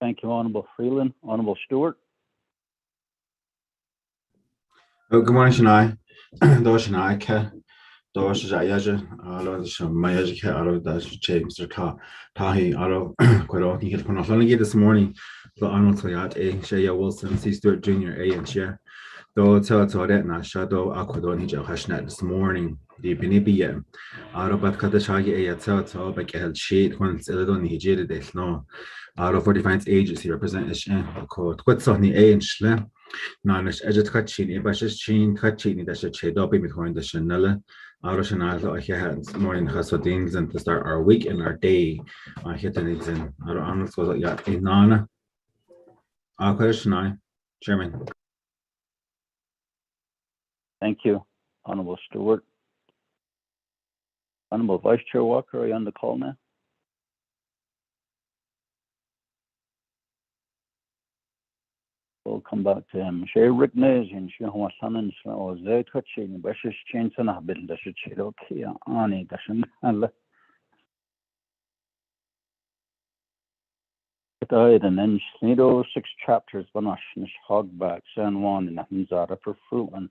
Thank you, Honourable Freeland. Honourable Stewart. Oh, good morning, Shania. Dosh Shania, Dosh Jayaja, Alo, Mayaja, Alo, Dash, Mr. Tahi, Alo, Quero, he had put off only this morning. The Arnold Toyat, A. Shaya Wilson, C. Stewart Jr., A. and Share. Though tell that na shadow Aquadon Hija Hashnet this morning, the Benibia. Arabat Katashagi A. Tell by Gehel Shade once Eladon Hijid de Snow. Out of 45 agency representation, called Quetzoni A. and Schle. Nanish Edget Kachin, Ebashis Chin, Kachin, that should shade up between the Chanella. Aroshanal, I had morning Hasodins and to start our week and our day. I hit an exam. I don't know what yet. Nana. Aquashanai, Chairman. Thank you, Honourable Stewart. Honourable Vice Chair Walker, are you on the call now? We'll come back to him. Shay Rick Nays and Shihwa Sanan or Zay Touching, Bashis Chains and a bit that should say, okay, Ani, Dashan. And then Snido 6 chapters, Banashnish, Hogback, San Juan, and Hanzara for Fruitland.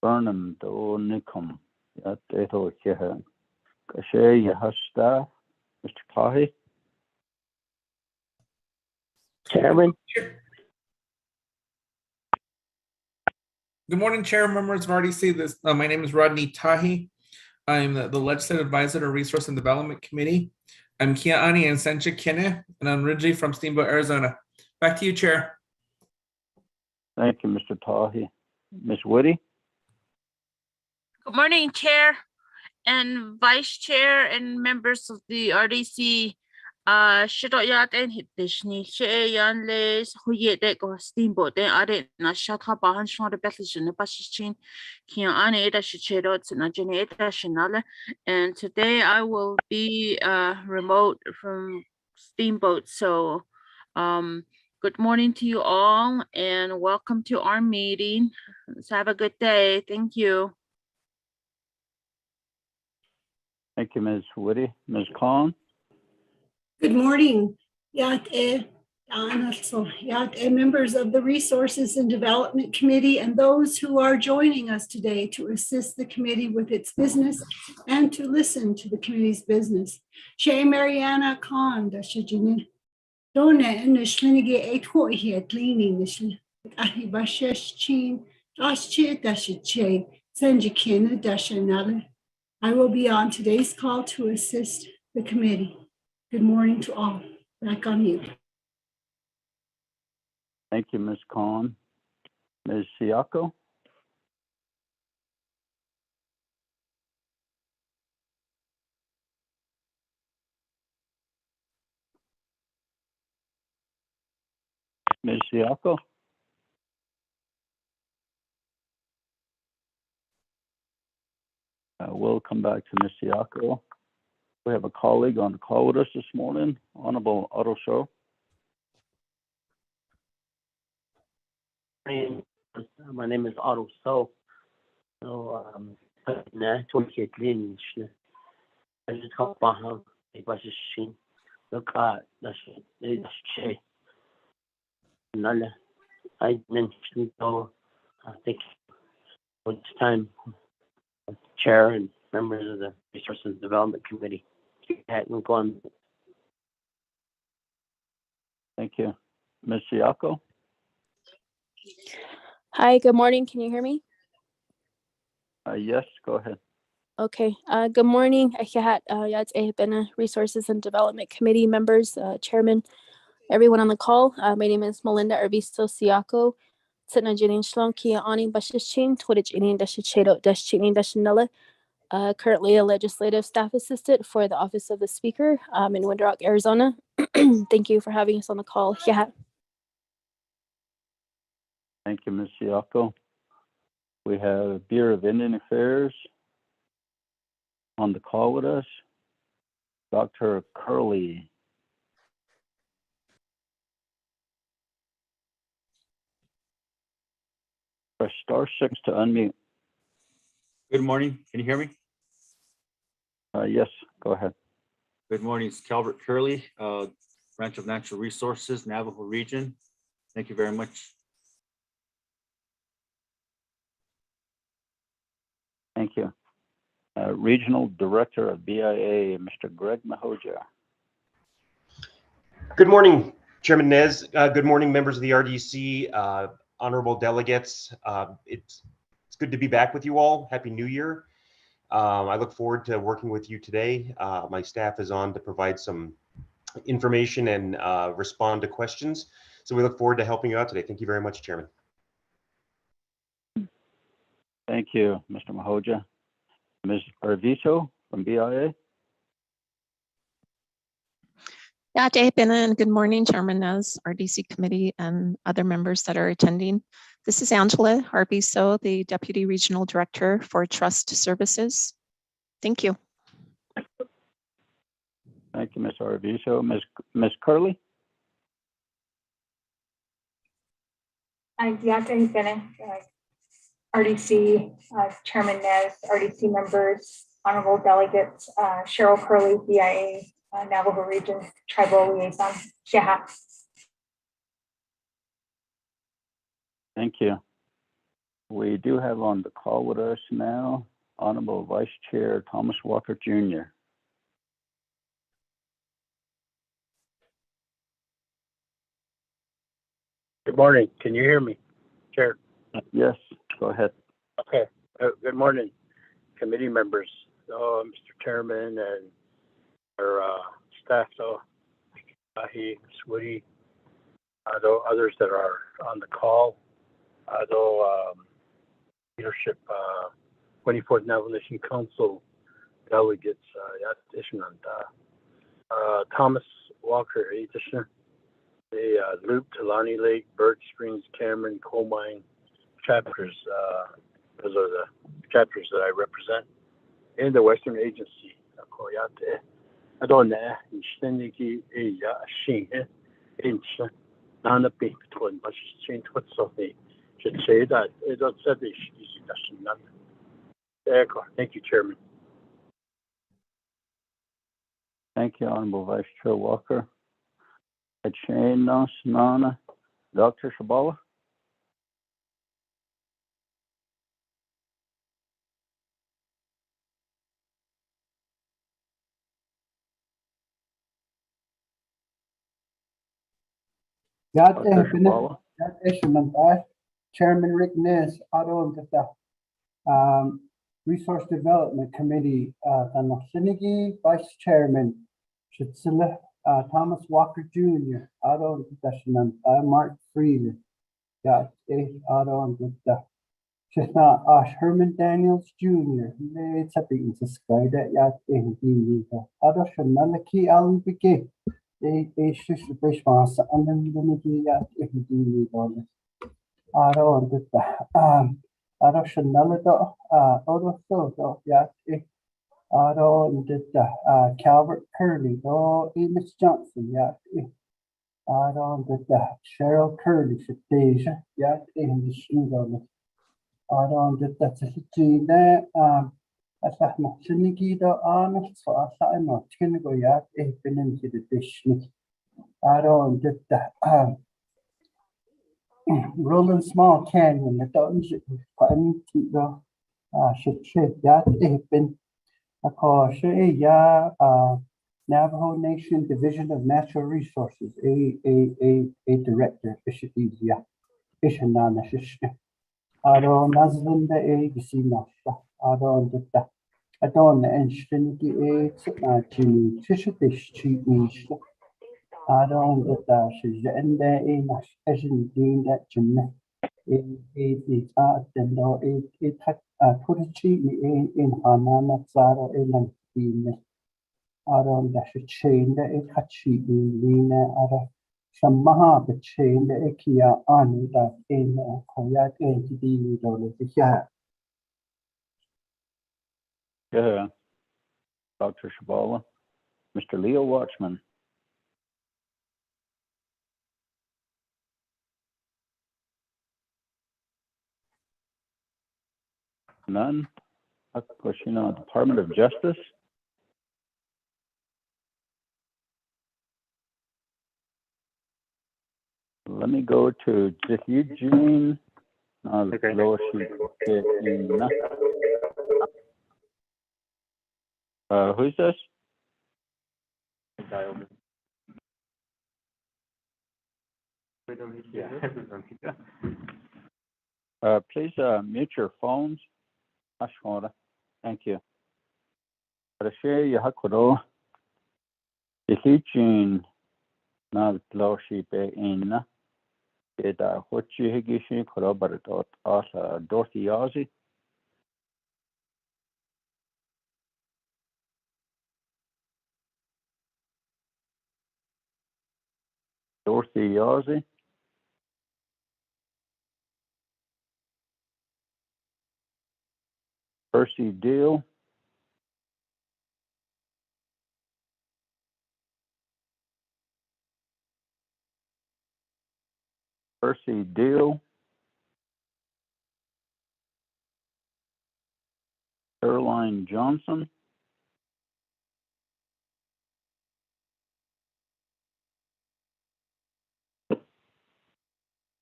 Burnham, do Nikum, at Eto Kiha. Kashay, Yahasta, Mr. Tahi. Chairman. Good morning, Chair, members of RDC. My name is Rodney Tahi. I'm the Legislative Advisor to Resource and Development Committee. I'm Kia'ani and Sencha Kine, and I'm originally from Steamboat, Arizona. Back to you, Chair. Thank you, Mr. Tahi. Ms. Woody. Good morning, Chair and Vice Chair and members of the RDC. Shitoyat and Hitishni, Shayan Les, Huyet or Steamboat, then added Nashata Bahan Shon the Betlish the Bashin, Kian Ada Shicherots and Ajaneta Shinala. And today I will be remote from Steamboat. So good morning to you all and welcome to our meeting. Let's have a good day. Thank you. Thank you, Ms. Woody. Ms. Khan. Good morning, members of the Resources and Development Committee and those who are joining us today to assist the committee with its business and to listen to the committee's business. Shay Mariana Khan, Dashajini. Dona and the Schlinige 8 here cleaning the Shlin. Ahibashesh Chin, Dashche, Dashache, Sanjakina, Dashanala. I will be on today's call to assist the committee. Good morning to all. Back on you. Thank you, Ms. Khan. Ms. Siako. Ms. Siako. We'll come back to Ms. Siako. We have a colleague on the call with us this morning, Honourable Otto Show. My name is Otto So. So, I just call Baha, a Bashin. Look at that's Shay. Nala. I mentioned, though, I think it's time, Chair and members of the Resources Development Committee. Thank you. Ms. Siako. Hi, good morning. Can you hear me? Yes, go ahead. Okay. Good morning. Resources and Development Committee members, Chairman, everyone on the call. My name is Melinda Arvisto Siako. Currently a legislative staff assistant for the Office of the Speaker in Winter Rock, Arizona. Thank you for having us on the call. Yeah. Thank you, Ms. Siako. We have Bureau of Indian Affairs on the call with us. Dr. Curley. Press *6 to unmute. Good morning. Can you hear me? Yes, go ahead. Good morning. It's Calvert Curley, Branch of Natural Resources, Navajo Region. Thank you very much. Thank you. Regional Director of BIA, Mr. Greg Mahoja. Good morning, Chairman Nez. Good morning, members of the RDC, honorable delegates. It's good to be back with you all. Happy New Year. I look forward to working with you today. My staff is on to provide some information and respond to questions. So we look forward to helping you out today. Thank you very much, Chairman. Thank you, Mr. Mahoja. Ms. Arvizo from BIA. And good morning, Chairman Nez, RDC Committee, and other members that are attending. This is Angela Arbiso, the Deputy Regional Director for Trust Services. Thank you. Thank you, Ms. Arvizo. Ms. Curley. RDC, Chairman Nez, RDC members, honorable delegates, Cheryl Curley, BIA, Navajo Region Tribal Liaison. Thank you. We do have on the call with us now, Honorable Vice Chair Thomas Walker Jr. Good morning. Can you hear me, Chair? Yes, go ahead. Okay. Good morning, committee members, Mr. Chairman, and our staff, Ahi, Swooty, others that are on the call, leadership, 24th Navajo Nation Council delegates, Thomas Walker, the Loop, Talani Lake, Birch Springs, Cameron, Coal Mine chapters. Those are the chapters that I represent in the Western Agency. Thank you, Chairman. Thank you, Honorable Vice Chair Walker. Nana, Dr. Shabala. Chairman Rick Nez, Resource Development Committee, Vice Chairman, Thomas Walker Jr., Mark Freeland, Herman Daniels Jr., Alan Biget, Calvert Curley, Amos Johnson, Cheryl Curley, Deja, in the shoe, that's a Gina, as I mentioned, honest, so I'm not going to go yet, been into the dish. Rolling Small Canyon, the dungeon, should shake that, been a caution, Navajo Nation Division of Natural Resources, a director, Bishop Easier, Bishop Nana Shish. I don't Nazlin the Agency, I don't infinity aids, Jimmy Fishish cheap niche. I don't get that she's in there in a special dean that Jimmy. It had put a cheat in Hanana Zara in a team. I don't dash a chain that it had cheat in Lena at some Mahaba chain the Ikia on that in Koyak entity dollars. Yeah, Dr. Shabala. Mr. Leo Watchman. None. Department of Justice. let me go to Eugene. Okay. Who's this? Please mute your phones. Thank you. Eugene. Now Loshi be in. What you higgishi corroborate Dorothy Ozzy. Dorothy Ozzy. Percy Deal. Percy Deal. Caroline Johnson.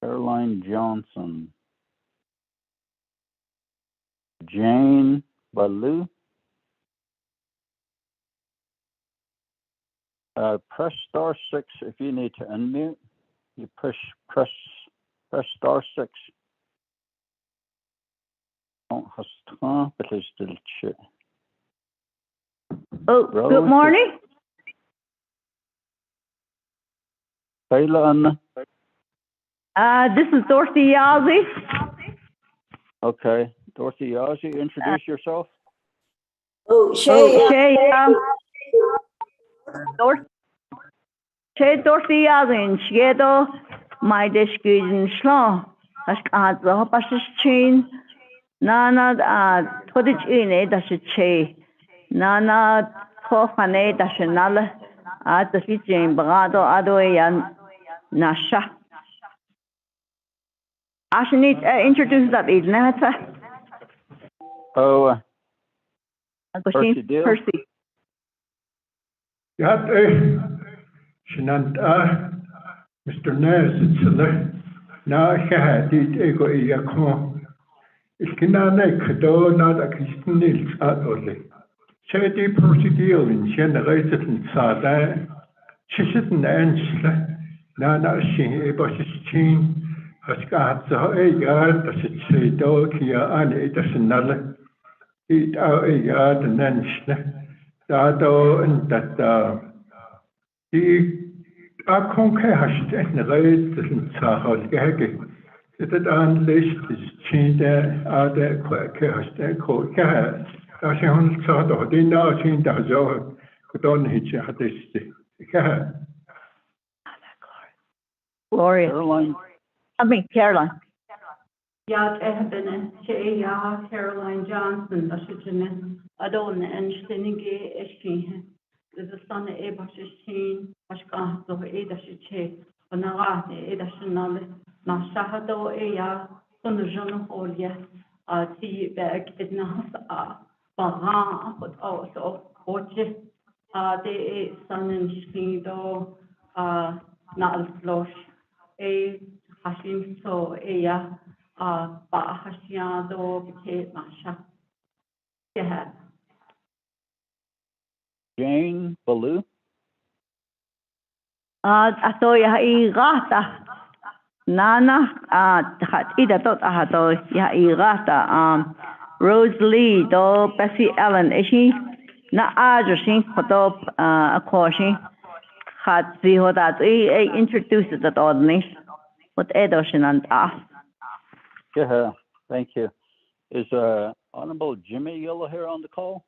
Caroline Johnson. Jane Ballou. Press star 6 if you need to unmute. You press star 6. Oh, good morning. This is Dorothy Yazzie. Okay, Dorothy Yazzie, introduce yourself. Shay, Dorothy Yazzie, Shiedo, my discussion slow. As the hopasses chain, Nana, Todich in it, that's a chay. Nana, Tofane, that's another. At the Fijin, Brado, Adoyan, Nasha. I should need to introduce that, isn't it? Oh, Percy Deal. Percy. Yat Shinant Mr. Nez, it's a na Shahadit ego Yakon. Iskinane Kado, not a Kistinil at Ole. Shady Percy Deal in Shenerated and Sada. Chishit and Ansla, Nana Shin Eboshin. Has got so a yard as it say Dokia and it doesn't know. Eat out a yard and then Dado and that the Akonke has generated in Sahol Gaggy. It on list is chained out there quite has there called Gag. That's on sort of the now chained as well. Could only hit you at this. Gloria. Caroline. Ja, ben Caroline Johnson, dat is een adon en stennige eschine. Dus dat staan ebashin, als kan toch edasche, van een edashenale, na shahado van de jongeholia, die werk het na baran, wat also hoje, de sanen schido, na alflosh, Hashim so Bahashiado Bikate Masha. Yeah. Jane Ballou. Atoya Irata. Nana Ida Tot Ahato Ya Irata. Rose Lee do Bessie Ellen. Is she na addressing Hotop a caution? Had the Hodat introduced it at ordinary. What Edoshin and Yeah, thank you. Is Honorable Jimmy Yellow here on the call?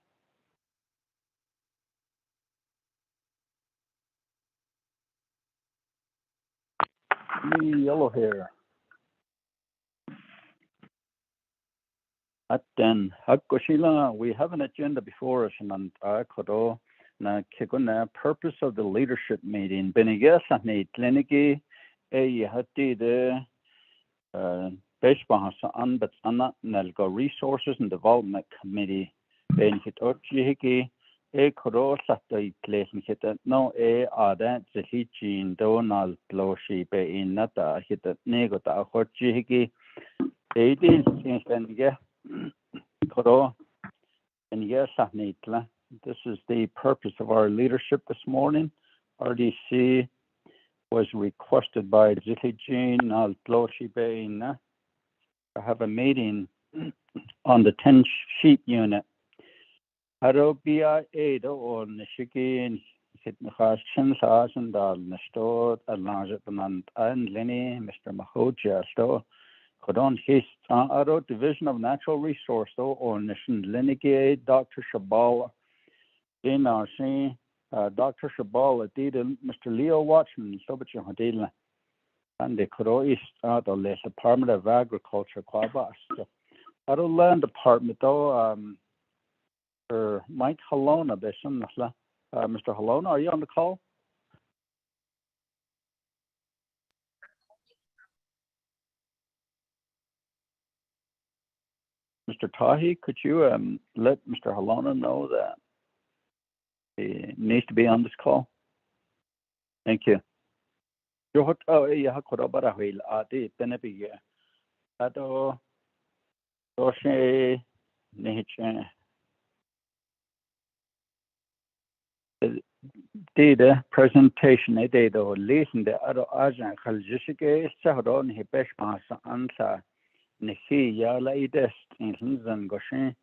Jimmy Yellow here. Then Hakoshila, we have an agenda before us, and Kodo na Kiguna purpose of the leadership meeting. Benigas and Kliniki. Hati the Beshbahasa Anna Nelgo Resources and Development Committee Benefit Ochihiki Koro Sato place hit it no Ada Zahichin Donald Loshi be in Nata hit it Negota Horchigi. Did and yeah, Koro and yes, Nitla. This is the purpose of our leadership this morning. RDC was requested by Zahichin Al Loshi be in to have a meeting on the 10 sheep unit. Haro BIA or Nishiki hit Nahashin Sas and Dal Nestor, Alanjapanand and Lenny, Mr. Mahoja Sto, Kodon Hist, Aro Division of Natural Resource or Nishan Lenigay, Dr. Shabala, in our scene, Dr. Shabala did Mr. Leo Watson, Sobacha Hadila, and the Koro East, the Department of Agriculture, Quabas. Aro Land Department, though, Mike Halona, Mr. Halona, are you on the call? Mr. Tahi, could you let Mr. Halona know that he needs to be on this call? Thank you. Oh, yeah, Korobara Adi Benebi. Ado Doshe Niche. Data presentation data or listen the other agent Kaljishike Sahron Hipeshmas answer Nihi Yala Idest in Hinzan Goshen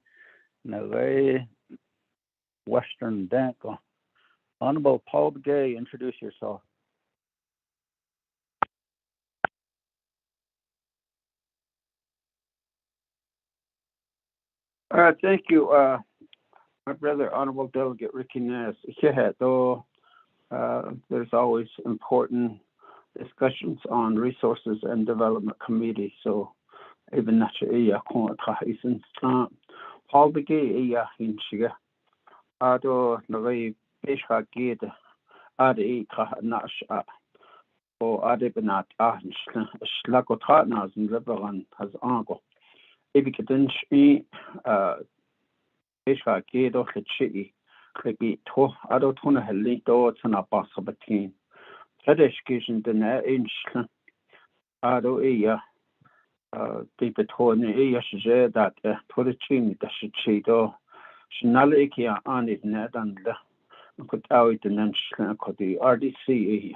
Nave Western Danko. Honorable Paul Gay, introduce yourself. Thank you, my brother, Honorable Delegate Ricky Nez. Though there's always important discussions on resources and development committee. So even not Paul Begay in Shiga. Ado Navay Bishka Gate Adi Nash or Adibanat Schlagotratnas and Riveran has Ango. Evidently, Bishka Gate or Hitchi, Clicky to Ado Tuna Helito, Tana Basabatin. Education the net inch Ado Ea deep between Ea Shazé that put a chin that should cheat or Shinalikia on it net and could out the Nanch could the RDC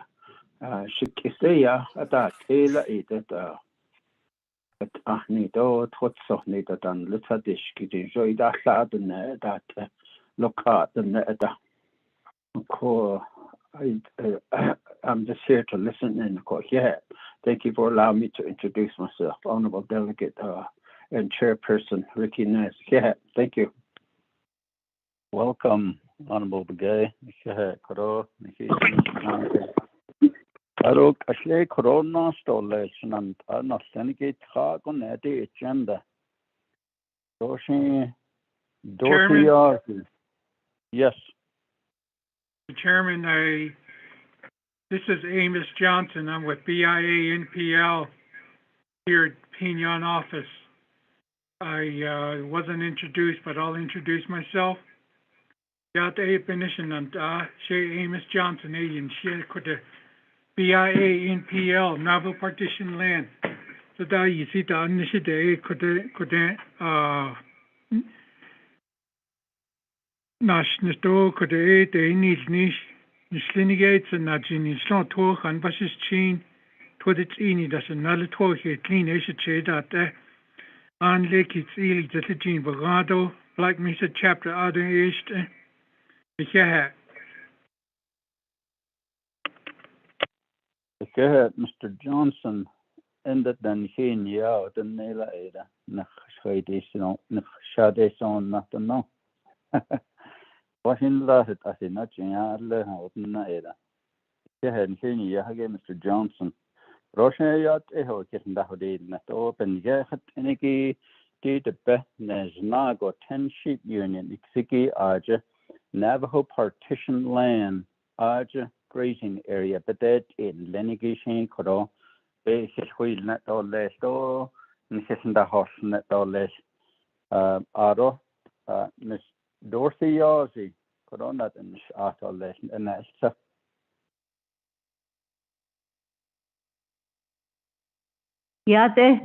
Shikisea at that Ela it at Nido, Twatso needed and little dish could enjoy that lad and that look at the net. I'm just here to listen and thank you for allowing me to introduce myself, Honorable Delegate and Chairperson Ricky Nez. Thank you. Welcome, Honorable Begay. Karo Ashley Corona Stolation and Arnold Talk on the agenda. Dorothy Yes. Chairman, this is Amos Johnson. I'm with BIA NPL here at Pinion office. I wasn't introduced, but I'll introduce myself. Amos Johnson, Asian with the BIA NPL, Navajo Partition Land. So that you see the initiative could Nash Nesto could the needs niche. Slinigates and Najin is not talk and Basis chain to its ini that's another talk here clean issue that and Lake it's easy just a gene Bagado, like Mr. Chapter other east. Go ahead, Mr. Johnson. Ended then he yeah, the nail ada. Nachshadation, Nachshadation, not to know. Washin Lahet, I think not Jayala, open Ada. Go ahead, Mr. Johnson. Roshan Eho getting the Hodid net open. Yahat Eniki did the best Naznago 10 sheep union, Ixiki Aja, Navajo partition land, Aja grazing area, but that in Lenigation Koro, Basic Wheel net or less, or Nissan the horse net or less. Aro, Miss Dorothy Yazi, corona den atol en elsa. Yate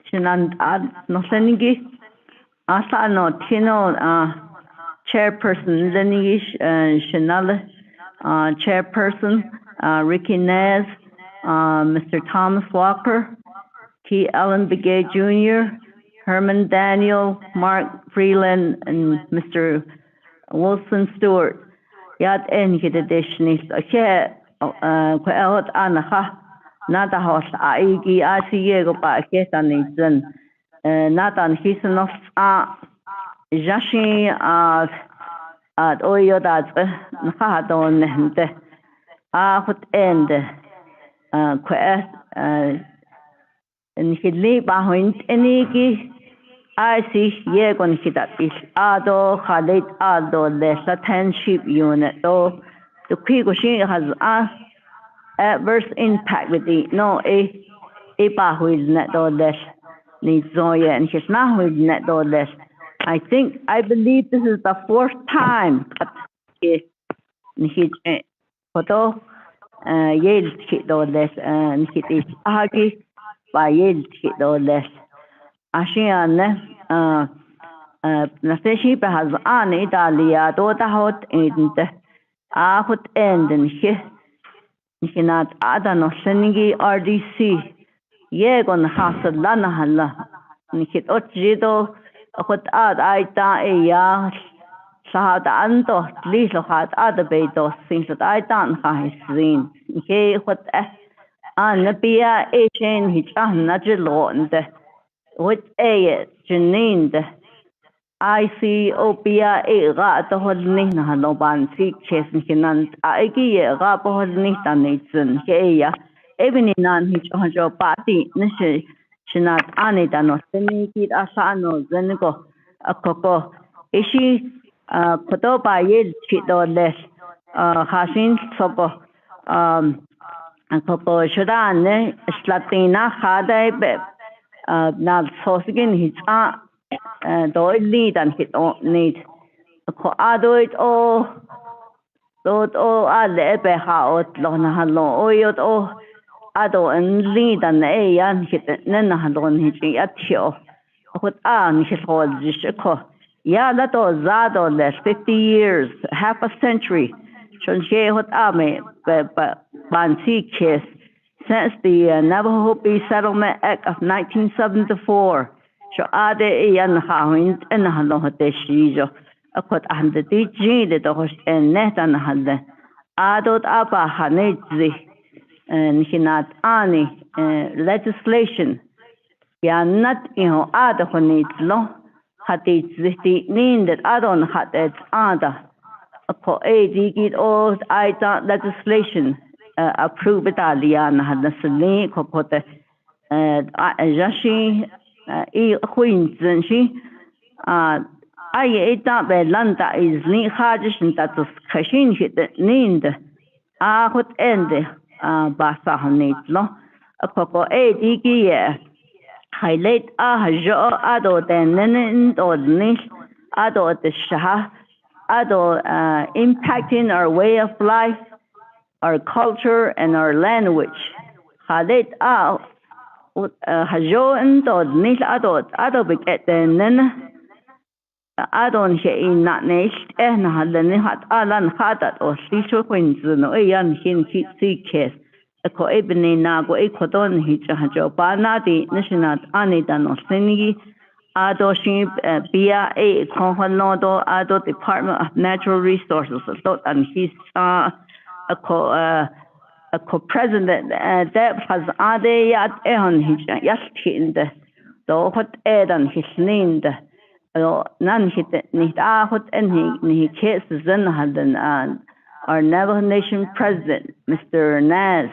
Shinand Nosenigi Asa no Tino chairperson Lenish Shinale chairperson Ricky Nez Mr. Thomas Walker T. Ellen Begay Jr. Herman Daniel Mark Freeland and Mr. Wilson Stewart Yat Engidishnis Ake Kwelot Anaha Nada hos aigi asiye go pa ketanizan natan hisnos jashi at oyo dat nahadon nende hot end en hidli bahoint enigi asi yegon hidat is ado khalit ado the satanship unit do the pigoshi has adverse impact with the no a bahuil net dollars needs zoya and his nahuil net dollars. I believe this is the fourth time that he photo yelled hit dollars and hit is agi by yelled hit dollars. Ashiane Naseshi has an Italia dota hot in the ahut end and here. Nikinat adano senigi RDC yegon hasad lana hala nikit otjido akot ad aita eya sahad anto liso hat adabeito since aitan haisrin ke hot anapia echen hichan najilonde with a janinde ICOPIA to holni na haloban si chesin kinan aigi ga poholni tanitsun heya even nan hicho party nishi shinat anita no seniki asano zeniko akoko ishi koto ba yel chito les hasin soko akoko shudane slatina hada be na sosigin hicha do lead and hit on need ko adoit o dot o alle be haot lona hallo oyot o ado en lead and e yan hit nen halon hit atio ko an hit hol jishko ya that o zado less 50 years half a century shon she hot ame ban si kes since the Navajo Settlement Act of 1974 so ade yan hawint en hallo hote shijo akot ande di jinde do host en net an halle adot apa hanetzi en hinat ani legislation ya not ada honit lo hatit ziti nin that adon hatet ada ko digit all ita legislation approve italian hadna sni ko pote jashi Queens she I ate be landa is ni hajishin that was kashin hit nind hot end basa hanit lo a coco digi highlight jo ado den or nish ado the shah ado impacting our way of life, our culture and our language highlight hajo endo nish ado big at den adon he in not next halani hat alan hadat or sisho queens no yan hin si kes a ko ebni na go e kodon hi hajo bana di national anida no senigi ado ship bia e konhonodo ado Department of Natural Resources so and his a co-president that has ade yat ehon hi yast do hot edan his named nan hit nicht hot and he cases then had our Navajo Nation president Mr. Naz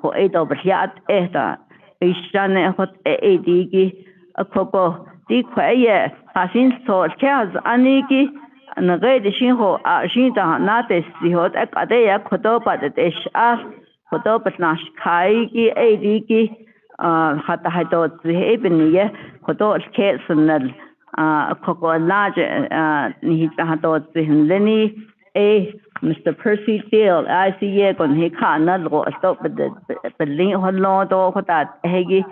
ko edo briat eta ishane hot digi a coco di kwaye hasin so chaz aniki na gade shin ho shinta na te si hot akade ya khodo pa de sha khodo patnash khai ki digi hata hato eben ye khodo kesnal koko large ni hato leni Mr. Percy Deal I see ye kon he kana lo stop the link hollo do kota hegi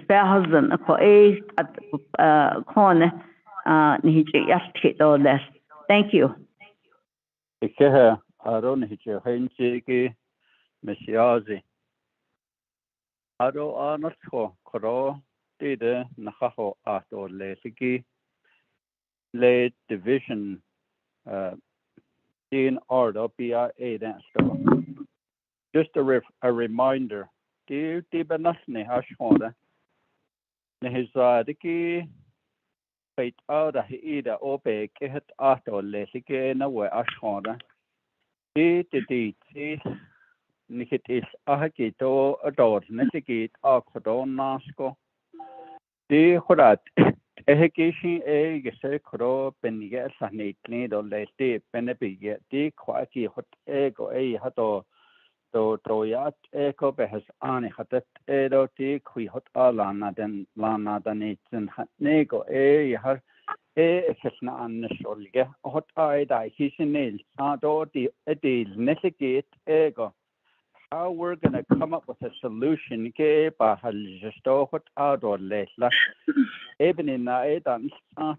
spare husband ko kon ni yasti do less. Thank you. Ikeha aro ni henchi ki mesiazi. Aro anatko koro tide nakaho ato lesiki le division in order BIA dance. Just a reminder. Do benasni hashona nehizadiki Fate out of either ope kehet ato lesike na we ashona. It Nikitis ahakito ador nesikit akodon nasko. De horat ehekishi gese koro penige sanitni do lesti penepige de kwaki hot ego hato to yat eko behas ani hatet edo ti kui hot alana den lana danitsen nego har kesna an sholge hot da hisnil do di edil nesigit ego. How we're going to come up with a solution ke ba hal justo hot ador lesla even in dan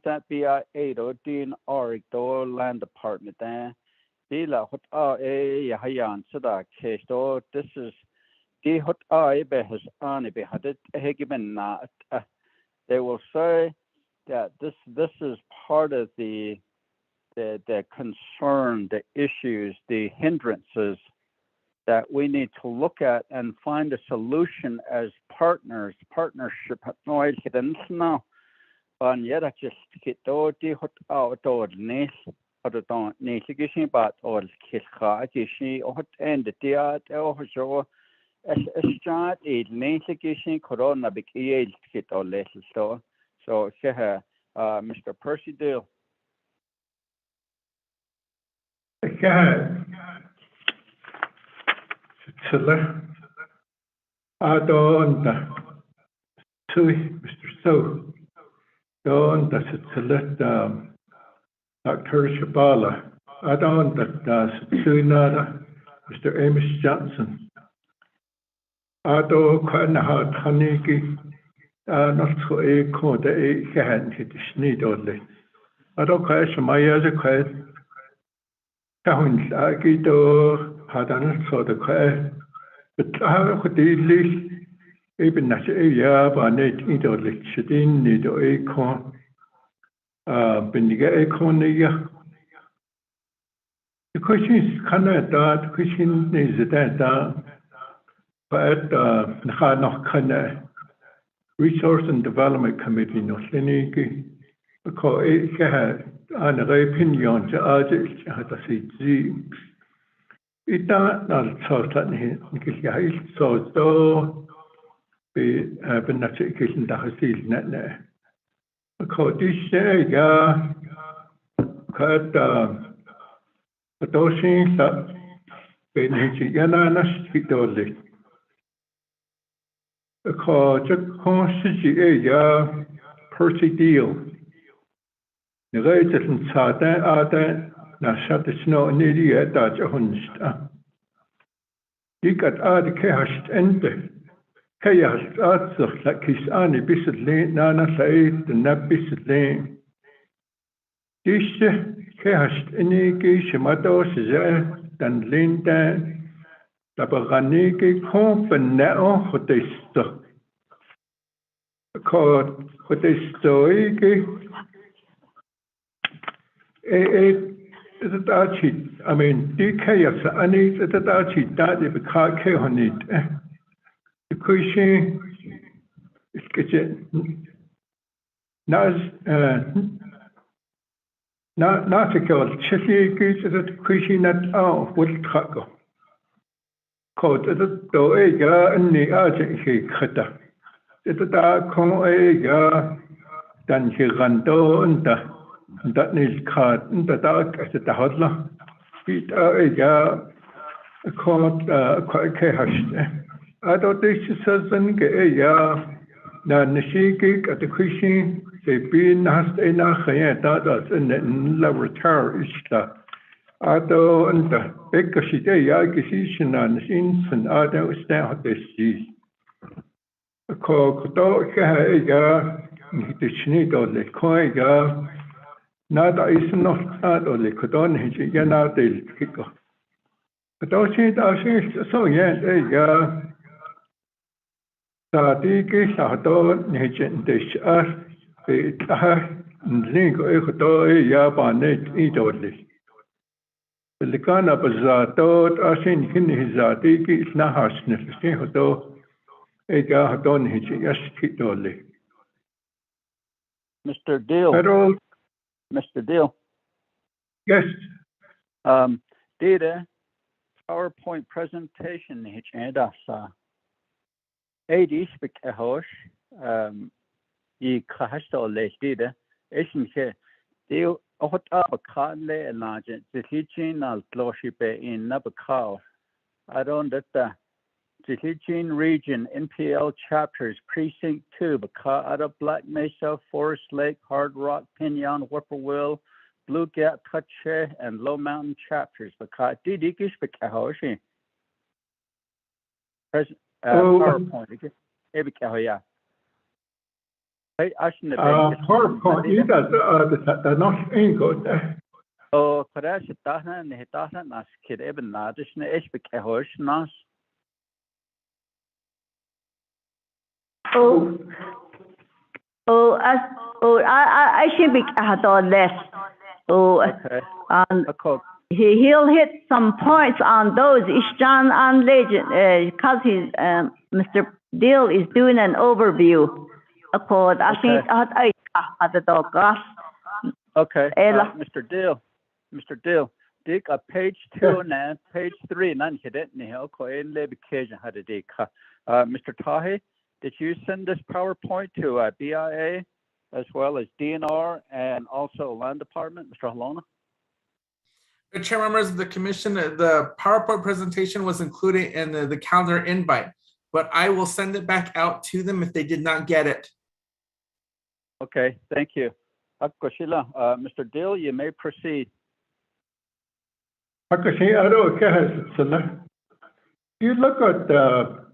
that BIA do din or do land department Dila hot yahayan sada kesto. This is the hot behas ani behadet hegimen na. They will say that this is part of the concern, the issues, the hindrances that we need to look at and find a solution as partnership noise hidden now. But yet I just get the hot outdoor nes. Don't need to get about all Kilka, Gishi, or end the theatre, or so as a start, it needs to get Corona big eel kit or less so. So, Mr. Percy Deal. Tele, Adonda, Mr. So, Donda, Tele, Dr. Shabala, Adonda, Sunada, Mr. Amos Johnson, Ado Kanahat Haniki, not so a code a hand hit the sneed only. Ado Kash, my as a quaid, Kahun Agito, Hadan saw the quaid, but how could he least even not a yab on 8 or lit shitting, need a corn. Bendiga Econia. The question is, can I the question is that but Nahana Resource and Development Committee no Seniki because it had an opinion to urge at the CG. It not so that so be not taking the Hasil net. Because this year, cut the dosing that been Yana Spitoli. Because the constitution, Percy Deal. The rate in Sada Ada, Nashat is no nearly at that Hunsta. He got out the cash ended. Chaos arts like his only biscuit Nana said the nab biscuit lane. This chaos any shimados is than Linda Labaraniki compan now for this stuff. Called for this story. I mean, the chaos I need that archie daddy the car care on it. The question is not to call Chessie gives the question that what tracker. Called the doega and the agent he cutter. It's a dark con ega than he rando and that needs card in the dark as the hodler. It ega called quite cash. I thought this is something na nishiki at the question they be not enough that in the laboratory is that. Ado and the Bekasi day, acquisition and since and other staff this is. A call Kodoka, the Schneid the Koiga, nada is not out of the Kodon, Yana del Kiko. But those things so yet, Sadiki, Sado, Nagent, the Shah, the Link, Ecodo, Yabanet, Idoli. اللي كان بزاتوت عشان يكون هزاتي كي إثناء نفسي هدو إيجا هدون هيجي يشكي دولي. Mr. Deal. Pero, Mr. Deal. Yes. Data PowerPoint presentation hich edasa. Adi speak a hosh. I kahashto le data. Isn't here. Deal. What abakale large the teaching al closhipe in Navajo. I don't that the teaching region NPL chapters precinct 2 Baka out of Black Mesa, Forest Lake, Hard Rock, Pinyon, Whippoorwill, Blue Gap, Kutche, and Low Mountain chapters. Baka Didikish Bakahoshi. PowerPoint. Ebikahoya. PowerPoint, you got not ain't good. Oh, Kodash Dahna and Hitahna Nas Kid Eben Nadish Eshbekahosh Nas. I should be on this. He'll hit some points on those. Ishjan and Legend, because he's Mr. Deal is doing an overview. Okay, Mr. Deal, dig a page 2 and page 3, none hit it, Mr. Tahi, did you send this PowerPoint to BIA as well as DNR and also Land Department, Mr. Halona? The chair, members of the commission, the PowerPoint presentation was included in the calendar invite, but I will send it back out to them if they did not get it. Okay, thank you. Mr. Dill, you may proceed. You look at the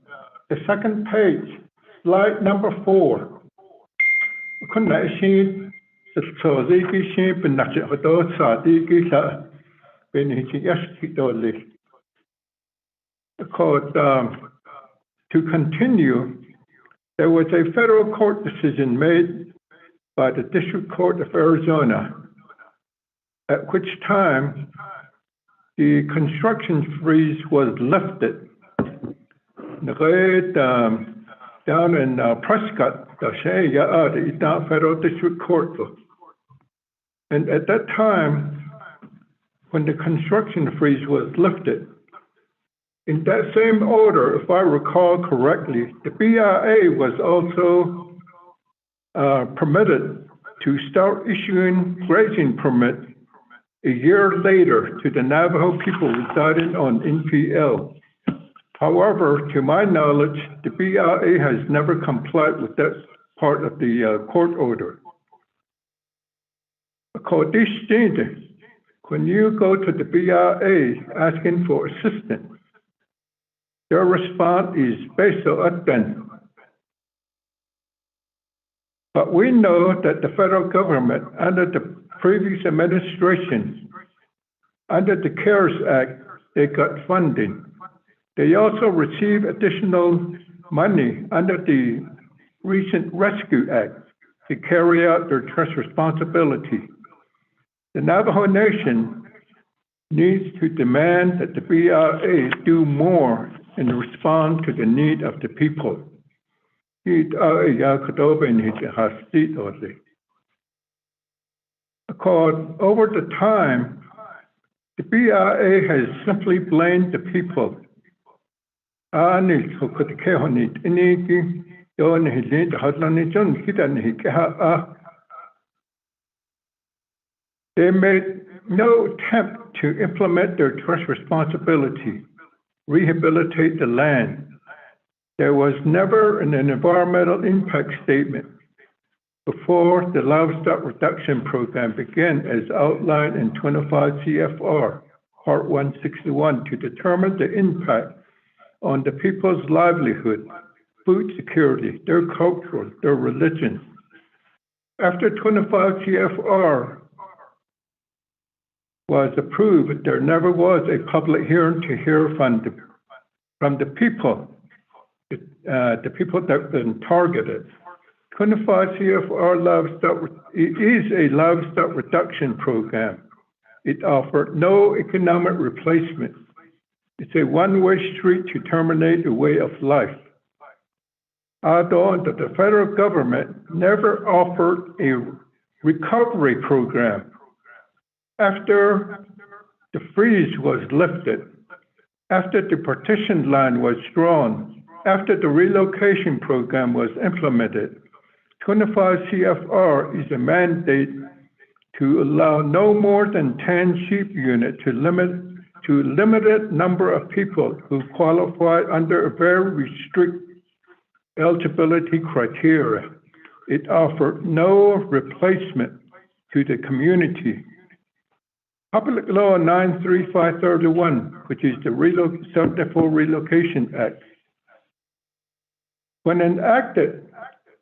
second page, slide number 4. To continue, there was a federal court decision made by the District Court of Arizona, at which time the construction freeze was lifted. Down in Prescott, the federal district court. And at that time, when the construction freeze was lifted, in that same order, if I recall correctly, the BIA was also permitted to start issuing grazing permits a year later to the Navajo people residing on NPL. However, to my knowledge, the BIA has never complied with that part of the court order. When you go to the BIA asking for assistance, their response is based on them. But we know that the federal government, under the previous administration, under the CARES Act, they got funding. They also received additional money under the recent Rescue Act to carry out their trust responsibility. The Navajo Nation needs to demand that the BIA do more and respond to the need of the people. Over the time, the BIA has simply blamed the people. They made no attempt to implement their trust responsibility, rehabilitate the land. There was never an environmental impact statement. before the livestock reduction program began as outlined in 25 CFR Part 161 to determine the impact on the people's livelihood, food security, their culture, their religion. After 25 CFR was approved, there never was a public hearing to hear from the people, the people that have been targeted. 25 CFR livestock is a livestock reduction program. It offered no economic replacement. It's a one-way street to terminate a way of life. Although the federal government never offered a recovery program. After the freeze was lifted, after the partition line was drawn, after the relocation program was implemented, 25 CFR is a mandate to allow no more than 10 sheep units to limited number of people who qualify under a very strict eligibility criteria. It offered no replacement to the community. Public Law 93531, which is the 74 Relocation Act, when enacted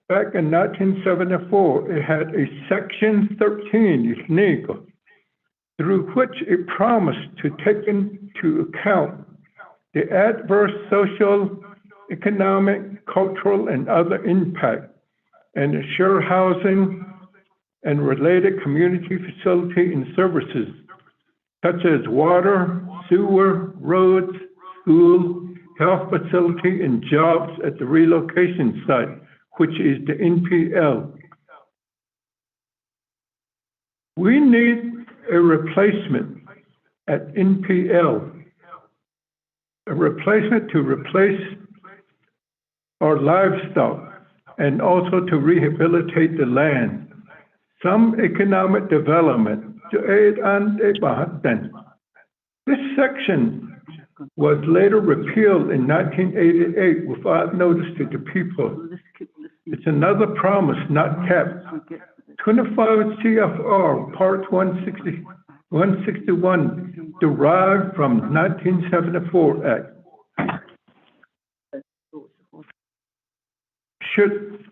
back in 1974, it had a Section 13 legal, through which it promised to take into account the adverse social, economic, cultural, and other impact, and ensure housing and related community facility and services, such as water, sewer, roads, school, health facility, and jobs at the relocation site, which is the NPL. We need a replacement at NPL, a replacement to replace our livestock and also to rehabilitate the land. Some economic development to aid and aid. This section was later repealed in 1988 without notice to the people. It's another promise not kept. 25 CFR Part 161 derived from 1974 Act. Should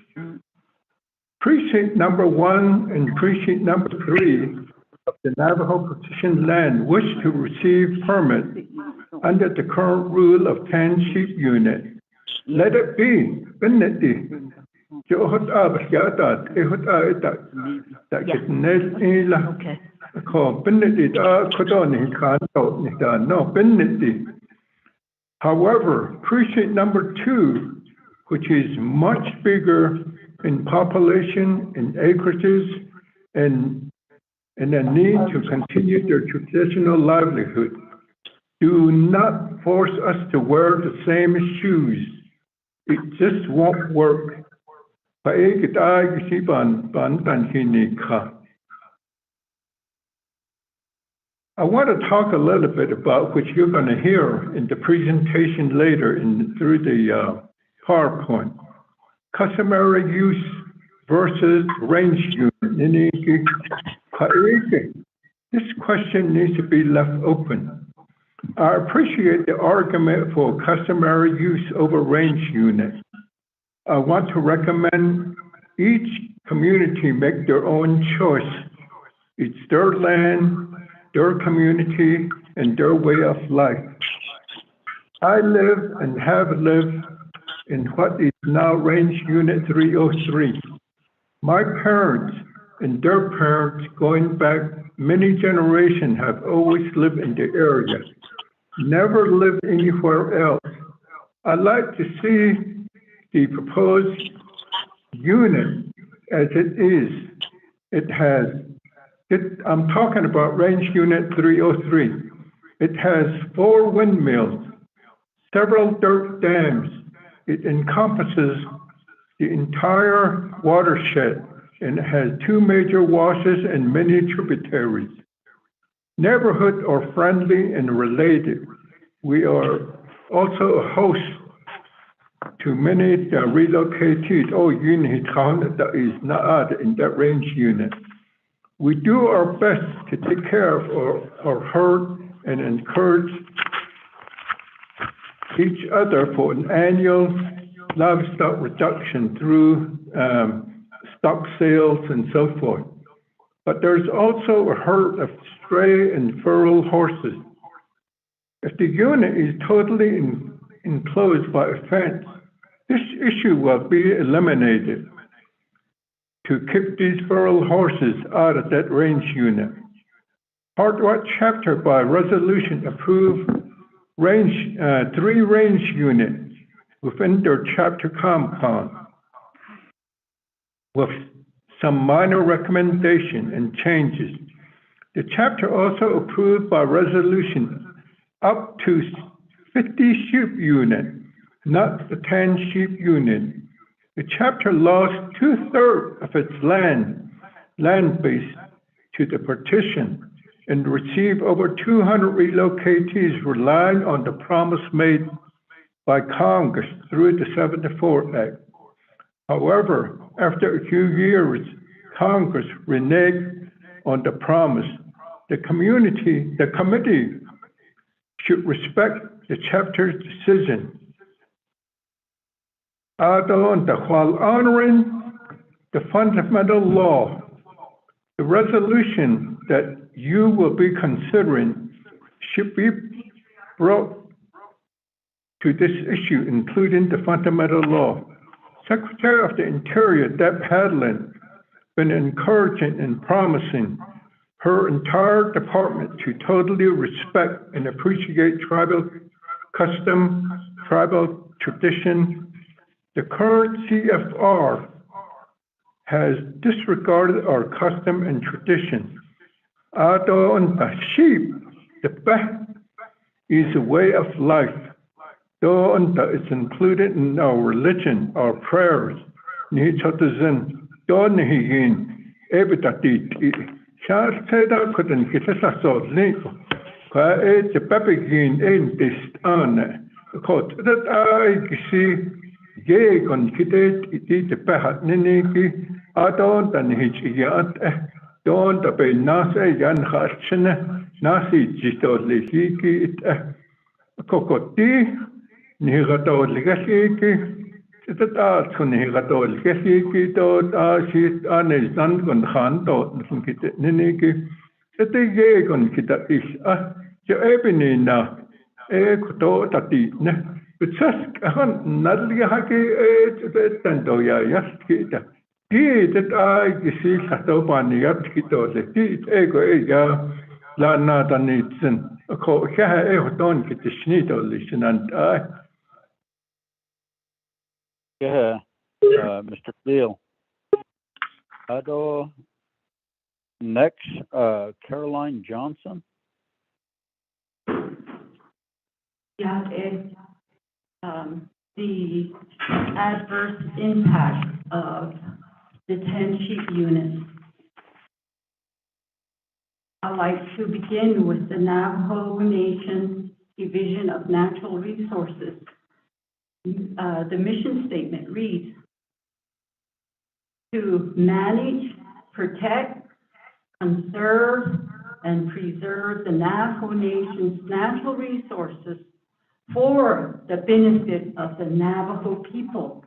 precinct number 1 and precinct number 3 of the Navajo petition land wish to receive permit under the current rule of 10 sheep unit, let it be. However, precinct number 2, which is much bigger in population and acreages and a need to continue their traditional livelihood, do not force us to wear the same shoes. It just won't work. I want to talk a little bit about what you're going to hear in the presentation later through the PowerPoint. Customary use versus range unit. This question needs to be left open. I appreciate the argument for customary use over range unit. I want to recommend each community make their own choice. It's their land, their community, and their way of life. I live and have lived in what is now Range Unit 303. My parents and their parents, going back many generations, have always lived in the area, never lived anywhere else. I'd like to see the proposed unit as it is. I'm talking about Range Unit 303. It has 4 windmills, several dirt dams. It encompasses the entire watershed and has 2 major washes and many tributaries. Neighborhood are friendly and related. We are also a host too many relocated or unit that is not in that range unit. We do our best to take care of our herd and encourage each other for an annual livestock reduction through stock sales and so forth. But there's also a herd of stray and feral horses. If the unit is totally enclosed by a fence, this issue will be eliminated to keep these feral horses out of that range unit. Part 1 chapter by resolution approved 3 range units within their chapter compound with some minor recommendation and changes. The chapter also approved by resolution up to 50 sheep unit, not the 10 sheep unit. The chapter lost 2/3 of its land base to the partition and received over 200 relocatees relying on the promise made by Congress through the 74 Act. However, after a few years, Congress reneged on the promise. The committee should respect the chapter's decision. While honoring the fundamental law, the resolution that you will be considering should be brought to this issue, including the fundamental law. Secretary of the Interior, Deb Hadlin, been encouraging and promising her entire department to totally respect and appreciate tribal custom, tribal tradition. The current CFR has disregarded our custom and tradition. The sheep, the peh, is a way of life. It's included in our religion, our prayers. Yegon kidet iti tepehat niniki adon dan hijiyat don da be nase yan khachne nasi jito lehiki kokoti nigato ligashiki tata nigato ligashiki to ashit ane san kon khan to kite niniki tete yegon kita is jo ebinina koto tati ne Bitsask ahan nadlihaki tando ya yaskita. That I see Hatopani Yapkito, the ego ega la nada nitsen. A co haha don get the schnito listen and I. Yeah, Mr. Steele. Next, Caroline Johnson. Yeah, the adverse impact of the 10 sheep units. I'd like to begin with the Navajo Nation Division of Natural Resources. The mission statement reads, to manage, protect, conserve, and preserve the Navajo Nation's natural resources for the benefit of the Navajo people.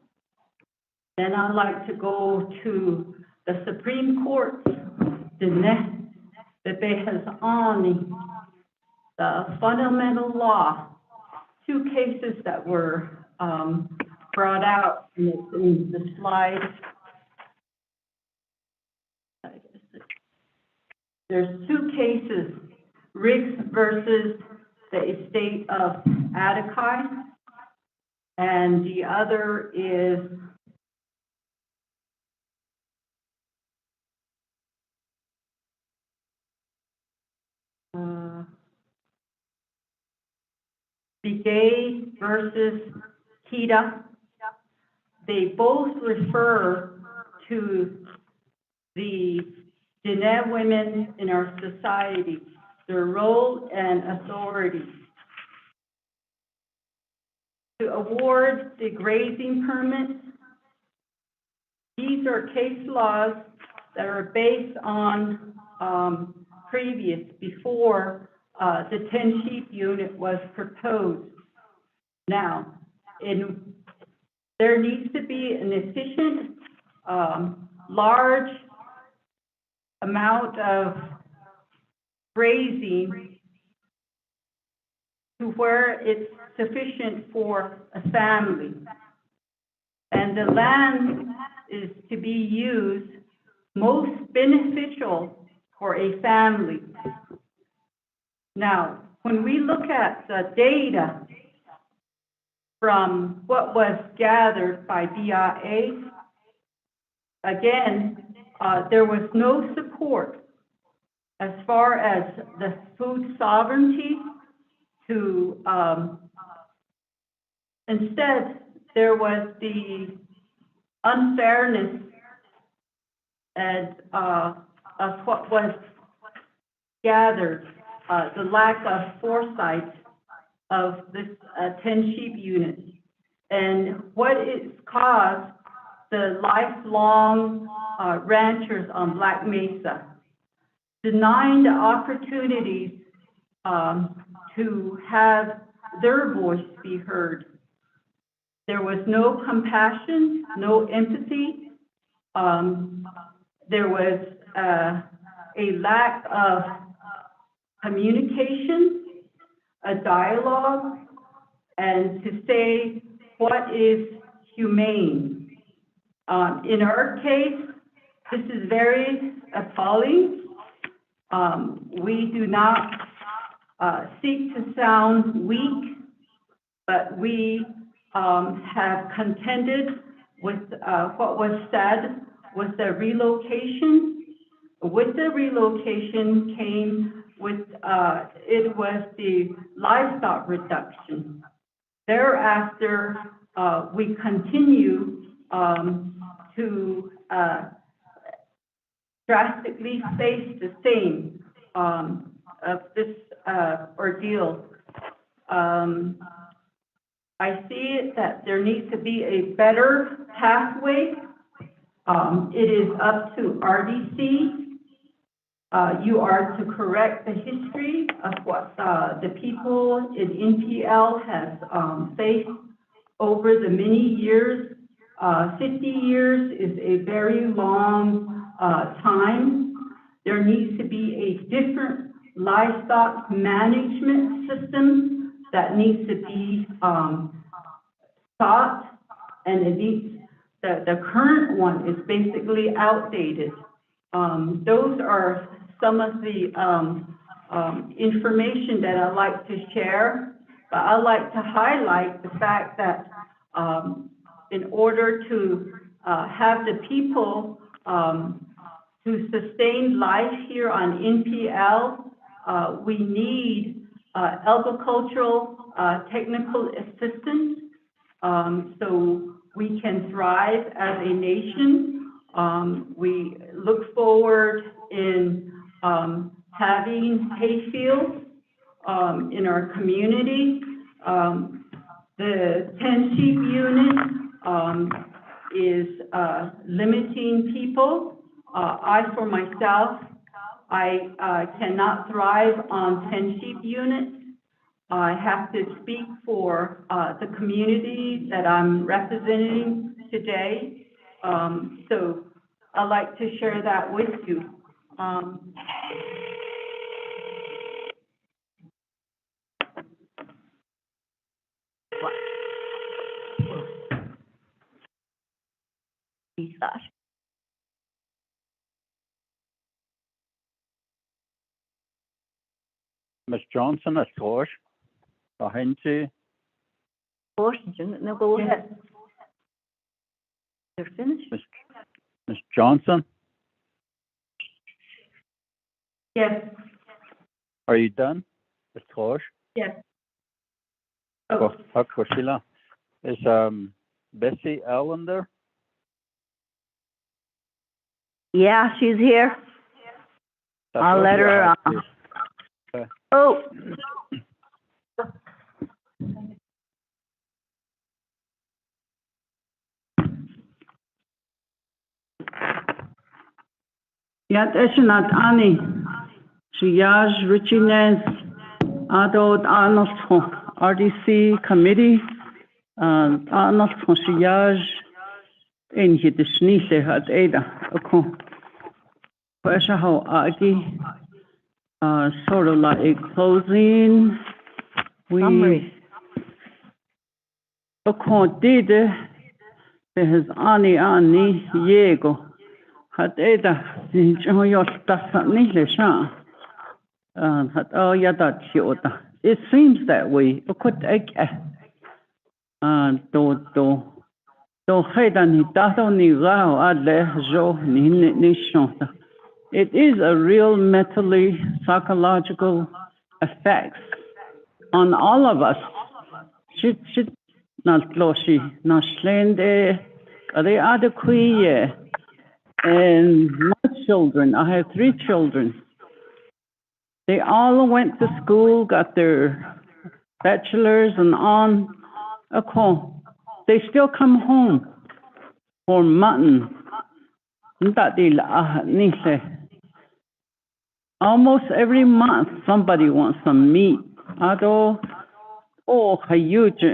Then I'd like to go to the Supreme Court, that they has on the fundamental law, 2 cases that were brought out in the slides. There's 2 cases, Riggs versus the estate of Atakai, and the other is Begay versus Kita. They both refer to the Diné women in our society, their role and authority. to award the grazing permits. These are case laws that are based on before the 10 sheep unit was proposed. Now, there needs to be an efficient, large amount of grazing to where it's sufficient for a family. And the land is to be used most beneficial for a family. Now, when we look at the data from what was gathered by BIA, again, there was no support as far as the food sovereignty to, instead, there was the unfairness and of what was gathered, the lack of foresight of this 10 sheep unit, and what it's caused the lifelong ranchers on Black Mesa, denying the opportunities to have their voice be heard. There was no compassion, no empathy. There was a lack of communication, a dialogue, and to say what is humane. In our case, this is very appalling. We do not seek to sound weak, but we have contended with what was said with the relocation. With the relocation came with, it was the livestock reduction. Thereafter, we continue to drastically face the same of this ordeal. I see it that there needs to be a better pathway. It is up to RDC. You are to correct the history of what the people in NPL has faced over the many years. 50 years is a very long time. There needs to be a different livestock management system that needs to be sought, and it needs, the current one is basically outdated. Those are some of the information that I'd like to share, but I'd like to highlight the fact that in order to have the people to sustain life here on NPL, we need agricultural technical assistance so we can thrive as a nation. We look forward in having hay fields in our community. The 10 sheep unit is limiting people. I, for myself, I cannot thrive on 10 sheep units. I have to speak for the community that I'm representing today. So I'd like to share that with you. Ms. Johnson, of course, behind you. No, go ahead. You're finished. Ms. Johnson, Yes, are you done? Of course. yes. Of course, Sheila. Is Bessie Ellen there? Yeah, she's here. I'll let her. Oh. Yat Eshanat Ani, Shiyaj Richinez, Adod Arnold RDC Committee, Arnold Shiyaj, in the Shnise had Ada, Oko. Peshaho Agi, sort of like a closing. We Oko did there has Ani Yego. Had Ada, the Joyos Tasani Lesha. Had Yadat Hiota. It seems that way. Could it is a real mentally psychological effects on all of us. Not Loshi, not Slende, they are the queer. And my children, I have 3 children. They all went to school, got their bachelors and on. They still come home for mutton. Almost every month, somebody wants some meat. Huge.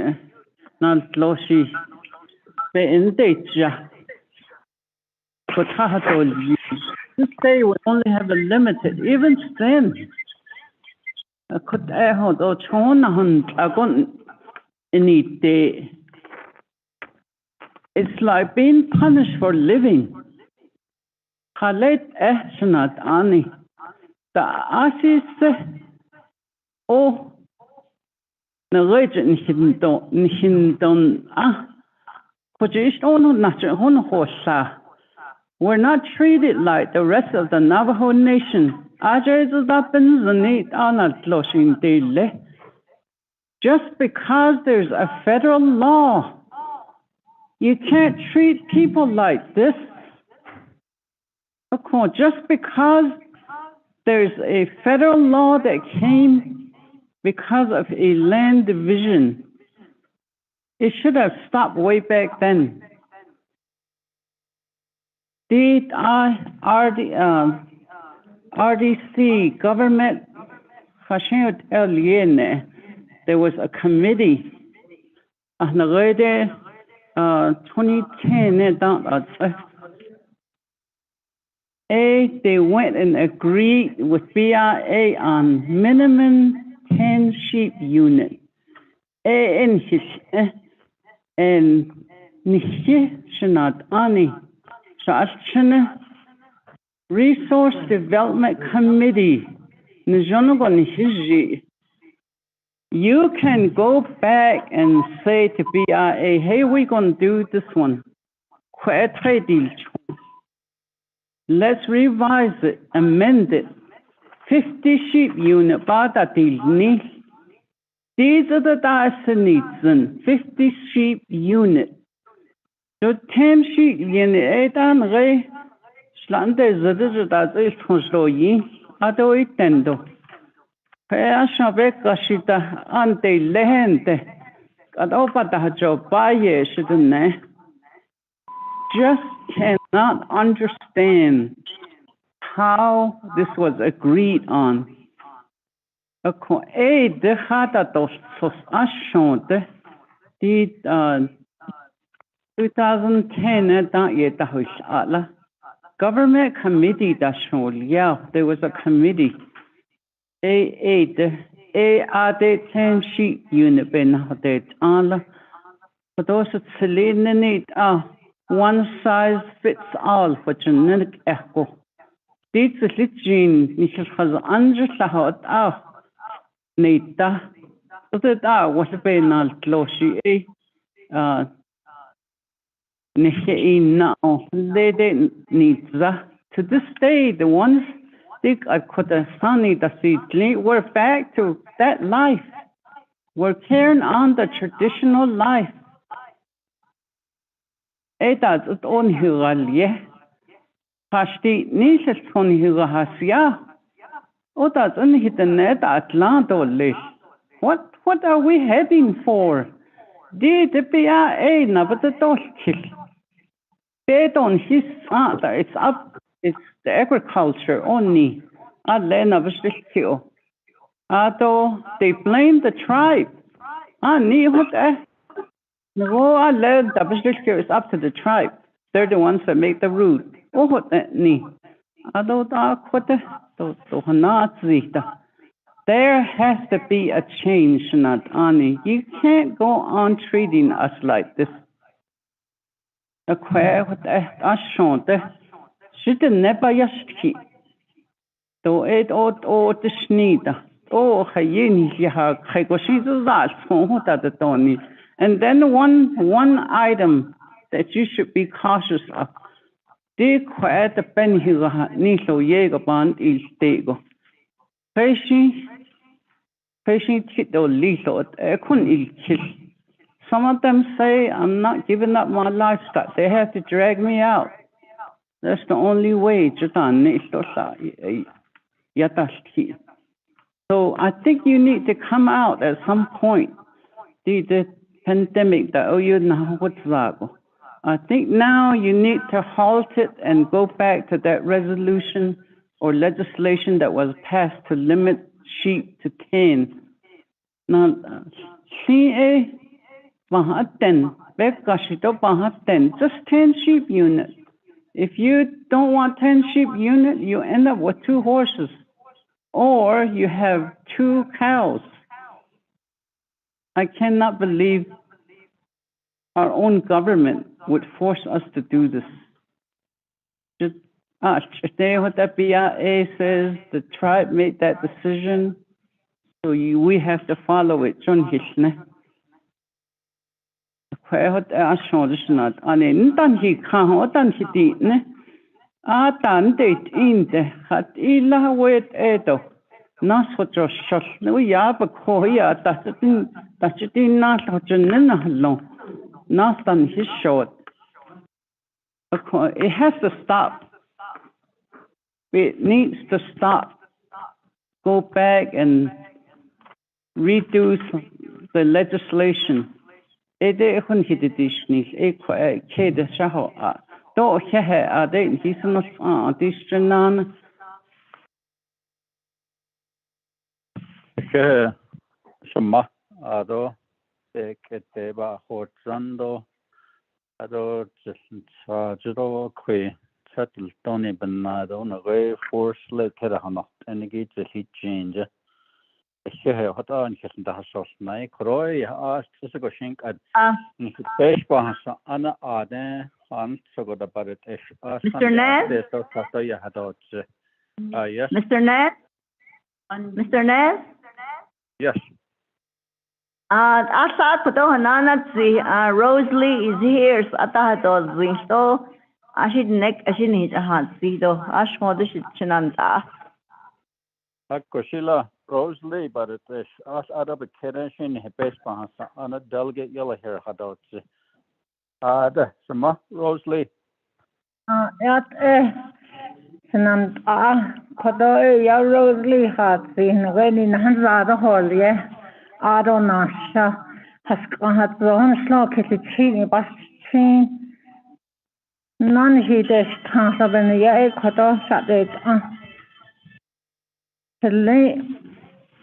Not Loshi. This day we only have a limited, even then. It's like being punished for living. We're not treated like the rest of the Navajo Nation. Just because there's a federal law, you can't treat people like this. Just because there's a federal law that came because of a land division, it should have stopped way back then. RDC government, there was a committee. 2010, they went and agreed with BIA on minimum 10 sheep unit. And Resource Development Committee. You can go back and say to BIA, hey, we're going to do this one. Let's revise it, amend it. 50 sheep unit, these are the needs, 50 sheep unit. So 10 sheep unit, just cannot understand how this was agreed on. 2010 government committee there was a committee. A 10 sheep unit one size fits all for genetic echo. These are the gene Nita was a penal closely they didn't need that. To this day, the ones I could have sunny the seedling, we're back to that life. We're carrying on the traditional life. That's it on here. Pasti Nisha Tony Hasia. Oh, that's only the net Atlanta list. What are we heading for? Did the PIA never the kill? They don't his it's up it's the agriculture only. Although they blame the tribe. It's up to the tribe. They're the ones that make the route. There has to be a change, not Ani. You can't go on treating us like this. And then one item that you should be cautious of. Some of them say, I'm not giving up my livestock. They have to drag me out. That's the only way. So I think you need to come out at some point. The pandemic, I think now you need to halt it and go back to that resolution or legislation that was passed to limit sheep to 10. Now, just 10 sheep unit. If you don't want 10 sheep unit, you end up with 2 horses, or you have 2 cows. I cannot believe our own government would force us to do this. Today, what the BIA says, the tribe made that decision, so we have to follow it. It has to stop. It needs to stop. Go back and redo the legislation. settle Tony Bernardo na way force le kera hanacht enigi the heat change. She had on kitten the house night. Croy asked to go shink at fish bahas Anna Ade on so good about it. Mr. Ned? Yes. Mr. Ned? Mr. Ned? Yes. I thought Rosalie is here. I thought it was so. I should need a hand. See, though, I should Chinanta. Akosila Rosalie, but it is us out of a Kereshin, best on a delegate yellow hair had out. Some Rosalie. Chinanta, Kodo, ya Rosalie had been when hands out of hall, yeah. I don't know. Has drawn slow kitty chin, but chin. None he does can't have any equator Saturday. Tele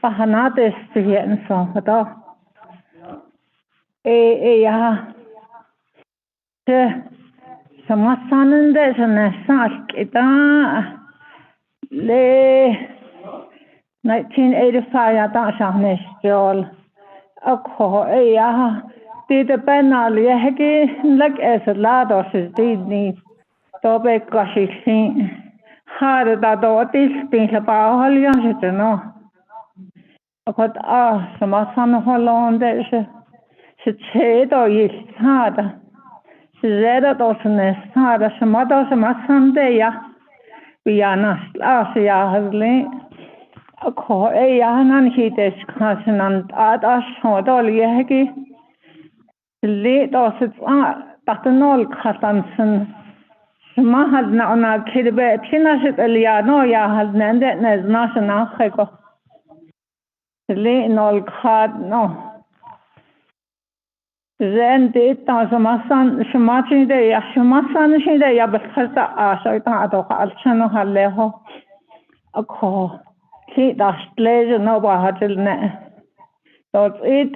Bahanatis to hear and so for dog. Some son and there's a sack it. Le 1985 I don't have Joel. Did the banal yagi like as a lad of his deed Tobe Goshi hard that this thing about all young to know. But some son of Holland should say or is hard. She said that also is hard as a mother some Sunday. We are not last year has laid. A call a young he is cousin and at us or dolly haggy. Late or it's that an old Catanson. Mahad na kidbe tinashit eliano ya had nende nes national hego. Late in all card no. Zendi ita shumachin de ya shumasan shinde ya bekhata ashaitan ato alchano halleho akho ki dastle no bahatil ne dort it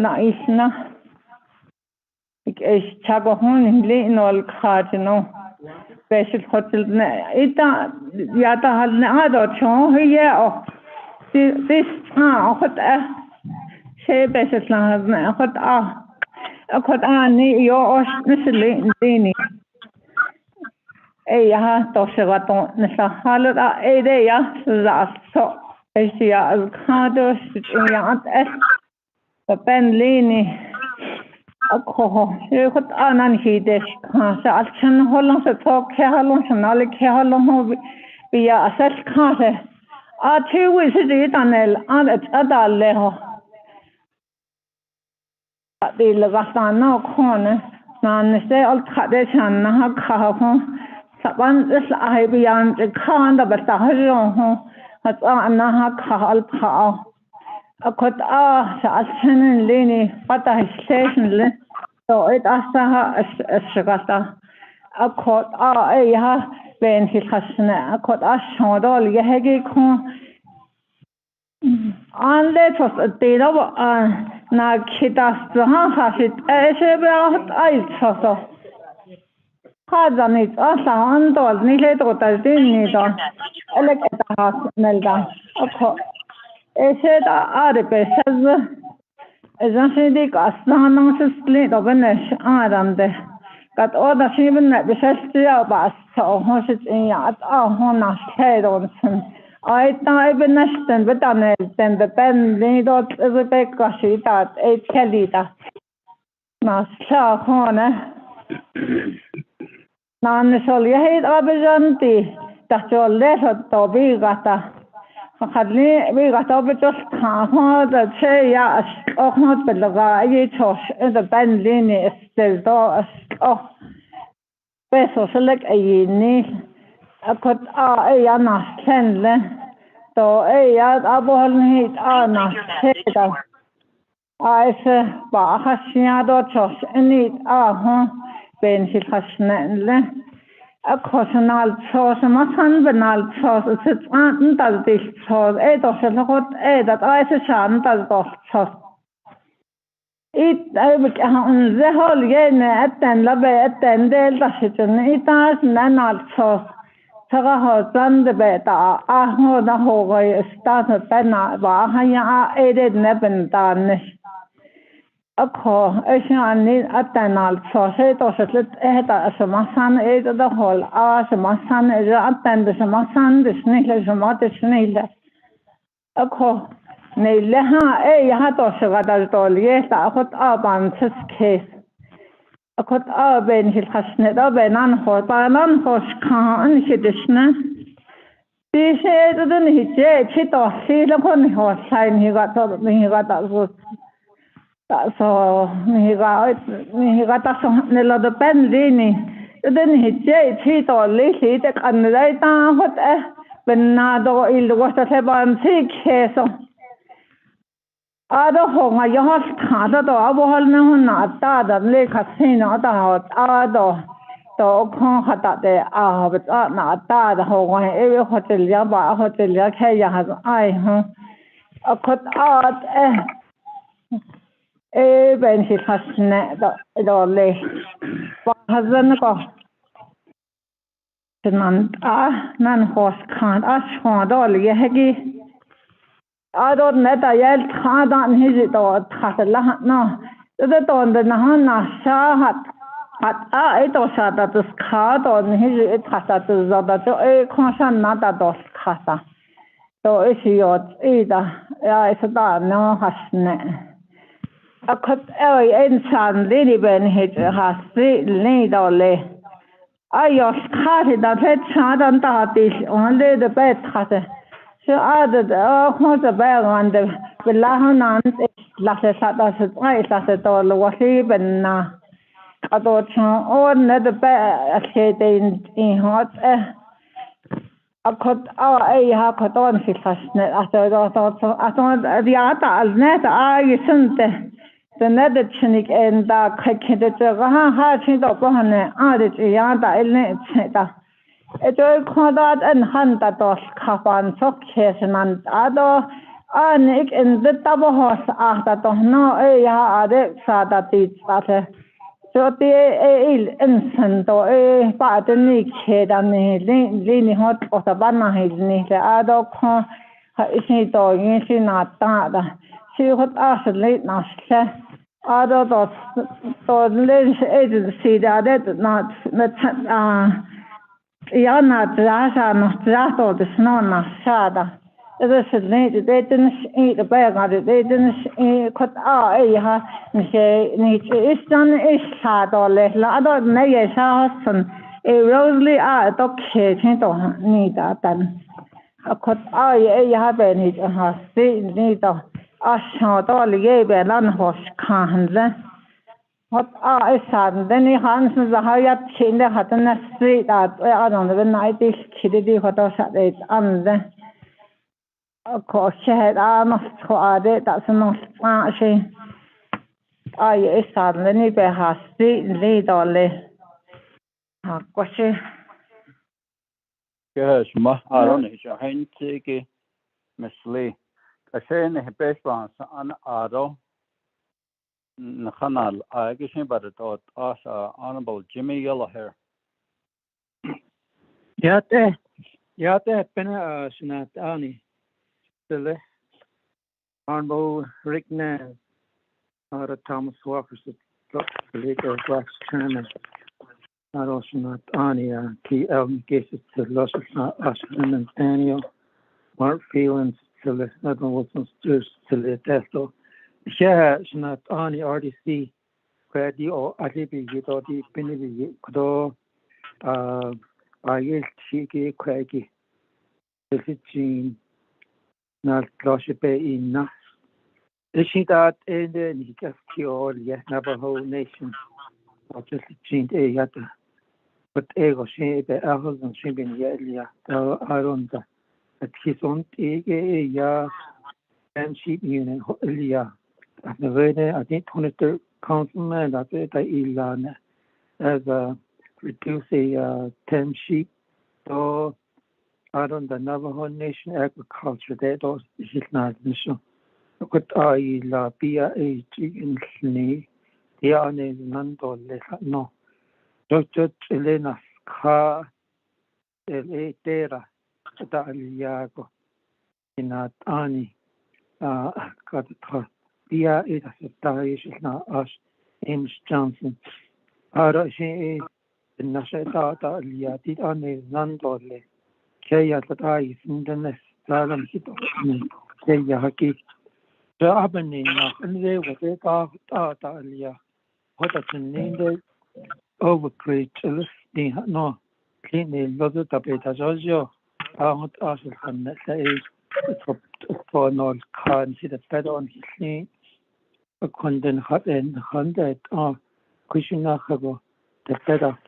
na isna ik es chago hon li no khatno special hotel ne ita ya ta hal ne ado chon hiye o this khot she beset la ne khot أخذ أني يوش نسلي ديني أي ها توشغتون نسحال أي ده يا زعصو إيش يا الكادوس يا أنت ببن ليني أخو يخد أنا نهيدش كاسة عشان هلون ستوك هلون شنالك هلون هو بيا أساس كاسة أتوي سجيت أنا أدال له di lagastana khone nan se al khade chan ha kha ho saban is ai bian khan da bata ho hat ana ha kha al kha akot sa alchen leni pata station le to it asta ha shgata akot ai ha ben hil khasna akot ashodol yehegi khon Anle tos dino na kitas ha hasit esebeat aitsoso. Kadanit asa andol nile total nido. Eleketa has melda. Akho eseda arbesaz. Ezanshidik asnanan sislit obenesh arande. Kat oda shiben besestia bas so hosit in yat hona shedonsen. I ben nästan vetäneet den niin tot Rebekka that ei kelita. Mä saa hone. Nanne sol ja heit abejanti. Tahti on lesotto viikata. Khadli viikata opetus khahoda se ja ohnot beloga ei tos the ben lini esteldo peso selek ei ni. Akot ei anna senle to ei abohol hit anna seda aise ba khashia do chos enit ben hil khashnle akhosnal chos masan benal chos sit an dal dis chos do selot dat aise shan dal chos it I would the whole game atten labe atten del dasitun itas nanal chos Taga zande beta ho da hoga start bena ba haya eded neben danes akho esani atanal sose to setlet eta samasan ed da hol samasan atan de samasan de snile samate snile akho neile ha to shgada tol yesta akhot aban ses akot ben hil khasne da benan hotanan hoş khan hidishna tishe den hiche chito sila kon hosain higa to higa ta so higa ta so nelo de pen dini den hiche chito li te kan dai ta hot benado il gosta se ban sikheso Ado honga yahas khada to abohal me hona ta da le khasina ta ado to khon khata de bet na ta da honga e hotel ya ba hotel ya khe ya ha ai ha akhot ben si khasne do le ba hazan ko nan hos khan ashon do le hegi Ador neta yel khadan hizi to khasla no to ton de na shahat at ito shata to khadon hizi it khasa to zada to e khoshan na ta dos khasa to isiyot ida ya isda no hasne akhat insan lini ben hit hasi ni dole ayos khasi da pet shadan ta tis onle de pet khase So added the bell on the Lahanan Lasse Satas Lasse Tol Wasi Benna Adochan or net the bear in hot a cut a hacaton si fasnet after the thought the ata al net I sent the nether chinik and the kakid ha chido bohane added yada ilnita. It will call that and hunt that os kapan socation and other anik in the double horse after no ya ade sada tit that. So the instant or part the nick head and leaning hot or the banana head nick the other con is it dog in she not that. She would ask late now. Other ladies agency that not not that the snow not sada. It is needed. They didn't eat the bag on it. They didn't cut out. It's done is sad or less. Other nay house a rosely are okay. Don't need that then. A cut out. You have any has seen neither. I shot all the gay land horse can't. What I said, then he hands the higher chin the hut in the street that I don't know the night is kiddie what I said it and then. Of course, she had almost got it. That's enough. She, I suddenly be her street lead or less. Question. Yes, ma, I don't know. I ain't taking Miss Lee. I say in the best ones on Ado. Nahanal, I guess about it. Us, Honorable Jimmy Yellowhair. Yate, Pena, Snat Annie. Tele, Honorable Rick Nance, Thomas Walker, the leader of Black Chairman, not also not Ania, Key Elton cases to Los Ashman and Daniel, Mark Phelan to the Edmund Wilson Stewart to the Testo. Yeah, it's not Ania RDC, where the Alibi, the Pinny, Kodo, I guess Chiki, Craggy, the Jean. Not Loshipe enough. Isn't that in the Nika Navajo Nation? Or just change a yata. But ego shape the apples and shipping yelia. I don't know. At his own ya and sheep unit elia. At the way I think 23rd councilman that it ilana as a reduce a 10 sheep. So I don't the Navajo Nation agriculture that is not mission. What I la Bia in Snee, the Anne Nando no. Dr. Elena Ka El Tera, Aliago, in that Annie, got her. Bia is a Tarish is not us, James Johnson. Ara she the Nashata Alia, the Anne Nando. Kaya that I in the nest, Salam hit Kaya Haki. The Abani, and they were they got Alia. What a name overcreate, no, clean the Lodo Tapeta Jojo. I want to ask him that say for no car and see the better on his knee. A condemn hot and 100 or Kushinago, the better.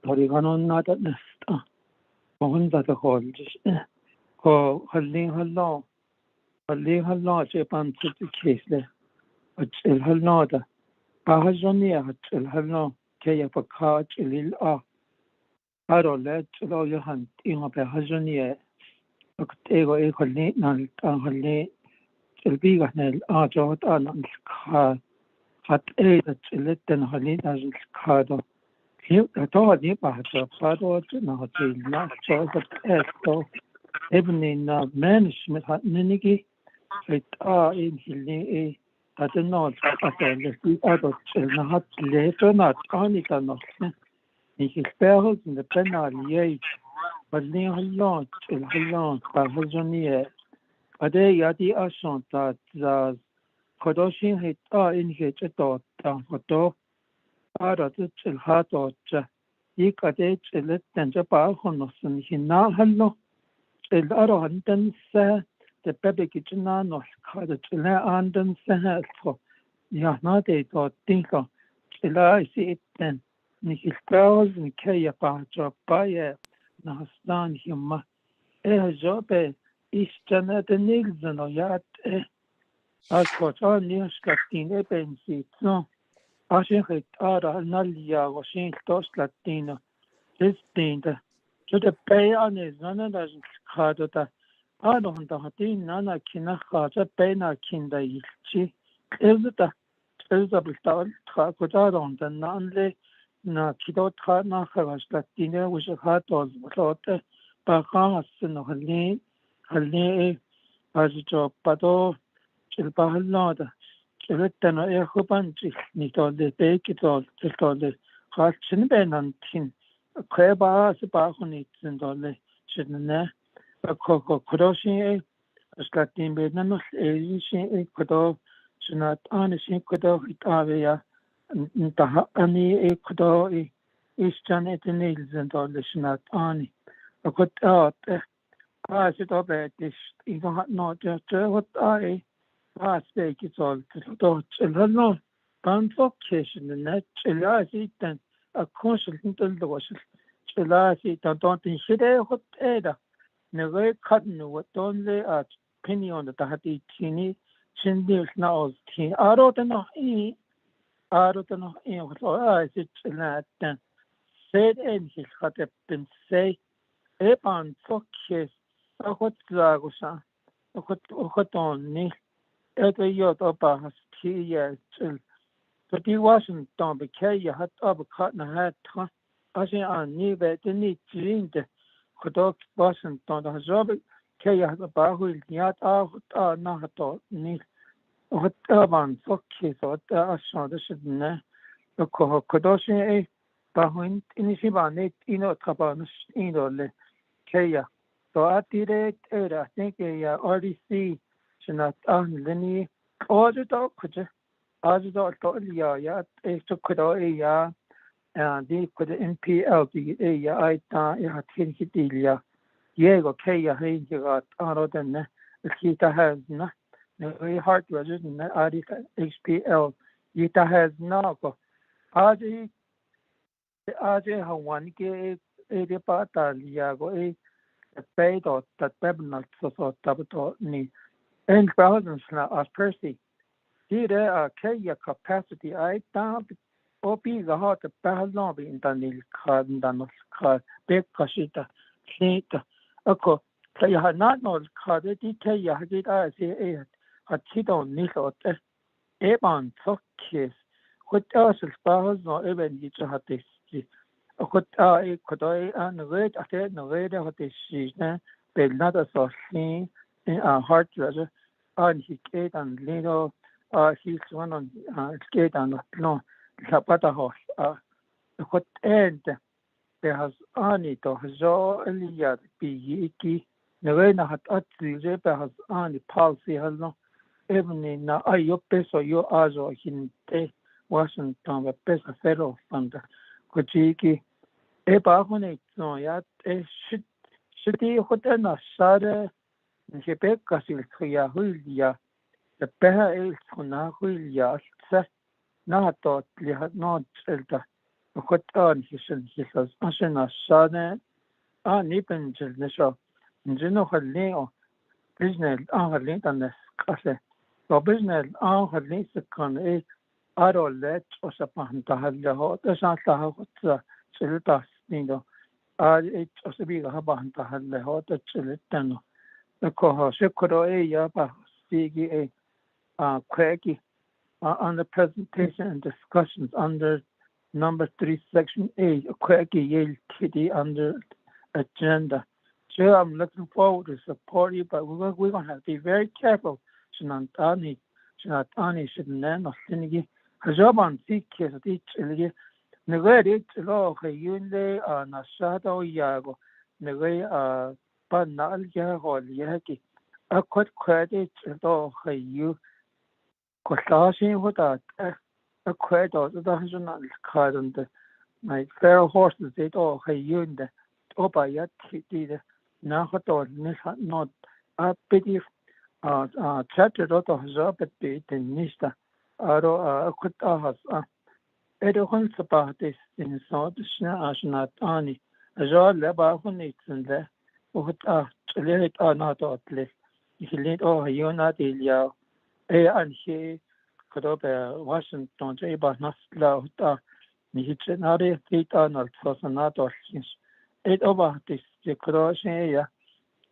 Oregano not at nest. That the whole just holding her law, Japan to the case there. But still her nada. Bahazonia, still her law, Kaya for car, Chilil or I don't let all your hand in a Bahazonia. Look at ego equal late night on her late. Till be got nail, Jot on car. Hot aid that let them her late as car. I thought you about the father not choice of esto, even in management had Ninigi, it are in Hilly, I don't know, the other children had later not only not in his barrels in the penal age, but near her launch, by Hazonia. But they yadi ashant that the Kodoshin hit in his dot down for door. Ara the chill hat or Yikade chillet and Japahonoson, he now had no chill Arohandan say the baby kitchen no card the chilla anden say for Yanade or Tinker. Chilla I see it then. Nikki spells and Kaya Paja by a Nastan him. Job Eastern at the Nixon or Yat Ascolta, io scattino e pensi, no? Ashin ara nalia washin tos latino. Distinta. To the pay on is none of us cardota. I don't know nana kina khata pena kinda ilchi. Is it a Elizabeth Trakodaron, the Nanle na Kido Trana Haraslatina, which a heart was without a Bahamas in Hale, as a job, Pado, Chilbahanoda, Chiletano Erhobanchi, Nito de Bake it all, the Hatchin Benantin, a Creba as a Bahonit and all the Chidne, a Coco Kudoshi, a Slatin Benanos, a Kudo. Not honestly could have it area and any could have Eastern at the nails and all this not on. I could out as it up at this even not just what I speak it's all to no convocation and that chilasi then a consultant the was chilasi don't think she there what either never cutting what only a penny on the Tahati teeny. Chindius now, I wrote enough in what I said that said and his had been say, Epan Fox, a hot Zagosa, a hot on me, at a yacht upper has 2 years. But he wasn't done because you had up a cut and a hat, as I knew that the need to read the Kodok wasn't done as Robert. Kay had a bar wheel yet out not at all. What urban foxes or the shot shouldn't a Kodoshi a Bahuin Inishiban, Cabanas in the Kaya. So at the rate, I think I already see not on Lenny or the dog could as the dog ya a Kodoya and they could NPL the I thought Tinkidia. Diego Kaya he got out than the Kita has not. Very hard was in HPL. Yita has now got Aji Hawan gave a pata Liago a paid or that Babnot so tabato ni. And thousands now as Percy. Here are Kaya capacity. I thought Opi the heart of Bahalon in Danil card and Danos card, big Kashita, Snita. Oko, Kaya had not known card, Kaya had it as a a Tito Nilo, Eban Foxes, what else is Baha's not even you to have this. What I could I and wait at it, no way what this season, but not a so seen in a heart treasure, and he gate and little, he's one on skate and no, Zapata horse. What end there has only to Zo Eliad be yiki, no way not at the Zebra has only policy has no. Even na ayo peso yo azo hinte Washington wa pesa federal fund kuchiki e ba hone no ya e shiti hotel na sare njepe kasil khya hulia the peha el khuna hulia sa na to li no elta khot an hisan hisas asena sane ani penjel nesho njeno khalle o business an tan kase So business had least a con a arrow let or upon to have the hot as I thought Chilitas, it was a big haban to have the hot Chilitano. The coho Shikoro a yaba Sigi a craggy on the presentation and discussions under number 3, section A, a craggy Yale kitty under agenda. So I'm looking forward to support you, but we're going to have to be very careful. Shinantani should name of Sinigi. Hajaban seek his each illy. Negate law, Hayunde, Nasado Yago, Nege, Banal Yago, Yaki. I could credit law, Hayu. Kosashi without a credit, the national card on the my fair horses, they all Hayunde. Oba yet did Nahato, not a pity. Chapter of Zabet bit in Nista, Aro Kutahas, Edo about this in South Ashnat Ani, Azor Leba Hunits and there, what late or not at least. He let all Yonat Ilia, Anhi Kodobe Washington Jaba Nasla Nihinari Theta Nor Tosanator since 8 over this the Crossing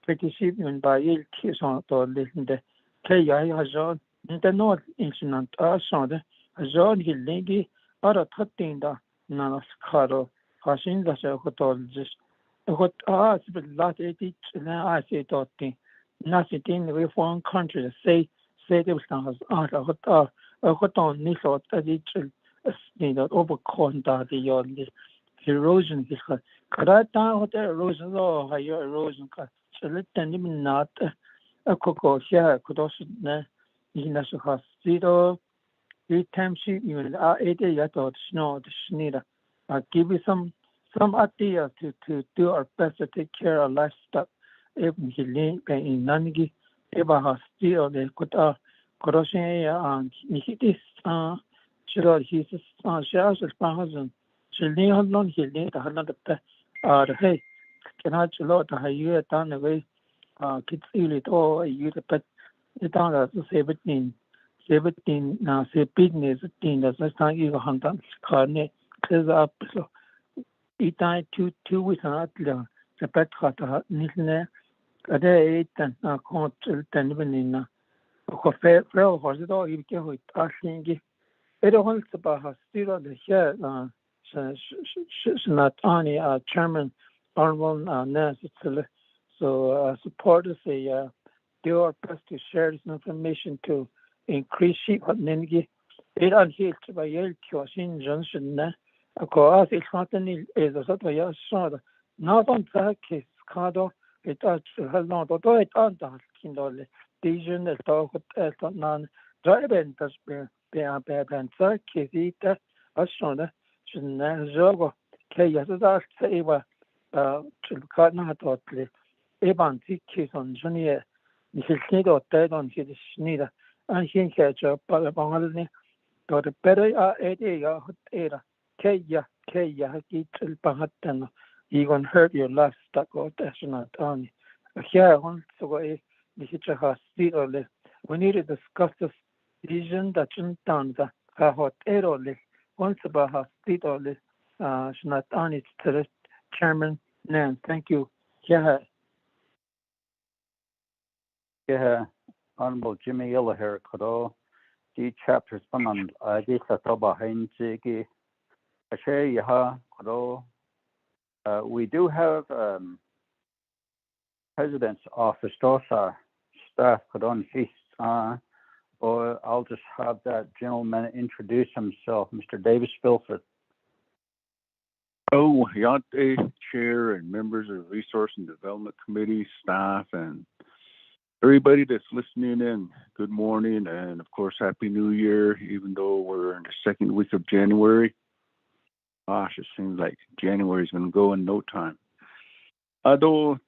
petition by Il Kison to listen the Kaya Hazon in the North Incident Asonde Hazon Hillingi or a Tatinda Nanas Caro Hasin the Hotel just what us but lot it I say talking nothing with one country say there was not a hoton nisot as it need overcome that the erosion is Karata hotel erosion law higher erosion so let them not a cocoa share could also in a house zero 3 times even 8 years or snow the schneider give you some idea to do our best to take care of livestock even he link in Nangi ever has still they could crossing and he is sure he's shares as thousand so they have not he later another hey can I lot how you done away kids really all you but it down as 17 now say business thing that's not you hunt carne cause up so it died 2 weeks not the pet cut nisne ade and can't tell when Coffee, flow, was it all you can with asking it wants about still the share not only chairman Arnold Nancy so supporters say do our best to share this information to increase sheep at Nengi. It unhealed by Yale Kyosin Johnson. Of course, it's not any is a sort of yes, not on that case, Cardo, it has not, although it on that kindle. Dijon, the dog at non driving does be a bad and third case eater, a son, Zogo, Kayas, say, to Cardinal totally. Evan, case on Junior, Mrs. Nido dead on his neither, and he catch up by the Bangladesi, got a better idea, Kaya, get till Bahatan, you can hurt your livestock or that's not on. Here, once away. The hitcher has still we need to discuss this vision that you done the hot errorless once about has still not on its chairman Nan. Thank you. Yeah. Honorable Jimmy Illaher Kado the chapters on I guess behind Jiggy Yaha Kado we do have President's office dosa staff could on his or I'll just have that gentleman introduce himself, Mr. Davis Filford. Oh, Yate Chair and members of the Resource and Development Committee, staff, and everybody that's listening in. Good morning, and of course, Happy New Year, even though we're in the second week of January. Gosh, it seems like January's going to go in no time. Ado,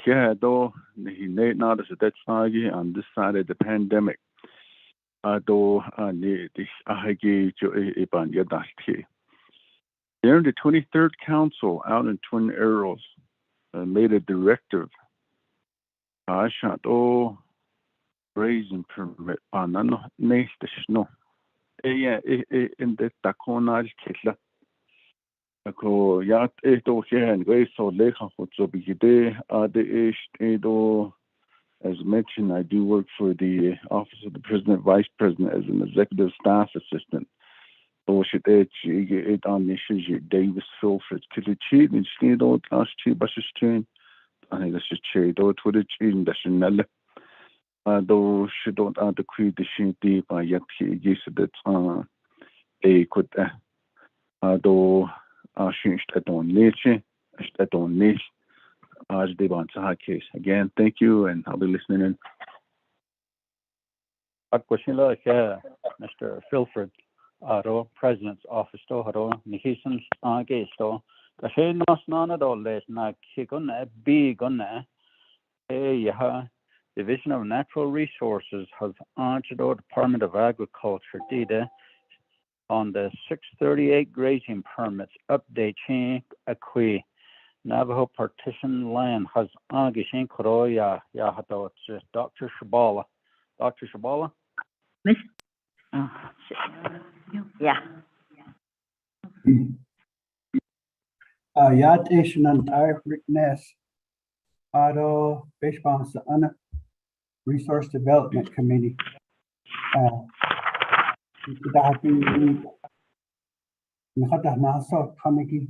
yeah, though he not as a dead on this side of the pandemic. Ado the 23rd Council out in Twin Arrows made a directive. I shot grazing permit on no next snow. Yeah, in the Taconage Kitla. Ako yat eto here grace so lecha so bigide the edo as mentioned I do work for the Office of the President Vice President as an executive staff assistant. So should it on this is Davis Filford Kilichi and Snido last two buses train. I think that's a chair do to the chain that's another though she don't add the creed the shinty by yet he that they could though again, thank you, and I'll be listening in. Mr. Filford, President's Office, Nihison's Gesto, the Haynos Nanado, not Kiguna, B Gunna, Division of Natural Resources has answered the Department of Agriculture, DIDA. On the 638 grazing permits update chain acqui Navajo partition land has Angishin Koroya Yahato. Dr. Shabala. Dr. Shabala? Miss, yeah. Yat Ishanan Riknes Ado Bishbans Anna Resource Development Committee. Dahi Nahata Nasa Kamiki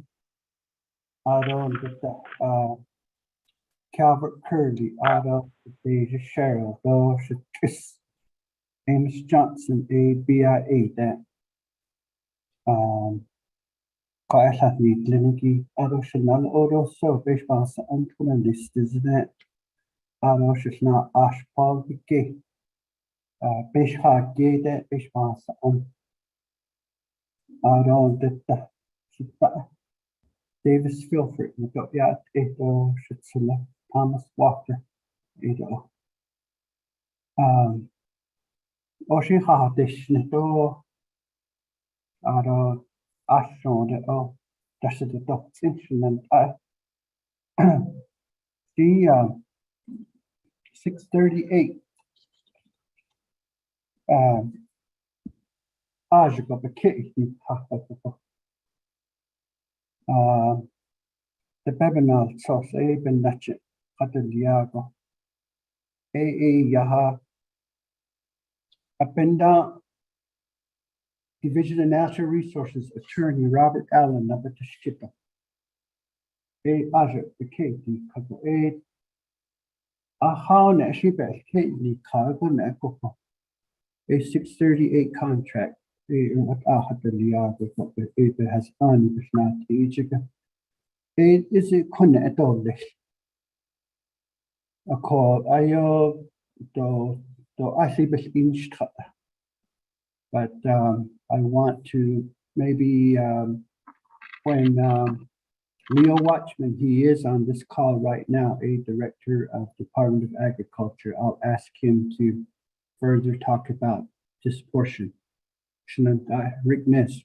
Ado Calvert Curley Ado Deja Cheryl Do Shatis Amos Johnson ABIA that Kaihani Gleniki Ado Chanel Odo so Bishbans Antuna list is that Ado Shishna Ashpal Viki Bishha Gede Bishbans Ado Detta Davis Filford Nagoyat Edo Shitsula Thomas Walker Edo Oshiha Dishnedo Ado Ashon de that's the doctrine and the 638 Ajiba Bakit the Bebenal Sauce Ben Natchet Hateliago Yaha Apenda Division of Natural Resources Attorney Robert Allen Nabatashkita Aja Bakiti Kago Ahana Shiba Kate Cargo Nakoko a 638 contract what Hateliago it has on Vishnati Ichiga. It is a connect at all. A call I see but I want to maybe when Leo Watchman, he is on this call right now, a director of Department of Agriculture. I'll ask him to further talk about this portion. Rick Ness.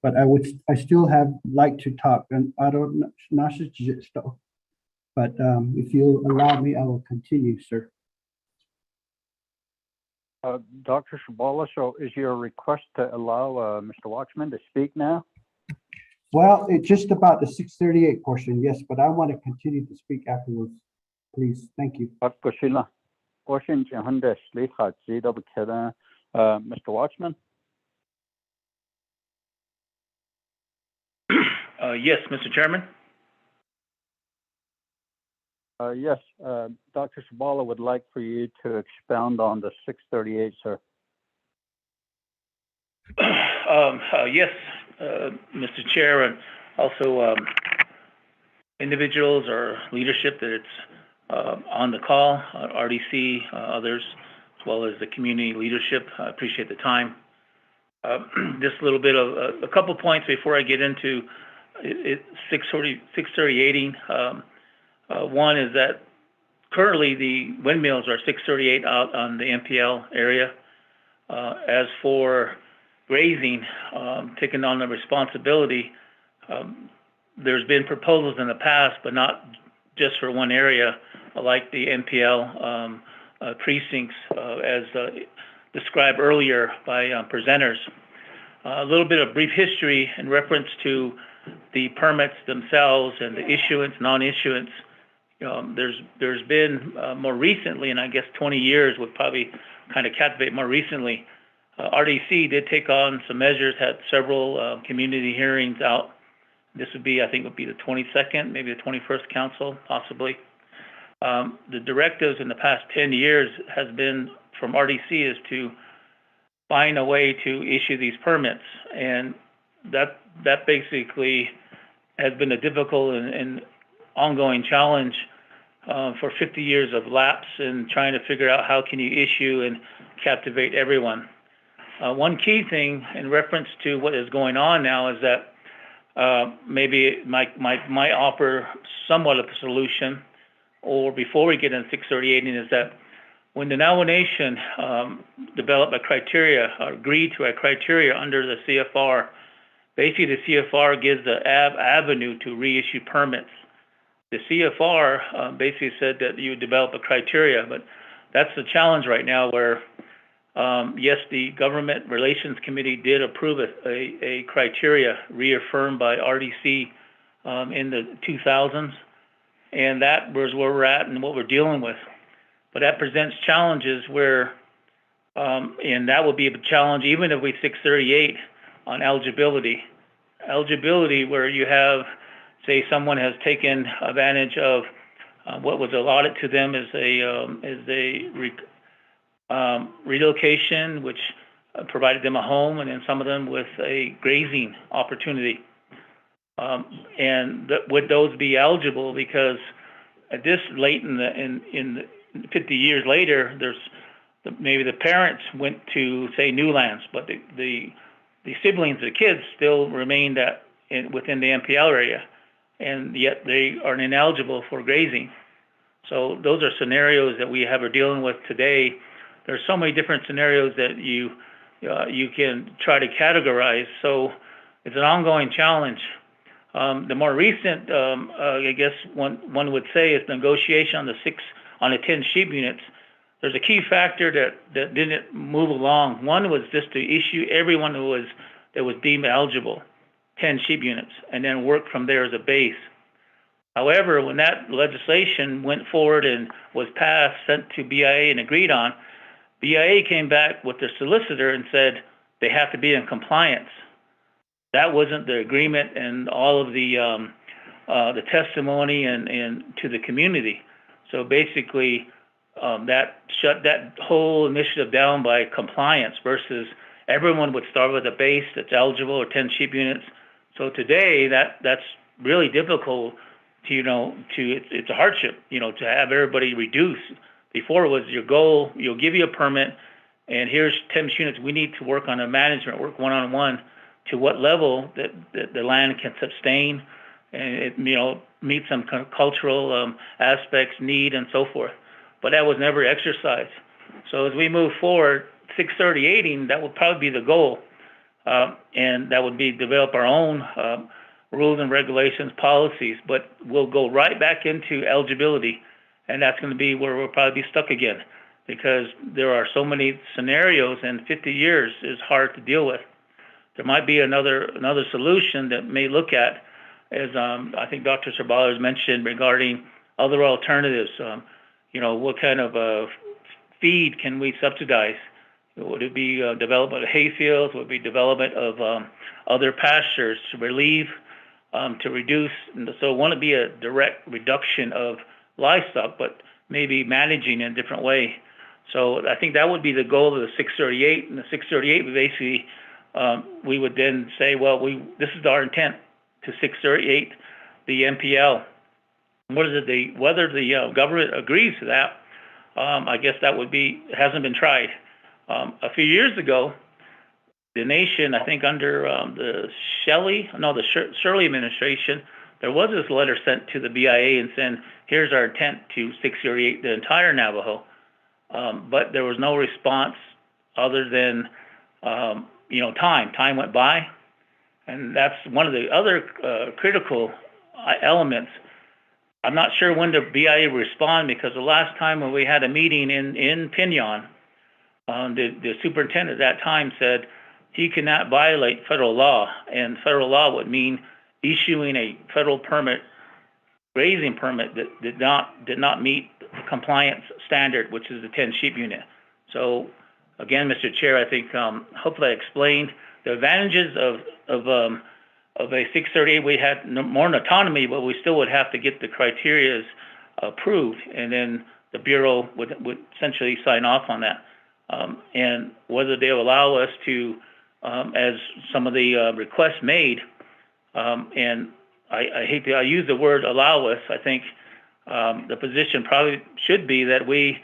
But I still have like to talk, and I don't know, but if you'll allow me, I will continue, sir. Dr. Shabala, so is your request to allow Mr. Watchman to speak now? Well, it's just about the 638 portion, yes, but I want to continue to speak afterwards, please. Thank you. Mr. Watchman? Yes, Mr. Chairman. Yes, Dr. Shabala would like for you to expound on the 638, sir. Yes, Mr. Chair, and also individuals or leadership that it's on the call, RDC, others, as well as the community leadership. I appreciate the time. Just a little bit of a couple points before I get into 638. One is that currently the windmills are 638 out on the MPL area. As for grazing, taking on the responsibility, there's been proposals in the past, but not just for one area, like the MPL precincts as described earlier by presenters. A little bit of brief history in reference to the permits themselves and the issuance, non-issuance. There's been more recently, and I guess 20 years would probably kind of captivate more recently, RDC did take on some measures, had several community hearings out. This would be, I think, would be the 22nd, maybe the 21st council, possibly. The directives in the past 10 years has been from RDC is to find a way to issue these permits, and that basically has been a difficult and ongoing challenge for 50 years of lapse in trying to figure out how can you issue and captivate everyone. One key thing in reference to what is going on now is that maybe it might offer somewhat of a solution, or before we get into 638, is that when the Navajo Nation developed a criteria or agreed to a criteria under the CFR Basically, the CFR gives the avenue to reissue permits. The CFR basically said that you develop a criteria, but that's the challenge right now where, yes, the Government Relations Committee did approve a criteria reaffirmed by RDC in the 2000s, and that was where we're at and what we're dealing with. But that presents challenges where, and that will be a challenge even if we 638 on eligibility. Eligibility where you have, say, someone has taken advantage of what was allotted to them as a relocation, which provided them a home, and then some of them with a grazing opportunity. And would those be eligible? Because at this late in the 50 years later, maybe the parents went to, say, new lands, but the siblings, the kids, still remained within the MPL area, and yet they are ineligible for grazing. So those are scenarios that we are dealing with today. There's so many different scenarios that you can try to categorize. So it's an ongoing challenge. The more recent, I guess one would say, is negotiation on the 10 sheep units. There's a key factor that didn't move along. One was just to issue everyone that was deemed eligible 10 sheep units, and then work from there as a base. However, when that legislation went forward and was passed, sent to BIA and agreed on, BIA came back with their solicitor and said they have to be in compliance. That wasn't the agreement and all of the testimony and to the community. So basically, that shut that whole initiative down by compliance versus everyone would start with a base that's eligible or 10 sheep units. So today, that's really difficult it's a hardship, to have everybody reduce. Before it was your goal, give you a permit, and here's 10 units. We need to work on a management, work one-on-one to what level that the land can sustain and it, meet some cultural aspects, need, and so forth. But that was never exercised. So as we move forward, 638ing, that would probably be the goal. And that would be develop our own rules and regulations, policies, but we'll go right back into eligibility. And that's going to be where we'll probably be stuck again because there are so many scenarios and 50 years is hard to deal with. There might be another solution that may look at, as I think Dr. Ceballos has mentioned regarding other alternatives. What kind of feed can we subsidize? Would it be development of hayfields? Would it be development of other pastures to relieve, to reduce? So it won't be a direct reduction of livestock, but maybe managing in a different way. So I think that would be the goal of the 638. And the 638 would basically, we would then say, well, this is our intent to 638 the MPL. Whether the government agrees to that, I guess that hasn't been tried. A few years ago, the nation, I think under the Shirley administration, there was this letter sent to the BIA and saying, here's our intent to 638 the entire Navajo. But there was no response other than, time. Time went by. And that's one of the other critical elements. I'm not sure when the BIA respond because the last time when we had a meeting in Pinyon, the superintendent at that time said he cannot violate federal law, and federal law would mean issuing a federal grazing permit that did not meet the compliance standard, which is the 10 sheep unit. So again, Mr. Chair, I think hopefully I explained the advantages of a 638. We had more autonomy, but we still would have to get the criteria approved, and then the Bureau would essentially sign off on that. And whether they will allow us to, as some of the requests made, and I hate to use the word allow us, I think the position probably should be that we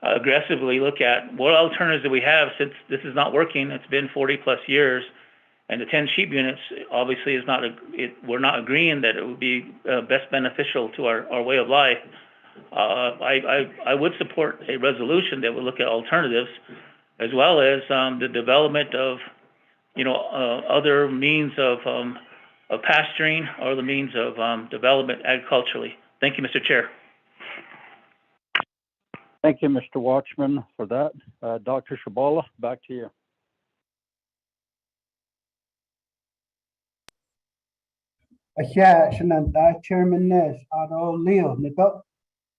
aggressively look at what alternatives do we have since this is not working. It's been 40 plus years, and the 10 sheep units obviously is not. We're not agreeing that it would be best beneficial to our way of life. I would support a resolution that would look at alternatives, as well as the development of other means of pasturing or other means of development agriculturally. Thank you, Mr. Chair. Thank you, Mr. Watchman, for that. Dr. Shabala, back to you. Yeah, Chairman Nez, Ado Leo, Nido,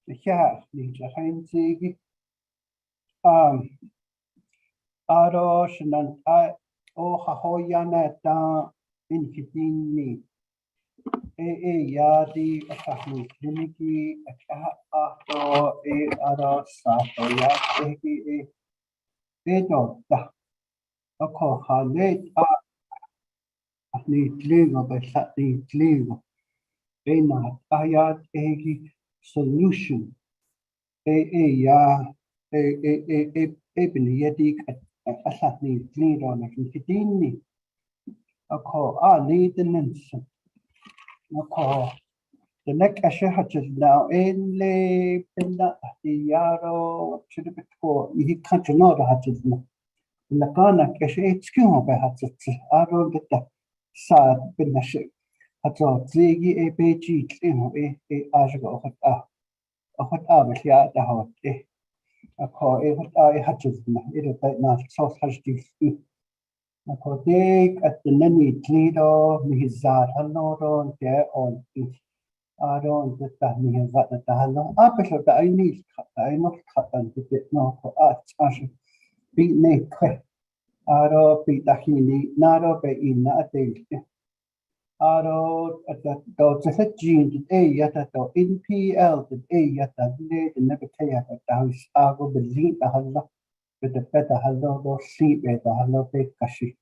yeah, Nija Heinzigi. Ado Shanan, Hahoyana da Inkitini. Yadi, Akahu, Kiniki, Ato, Ado Sato, Yaki, Edo, da. Oko Halet, Need legal, but that need legal. Not ayat egi solution. Ya ebony yedik at need lead on a kitini. A call lead the nation. A call the neck asher hatches now in lay pinda the yaro should have been for he can't know the hatches now. The Ghana cash 8 skew by hatches. I don't get that sad binaship. Hato zigi APG ajago but ya the hot a call hatches it not so such this a call dig at the nanny tlido mihizad halno there on I don't get that mihizad at the halno up that I need I not cut and get no for us beat me quick Aro beat the hini naro be in a day Aro at the gene yata NPL yata the never care at the house ago believe the hallo with the better hallo sleep at the hallo be kashi.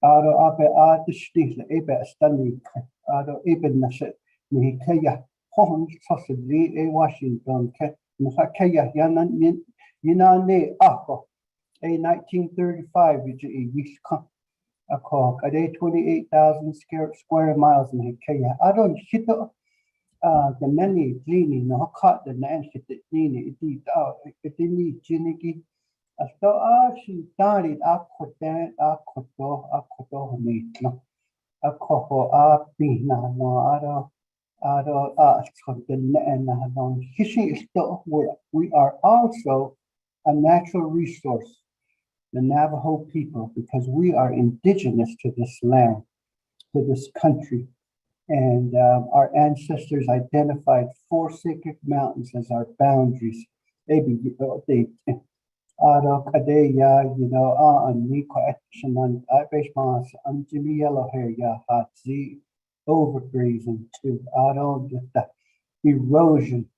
Aro abe the still ebe standing Aro eben nashet Nikaya Hon possibly a Washington cat Nakaya Yanan Yinane Ako a 1935 which a a call a day 28,000 square miles in Kenya. I don't hit the nanny cleaning no cut the nan hit the cleaning it out it didn't jiniki. As though she started up with that up with me no a coho pina no I don't the nan fishing is still we are also a natural resource. The Navajo people, because we are indigenous to this land, to this country. And our ancestors identified 4 sacred mountains as our boundaries. Maybe they Kadeya, Nico Action, Ibishmas, Jimmy Yellow Hair, Hatzi, overgrazing too. I don't get that erosion.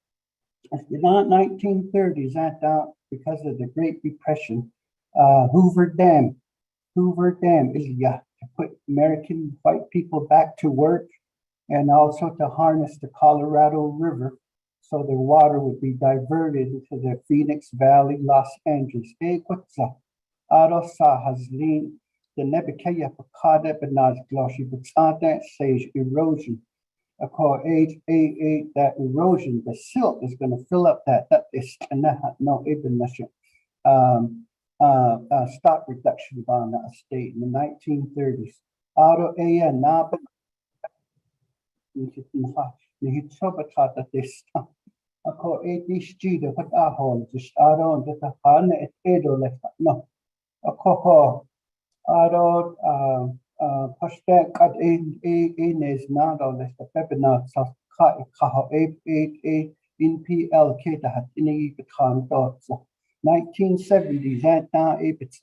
Not 1930s, that because of the Great Depression. Hoover Dam is to put American white people back to work and also to harness the Colorado River so the water would be diverted into the Phoenix Valley, Los Angeles. Arosa has leaned the Nebuchadnezzar Pakada Benaz Gloshi, but that says erosion. That erosion, the silt is going to fill up that is no even stock reduction bond estate in the 1930s. Auto A Naba Nihitobata this I call ADG the what I hold just Auto the Hana at Edo left no a coho Auto Pashtak at A is not on the Pepinot South Kaho A in PL Kata hat in a Khan dots. 1970s that it's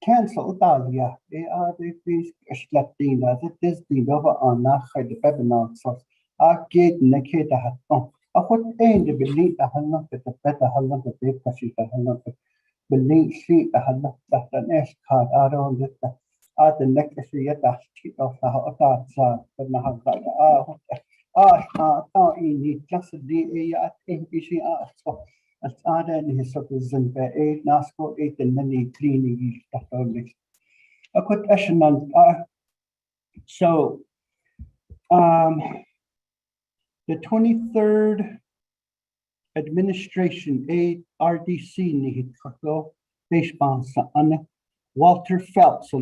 cancel Italia. They are the fish Latina. That is the over on the Babylon sauce. I get Nakeda hat on. I would aim to believe the Hanok at the better Hanok the big Kashita Hanok. Believe sleep the Hanok that an S card out on the necklace yet that cheat of the hot but now in just a day I think she asked for. As other his represent by 8 NASCO 8 and many cleaning Catholics. A question on so the 23rd administration RDC need baseball on Walter Phelps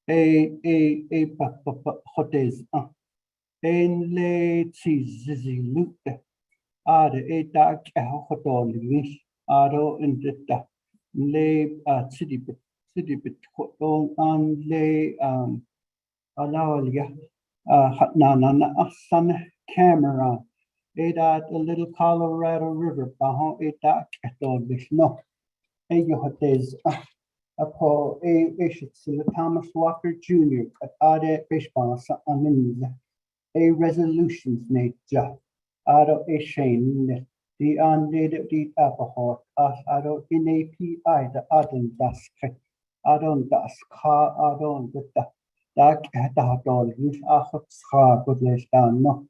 Hotes, en le zizi lute, are dark hotolish, aro in the le city bit on le alalia, na sun camera. A little Colorado River, Baho Edak Etolish, no, Hotes. Apo Sila Thomas Walker Jr. at Ade Bishba sa Amin resolutions made ja Ado Shane the undated the Apaho as Ado in API the Adon Dask Adon Dask Adon the Dak at the Hadol with Ahotska Goodless down no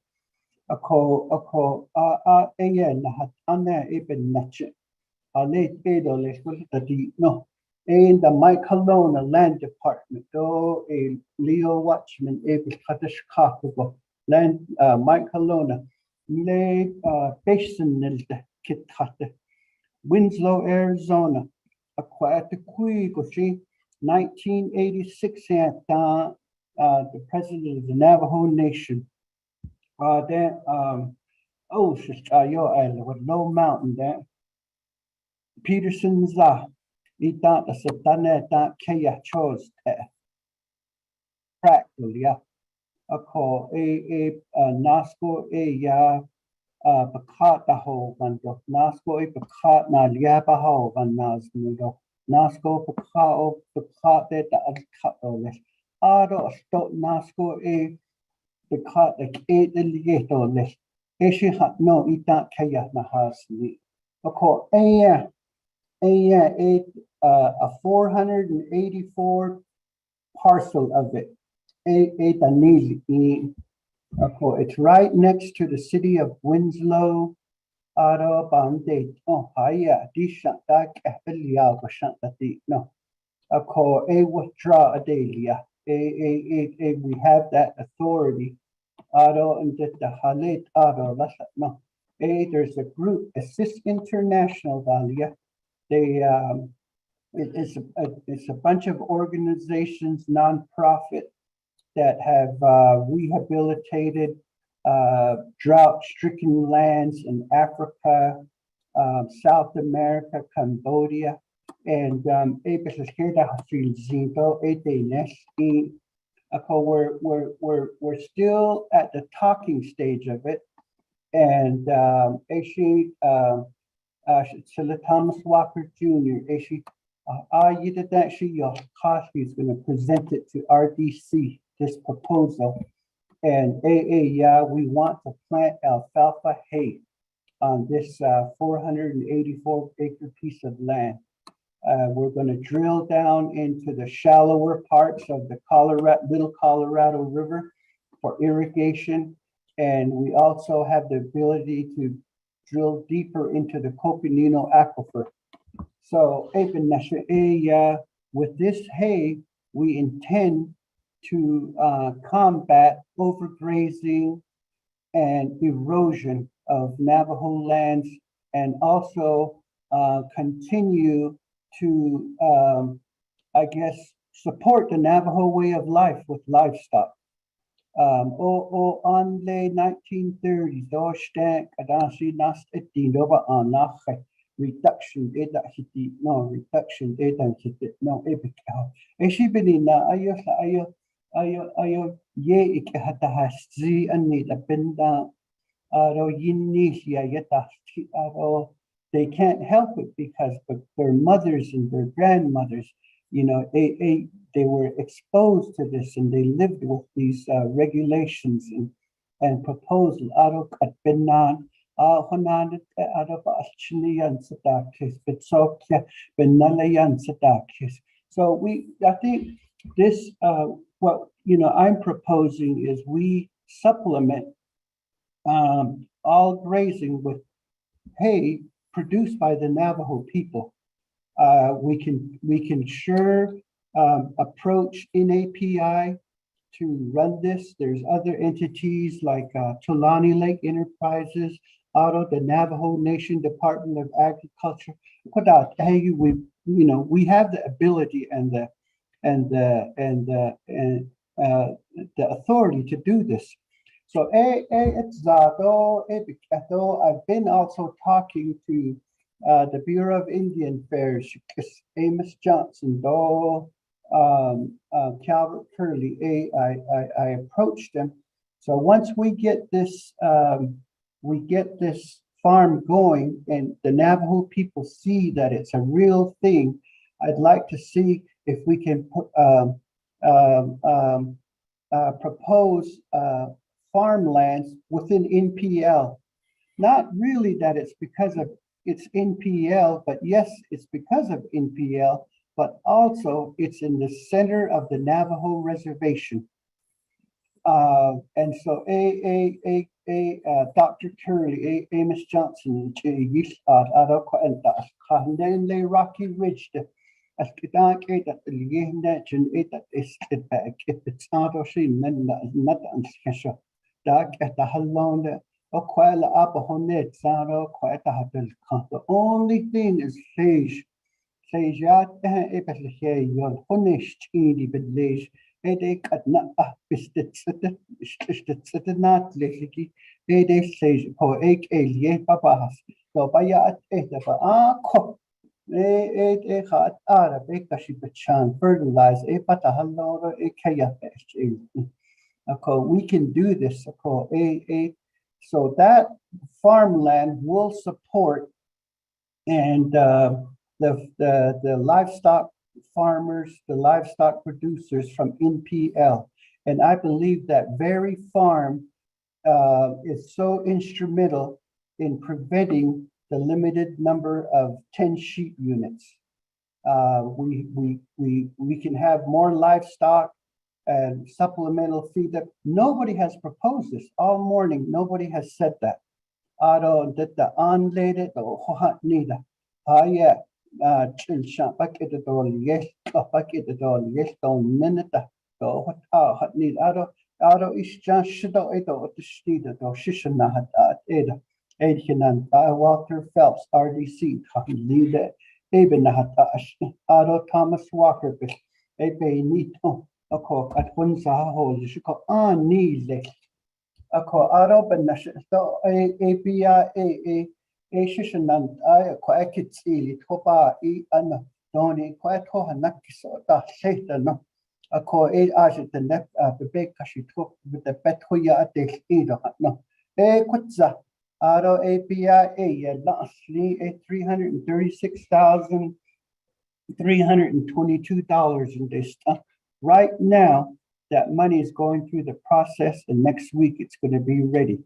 Ako Ayan had Anna Eben Natchet a late Bedolish with the deep no. In the Mike Colonna Land Department, though a Leo Watchman, Abel Kadish Kakugo, Land Mike Colonna, Le Basin Kit Hatte, Winslow, Arizona, Aquatic Quigoshi, 1986, and the president of the Navajo Nation. There, your island with no mountain there. Peterson's Ita the Satana that Kaya chose practically a call a Nasco ya Bakat the whole bando Nasco a Bakat na Liabaho and Nasmudo Nasco Bakat that the Alcatolis Ado stop Nasco a Bakat the 8 Liatolis Eshi hat no Ita Kaya na hasni a call a 484 parcel of it. It's right next to the city of Winslow. No. A withdraw a daily. We have that authority. No. There's a group, Assist International Valia. It's a bunch of organizations, nonprofit, that have rehabilitated drought-stricken lands in Africa, South America, Cambodia, and we're still at the talking stage of it, and Sila Thomas Walker Jr. You did that. Your Koski is going to present it to RDC, this proposal. And we want to plant alfalfa hay on this 484 acre piece of land. We're going to drill down into the shallower parts of the Little Colorado River for irrigation. And we also have the ability to drill deeper into the Coconino Aquifer. So with this hay, we intend to combat overgrazing and erosion of Navajo lands, and also continue to, support the Navajo way of life with livestock. On the 1930s, reduction data they can't help it because their mothers and their grandmothers, they were exposed to this and they lived with these regulations and proposal. So I think this, what I'm proposing is we supplement all grazing with hay produced by the Navajo people. We can sure approach NAPI to run this. There's other entities like Tulani Lake Enterprises, the Navajo Nation Department of Agriculture. We have the ability and and the authority to do this. So I've been also talking to the Bureau of Indian Affairs, Amos Johnson, Calvert Curley. I approached them. So once we get this farm going and the Navajo people see that it's a real thing, I'd like to see if we can propose farmlands within NPL. Not really that it's because of it's NPL, but yes, it's because of NPL, but also it's in the center of the Navajo reservation. And so Dr. Curley, Amos Johnson, Rocky Ridge, the only thing is sage. Sejat yon honish chidi bedleish edek at na bistit not leki ede sage po ek elie babas so bayat eta ko hat arabe kashibachan fertilize patahalo ekaya. We can do this. So that farmland will support and the livestock farmers, the livestock producers from NPL. And I believe that very farm is so instrumental in preventing the limited number of 10 sheep units. We can have more livestock and supplemental feed. That nobody has proposed this all morning. Nobody has said that. Walter Phelps, RDC, Thomas Walker, at Hunza you should call on knee. So API Shishanand, I quite easily topa an doni quite hohanakiso da Satan. A co agent the net the baker she took with the Betuya at the either no. Quitza Aro API lastly $336,322 in this stuff. Right now, that money is going through the process, and next week it's going to be ready.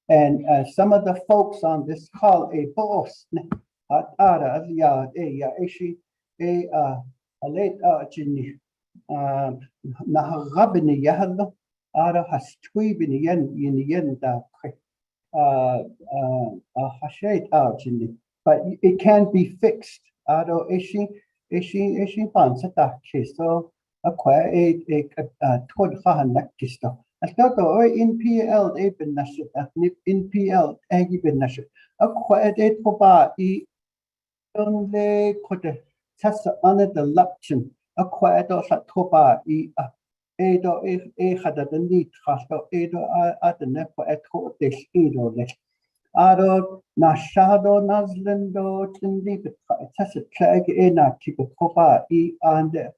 And some of the folks on this call, boss, but it can be fixed. So NPL NPL Aggie Benashet. A toba e only could test under the lapchin. A quiet or toba e edo if had the need faster edo at the nepo at court this edo less. Ado Nashado Nazlendo Tindi test a clag ena keep a toba e and a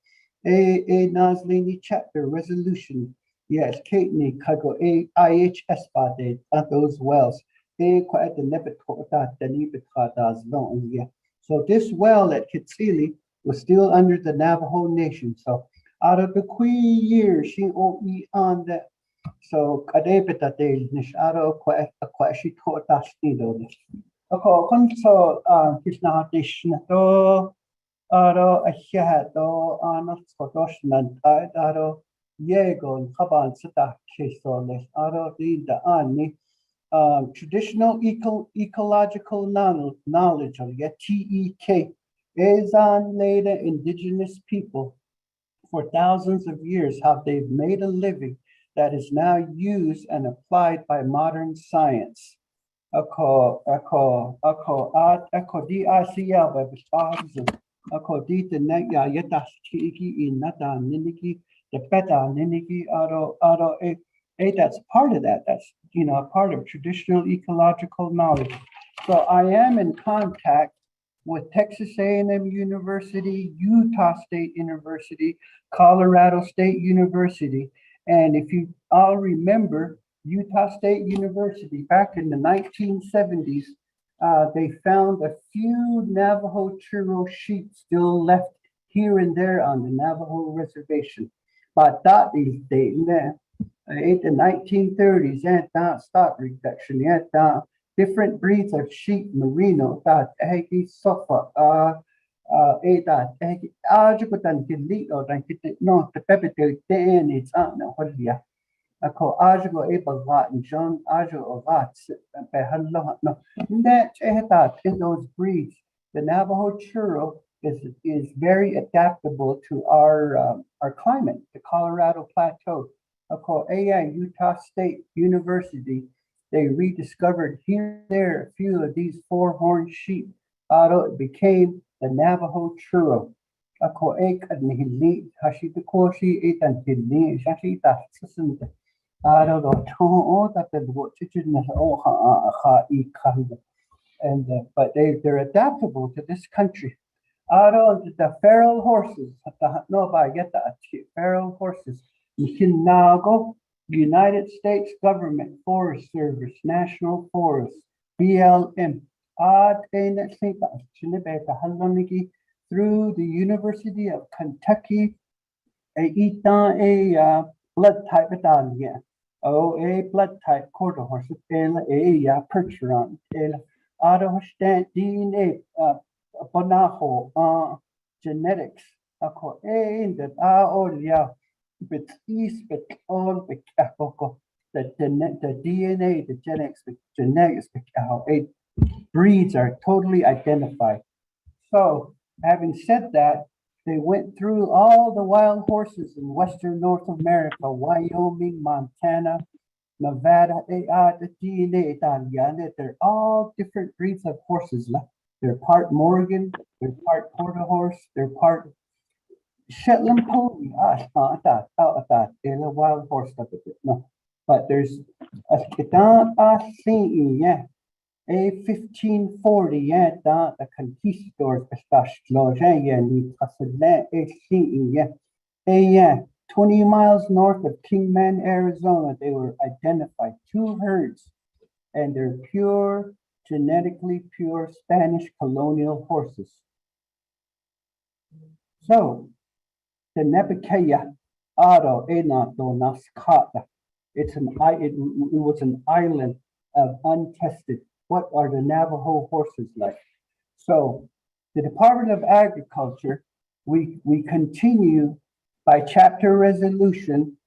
Nazlini chapter resolution. Yes, Katney Kago IHS bade at those wells. Quite the Nebetota, the Nebetadas long. Yeah. So this well at Kitsili was still under the Navajo Nation. So out of the years she owed me on that. So Kadebeta de Nishado Quashi Tota Stido. Okay, so Kisnadishnato Aro Ahado Anna Scotoshnan Aro. Yegon Haban Sata Chesoles Aro the Ani traditional ecological knowledge of TEK is on later indigenous people for thousands of years how they've made a living that is now used and applied by modern science. Echo DICL Ako dito na yatas chiki in nata niniki the beta niniki auto that's part of that. That's a part of traditional ecological knowledge. So I am in contact with Texas A&M University, Utah State University, Colorado State University. And if you all remember, Utah State University back in the 1970s, they found a few Navajo churro sheep still left here and there on the Navajo reservation. But that is dating there. In the 1930s, and stock reduction, different breeds of sheep, merino, that hegi sofa, that hegi ajukutan kilito, no, the pepper then it's on the holia. I call ajugo able lot and John ajo lots, no, that in those breeds, the Navajo churro is very adaptable to our climate, the Colorado Plateau. I call AI Utah State University. They rediscovered here and there a few of these four-horned sheep. It became the Navajo churro. I call Hashitakoshi Etan Hili Shashita Sism. I don't know that the and but they're adaptable to this country. The feral horses, feral horses. Chinago, United States Government Forest Service, National Forest, BLM, through the University of Kentucky, a blood type battalion, a blood type quarter horse, a percheron, autostant DNA, Bonaho, genetics, but all the DNA, the genetics, breeds are totally identified. So, having said that, they went through all the wild horses in Western North America, Wyoming, Montana, Nevada, the DNA, they're all different breeds of horses. They're part Morgan, they're part quarter horse, they're part Shetland pony, wild horse stuff. No, but there's a A1540, the conquistadors, a 20 miles north of Kingman, Arizona, they were identified, two herds, and they're pure, genetically pure Spanish colonial horses. So, the Nebuchadnezzar Ado Enato Naskata. It was an island of untested. What are the Navajo horses like? So the Department of Agriculture, we continue by chapter resolution.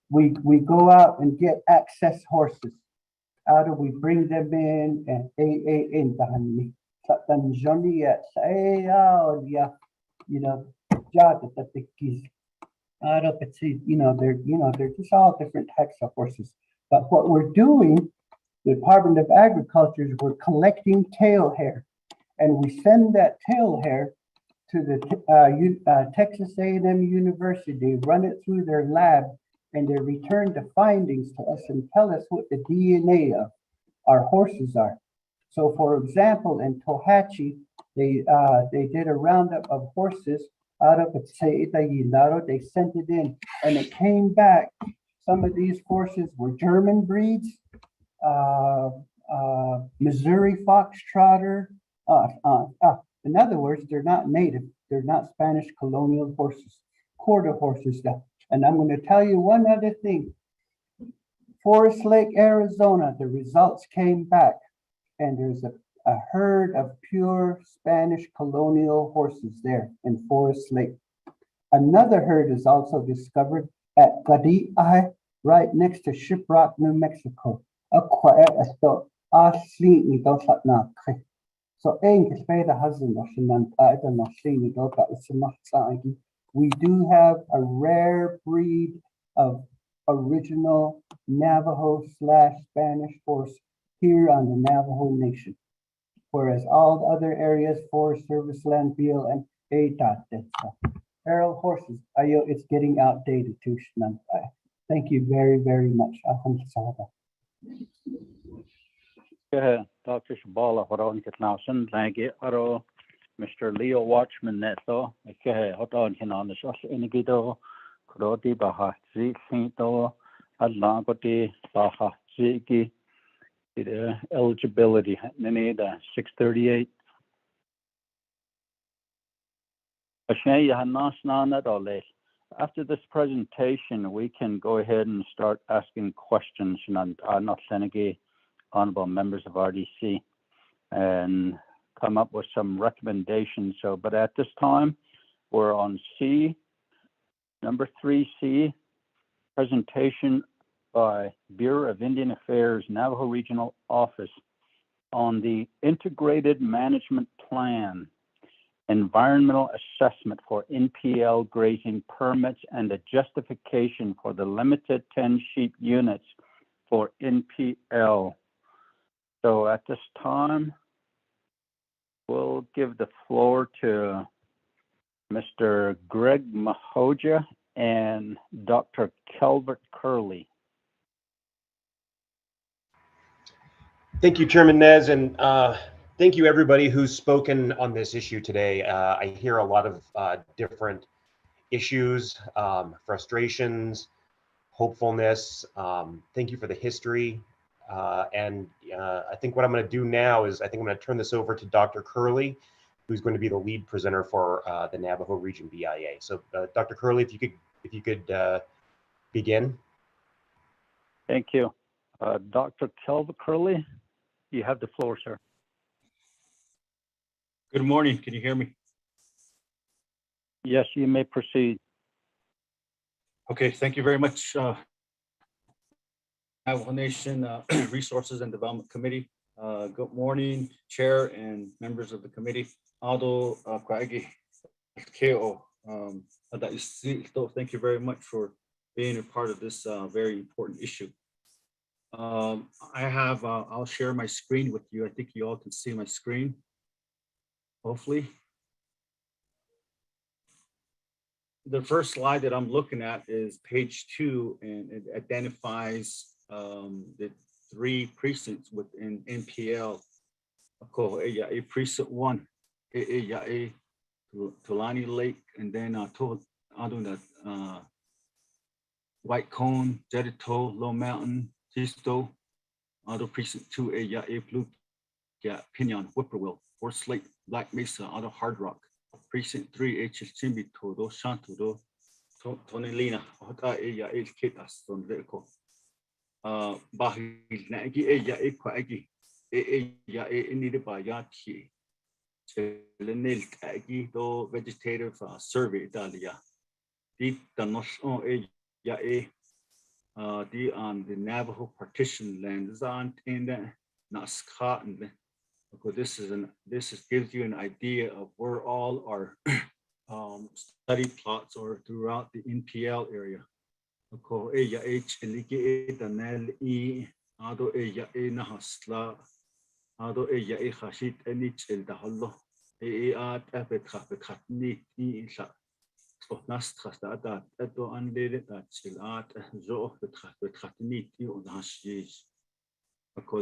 We go out and get access horses. How do we bring them in and they're just all different types of horses. But what we're doing, the Department of Agriculture, is we're collecting tail hair, and we send that tail hair to the Texas A&M University, run it through their lab, and they return the findings to us and tell us what the DNA of our horses are. So, for example, in Tohatchi, they did a roundup of horses out of they sent it in, and it came back. Some of these horses were German breeds, Missouri Foxtrotter. In other words, they're not native. They're not Spanish colonial horses, quarter horses. And I'm going to tell you one other thing. Forest Lake, Arizona, the results came back, and there's a herd of pure Spanish colonial horses there in Forest Lake. Another herd is also discovered at Gadiai, right next to Shiprock, New Mexico. So we do have a rare breed of original Navajo/Spanish horse here on the Navajo Nation. Whereas all the other areas, Forest Service land, BLM, Feral horses. Ayo, it's getting outdated too. Thank you very, very much. Dr. Shabala, Horon Kitnausen, thank you. Mr. Leo Watchman Neto, Hoton Hinanis, Inigido, Kuroti Baha, Zinto, Adlangoti, Baha, Ziki, eligibility, Neneda 638. After this presentation, we can go ahead and start asking questions on honorable members of RDC and come up with some recommendations. But at this time, we're on C, number 3C, presentation by Bureau of Indian Affairs, Navajo Regional Office on the Integrated Management Plan, Environmental Assessment for NPL grazing permits and a justification for the limited 10 sheep units for NPL. So at this time, we'll give the floor to Mr. Greg Mahoja and Dr. Calvert Curley. Thank you, Chairman Nez, and thank you everybody who's spoken on this issue today. I hear a lot of different issues, frustrations, hopefulness. Thank you for the history. And I think what I'm going to do now is I think I'm going to turn this over to Dr. Curley, who's going to be the lead presenter for the Navajo Region BIA. So Dr. Curley, if you could begin. Thank you. Dr. Calvert Curley, you have the floor, sir. Good morning. Can you hear me? Yes, you may proceed. Okay, thank you very much. Navajo Nation Resources and Development Committee. Good morning, Chair and members of the committee. Thank you very much for being a part of this very important issue. I'll share my screen with you. I think you all can see my screen, hopefully. The first slide that I'm looking at is page 2, and it identifies the 3 precincts within NPL. Precinct 1, Tulani Lake, and then White Cone, Jedito, Low Mountain, Tisto, Precinct 2, Blue Pinon, Whippoorwill, Forest Lake, Black Mesa, Hard Rock. Precinct 3, Chimbi, Todo, Shantudo, Tonelina, Kitas, Don Verco. Bahil Nagi, Equagi, Nidibayaki, Lenil Tagi, do vegetative survey, Italia. Deep the Notion, the on the Navajo partition land is on in the Nasca, and because this gives you an idea of where all our study plots are throughout the NPL area. Because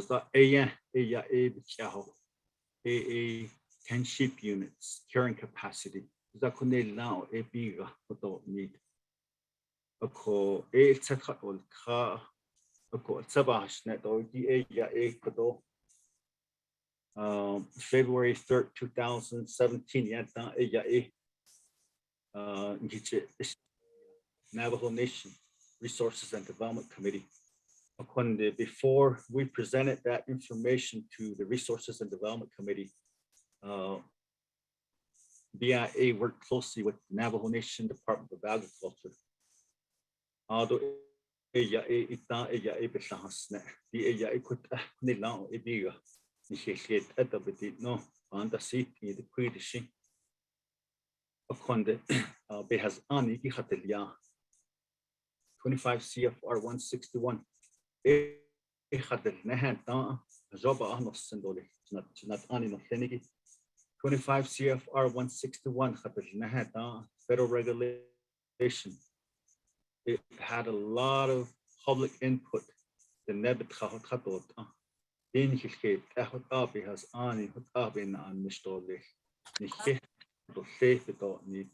the 10 sheep units carrying capacity. Now a bigger need. February 3rd, 2017, Navajo Nation Resources and Development Committee. Before we presented that information to the Resources and Development Committee, BIA worked closely with the Navajo Nation Department of Agriculture. Behas 25 CFR 161. 25 CFR 161 federal regulation. It had a lot of public input. The nebet khatot in his case up has ani up in an mistole the safe need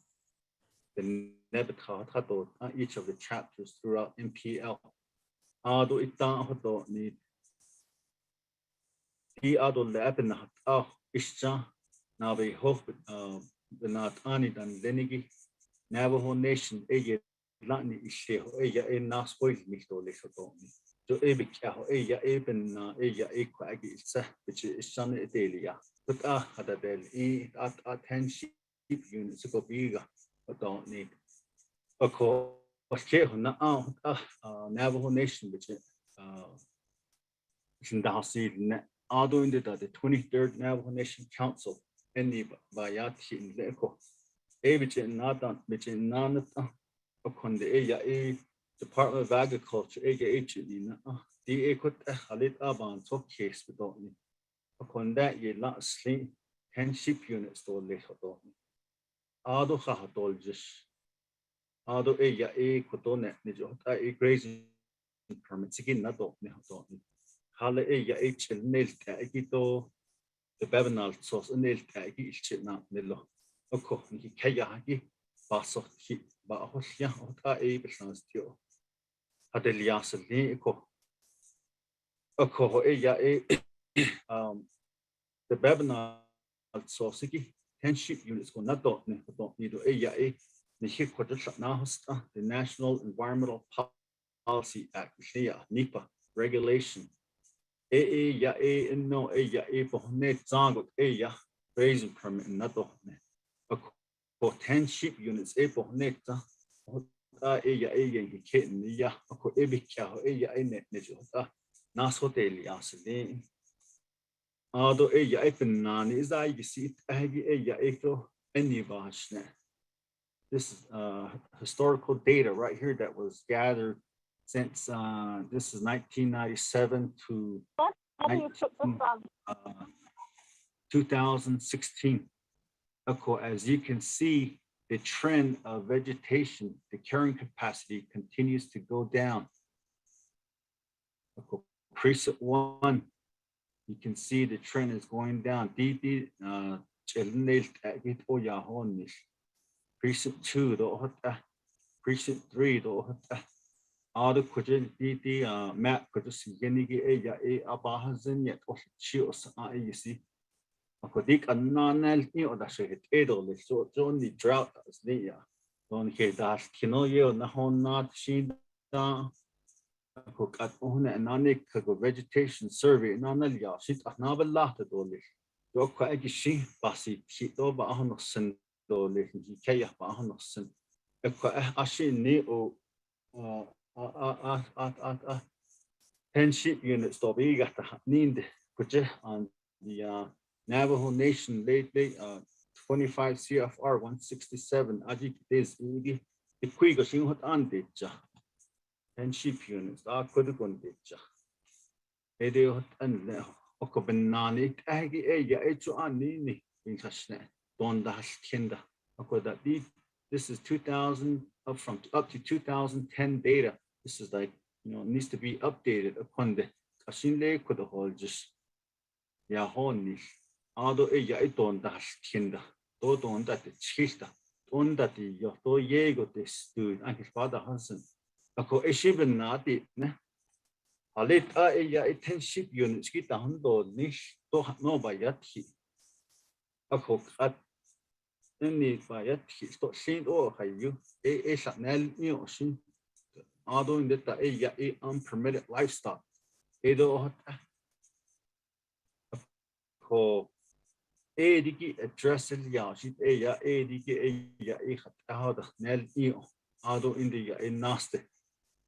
the nebet khatot each of the chapters throughout MPL ado itan hoto need the ado leben ischa now we hope the not ani dan lenigi Navajo Nation Latni ishe eya na spoil mistole hoto so ella even ella equa gilsa which is sun edelia but hada del at 10 sheep units go biga don't need a co na Navajo Nation which is in the house in the 23rd Navajo Nation Council any bayati in leko which is not done which is none upon the ella Department of Agriculture, the equate Halit Aban took case with Donny. Upon that, ye not sleep 10 sheep units to little Donny. Ado Hahatoljish. Ado Cotonet, a grazing permits again, not Donny. Hale nail tagito, the Bevanal sauce, a nail tag, each not Nilo. Oko, he kayaki, basso, but Hosia, Bessans Tio. Adelias Eko the Bebanal Sosiki 10 sheep units go not don't need the the National Environmental Policy Act NEPA regulation no grazing permit not 10 sheep units ella kitten ya ko ebikya ella in nejo nas hotel asli ado ella epenani is I see ella eto any bashne. This is historical data right here that was gathered since this is 1997 to 2016. As you can see, the trend of vegetation, the carrying capacity continues to go down. Precinct 1, you can see the trend is going down. Precinct 2, precinct 3, all the map you see. Akodik ananel o da shit edol so only drought as the don he das kino yo na hon not shin da ko kat on ananik ko vegetation survey nanal ya shit anaballa to dole yo ko agi shi basi shi do ba hon sen dole ji kaya ba hon sen ko ashi ni o 10 sheep units to be got need kuje on the Navajo Nation lately 25 CFR 167 ajik this the quick sing hot on deja 10 sheep units could go deja ede hot and oko banani agi echo anini in kashne don da kinda oko that this is 2000 up to 2010 data. This is like needs to be updated upon the kashin le could hold just ya honi ado ella iton da kinda do don that chista on that yo to yego this dude and his father Hansen ako eshiben nati ne alit ella 10 ship units kita hando nish to no bayati ako at any bayati to sin o hayu esa nel yo sin ado in that ella unpermitted livestock edo ko ediki address ya shit ella ediki ella hada nel yo ado in the naste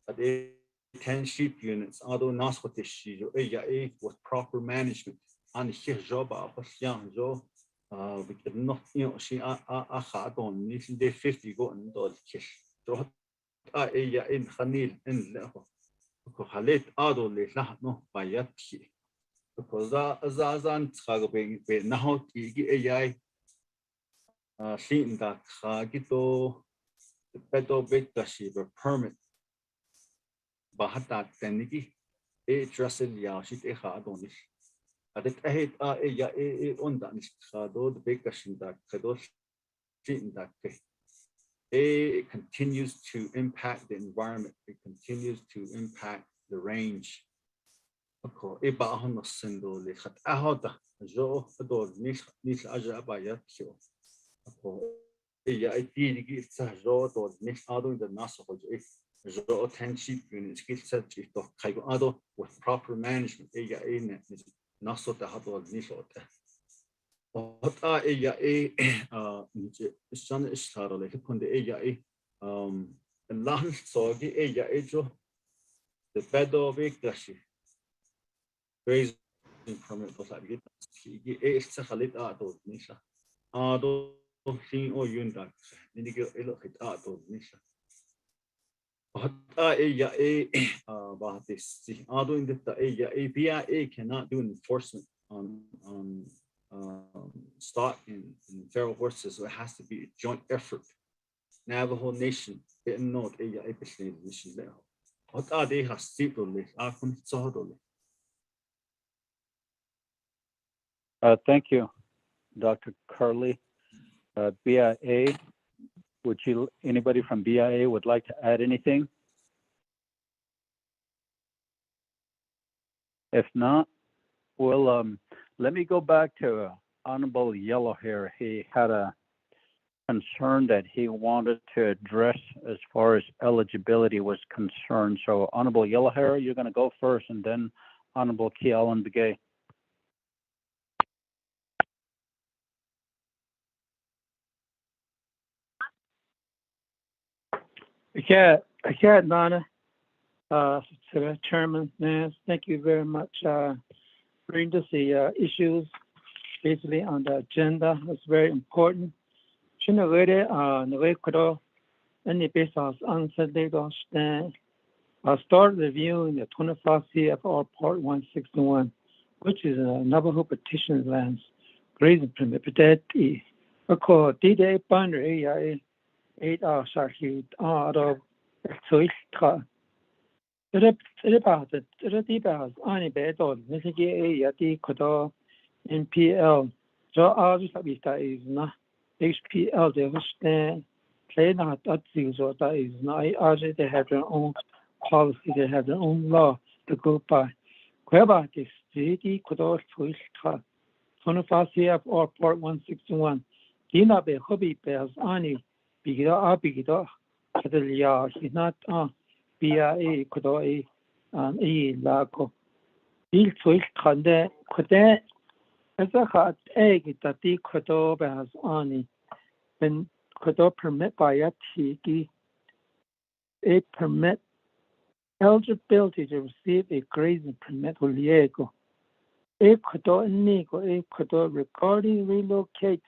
at 10 sheep units ado nascotishi ella with proper management and here job of young jo we could not she hadon need 50 go and dol kish so ella in khanil in leho ko halet ado le la no bayati because azan tsago be now igi ai Shin da Kagito, the Pedo Betashi, the permit. Bahata Teniki, a trusted Yashit Ehadonis. At it ahead on that Sado, the Bekashin da Kados, Shin da it continues to impact the environment. It continues to impact the range. Iba ahon sindo lichat ahoda jo ador nis aja abaya kyo. Ya iti gi sa jo do nis ado in the naso jo tenshi unit skill set to kaigo ado with proper management. Ya in naso da hado niso. Ota ya shan isharo le kunde ya lan so gi ya jo the pedo big clashi. Grazing permit was like it's a halit ato nisha. Ado sin o yunda. Ninigo elo hit ato nisha. But about this. Ado in the BIA cannot do enforcement on stock and feral horses, so it has to be a joint effort. Navajo Nation, it not a business mission there. What are they has stipulated? Thank you, Dr. Carly. BIA, anybody from BIA would like to add anything? If not, well, let me go back to Honorable Yellow Hair. He had a concern that he wanted to address as far as eligibility was concerned. So Honorable Yellow Hair, you're going to go first, and then Honorable Kealan Begay. Nana, Chairman Nance, thank you very much. Bring us the issues basically on the agenda. It's very important. I'll start reviewing the 25 CFR Part 161, which is a Navajo petition lands grazing permit. Because D-Day Binder AIA 8 hours are here out of so it's only better. NPL. So all this is not HPL. They understand. Play not that things or that is not. They have their own policy. They have their own law to go by. Whereby this city could also 25 CFR Part 161. Dina be hobby bears only. Bigida. He's not BIA could lago. Bill Twitch Conde could as a hot egg that the Kodoba has on when Kodo permit by a tiki a permit eligibility to receive a grazing permit will Liego. A Kodo Nigo, a Kodo regarding relocates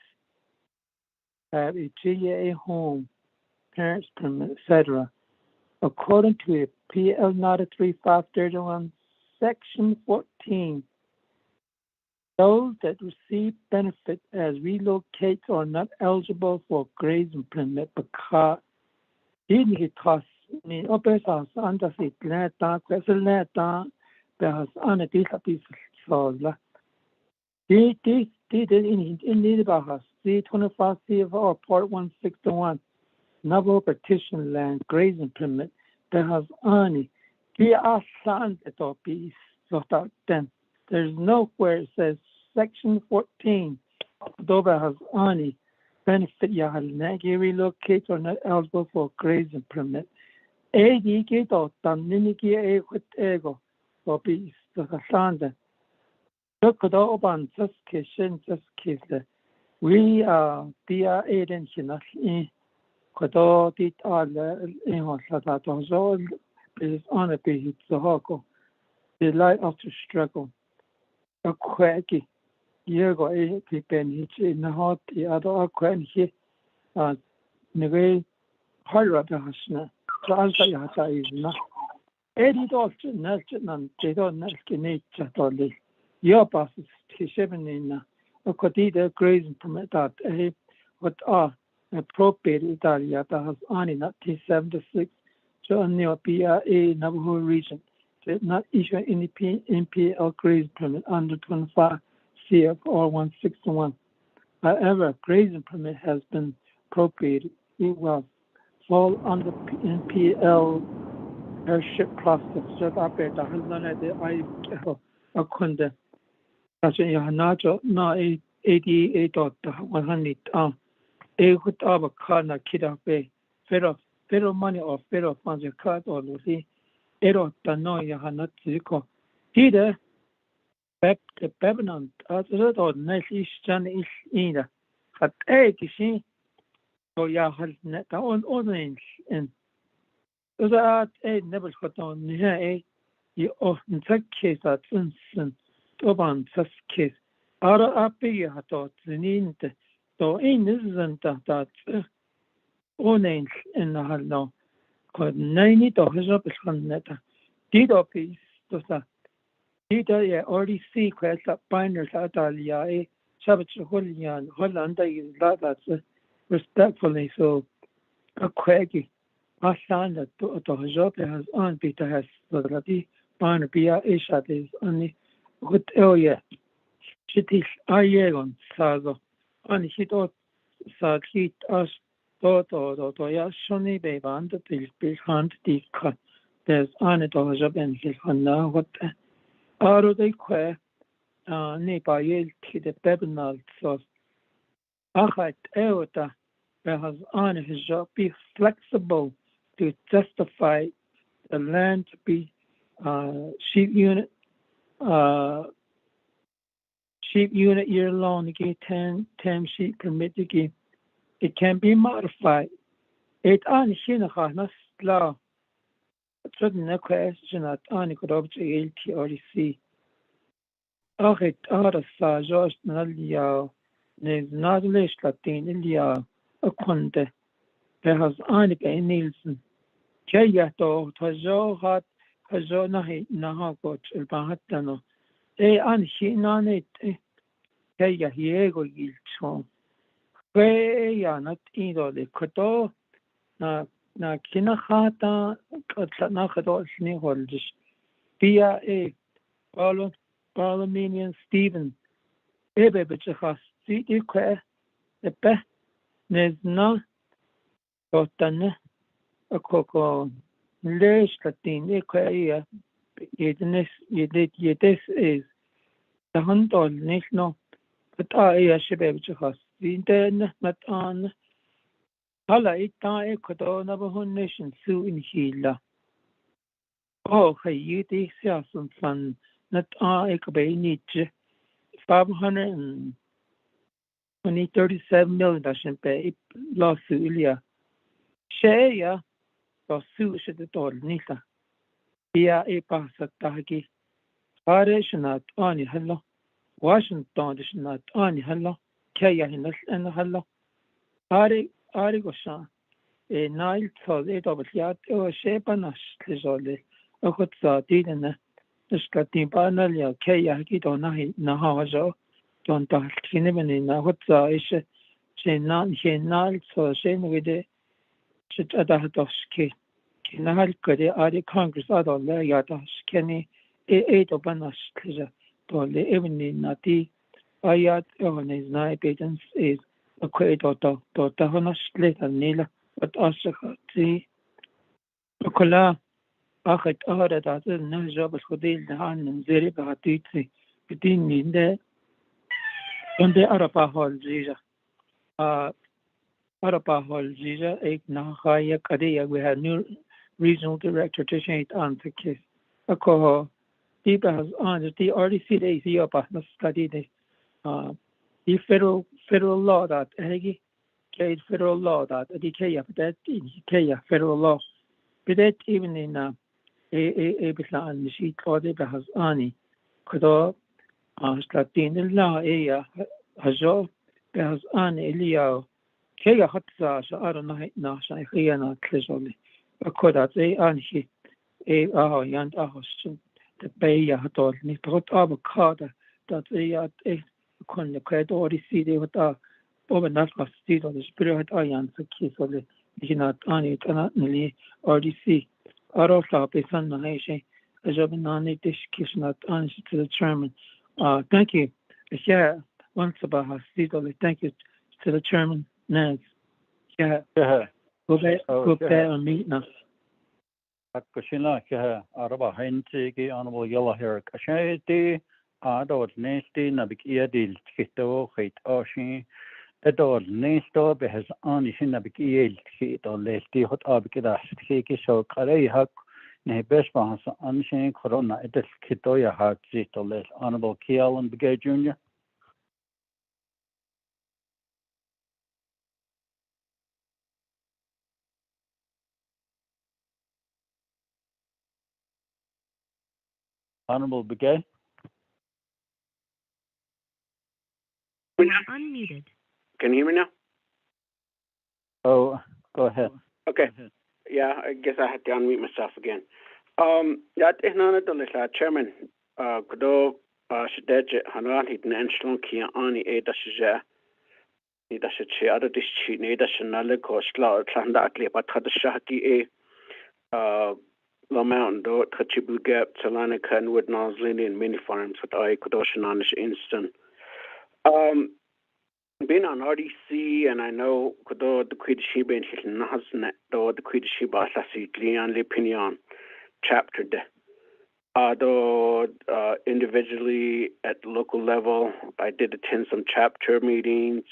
have a GA home, parents permit, etc. According to a PL Nota 3531, Section 14, those that receive benefit as relocates are not eligible for grazing permit because didn't cost me opera under the Lata, Queselata, because on a disability sola. Did in Navajo, C25 CFR Part 161, Navajo petition land grazing permit, that has only be assigned to be so that then. There's nowhere it says Section 14. Doba has only benefit Yahalnagi relocate or not eligible for grazing permit. AD or Taminiki A with ego or be the Sanda. Look at all on Justification, we are BIA and Chinasi. Kodo did all in Sadato is on a bit the Hoko. The light of the struggle. A quacky Diego A. Penny in the hot, the other quacky, Neve Harabasna, Transa is not. Eddie Doctor, Nelson, they don't neskinate only. Your boss is 7 in a Codida grazing permit that a what are appropriate Italia that has on in 1976 to a new PRA Navajo region did not issue any NPL grazing permit under 25 CFR 161. However, grazing permit has been appropriated. It will fall under NPL airship process. Just operate the Hazana de Akunde. That's in Yahanajo, na 88.100. A good Abakana Kidabe, federal money or federal funds, a card or Lucy, Ero Tano Yahanat Ziko. Either the Babylon, as a or nice ish Jan is either. But a kissing, so Yahal net on orange and those are a never got on near a you often take case at Vincent, Toban, such case. Ara api ya thought the need. So in this isn't that orange in the hall. Could 90 dollars up is on net. Dito piece to that. Dito ya already see quest that binders at Alia, a Sabbath Holian, Hollanda is that's respectfully so a quaggy. I found that to Hajop has on Peter has so that the binder Bia Isha is only good area. She is Ayegon Sago. And he thought that he us thought or ya Shoni Baban that is behind the cut. There's on it or job and his Hana what are they queer nearby to the Babinal sauce. Achat Eota has on his job be flexible to justify the land to be sheep unit year long, 10 sheep permit. It can be modified. It on Shinahanas law. Certain question at Annie could object LTRC. It out of Josh Nalia, there's not less Latin India, a conte. There has Annie Bay Nielsen. Kayato, Tajo hat, Hajo Nahi, Nahagot, Bahatano. They unshin it. Kaya Hiego Gilchon. Kaya not either the Koto, na Kinahata, Nakado Sniholdish. Pia a Parliamenian Stephen. Ebe Bichas, see the Pe, there's no Gotane, a coco, Lesh Latin, Equia, Yednes, Yedes is the hunt or national. But I should be able to host the internet not on Hala Ita Ecuador Navajo Nation Sue in Hila. Oh, hey, you take Siason Sun, not Ekabay Nietzsche 537 million Dashin pay lawsuit Ilya. Shea lawsuit should the door Nita. Bia a pass at Tahaki. Parishnat on hello. Washington is not on hello. Kaya in and hello. Arigosha. A Nile told it of Yat or Shepanash Lizoli. A Hutza didn't the Scotty Banalia, Kaya Gito Nahajo. Don't talk even in a Hutza is she not he Nile so shame with it. Should Adadoski. Kinahal could the Congress other Layatash Kenny. 8 of Banash Lizard. Told the evening Nati Ayat Evanes Nai Patents is a quator to Tahonash later Nila, but also see Okola Achet Ada that is no job as Hodil the hand and Zeriba Hatiti between me there on the Arapa Hall Giza. Arapa Hall Giza, 8 Nahaya Kadia, we had new regional director to change on the case. A coho. People has on the RDC days here, but not study the federal law that federal law that that federal law. But that even in a Bislan sheet or the has ani could Latin law Hajo has ani Leo Kaya Hatza I don't know now I not clearly. But could that say anhi Yand Ahos. The bay told me, put avocado that they at a con the credit or see they would over nas pastido the spirit ayan sa kisole ikinat ani kanat nili RDC arofla pesan na heshe ajob nani dish kishnat ani to the chairman. Thank you. Yeah, once about pastido. Thank you to the chairman Naz. Yeah. Go back and meet us. Kashina Kaha Araba Hentigi Honorable Yellow Hair Kashati Ador Nasty Nabik Edil Kito Hate Oshi Edor Nesto behas Ani Nabik Eel Kito Lesti Hot Abikida Hiki so Kare Hak Nebespa Anshin Corona Edil Kitoya Hak Zito Les Honorable Kialan Begay Jr. Honorable Begay. Unmuted. Can you hear me now? Oh, go ahead. Okay. Yeah, I guess I had to unmute myself again. That is none of the chairman. Kudo Shadej Hanan hit Nanslon Kia Ani Ada Shija. Nida Shachi other dishi Nida Shanale Kosla Tlanda Klepa Shaki A Lamount Do Tachibu Gap Talana Canwood Noslin and mini farms at I Kudoshananish instant. Been on RDC, and I know Kudo the Quidishiba and Hilton Nasnet, though the Quidishiba Lassi Glian Lipinion chapter de. Though individually at the local level, I did attend some chapter meetings,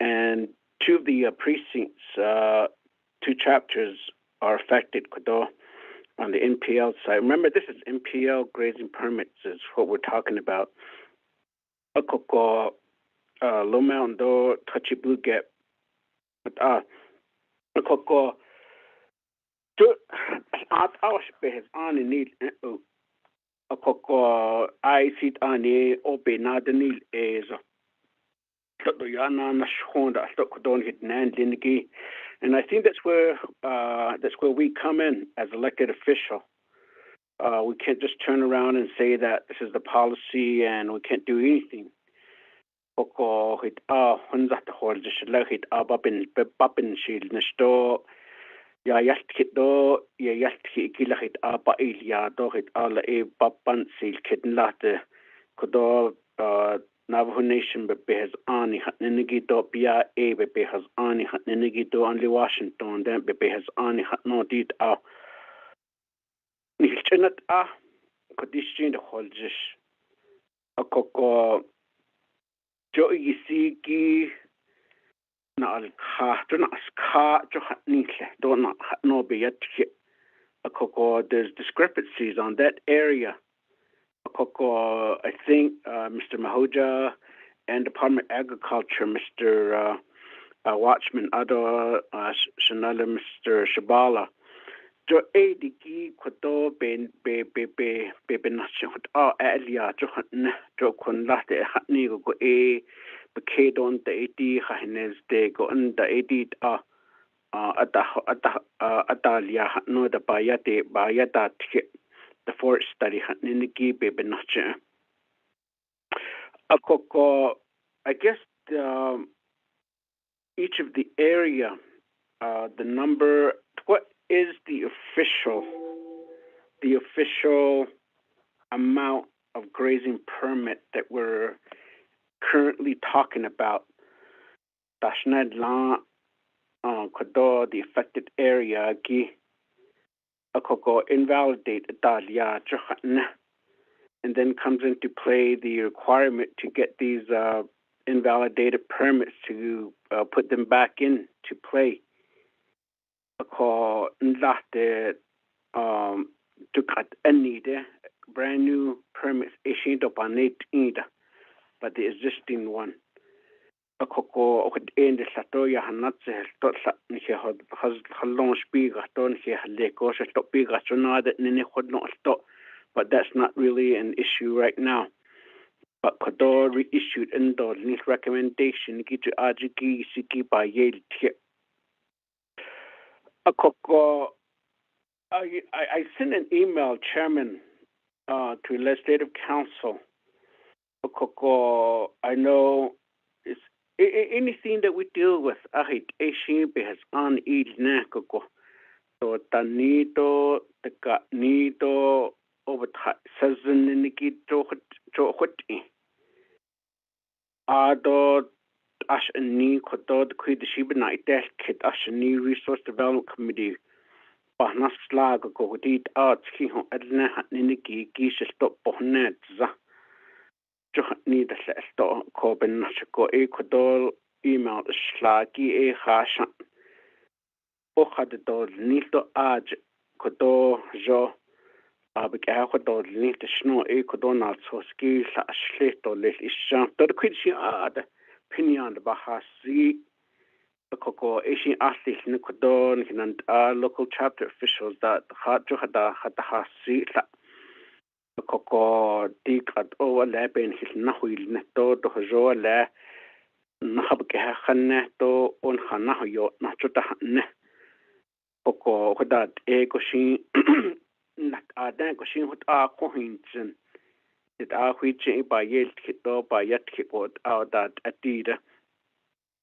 and two of the precincts, 2 chapters are affected Kudo on the NPL side. Remember, this is NPL grazing permits is what we're talking about. Low Mountain Do touchy blue gap. But a coco to our space on the need a coco I sit on the open not the need is the yana na shonda stuck don't hit nan dingy. And I think that's where we come in as elected official. We can't just turn around and say that this is the policy and we can't do anything. Koko hit hunza the hol just hit babin shield nesto ya yast hit do ya yast kila hit apa ilia do hit ala e baban seal kitten latte kodo Navajo Nation be has ani hat nigi do bia e be has ani hat nigi do only Washington then be has ani hat no dit ni chenat kodishin the hol just a koko jo isiki na al to na ska jo hatnikle do not no be yet a koko there's discrepancies on that area a koko I think Mr. Mahoja and Department of Agriculture Mr. Watchman Ado Shanala Mr. Shabala jo e diki koto be nacho alia jo hatne jo kon latte hatni go e be kedon the 80 hines de go on the 80 atalia no the bayata the forest study hatni niki be nacho a koko I guess each of the area the number what is the official amount of grazing permit that we're currently talking about? Dashnad la kodo the affected area gi akoko invalidate dalia johan and then comes into play the requirement to get these invalidated permits to put them back into play. Ko nlate to cut any brand new permits issued upon it either, but the existing one. A coco in the Satoya Hanatse has long speaker, don't he? Lekos stop big as that Nini would not stop, but that's not really an issue right now. But Kodor reissued indoor this recommendation, get to Ajiki Siki by Yale. I sent an email, Chairman, to Legislative Council. I know it's anything that we deal with, ahit Asian has on each nako. So tanito, the nito, over season in the kid chohut. Ado ash and ni kodo the quid the sheep night desk kit ash and ni resource development committee. Bahnas slag go deed arts he hon edna hat niki gish stop bohnet za. Johat need a stop coben go e kodol email slagi e hashan. Ochad do nito aj kodo jo abik kodol nito snow e kodonal so ski sa sleto lit ishan. Do the quid she ad opinion the bahasi. Koko Asian athletes in Kodon and local chapter officials that Hada Hasi Koko Dig at Owa Leben his Nahuil Neto to Hojoa Le Nahabkehaneto on Hanahoyo Nachota Ne Koko Hodat Egoshin Nat Adan Goshin Hut A Cohinson it are which by Yelt Kito by Yet Kipot out that Adida.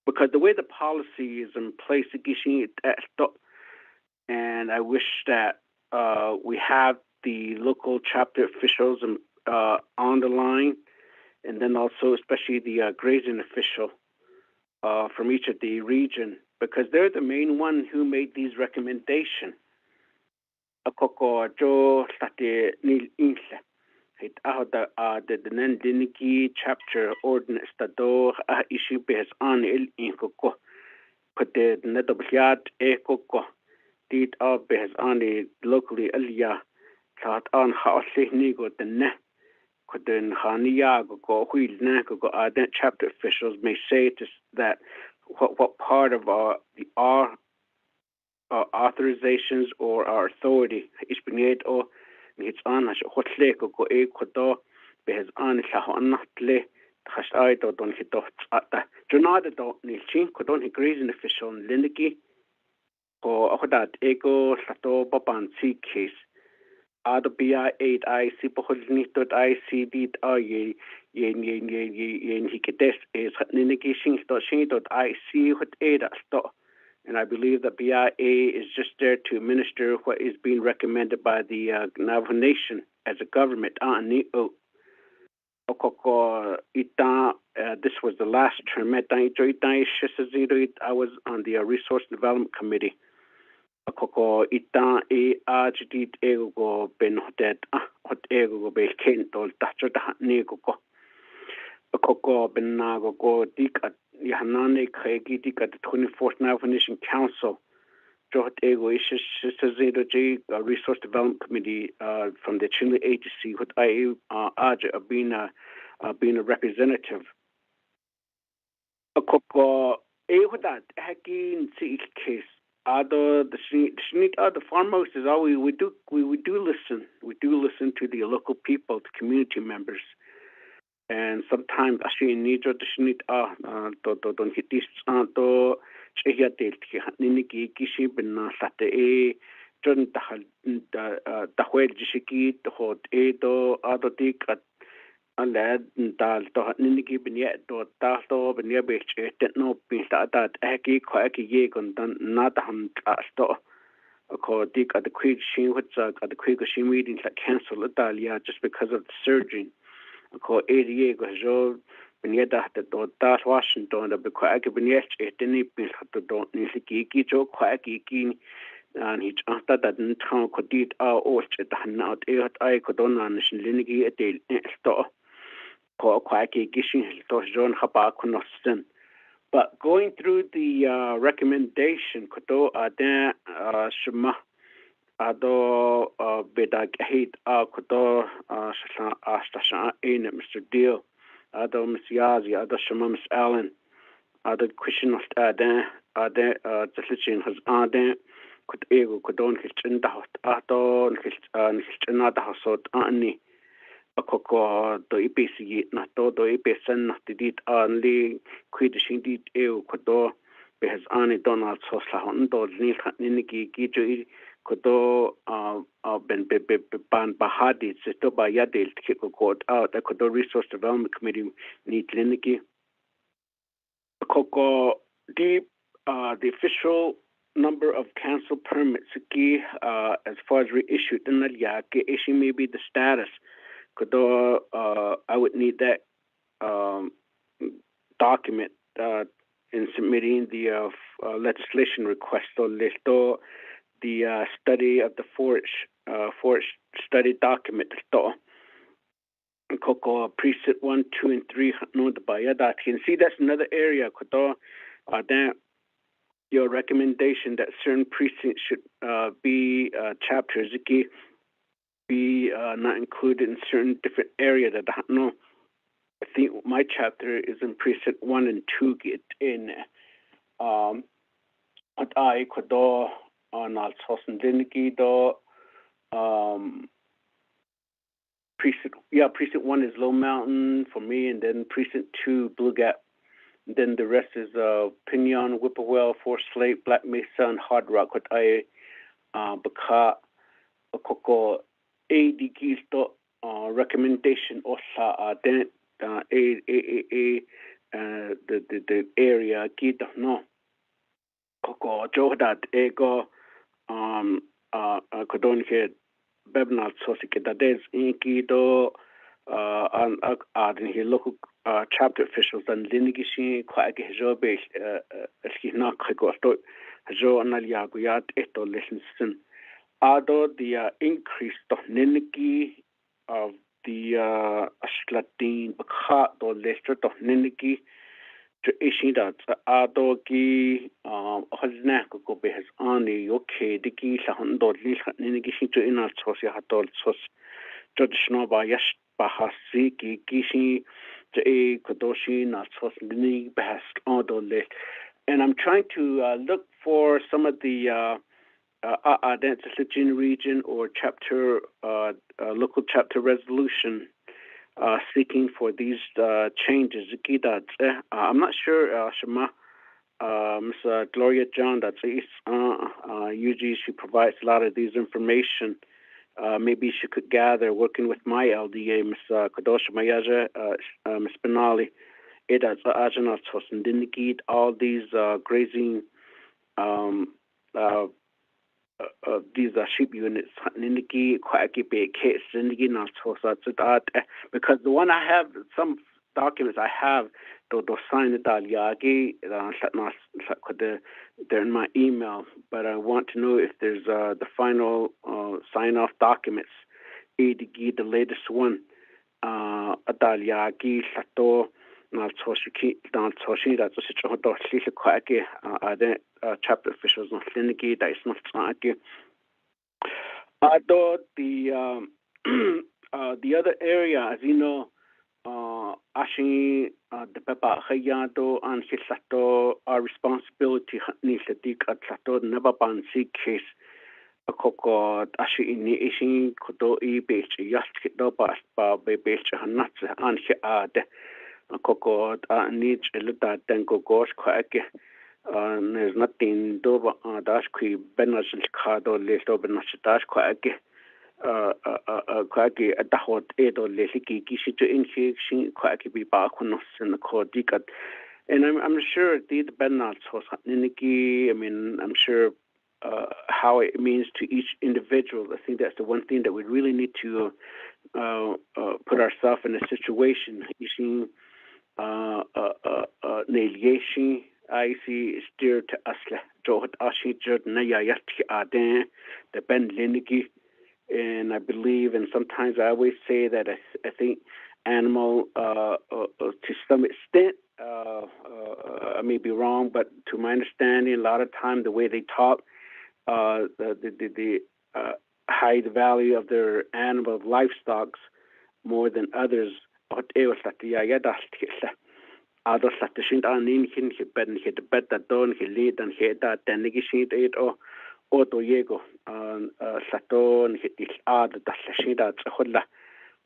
Because the way the policy is in place, and I wish that we have the local chapter officials on the line, and then also especially the grazing official from each of the region, because they're the main one who made these recommendations. It the Nandiniki chapter ordinance that do issue based on inkoko put the Nedobliat ekoko did based on the locally alia thought on how nigo the ne could then haniago go wheel nako go chapter officials may say to that what part of our authorizations or our authority is being or it's on as hot lake go e kodo behes on la natle has I don't hit dot at the Jonada don't need chin could only grazing official Lindiki or that ego sato baban sea case the BI8 I see beholdnit I see did yen hikedes is Nindiki shing dot shing dot I see what ada stop. And I believe that BIA is just there to administer what is being recommended by the Navajo Nation as a government. This was the last term. I was on the Resource Development Committee. Yahanane Kregi at the 24th Navajo Nation Council, Jot Ego Ishes Resource Development Committee from the Chile Agency, what I being a representative. A Koko Ewadat Hakin Sea case. Other the foremost is all we do listen. We do listen to the local people, the community members. And sometimes actually need to don't hit this to cheya del niki kishi bin sate John the whale jishiki the hot edo other dick at a lad dal to niki bin yet to tato bin yabich no bin that eki kwaki yeg on not ham sto a dick at the quick shin what's at the quick shin meetings like cancel Italia just because of the surgery. Ko 88 go jo benieda the dot Washington the kwa ke beniech eteni pil to don't ni ki jo kwa ki and he after that town ko dit o chet not I ko don nation linigi etel sto ko kwa ki gishin to John haba konosten. But going through the recommendation ko do aden shma ado bedag hate kodo stasha in Mr. Deal ado Miss Yazi ado Shama Miss Allen ado question of aden the has aden could ego kodon kitchen da ado kitchen da hasot ani akoko do IPC na do IPSN na did only quidishing did ego kodo behas ani Donald Sosla hon do niki gijo kodo ben ban bahadi to ba yadel kiko court out the kodo resource development committee need liniki the official number of cancel permits as far as reissued maybe the status. I would need that document in submitting the legislation request. The study of the forest study document. Precinct 1, 2, and 3. No, the Bayada. You can see that's another area. Then your recommendation that certain precincts should be chapters be not included in certain different areas. That I know. I think my chapter is in precinct 1 and 2. Get in. At I could do on Alsosen Diniki do. Precinct 1 is Low Mountain for me, and then precinct 2 Blue Gap. And then the rest is Pinion, Whippoorwill, Forest Lake, Black Mesa, and Hard Rock. What I Baka Koko ADG's recommendation also then the area Gita no Koko Jodat Ego Kodonke Bebnal Sosike that is Inkido and local chapter officials and Linigishi Quag Jobe Skina Krigosto Jo Analiaguyat Eto Lesson. Ado the increase of Niniki of the Aslatin Bakat or Lester of Niniki to Ishidat Adogi Haznako Behas Ani, okay, the Gi Sahando Ninigi to Inal Sosia Hatol Sos traditional by Yash Bahasiki Gishi to A Kodoshi not Sos Lini Bahas Odole. And I'm trying to look for some of the Identification region or chapter, local chapter resolution seeking for these changes. I'm not sure, Shema, Ms. Gloria John, that's usually she provides a lot of these information. Maybe she could gather, working with my LDA, Ms. Kadosha Mayaja, Ms. Benali, Edas Ajanat Hosendiniki, all these grazing these sheep units because the one I have, some documents I have, they're signed they're in my email, but I want to know if there's the final sign-off documents, the latest one, chapter officials not Liniki, that is not the other area, as you know, the Papa Hayado and Hisato our responsibility Nisadik at Sato never ban see case a coco Ashi in the Asian Kodo E Beach, Yaskito Bas Beach and Nuts and Hiade a coco needs a little then go gosh quake. There's nothing do dash qui benaz cado list over dash quake. Quaggy at the hot edo lesiki gishi to inhi quaggy be bakunos in the core dikat. And I'm sure the Bernards was Niniki. I mean, I'm sure how it means to each individual. I think that's the one thing that we really need to put ourselves in a situation. Using Naliation, I see steer to Asla, Johat Ashi Jud Nayayati Aden, the Ben Liniki. And I believe, and sometimes I always say that I think animal, to some extent, I may be wrong, but to my understanding, a lot of time the way they talk, the high the value of their animal livestock more than others. Other satisfied on in him, he bet that don't he lead and he that then he it or Oto Yego Saton hit other that.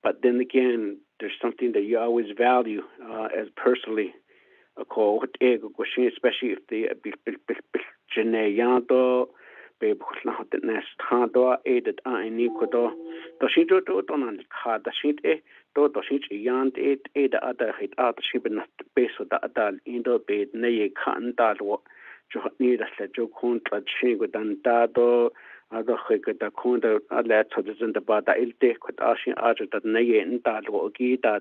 But then again, there's something that you always value as personally a call, especially if the Geneyanto babe na hot nest ha do edit ni ko do shi do on ka da shi do shi yan da ada hit shi ben beso da adal indo be ne kan da lo jo ni da se jo kontra shi go dan da do ada khik da kon da ala to da ba da ilte ko da shi aja da ne in da lo gi da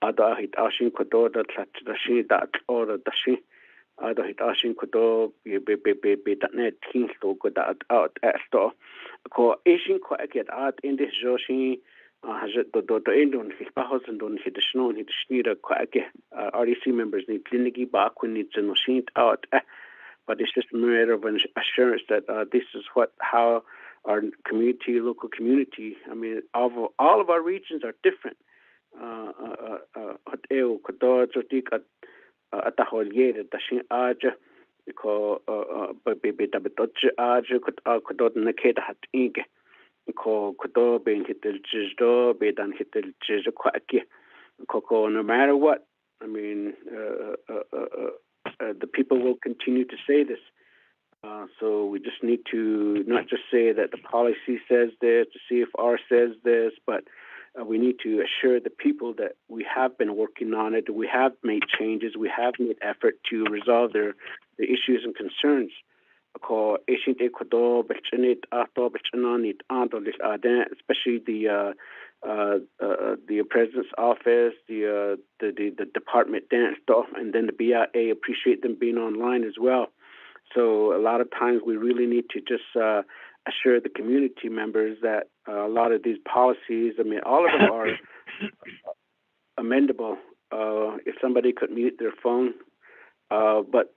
ada hit ashin ko do da da shi da or da shi ada hit ashin ko do be da ne tin to go da out sto ko ashin ko get out in this joshi has do endon hit pa hosen don hit snow hit schnira ko ake RDC members need clinici ba kun need to sheet out but it's just a matter of an assurance that this is how our community, local community, I mean, all of our regions are different. No matter what, I mean, the people will continue to say this. So we just need to not just say that the policy says this, to see if R says this, but we need to assure the people that we have been working on it, we have made changes, we have made effort to resolve the issues and concerns. Especially the president's office, the department dance stuff, and then the BIA. Appreciate them being online as well. So a lot of times we really need to just assure the community members that a lot of these policies, I mean, all of them are amendable if somebody could mute their phone. But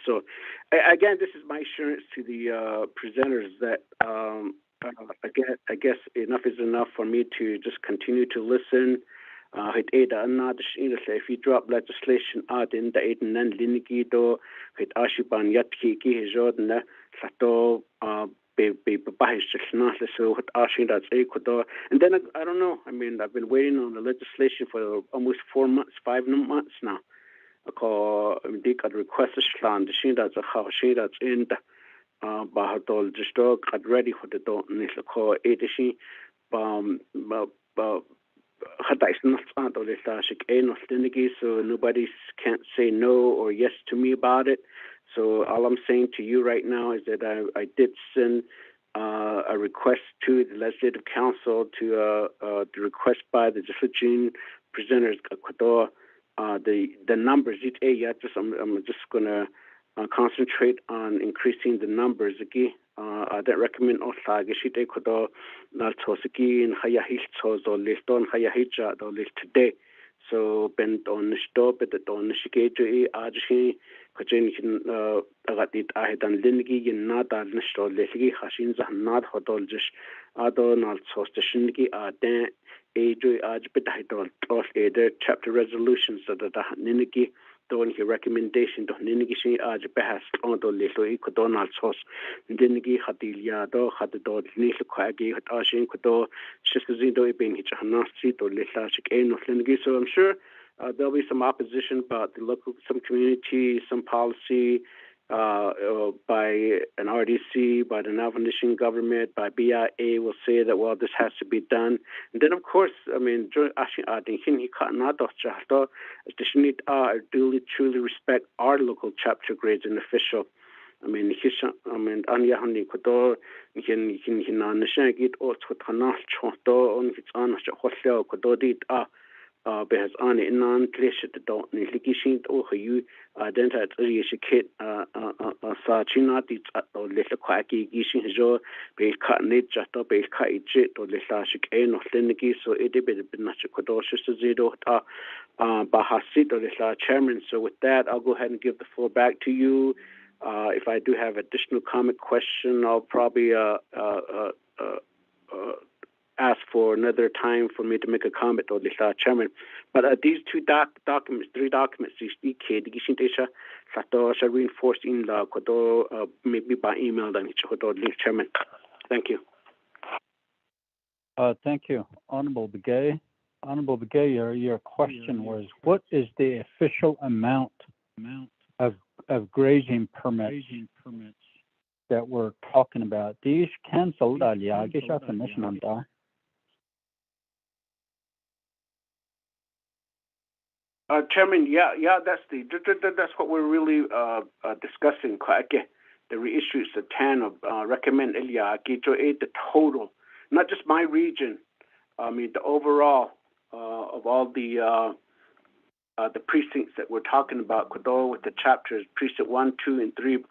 so again, this is my assurance to the presenters that I guess enough is enough for me to just continue to listen. If you drop legislation out in the Aiden and Linigi hit Ashiban Yatki Jordan Sato and then I don't know. I mean, I've been waiting on the legislation for almost 4 months, 5 months now. I call the request land. She does a house. She does in the Bahadol just dog got ready for the dog. And it's a call edition. So nobody can't say no or yes to me about it. So all I'm saying to you right now is that I did send a request to the Legislative Council to request by the Justification presenters the numbers. I'm just going to concentrate on increasing the numbers again. I don't recommend today. So bent on the stop at the don shigate aji kajin agadit ahedan lingi not al nishto legi hashin not hodoljish adon al sostashingi aden ajo aj bedidol of either chapter resolutions that the ninigi don he recommendation to ninigi aj behas on the little ecotonal sos ninigi hadilia do hadod nil kwagi hashin kodo shizindo being hitchanasi to letashik en of lingi. So I'm sure there'll be some opposition about the local, some community, some policy by an RDC, by the Navajo Nation government, by BIA will say that, well, this has to be done. And then, of course, I mean, I duly, truly respect our local chapter grades and official. I mean, Anya Hani Kodor, Hinanashagit, or Totana, Choto, on its honor, Hotel, Kododit, behas on it non cliche the don't ligishin or you identified kit sa chinati or little quacky gishin jo be cut need just to be cut it or little shik no linigi so it did not kodoshes zero bahasit or little chairman. So with that, I'll go ahead and give the floor back to you. If I do have additional comment question, I'll probably ask for another time for me to make a comment or the chairman. But these three documents, shall reinforce in the maybe by email then chairman. Thank you. Thank you. Honorable Begay. Honorable Begay, your question was, what is the official amount of grazing permits that we're talking about? These canceled, Chairman, that's what we're really discussing. The reissues the 10 of recommend the total, not just my region. I mean the overall of all the precincts that we're talking about. Kodo with the chapters precinct 1, 2, and 3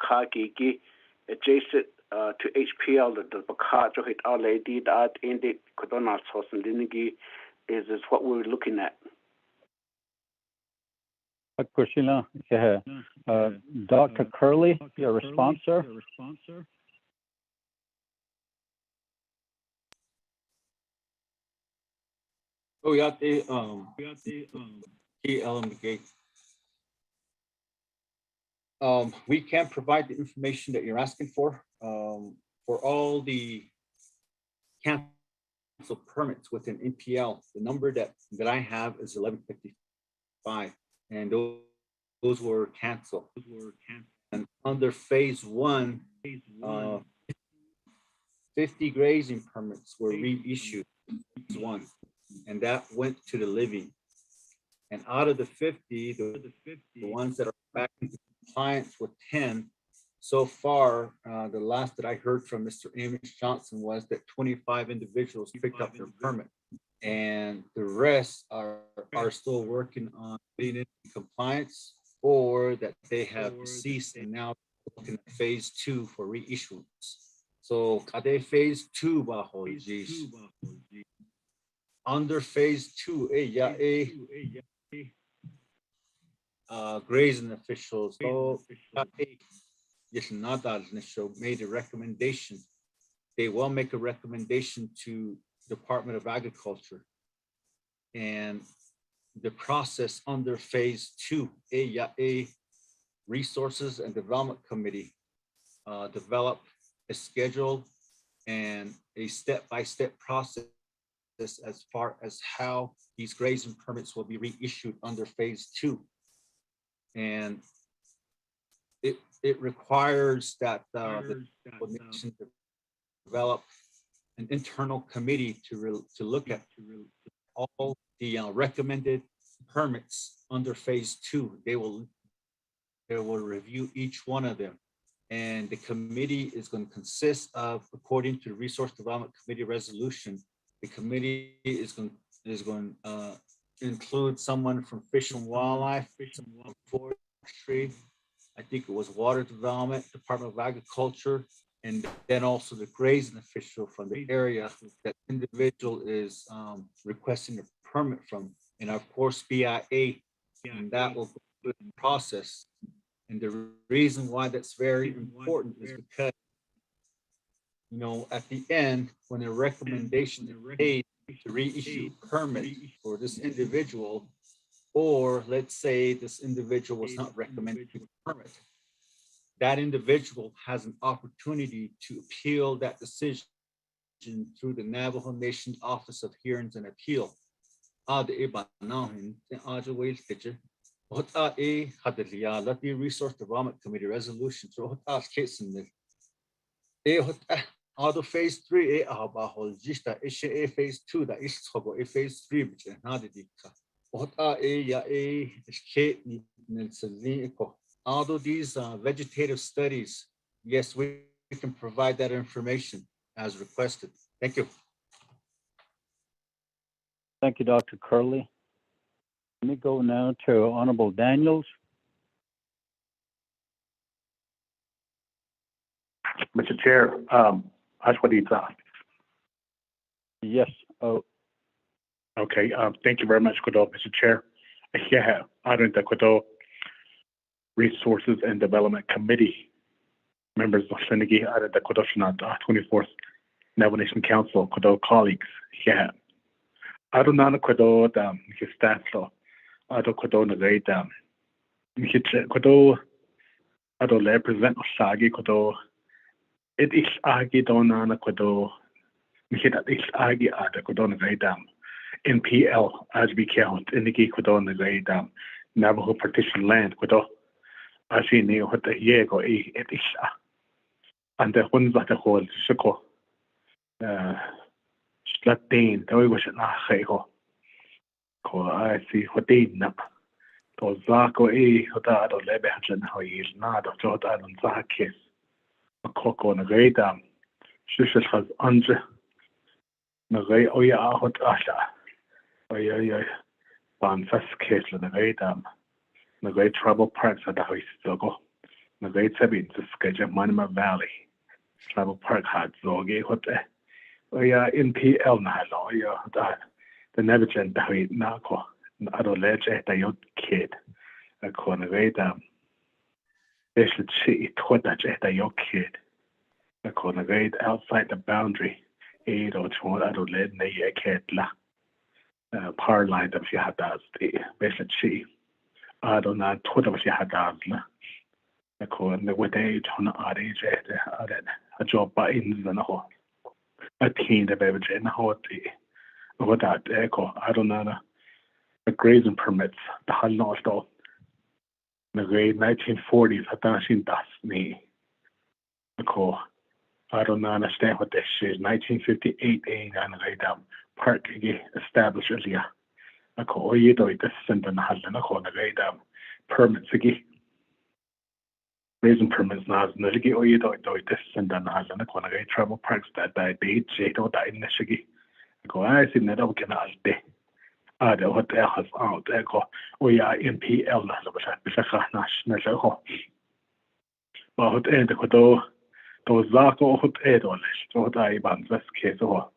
adjacent to HPL. The Bakajo hit our lady that ended Kodona source and Linigi is what we're looking at. Dr. Curley, your response, sir? Oh, yeah, we can provide the information that you're asking for all the council permits within NPL. The number that I have is 1155, and those were canceled. And under phase 1, 50 grazing permits were reissued. And that went to the living. And out of the 50, the ones that are back into compliance with 10, so far, the last that I heard from Mr. Amos Johnson was that 25 individuals picked up their permit, and the rest are still working on being in compliance, or that they have ceased and now looking at phase 2 for reissuance. So, kade phase 2 under phase 2, grazing officials made a recommendation. They will make a recommendation to Department of Agriculture, and the process under phase 2, Resources and Development Committee develop a schedule and a step-by-step process as far as how these grazing permits will be reissued under phase 2. And it requires that the nation develop an internal committee to look at all the recommended permits under phase 2. They will review each one of them, and the committee is going to consist of, according to the Resource Development Committee resolution, the committee is going to include someone from Fish and Wildlife, Forestry, I think it was Water Development, Department of Agriculture, and then also the grazing official from the area that individual is requesting a permit from, and of course BIA, and that will go through the process. And the reason why that's very important is because, you know, at the end, when a recommendation is made to reissue a permit for this individual, or let's say this individual was not recommended to a permit, that individual has an opportunity to appeal that decision through the Navajo Nation Office of Hearings and Appeal. The Resource Development Committee resolution. Out of phase 3, phase 2, that is phase 3, out of these vegetative studies, yes, we can provide that information as requested. Thank you. Thank you, Dr. Curley. Let me go now to Honorable Daniels. Mr. Chair, Ashwadita. Yes. Oh. Okay. Thank you very much, Kodo, Mr. Chair. Yeah, I don't the Kodo Resources and Development Committee members of Senegi, I don't the Kodo Shanata, 24th Navajo Nation Council, Kodo colleagues. Yeah. I don't know Kodo his staff so I don't Kodo Nagay Kodo I don't represent Osagi Kodo. It is agi donana Kodo. Mihit is agi ada Kodo Nagay NPL as we count indicate kwado na grade Navajo partition land kwado ashi ni hota yego et isha and the ones that the whole shiko slatin tawi was na khego ko I see hotin na to zako hota do lebe han ho yil na do jota don zakis koko na grade shishal has anje na grade oya hot asha oya ban fast case na grade na great travel parks at the house go na great sabin to sketch of Manima Valley travel park had zoge what NPL na lo that the Nevigen the na ko na do leche the yot kid a ko na great they should see what that the yot kid a ko na great outside the boundary 8 or 2 I don't let na ye kid la power line that you had that the basically see I don't know what was you had done. The with age on age a job by in the whole. A teen the baby in the whole what that echo. I don't know the grazing permits the hell not all. The grade 1940s had done seen dust me. I don't understand what this is. 1958 and the park established earlier. Ako oye do it send an hallen ako na grade permits again. Raising permits nas naligi oye do it send an hallen ako na grade travel parks that date jeto da in nashigi. Ako I see net up can alte. The what has out ako oya NPL na lo bisa nash na ko. Ba hot end ko do zako hot edol. So da ban das case ho.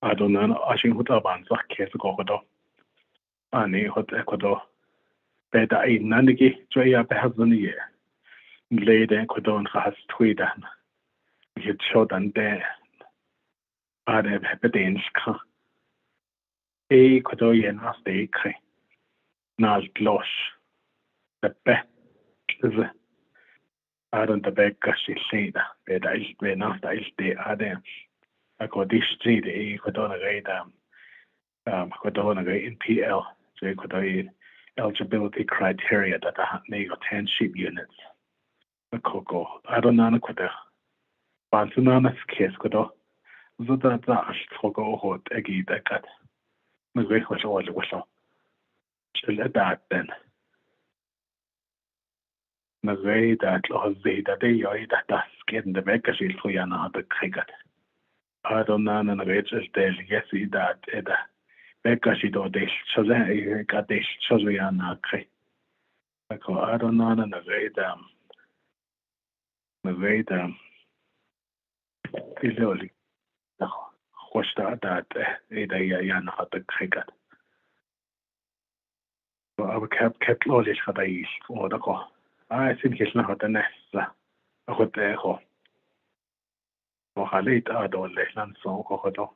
I don't know. I think what about that case go do. Ani hot Ecuador. Beta in Nandigi, Joya Behazan year. Lady Ecuador has tweeted. You showed and there. I have Hepedinska. Ecuadorian as they cry. Nas glosh. The bet is I don't the beg gashi say that. Beta is when after is the other. I got this street Ecuador NPL, so Ecuador eligibility criteria that I have 10 sheep units. The cocoa, I don't know what the Bansuna's case could do. So that's cocoa hot eggy that got the great was all the whistle. So let that then. The way that was the day that's getting the vacancy for you now the cricket. I don't know, and the wages there, yes, that because you don't dish, so then you got this, so we are not cray. I don't know, and the way is only what's that either you know how to cricket. So I kept knowledge how they use for the call. I think it's not the next, I would there. Halit adol lehan so kohodo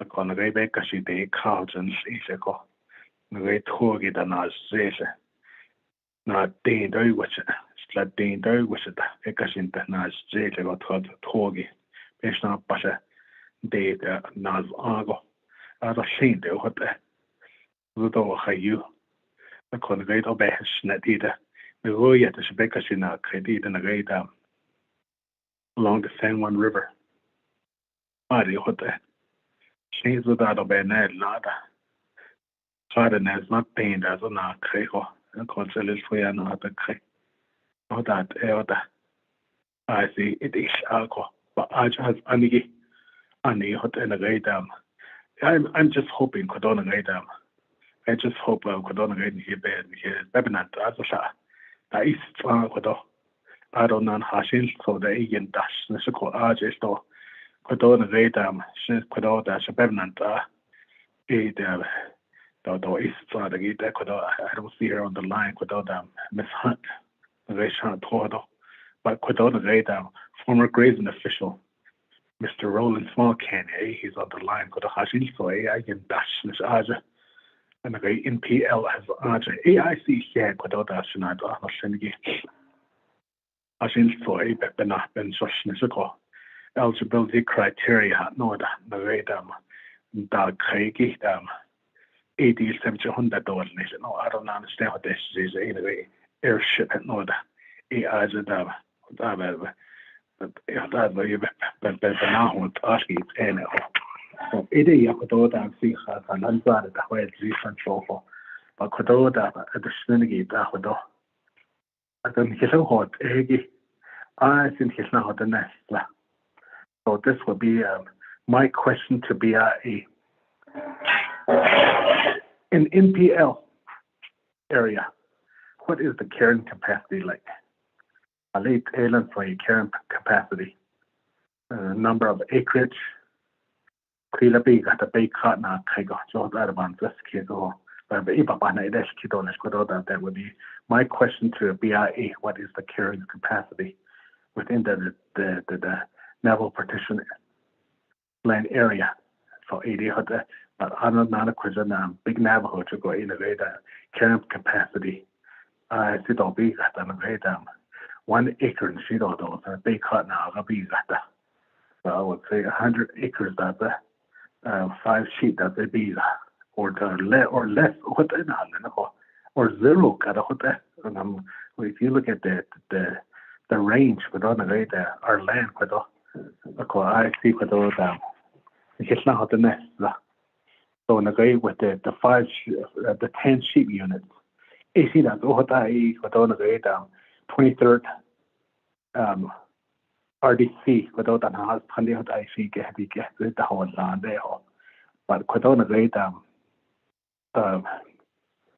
akon rebe kashi de kaujens iseko ngai thogi da na zese na de doi wach sla de doi wach da ekasin da na zese go thogi pesna pasha de naz ago ada shin de hote zudo khayu akon rebe obe snatida the roya de bekasina credit na gaida along the San Juan River. Mari hote. She's without a banana nada. Sarden is not pained as a na crejo. A consul is for an other cre. Not that elder. I see it is alcohol. But I just ani hot in a great dam. I'm just hoping Codona great dam. I just hope Codona great here bed here. Bebenant as a shot. That is Codo. I don't know how she's so the Indian dash. The circle arches though. Codona great dam. She's Cododa, she Bebenant. The is the gate Ecuador. I don't see her on the line Cododa Miss Hunt. The restaurant Todo. But Codona great dam. Former grazing official. Mr. Roland Small Canny, he's on the line. Codo Hashin so I can dash this Aja. And the NPL has Aja. AIC here Cododa Shinad Shinigi. Hashin so a Benah Ben Shoshnisiko. Eligibility criteria no da the radam da Craigie $80-$700. No, I don't understand what this is anyway. Airship and no that as a dab but you but now what actually and so it is you could have see how and that the way it's different so but could have at the snake that would I don't know what I think it's not the next so this would be my question to BIA in NPL area. What is the carrying capacity like? A late island for your carrying capacity, number of acreage. Kila big at the big cotton, I got so that about this kid or that would be my question to BIA. What is the carrying capacity within the Navajo partition land area for 80? But I'm not a question. Big Navajo to go in a carrying capacity. I see the big at the 1 acre in Shido, a big cut now, a big at that. So I would say 100 acres that 5 sheep that they be or less or 0 got a hotel. If you look at the range without our land I see with those it's not the nest. So in the with the 10 sheep units. I see that without 23rd RDC without an house funding I see get the whole land there. But without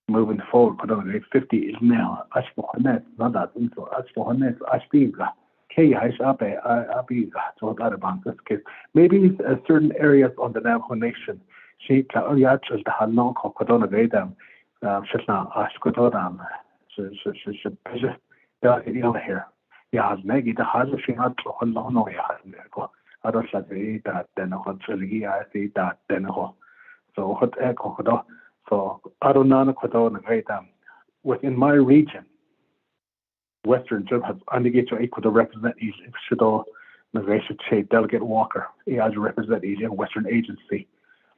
moving forward, without 50 is now as for net, not that so as for net as big. So that about this case. Maybe certain areas on the Navajo Nation, she actually had long codona them. She's not asked codona. Here. Yeah, Maggie, the hardest thing I don't know. I don't like that, then what really I see that, then so what echo. So I don't know codona within my region. Western Jim has indicated equal to represent each Shido Navation Che Delegate Walker. He has represent each Western agency.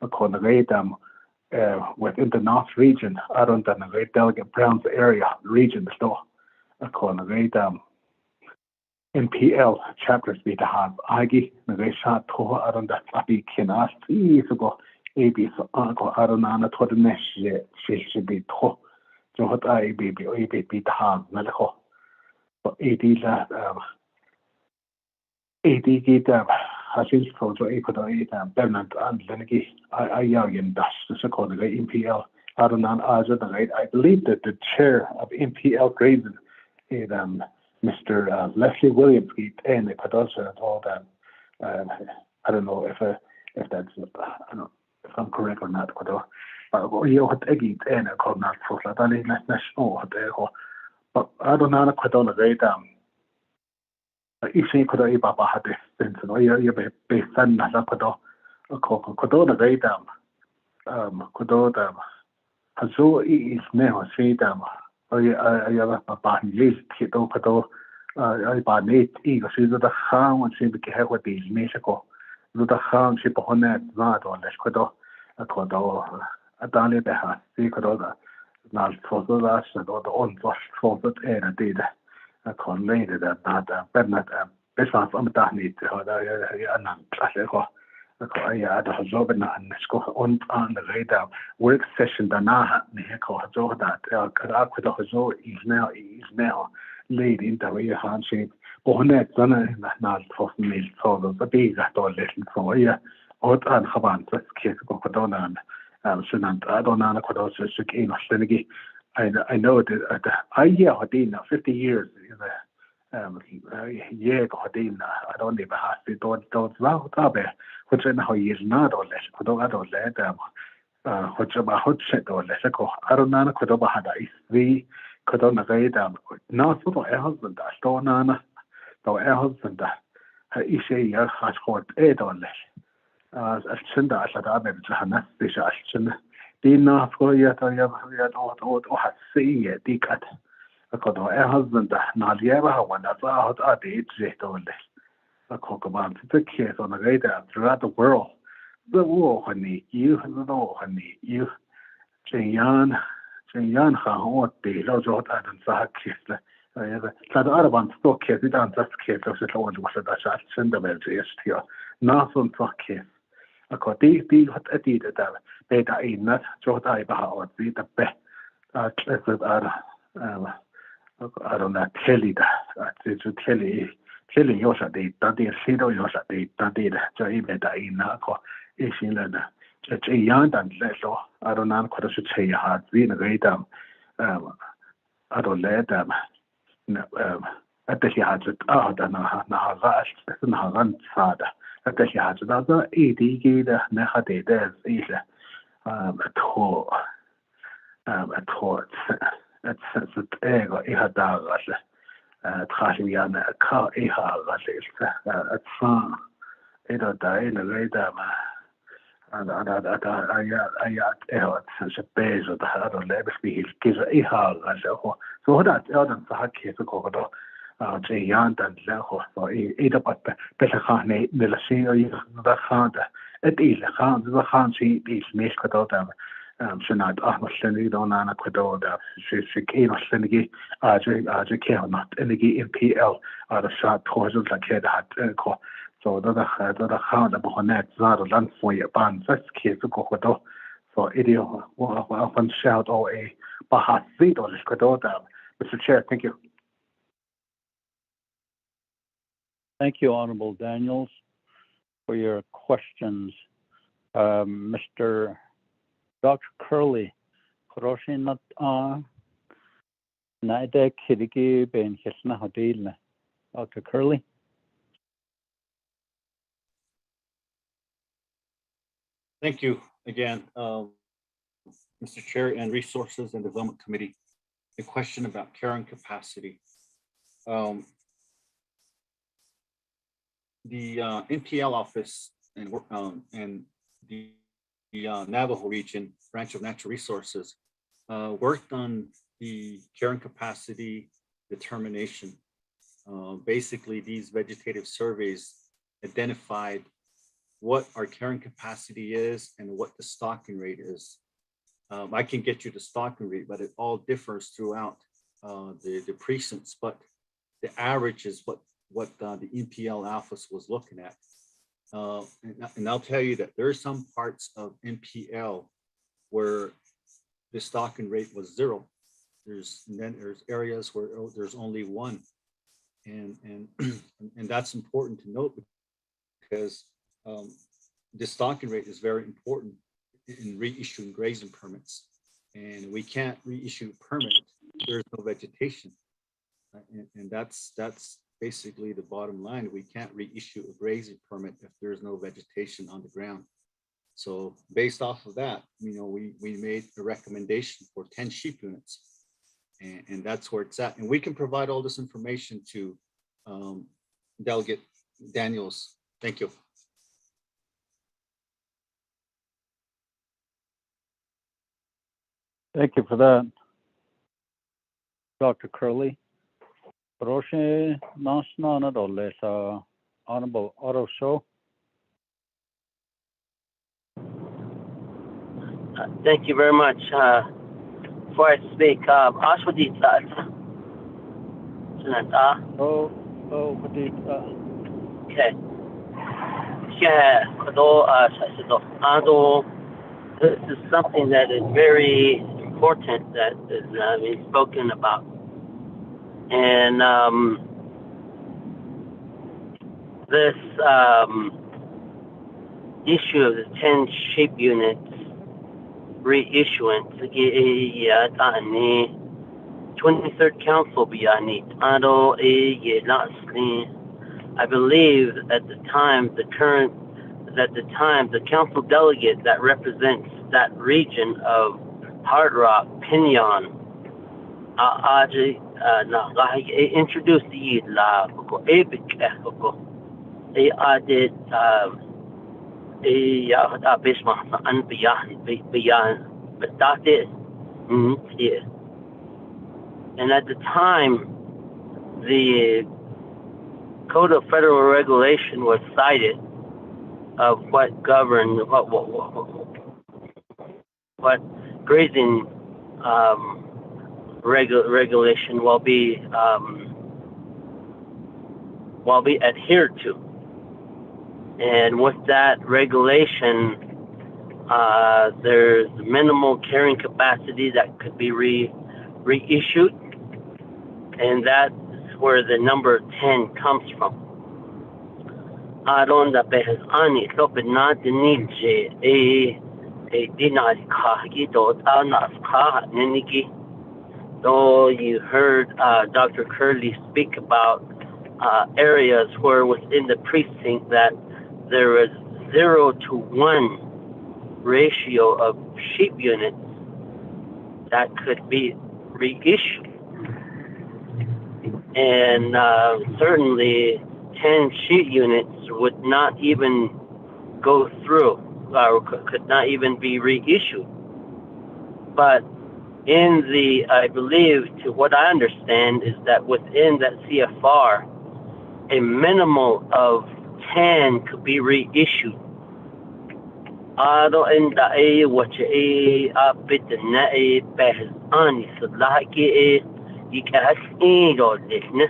According to them within the North region, I don't know the Delegate Brown's area region store. According to them NPL chapters be to have Agi Navation to I don't know Abi Kinas go AB so I don't know what the next she should be to. So what I be to have Nalaho. 80 that 80 get hasn't told you equal to Bernard and Lenny. I young dash the called the NPL. I don't know I believe that the chair of NPL Grazing is Mr. Leslie Williams and the producer and all that. I don't know if that's I don't know if I'm correct or not, but you what egg and a called not for that I national but I don't know quite on the great if you could have Baba had this since you be sent as a codo the great codo Hazo is never see them or I have a bad list to codo I bad late ego she's the ham and she became what these Mexico the ham she put on that not on this codo a codo a daily behind see codo not for the last or the unwashed for the air did a conlated that Bernard business on that need or the I had a job and on the radar work session that is now laid into a handshake. Bonnet done not for me so the big at all little for you out and Havan case of Codona. I don't know what I know that I hear Hodina 50 years in the year Hodina. I don't even have to don't love Tabe, which I know he is not or less. I don't let them, which about hot set or less. I don't know what about had I see Codona Radam. Not for a husband, I don't know. Though a husband, I say your has got 8 or less. Alcinda as a abbey to Hannah, this Alcin. Dina for yet or has seen it, Dicat. A could a husband, not ever one that's out at the age or less. A cockaband, the case on the radar throughout the world. the war honey you the war honey you Jan ha the lots of that and Sakis that Araban stock here we don't just care of the Lord was that I send the well to here nothing for care according to what I did that beta in that so I about the best I don't know Tele that it's Tele yosa de tadi sido yosa de tadi so beta in ko is in the it's a young and leso I don't know what I should say hard we in a great I don't let them at the had it out and na vast na run father at the had it other 80 gig nehade there's either at all it's ego ihadagas trasiana ka ihagas at far ida in a way that and I such a base of the hard labor speed gives a ihagas so that Elden Sahaki to go Jan and Leho or either but better Hane Milasio the Handa at either Hans the Hansi is Miskadota Senat Ahmad on Anna Quadoda, she came a Senegi, Ajay not Energy in PL, or the shot torsos like head had so the hand of Honet Zara land for your band, that's case to go with so idio often shout or a Bahat Zido Quadoda. Mr. Chair, thank you. Thank you, Honorable Daniels, for your questions. Mr. Dr. Curley, Kuroshinat Naide Kidiki Ben Hisna Hadil. Dr. Curley. Thank you again, Mr. Chair and Resources and Development Committee. The question about carrying capacity. The NPL office and the Navajo region branch of natural resources worked on the carrying capacity determination. Basically, these vegetative surveys identified what our carrying capacity is and what the stocking rate is. I can get you the stocking rate, but it all differs throughout the precincts, but the average is what the NPL office was looking at. And I'll tell you that there are some parts of NPL where the stocking rate was 0. There's areas where there's only 1, and that's important to note because the stocking rate is very important in reissuing grazing permits, and we can't reissue a permit if there's no vegetation, and that's basically the bottom line. We can't reissue a grazing permit if there's no vegetation on the ground. So based off of that, we made a recommendation for 10 sheep units, and that's where it's at. And we can provide all this information to Delegate Daniels. Thank you. Thank you for that, Dr. Curley. Roche Nasna Doles, Honorable Auto Show. Thank you very much. Before I speak, Ashwadita. Okay. This is something that is very important that is being spoken about. And this issue of the 10 sheep units reissuance, 23rd Council, I believe at the time, the council delegate that represents that region of Hard Rock, Pinion, introduced the and at the time, the Code of Federal Regulation was cited what govern what grazing regulation will be adhered to. And with that regulation, there's minimal carrying capacity that could be reissued, and that's where the number 10 comes from. Aronda behas ani lopinat nilje a dinari kahgi do anas kah niniki. Though you heard Dr. Curley speak about areas where within the precinct that there was 0 to 1 ratio of sheep units that could be reissued. And certainly 10 sheep units would not even go through, or could not even be reissued. But in the, I believe, to what I understand, is that within that CFR, a minimal of 10 could be reissued. Ado inda a wacha a bit na a behs ani salaki a yikas ido litna.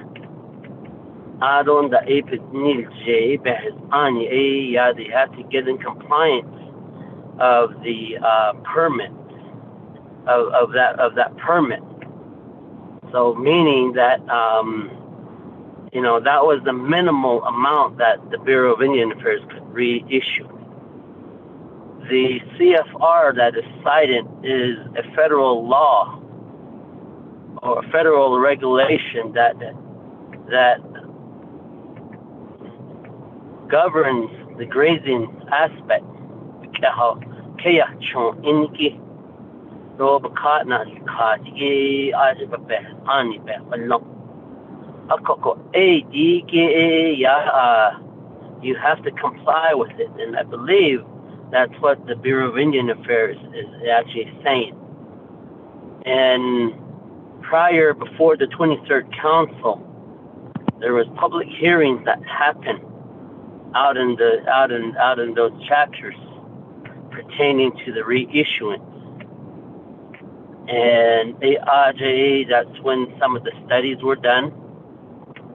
Ado inda a bit nil j behs ani a ya they have to get in compliance of the permit of that permit. So meaning that you know, that was the minimal amount that the Bureau of Indian Affairs could reissue. The CFR that is cited is a federal law or a federal regulation that governs the grazing aspect. You have to comply with it, and I believe that's what the Bureau of Indian Affairs is actually saying. And before the 23rd Council, there was public hearings that happened out in those chapters pertaining to the reissuance. And ARJA, that's when some of the studies were done.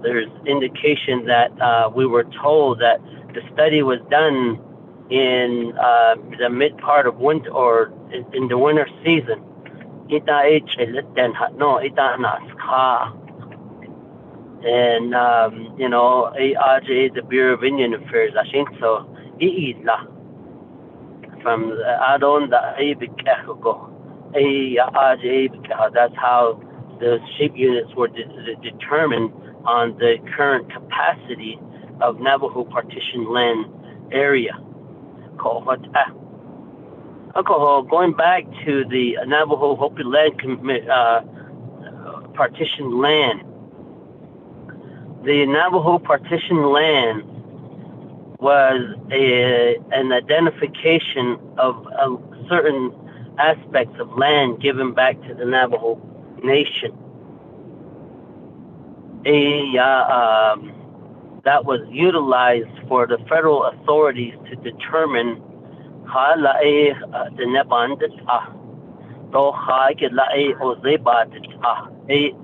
There's indication that we were told that the study was done in the mid part of winter, or in the winter season. And you know, ARJA, the Bureau of Indian Affairs, I think so. From Adon the that's how the sheep units were determined on the current capacity of Navajo partition land area. Going back to the Navajo Hopi land partition land, the Navajo partition land was an identification of certain aspects of land given back to the Navajo Nation. That was utilized for the federal authorities to determine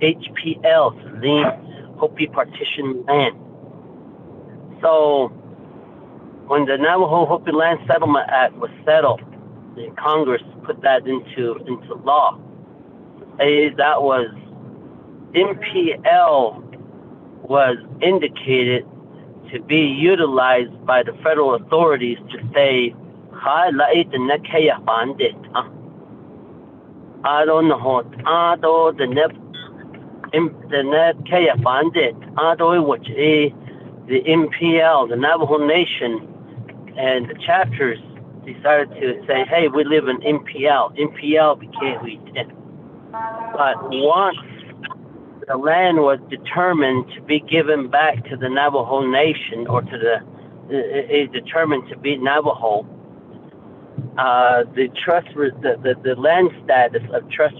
HPL, Hopi partition land. So when the Navajo Hopi Land Settlement Act was settled, the Congress put that into law. That was MPL was indicated to be utilized by the federal authorities to say, I don't know, the MPL, the Navajo Nation, and the chapters decided to say, hey, we live in MPL. MPL became we10. But once the land was determined to be given back to the Navajo Nation, or to determined to be Navajo, the land status of trust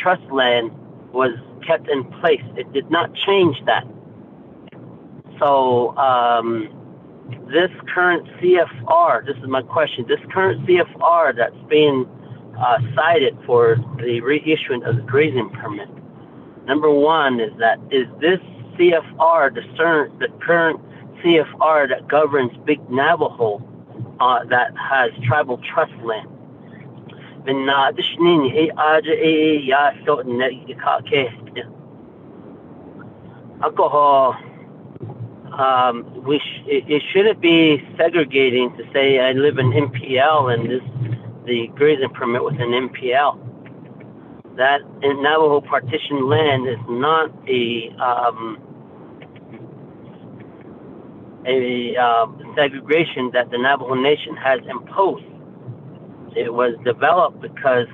trust land was kept in place. It did not change that. So this current CFR, this is my question, this current CFR that's being cited for the reissuing of the grazing permit, number one is this CFR the current CFR that governs Big Navajo that has tribal trust land? Alcohol, it shouldn't be segregating to say I live in MPL and the grazing permit was an MPL. That in Navajo partition land is not a segregation that the Navajo Nation has imposed. It was developed because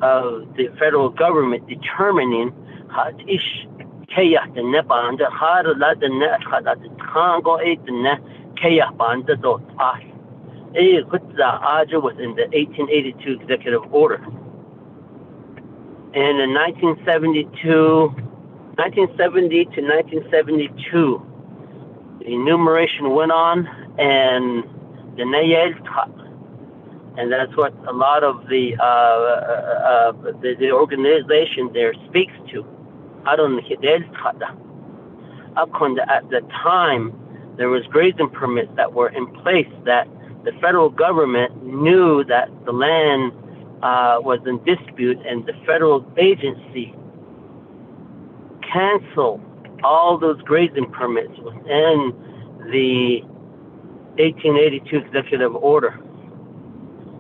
of the federal government determining how ish kaya the nebanda how la the net the tango eight the net kaya banda dot pas. It was in the 1882 executive order. And in 1970 to 1972, the enumeration went on, and the Nayel, and that's what a lot of the organization there speaks to. At the time, there was grazing permits that were in place that the federal government knew that the land was in dispute, and the federal agency canceled all those grazing permits within the 1882 executive order.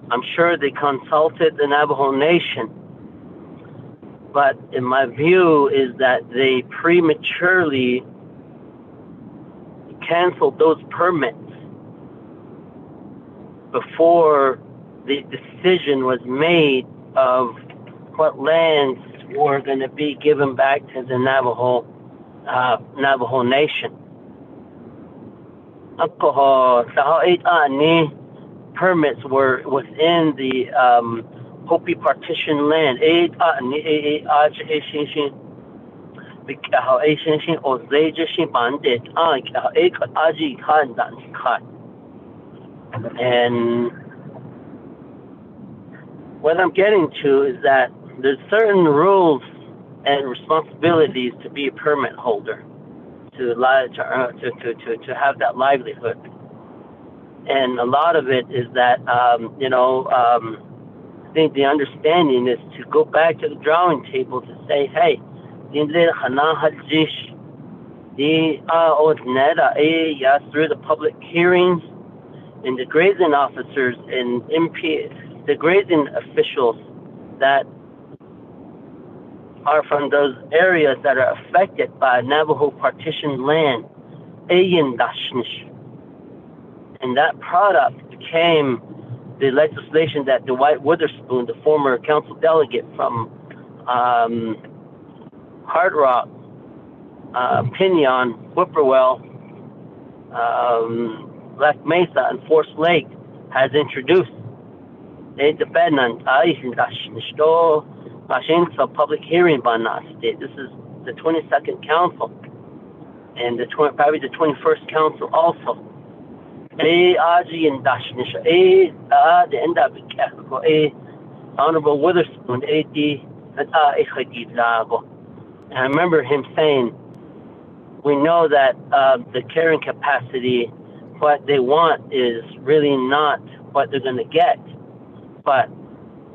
I'm sure they consulted the Navajo Nation, but in my view is that they prematurely canceled those permits before the decision was made of what lands were going to be given back to the Navajo Nation. Permits were within the Hopi partition land. And what I'm getting to is that there's certain rules and responsibilities to be a permit holder, to have that livelihood. And a lot of it is that, I think the understanding is to go back to the drawing table to say, hey, through the public hearings, and the grazing officers and the grazing officials that are from those areas that are affected by Navajo partition land, and that product became the legislation that Dwight Witherspoon, the former council delegate from Hard Rock, Pinion, Whippoorwill, Black Mesa, and Forest Lake has introduced. This is the 22nd council, and probably the 21st council also. Honorable Witherspoon, and I remember him saying, we know that the carrying capacity, what they want is really not what they're going to get, but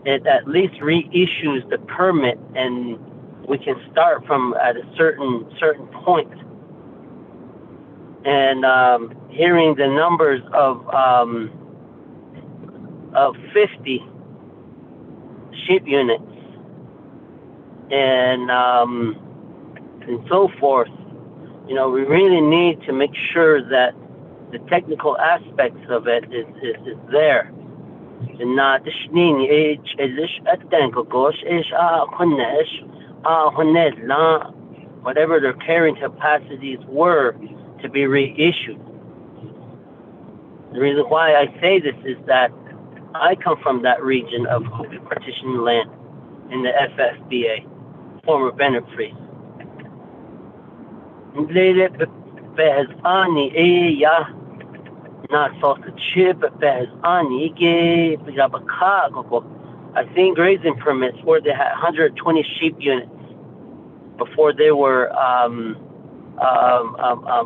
it at least reissues the permit, and we can start from at a certain point. And hearing the numbers of 50 sheep units and so forth, we really need to make sure that the technical aspects of it is there. Whatever their carrying capacities were to be reissued. The reason why I say this is that I come from that region of Hopi partition land in the FFBA, former Bennett Free. Behez Ani, ya, not salt the chip, Behez Ani, I've seen grazing permits where they had 120 sheep units before they were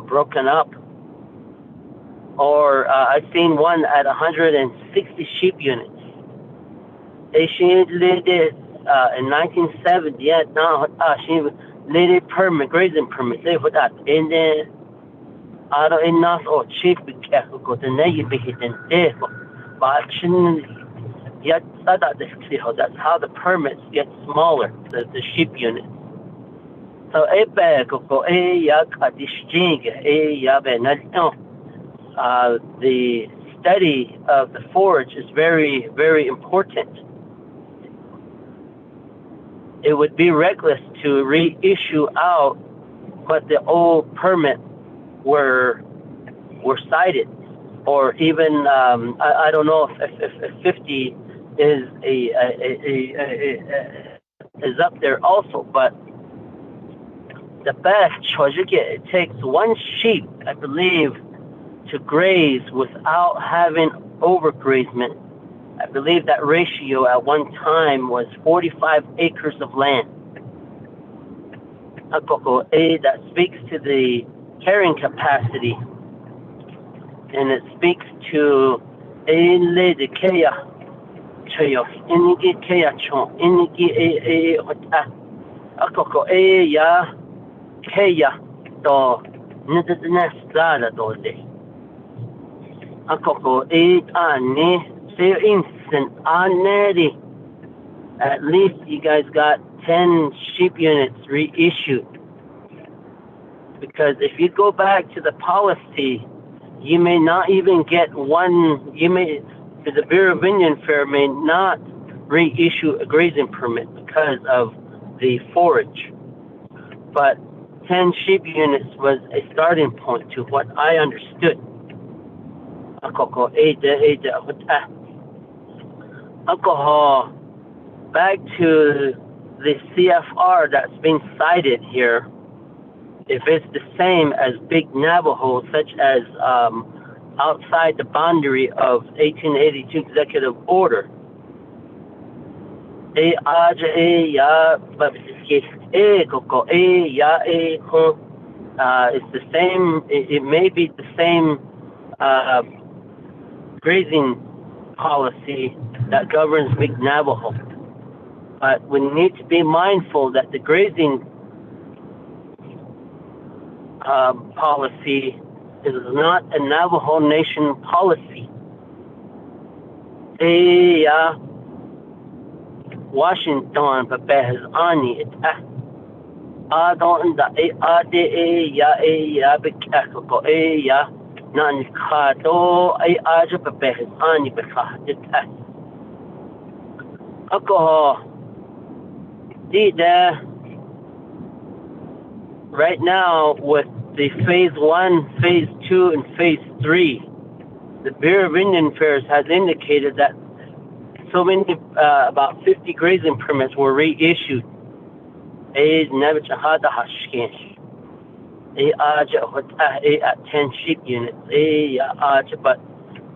broken up. Or I've seen one at 160 sheep units. She did it in 1970. Yeah, now she did it permit, grazing permit. They put that in there. I don't enough or cheap because the negative hidden there. But yet that's how the permits get smaller, the sheep units. So the study of the forage is very, very important. It would be reckless to reissue out what the old permit were cited, or even I don't know if 50 is is up there also, but the best choice you get, it takes one sheep, I believe, to graze without having overgrazement. I believe that ratio at one time was 45 acres of land. That speaks to the carrying capacity, and it speaks to at least you guys got 10 sheep units reissued. Because if you go back to the policy, you may not even get one, the Bureau of Indian Affairs may not reissue a grazing permit because of the forage. But 10 sheep units was a starting point to what I understood. Alcohol, back to the CFR that's been cited here, if it's the same as Big Navajo, such as outside the boundary of 1882 executive order, it's the same, it may be the same grazing policy that governs Big Navajo. But we need to be mindful that the grazing policy is not a Navajo Nation policy. Washington, but Ani, alcohol. Right now, with the phase 1, phase 2, and phase 3, the Bureau of Indian Affairs has indicated that so many, about 50 grazing permits were reissued. At 10 sheep units. But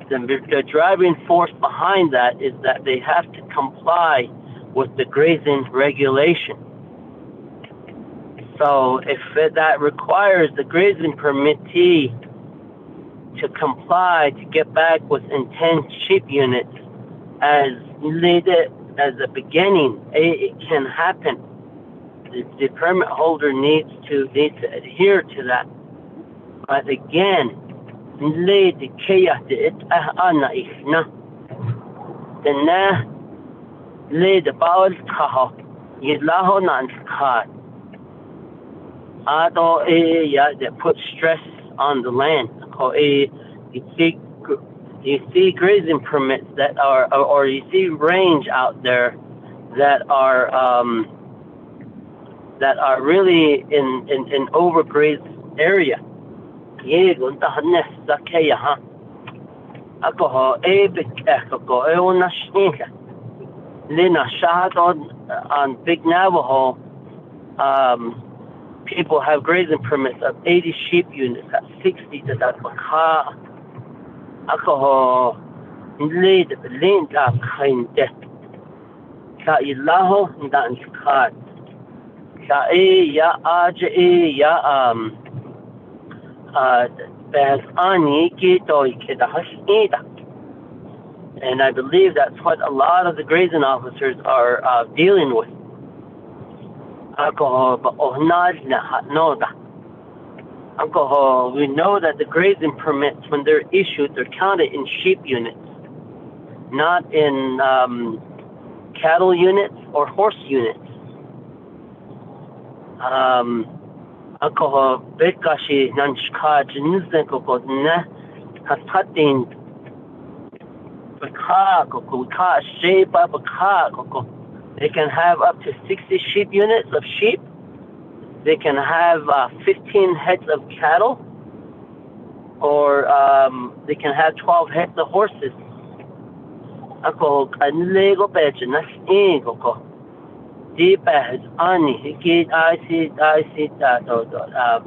the driving force behind that is that they have to comply with the grazing regulation. So if that requires the grazing permittee to comply to get back within 10 sheep units as a beginning, it can happen. The permit holder needs to adhere to that. But again, that puts stress on the land. You see grazing permits that are, or you see range out there that are really in overgrazed area. On Big Navajo, people have grazing permits of 80 sheep units at 60 to that baka. Alcohol lead the link up kind death. Ka ilaho ndan skat. Ka ya ya bas ani kito ikeda hashida. And I believe that's what a lot of the grazing officers are dealing with. Alcohol, alcohol. We know that the grazing permits, when they're issued, they're counted in sheep units, not in cattle units or horse units. Alcohol, bekashi nanshka jinzen koko ne hastatin beka koko ka shape up beka koko. They can have up to 60 sheep units of sheep. They can have 15 heads of cattle, or they can have 12 heads of horses. Ako kanlego peche nas ingoko. Deepa has ani. I see.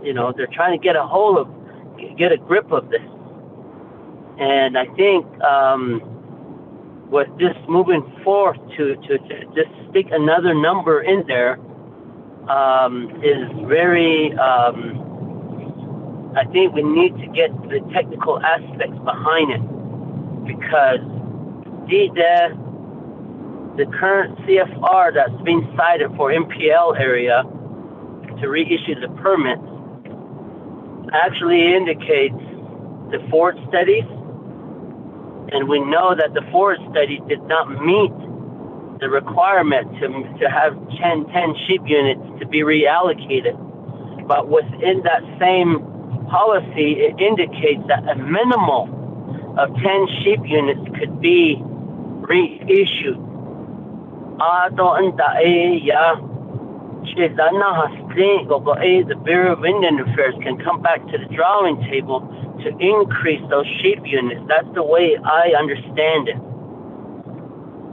You know, they're trying to get a grip of this, and I think. With this moving forth to just stick another number in there is very, I think we need to get the technical aspects behind it, because the current CFR that's being cited for MPL area to reissue the permits actually indicates the forward studies. And we know that the forward study did not meet the requirement to have 10 sheep units to be reallocated. But within that same policy, it indicates that a minimal of 10 sheep units could be reissued. The Bureau of Indian Affairs can come back to the drawing table to increase those sheep units. That's the way I understand it.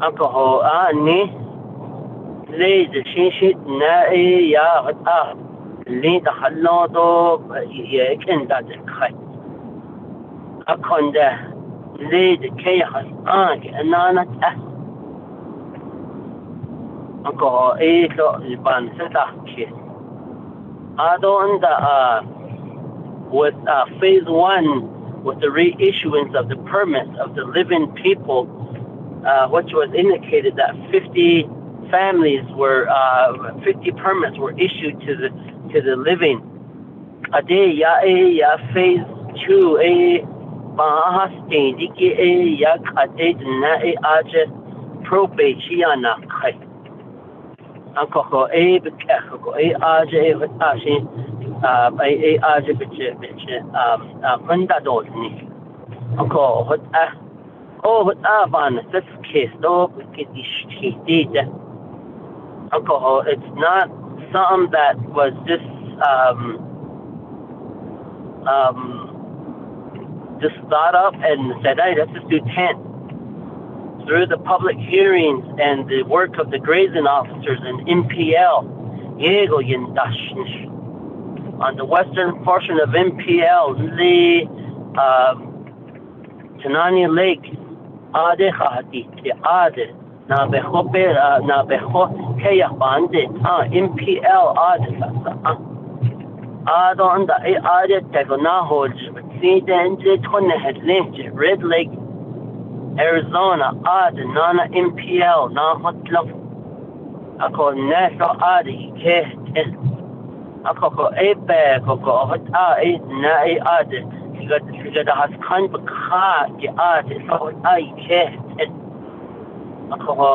Alcohol, lay the shit na ya lay the halodo yakin that the kai. Akonda lay the chaos anana. Alcohol, ban setaki. I don't with phase 1, with the reissuance of the permits of the living people, which was indicated that 50 families were, 50 permits were issued to the living. Phase 2, probate alcohol alcohol, it's not something that was just thought up and said, hey, let's just do 10. Through the public hearings and the work of the grazing officers and MPL, on the western portion of MPL, the Tanani Lake, MPL, Red Lake, Arizona, Nana MPL, Nahotlo, Ako National Adi, Ako Ape, Koko, Na Adi, you got a Haskan Baka, the Adi,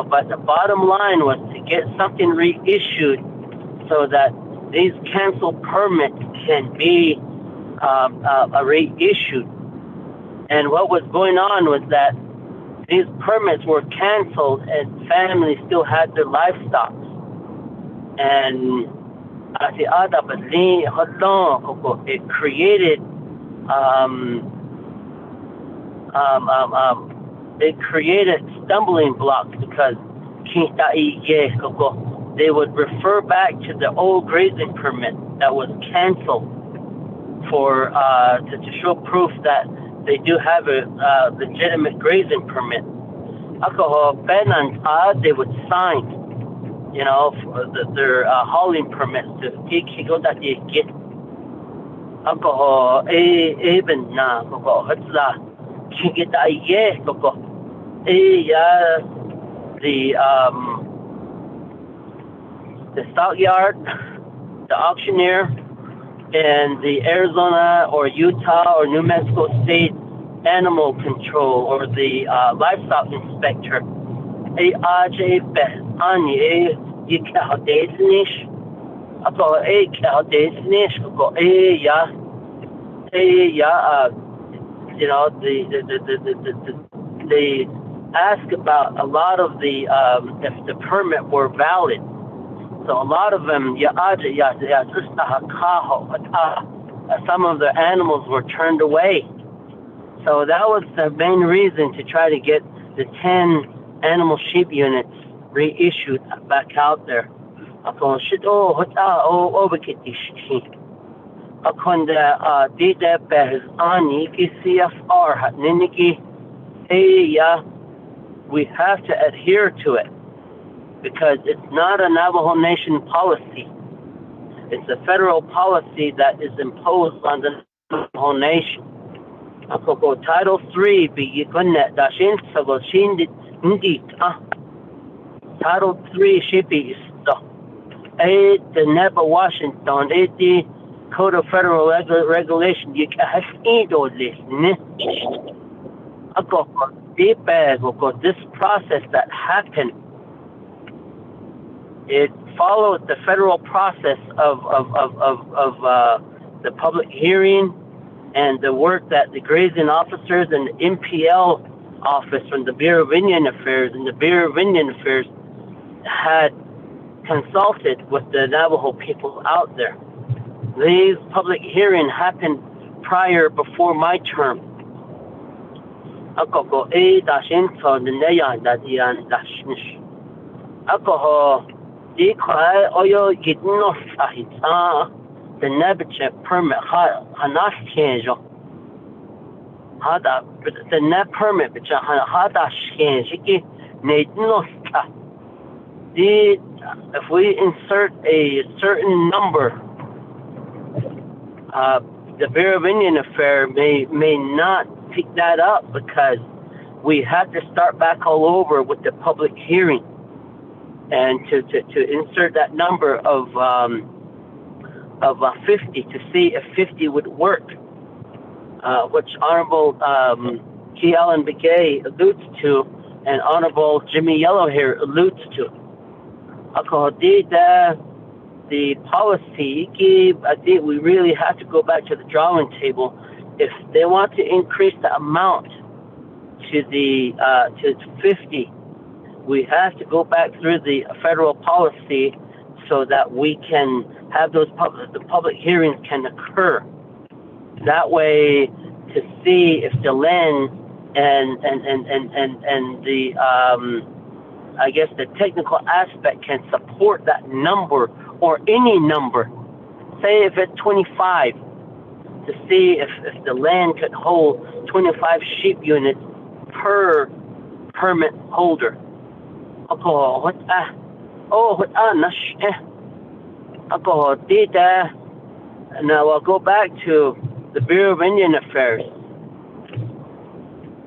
but the bottom line was to get something reissued so that these canceled permits can be reissued. And what was going on was that these permits were canceled and families still had their livestock. And it created stumbling blocks, because they would refer back to the old grazing permit that was canceled for to show proof that they do have a legitimate grazing permit. They would sign, you know, their hauling permits to take that they get. Alcohol, even now, it's la. Get the stockyard, the auctioneer, and the Arizona or Utah or New Mexico State Animal Control or the livestock inspector. You know, they ask about a lot of the if the permit were valid. So a lot of them, some of the animals were turned away. So that was the main reason to try to get the 10 animal sheep units reissued back out there. We have to adhere to it because it's not a Navajo Nation policy. It's a federal policy that is imposed on the Navajo Nation. Title 3 Title 3 shipping the Napa Washington the Code of Federal Regulation this process that happened, it followed the federal process of the public hearing and the work that the grazing officers and the MPL office from the Bureau of Indian Affairs and the Bureau of Indian Affairs had consulted with the Navajo people out there. These public hearings happened before my term. Alcohol oil the Nebuchadnezzar permit change. The net permit if we insert a certain number, the Bureau of Indian Affairs may not pick that up because we have to start back all over with the public hearing and to insert that number of 50 to see if 50 would work, which Honorable Key Allen Begay alludes to and Honorable Jimmy Yellow here alludes to. The policy, I think we really have to go back to the drawing table. If they want to increase the amount to 50, we have to go back through the federal policy so that we can have the public hearings can occur. That way, to see if the land and the I guess the technical aspect can support that number or any number. Say if it's 25, to see if the land could hold 25 sheep units per permit holder. Now I'll go back to the Bureau of Indian Affairs.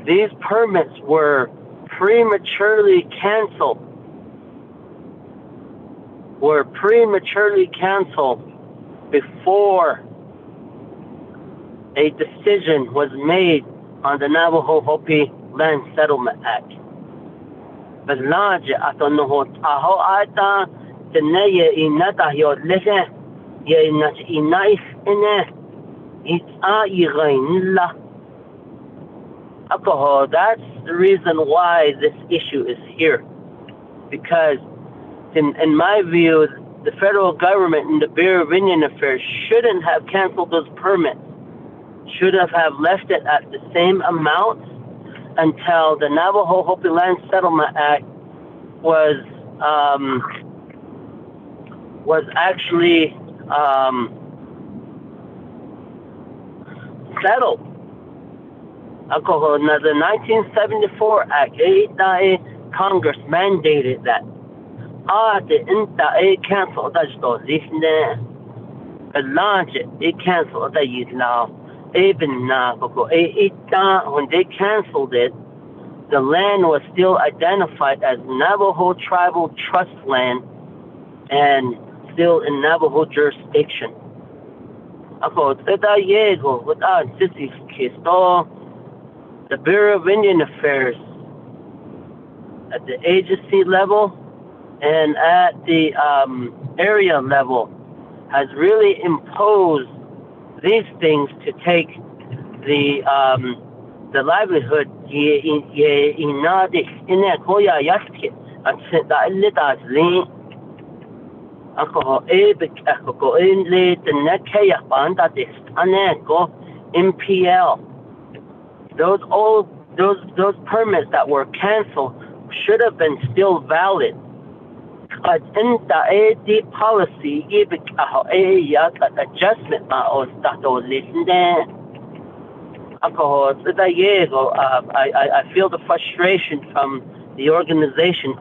These permits were prematurely canceled. Before a decision was made on the Navajo Hopi Land Settlement Act. That's the reason why this issue is here. Because in my view, the federal government and the Bureau of Indian Affairs shouldn't have canceled those permits. Should have left it at the same amount until the Navajo Hopi Land Settlement Act was actually settled. Alcohol. Now the 1974 Act, Congress mandated that. The cancel that's the listener. The launch it canceled that you now. Even now, when they canceled it, the land was still identified as Navajo Tribal Trust Land and still in Navajo jurisdiction. The Bureau of Indian Affairs at the agency level and at the area level has really imposed these things to take the livelihood MPL. Those permits that were canceled should have been still valid. But in the policy, adjustment I feel the frustration from the organization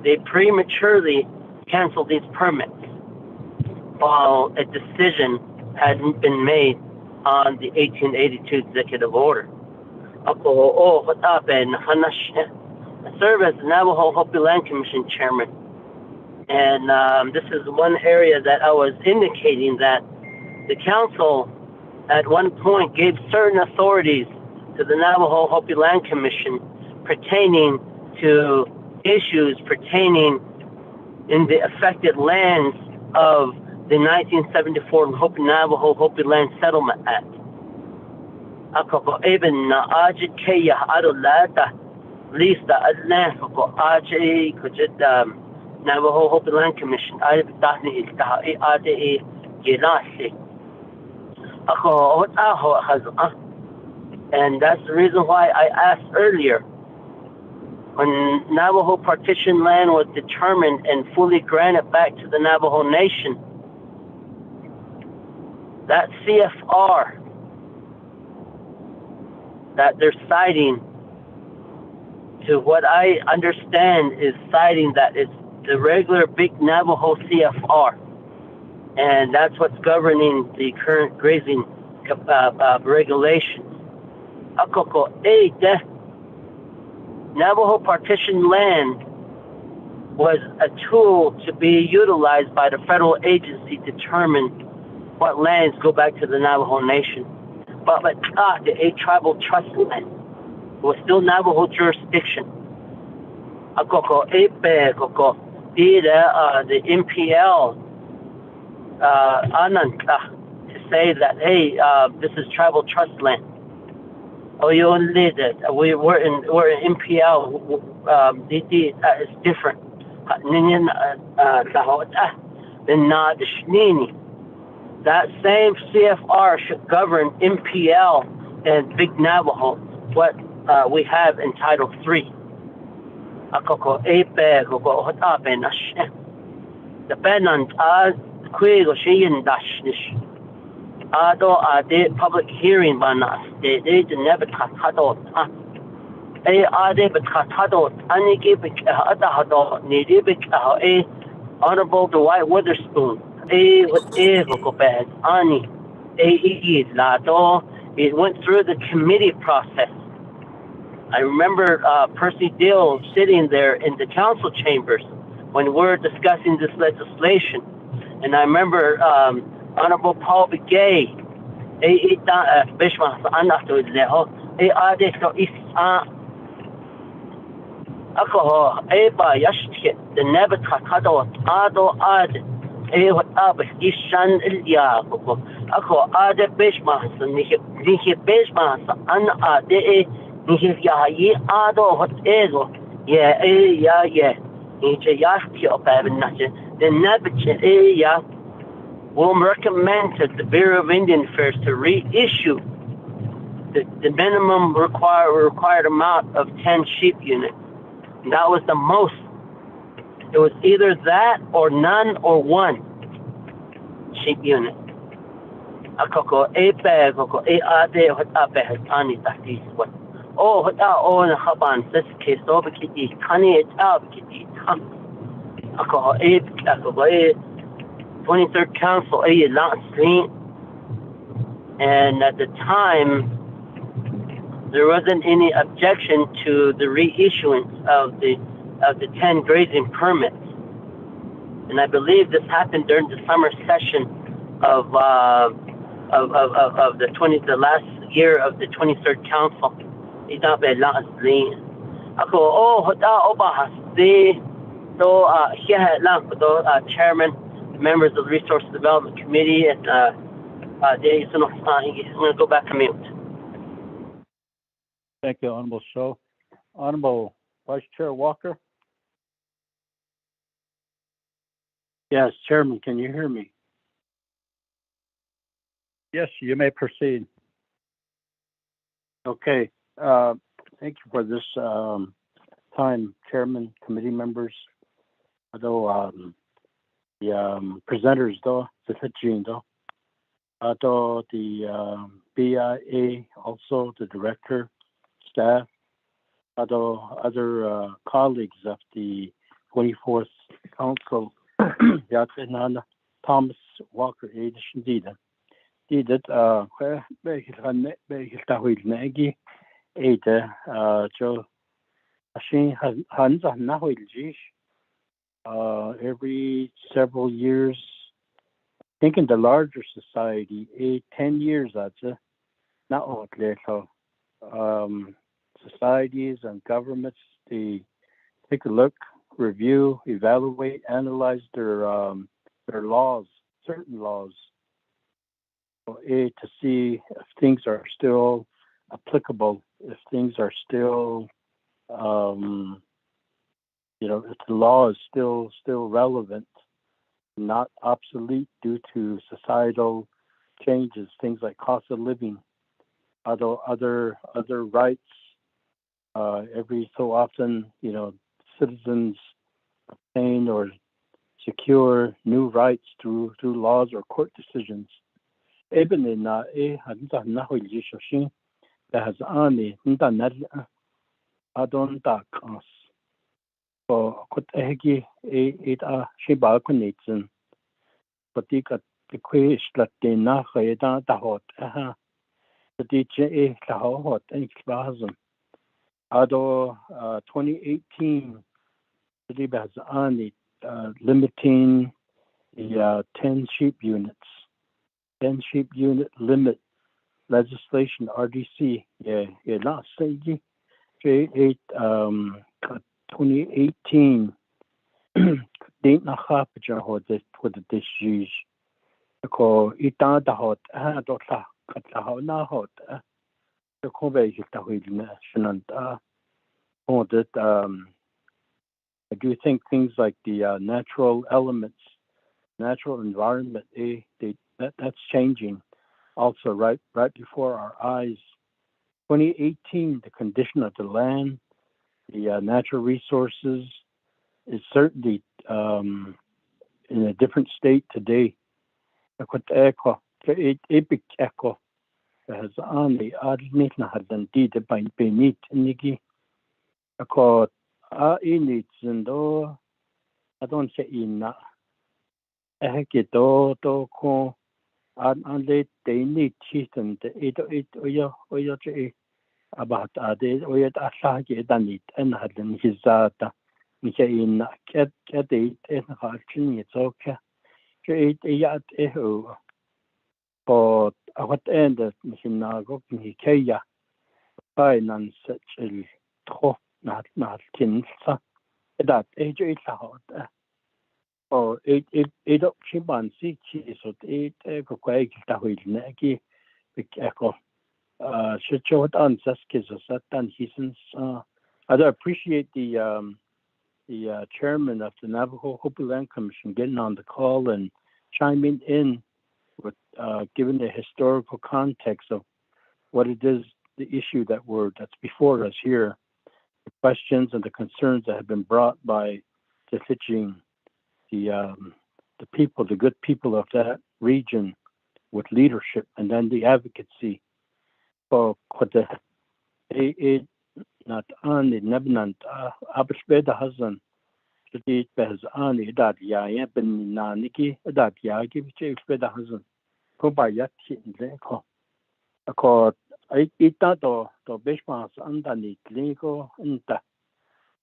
they prematurely canceled these permits while a decision hadn't been made on the 1882 executive order. I serve as the Navajo Hopi Land Commission chairman, and this is one area that I was indicating that the council at one point gave certain authorities to the Navajo Hopi Land Commission pertaining to issues pertaining in the affected lands of the 1974 Hopi Navajo Hopi Land Settlement Act. Navajo Hopi Land Commission. And that's the reason why I asked earlier, when Navajo partition land was determined and fully granted back to the Navajo Nation, that CFR that they're citing, to what I understand, is citing that it's the regular big Navajo CFR, and that's what's governing the current grazing regulations. Navajo partition land was a tool to be utilized by the federal agency to determine what lands go back to the Navajo Nation. But the tribal trust land was still Navajo jurisdiction. The MPL to say that, hey, this is tribal trust land. Oh, you only that we're in MPL. It's different. That same CFR should govern MPL and Big Navajo, what we have in Title 3. Public hearing Honorable Dwight Witherspoon. It went through the committee process. I remember Percy Dill sitting there in the council chambers when we're discussing this legislation. And I remember Honorable Paul Begay, the will recommend to the Bureau of Indian Affairs to reissue the minimum required amount of 10 sheep units. And that was the most It was either that or none or one sheep unit. Akoko epe koko e ade hot ape ani tahtis what. Oh hot on haban this case over kitty kani it up kitty. Akoko e akoko e 23rd Council a last street, and at the time there wasn't any objection to the reissuance of the 10 grazing permits, and I believe this happened during the summer session of the last year of the 23rd Council. Itabe last street. Ako hota obahasti so here lang chairman, members of the Resource Development Committee, and I'm going to go back to mute. Thank you, Honorable Shaw. Honorable Vice Chair Walker. Yes, Chairman, can you hear me? Yes, you may proceed. Okay. Thank you for this time, Chairman, committee members. Although the presenters, though, the BIA, also the director, staff, although other colleagues of the 24th Council, Thomas Walker, Did every several years, I think in the larger society, 10 years, not societies and governments, they take a look, review, evaluate, analyze their laws, certain laws, to see if things are still applicable, if things are still, if the law is still relevant, not obsolete due to societal changes, things like cost of living, other rights. Every so often, citizens obtain or secure new rights through laws or court decisions. Although 2018, limiting the 10 sheep units, 10 sheep unit limit legislation, RDC, last 2018, date na hapaja ho this with the dish ko ita da hot dotla katla ho na hot the kobe ta huilna shananta I do think things like the natural elements, natural environment, that's changing also right before our eyes. 2018, the condition of the land, the natural resources is certainly in a different state today. Epic echo has on the adnit na hadan di de by benit nigi. Inits and I don't say in do ko on late they need cheat and it about ade oyat asage danit and hadden hizata in cat it harchin it's okay it yat eho but what end hinago ni kaya finance el tro not kinsa that age it hot or it up chimpanzee so it go quite ta huilneki big echo should show it on Zeskis or Satan Hisens. I appreciate the chairman of the Navajo Hopi Land Commission getting on the call and chiming in with giving the historical context of what it is, the issue that's before us here, the questions and the concerns that have been brought by teaching the people, the good people of that region with leadership, and then the advocacy for the not only Nebnant Abishbeda Hazan, the Bez Ani that Yaya Ben Naniki, that Yagi, which is Beda Hazan, Kobayat in Leko. A court, I eat that or the Bishmas underneath Lego and the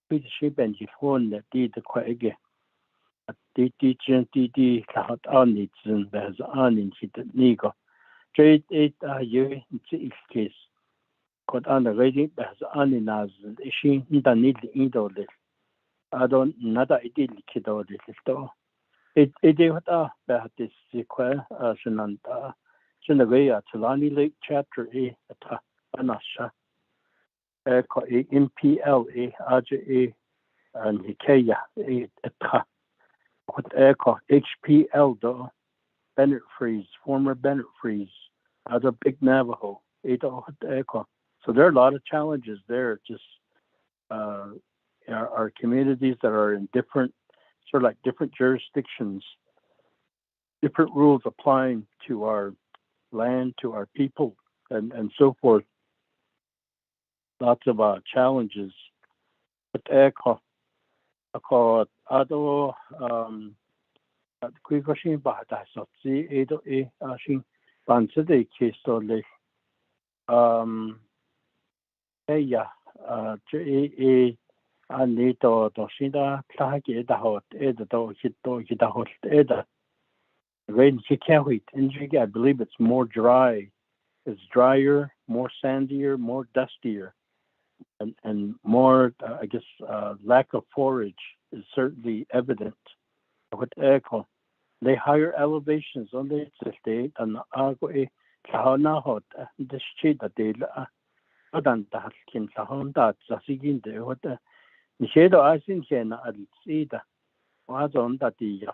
British ship and phone that did the Quagge. The teaching TD Kahat Anits and Bez Anin hit Nego. Trade 8 year in 6 case. Caught on the reading Bez Aninas and Ishi in the need Indo list. I don't nada idil kiddo this though. It what about this sequel Shananta Shanagaya Tulani Lake Chapter A Anasha MPLA RJA and Hikaya A what echo HPL though Bennett Freeze, former Bennett Freeze, other big Navajo, echo. So there are a lot of challenges there. Just our communities that are in different, sort of like different jurisdictions, different rules applying to our land, to our people, and so forth. Lots of challenges. But echo, ado Kuikoshin Bahata Sotsi Edo E Ashin Bansede Kistole Eya J Anito Doshinda Tahaki Edahot Edo Hidahot Eda Rain Hikawit Injig, I believe it's more dry. It's drier, more sandier, more dustier, and more I guess lack of forage is certainly evident. With echo. They higher elevations on the state and Argo Kahana the street that they Odan Takin Sahonda Zasigin de what the Nishedo Asin Jena at Sida was on that the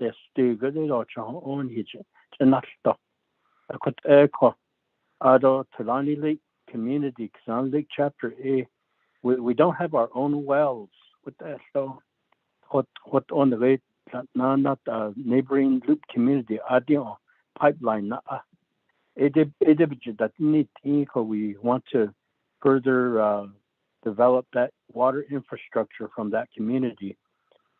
Stigger or own hitch to not stop. I could echo Ado Tulani Lake Community Xan Lake Chapter A. We don't have our own wells with that, so what on the way. Not neighboring loop community audio pipeline. That need we want to further develop that water infrastructure from that community.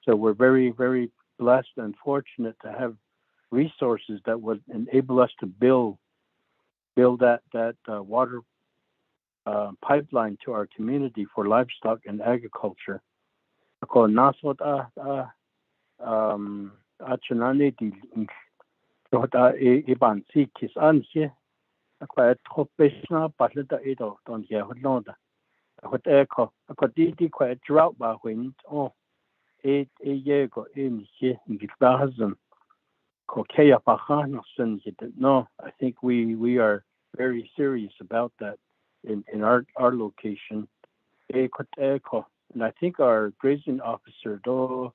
So we're very, very blessed and fortunate to have resources that would enable us to build that water pipeline to our community for livestock and agriculture. Achanani di Jota Iban Sikis Ansi, a quiet professional Patleta Edo, don't hear what Londa. What echo, a quadidi quiet drought by wind, oh, 8 year go in here in Gizbahazan. Kokea Pahano sends it. No, I think we are very serious about that in our location. Echo, and I think our grazing officer, though.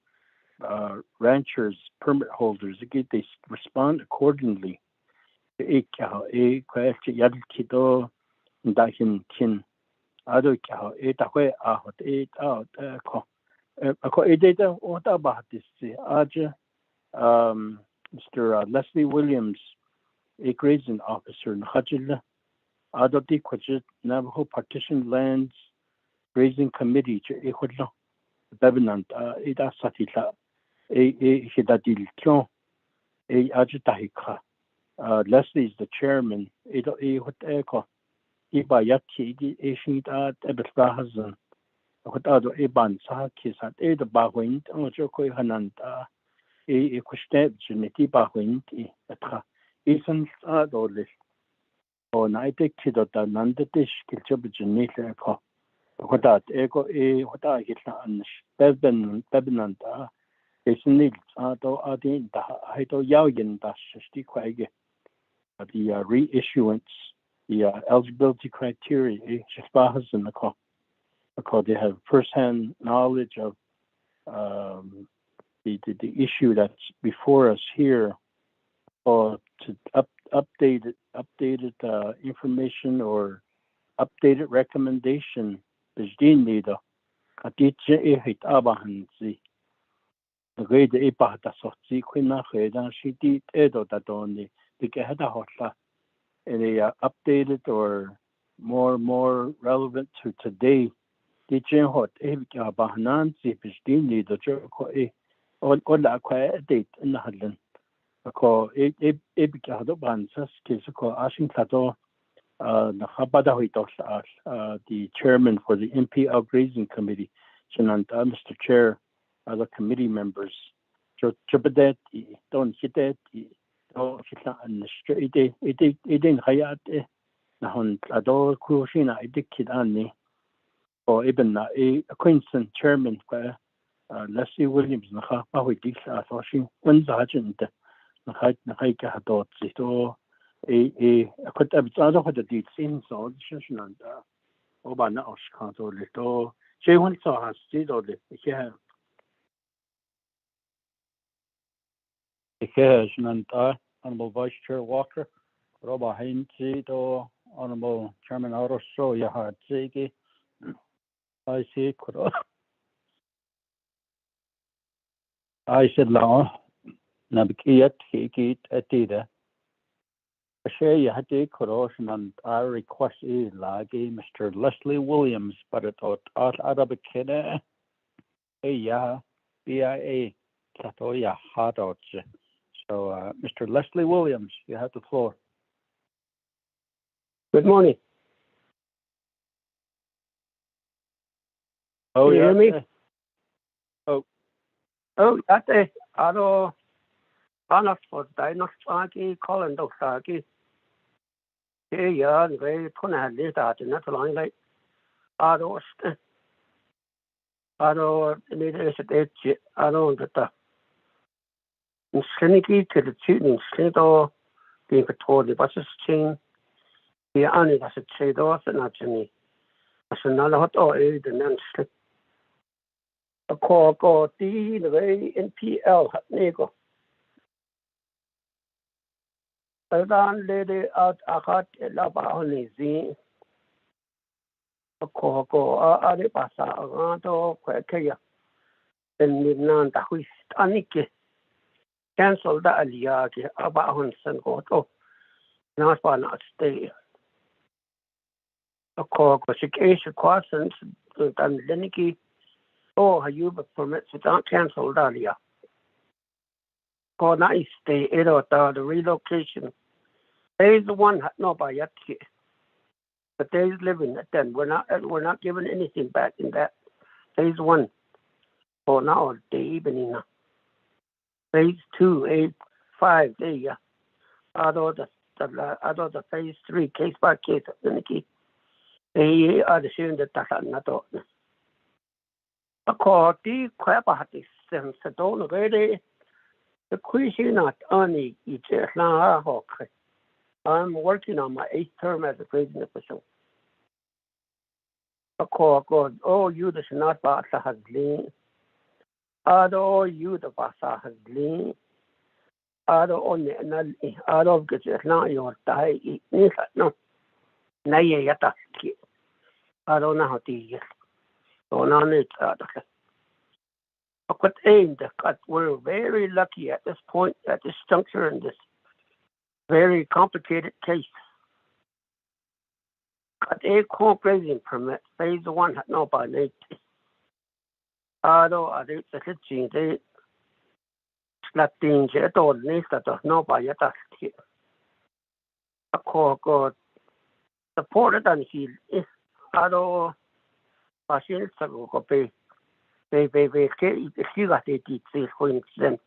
Ranchers, permit holders, they respond accordingly. Mr. Leslie Williams, a grazing officer in Hajila, Navajo Partition Lands Grazing Committee, Bevenant, Ida Satila. Hidadil Kyon, Ajitahika. Leslie is the chairman. Edo what echo. Iba Yaki, Ashita, Ebesbahazan. What other Eban Sakis at Eda Bawind, Ojoko Hananta, Questeb, Genetiba Wind, Etra. Ethan Adolis. Or Night Kidota, Nandetish, Kilchobajanita. What that ego what I get on Bebenanta. It's needs though Adin Hito Yaugin dash Quag the reissuance, the eligibility criteria, Shasbahas and the call because they have first-hand knowledge of the issue that's before us here, or to updated information or updated recommendation. There's need Rede iba da sorti kwina reda shiti edo da doni the gehada hotla any updated or more relevant to today. The gen hot ebika bahnan zipishdi ni the joko on la kwa date in the hadlen. Ako ebika hado bansas kisako ashing tato the habada huitos the chairman for the MPL Grazing Committee, Mr. Chair, other committee members. Chubadet, don't hit it, don't hit on the street, it didn't hayat, Nahon Adol Kushina, I did kid ani, or even a acquaintance chairman, Leslie Williams, Naha, Pahui Dix, Washing, when the agent, Nahaika Hadot, so a could have other what the deeds in so and Obana Oshkanto little. She went to has did all the occasion and Honorable Vice Chair Walker, Robert Heinze, Honorable Chairman Oroso, Yahad Ziggy, I see, I said, Law, Nabikiat, Hikit, Atida. Share you had the corrosion and our request is lagi Mr. Leslie Williams, but it thought Arabic Kene, BIA, Tatoya Hadot. So, Mr. Leslie Williams, you have the floor. Good morning. Oh, can you hear me? That's Ado, Anna for Dinosagi, Colin Doksagi. Yeah, and very pun had this out in that line like Ado, need Ado, that the Slinky to the tuning Slido being for the buses chain. The only has a trade off and not to me. As another hot oil, the non slip. A call go D, the way NPL hat nego. A down lady out a hot lava on his zi. A call go a pasa around or quakea. Then midnight the whist aniki. Cancel the aliaki about Hunson go to. Not for not stay. A call go Asia crossings and Leniki. Oh, you permits without cancel Dalia. Call nice stay the relocation. There is the one no by yet. But there is living at then. We're not giving anything back in that. There is one for now the evening. Phase 2, 8, 5 there. Although the phase 3 case by case Leniki. They are the same that not. According to the don't already the question not only each I'm working on my 8th term as a grazing official. You the not Basa has lean. You the Basa has lean. Only of gets not your die no. Nay yata. I don't know how to use. But we're very lucky at this point, at this juncture, in this very complicated case. Got a grazing permit, phase 1 had no by late. Although I did the hitching, they slapping jet or nest that does no by yet. A call God supported and he is although patients go pay. They see that they did this for them.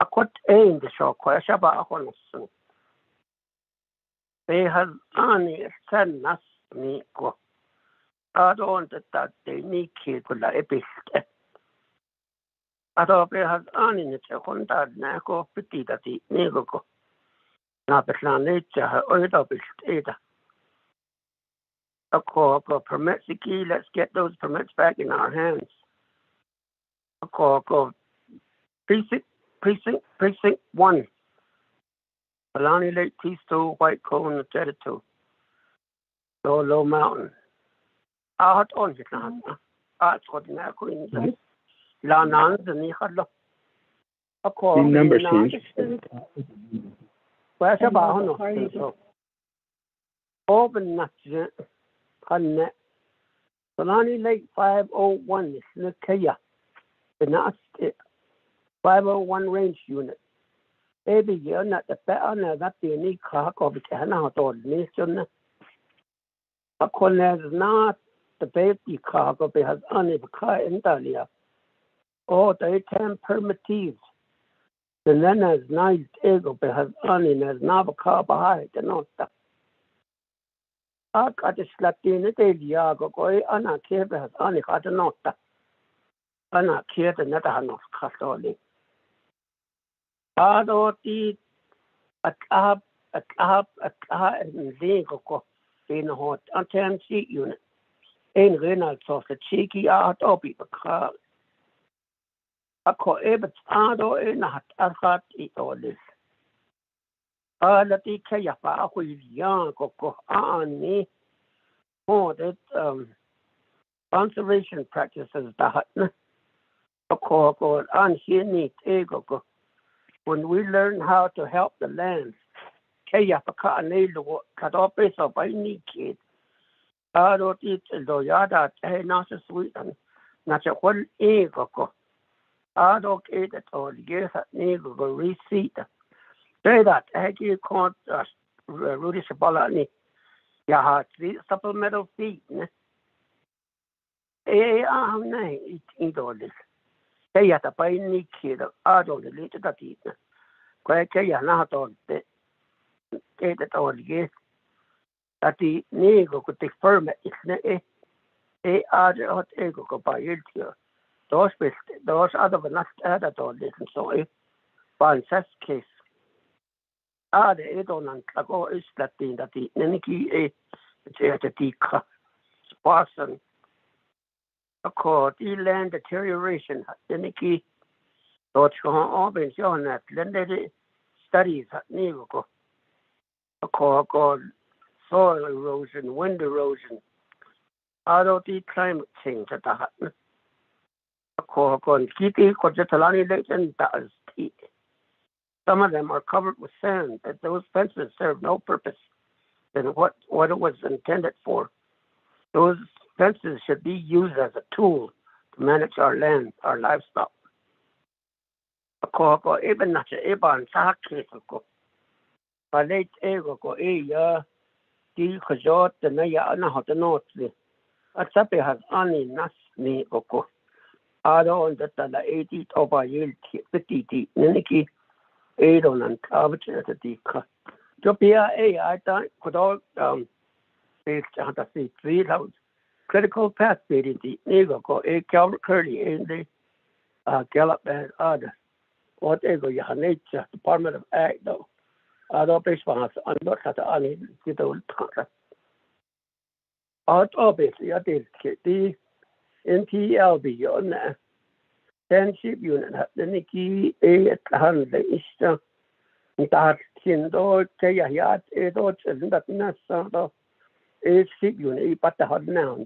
I could aim the show question about Honson. They have only sent us me go. I don't that they need kids with a bit. I thought they have only the Honda Nago pity that the Nego go. Now the nature or the bit either. A call permits the key, let's get those permits back in our hands. Go precinct 1. Balani Lake, Peace White Cone, Jetto. Low Mountain. Out on it now. Out for the Naquin. La Nans and Nihalo. Number change. Where's about no? Open not Hannet. Solani Lake 501 is Nakaya. The not 501 range unit. Maybe you're not the better that the unique cock of the canal or nation. A corner is not the baby cock of it has only the car in Dalia. Or they can permitive. The then is nice ego has only as Navajo car behind the note. I got a slatin a day Diago go Anna Kib has only got a note. Anna Kib and not a note castoli. I don't eat a cab and legal in a hot antenna seat unit. In Reynolds of the cheeky art of the car. I call Ebbets Ado in a hot eat all this. Let the Kayafa with young go on me. Oh, that conservation practices that a call on here need ego. When we learn how to help the land, Kayafa need to cut off this up by need kid. I don't eat the yada, not a sweet and not a one ego. I don't eat it all. Yes, I need to go receipt. Say that I give called Rudy Shabalani. Yeah, supplemental feed. I'm not eating all this. They had a buy any kid. I don't delete that eat. Quite a not all the get it all. Yes, that the nego could take permit. It's a other hot ego go buy it here. Those other than not added all this and so if one such case. The Edon Ago is that the Neniki a Sparson. Accord the land deterioration Neniki Dodge Open John that landed studies at Nigo. Accord soil erosion, wind erosion. Out of the climate change at the hut. Accord Kitty Kojatalani Legend does tea. Some of them are covered with sand, that those fences serve no purpose than what it was intended for. Those fences should be used as a tool to manage our land, our livestock. Even not Eban Sakiko. Palate Ego go Di Kajot, the Naya Anaho the North. A Sapi has only Nas me Oko. I don't that the 80 over yield 50 Niniki. Adon and Cabbage at the Dika. Jopia I thought could all based on the 3,000 critical path in the Nego go a curly in the Gallop and other. Whatever you have nature, Department of Ag though. Other response on not at any little contract. Out obviously, I did the NTLB on that. 10 ship unit at the Niki 800 Easter. That Tindo, Kayat, 8 or 7, that Nasa, 8 ship unit, but the hot now.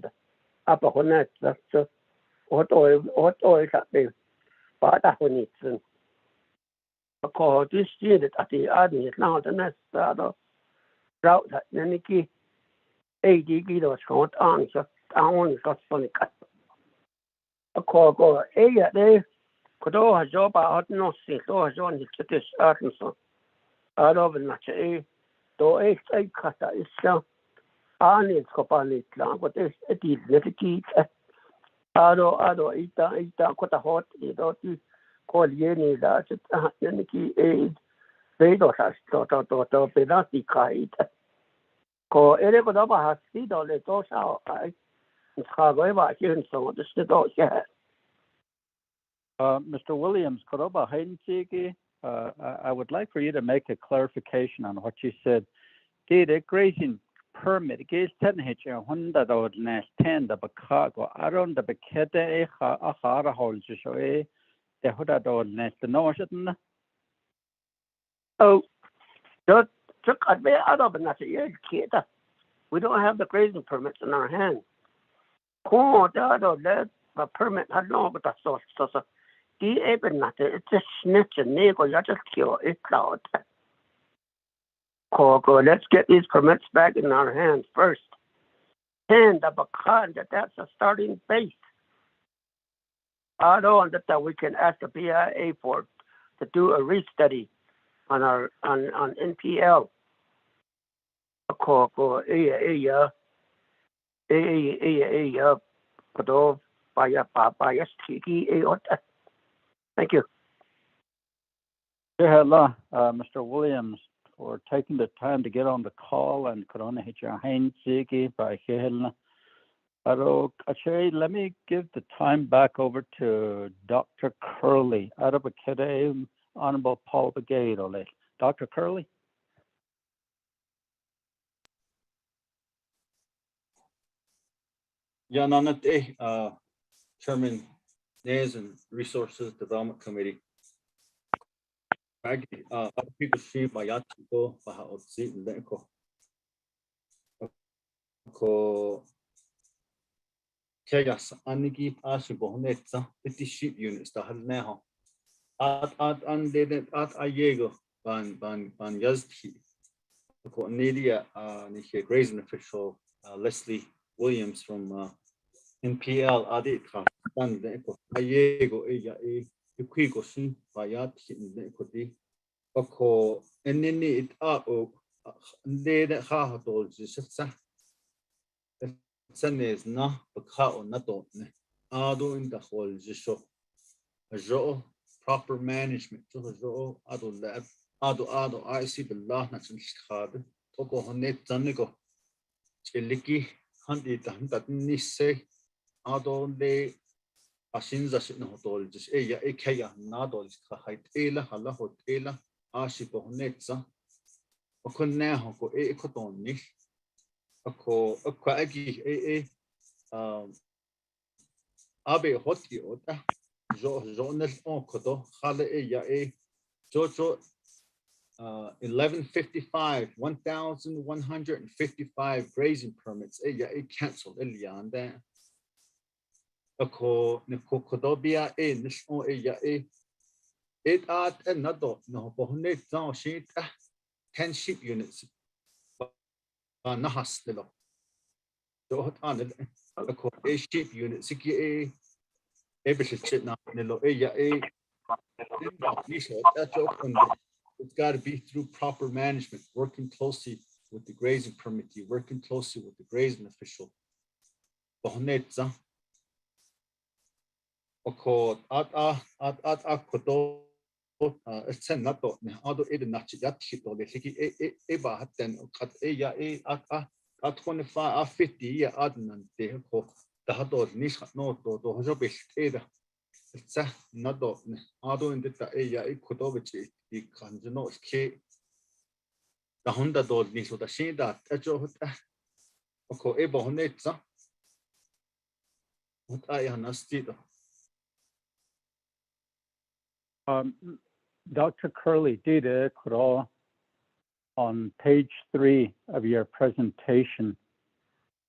Upper Honet, that's what oil at the Patagonits. Of course, this unit at the Adney now the Nasa route at Niki 80 kilos short answer. I only got funny cut. A call go they could all have job out no see to on the British Arkansas. Out of a though a cutter is so on it copani long, but it's a deep little key. Ado eat quite a hot, you don't call Yenny that Yenny they don't have to be not the kite. Call everybody has see all the doors out. Mr. Williams, I would like for you to make a clarification on what you said. The grazing permit, is 10 hitch and 100 or nest 10 the Bacago, around the Bacete, a hard hole to show the Huda or nest the notion. Oh, just took a bit out of another year, kid. We don't have the grazing permits in our hands. The permit had no but the source. even nothing. It's a snitch and nego. You just kill it out. Go. Let's get these permits back in our hands first. And the Bakan, that's a starting base. I know that we can ask the BIA to do a restudy on our on NPL. Thank you. Mr. Williams, for taking the time to get on the call and Corona by let me give the time back over to Dr. Curley. Honorable Paul Begay. Dr. Curley. Chairman Nez and Resources Development Committee. People see by Yatiko, Bahaotsi, and Lenko. Chaos, Aniki, Ashibonetza, 50 sheep units, the Halneho. At undead at Ayego, Ban Yazki. Cornelia, Grazing official Leslie Williams from NPL Aditra, Ayego, Equigo, Bayat, Equity. Oko, and then it up, they that Hahatol, Sun is not a cow, not on. Ado in the whole show. A joe, proper management to a joe, Ado lab, Ado, I see the law, not in Chicago, Toko Honet Zanigo, Chiliki, Hunted, that Nisse, Ado de Asinza Sinotol, just a Kaya, Nadol, Kahaitela, Halahotela, Ashipo Honetza, Okonaho, Ekotoni. Ako Aquagi Abe Hoti Ota Jonas Onkodo Hale Jojo 1155 1155 grazing permits cancelled Elianda Ako Nikodobia Nishon it at another no Bohnet Zan sheet 10 sheep units. Nahas Lilo. So on a sheep unit, Siki Ebishit now, Nilo, it's got to be through proper management, working closely with the grazing permittee, working closely with the grazing official. Bohnetza. Oko at Kodo. It's a not other either not yet hit or the Hiki Eba had then cut at 25 50 year adnan they have the Hador Nish no to Hojobish either. It's a not other in the Kodovici, the Kanjano K. The Honda dog needs with the shade that Ejo Oko Eba Honetza. What I understood. Dr. Curley did a crawl on page 3 of your presentation.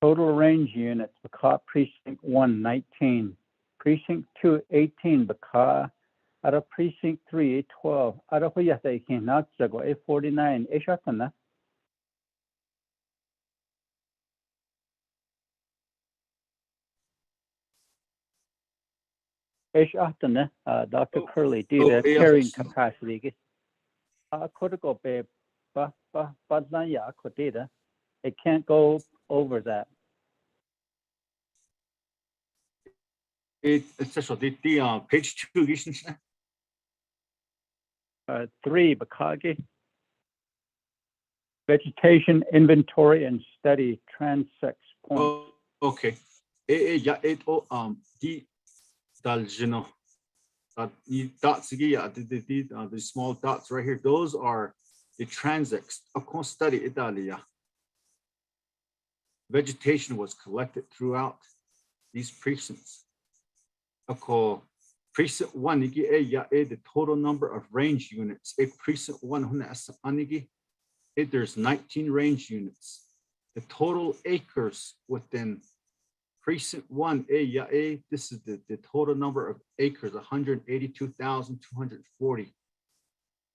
Total range units, Baka Precinct 1, 19. Precinct 2, 18. Baka, out of Precinct 3, 12. Out of Huyata, Natsago, 49. Eshatana. Dr. Curley did a carrying capacity. Critical babe, it can't go over that. It's just the page 2, isn't it? 3, Bakagi. Vegetation Inventory and Study, transects point. Oh, okay. The Daljino. Dots the small dots right here, those are the transects. Upon study Italia. Vegetation was collected throughout these precincts. Precinct 1, the total number of range units. Precinct 1, there's 19 range units. The total acres within Precinct 1, this is the total number of acres, 182,240.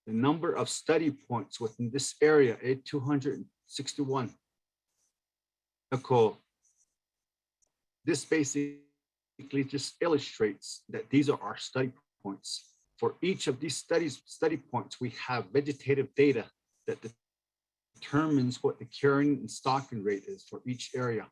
The number of study points within this area, 261. This basically just illustrates that these are our study points. For each of these study points, we have vegetative data that determines what the carrying and stocking rate is for each area.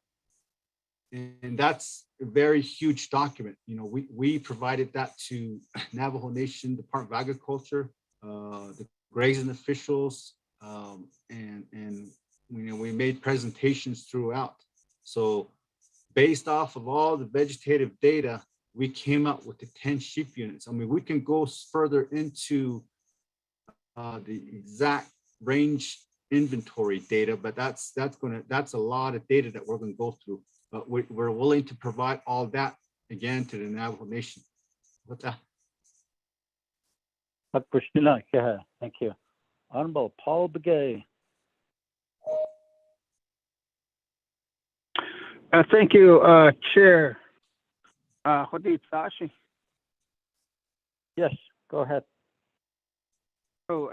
And that's a very huge document. You know, we provided that to Navajo Nation Department of Agriculture, the grazing officials, and you know, we made presentations throughout. So based off of all the vegetative data, we came up with the 10 sheep units. I mean, we can go further into the exact range inventory data, but that's a lot of data that we're going to go through. But we're willing to provide all that again to the Navajo Nation. What's that? Thank you. Honorable Paul Begay. Thank you, Chair. Yes, go ahead. So,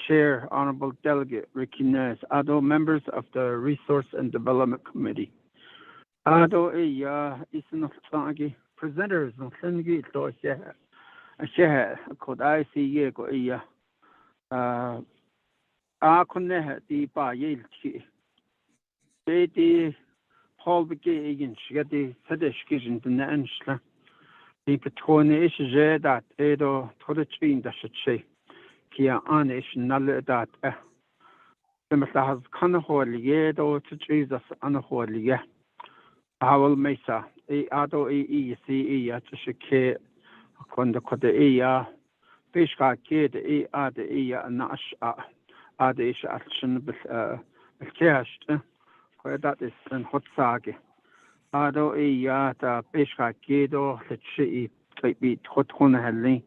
Chair, Honorable Delegate Ricky Nez, other members of the Resource and Development Committee. Presenters, could I see ye go the Paul begin the Sedishkism the Nanschla. The Petone is that Edo to the train that should say, Kia Anish Null that the Mr. has Kanaholy Yedo to Jesus Anaholy. Howell Mesa, Ado EECE at Shike, Konda Kodea, Fishka Kid, Ada Nash, Adish action with cashed. Where that is in hot sage. Ado the Fishka Kido, the Chi, be Totona Helly,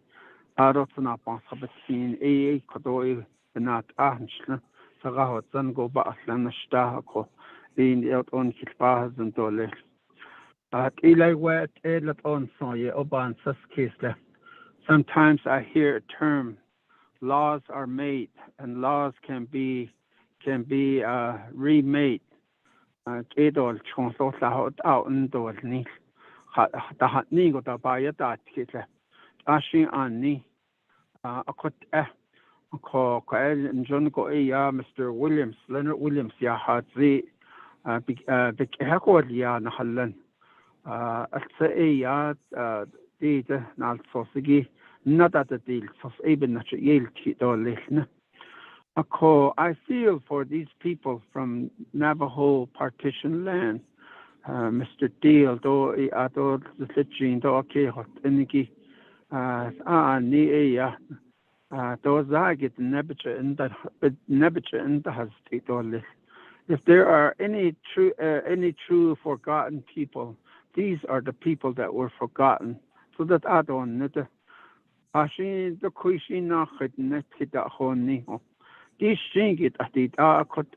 Ado Tanapan Sabatin, Kodoi, the Nat Ahnsla, Sarah Zango Baslan, Stahako, in the out on Kilbahas and Dole. But Eli Wet, Edlet on Soye, Oban Saskisle. Sometimes I hear a term, laws are made, and laws can be remade. Edol Chonso out and Dolni. The hot nigo da by a dat kittle. Ashing Annie. A cut and John go Mr. Williams, Leonard Williams, ya had the big Hakodia Nahalan. I'd say data not sausage, not at the deal, so even not Yale kit or listen. I feel for these people from Navajo partition land, Mr. Deal, though I thought the Litchin, though okay, hot energy, those I get Nebuchadnezzar in the has state or list. If there are any true forgotten people, these are the people that were forgotten. So that I don't know the Ashin the Kuishin net hita honi. These thing it at the could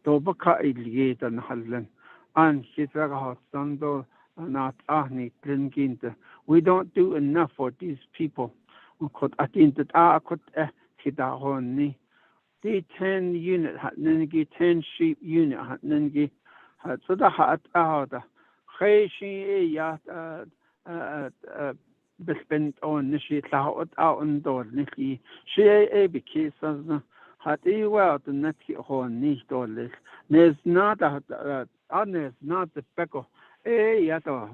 Dobaka Iliate and Hallen and Hitzaga Sando not Ahni Klingint. We don't do enough for these people. Could I think that I could hita honi. The 10 unit had Nengi 10 sheep unit had Nengi had so the hat out. She bespent on Nishi out and door Niki. She a because had a well the netty horn niche doorless. There's not a honest, not the peckle. Yato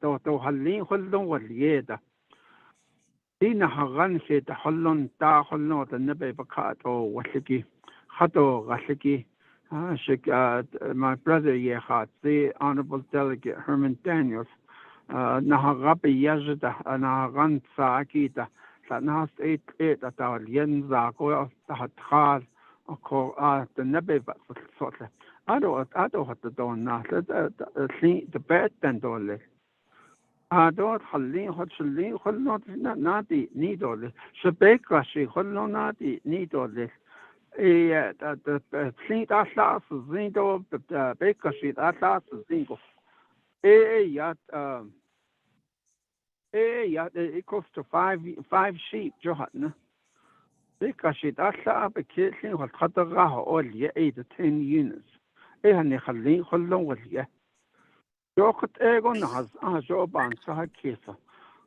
Halin Holdon was yeda. Dina Haran said the Hollon da Hollon the Nebebakat or Wasiki, Hato Rasiki. My brother had the Honorable Delegate Herman Daniels. Naharabi Yazda and Naharan Saakita. That now 8 at our Yenza go the Hatral or the Nebebat sort of. I don't have to do now. The bed then do Adot Halin Hotchelin Holnot Nadi Nidole, Shabekashi Holno Nadi Nidole. The Flint Atlas Zindo, the Bekashi Atlas Zingo. Yat equals to five sheep, Johanna. Bekashi Atla Bekishin or Kataraha or 8 to 10 units. Halin Holon was ye. Jokut Egon has Joban Sahakisa.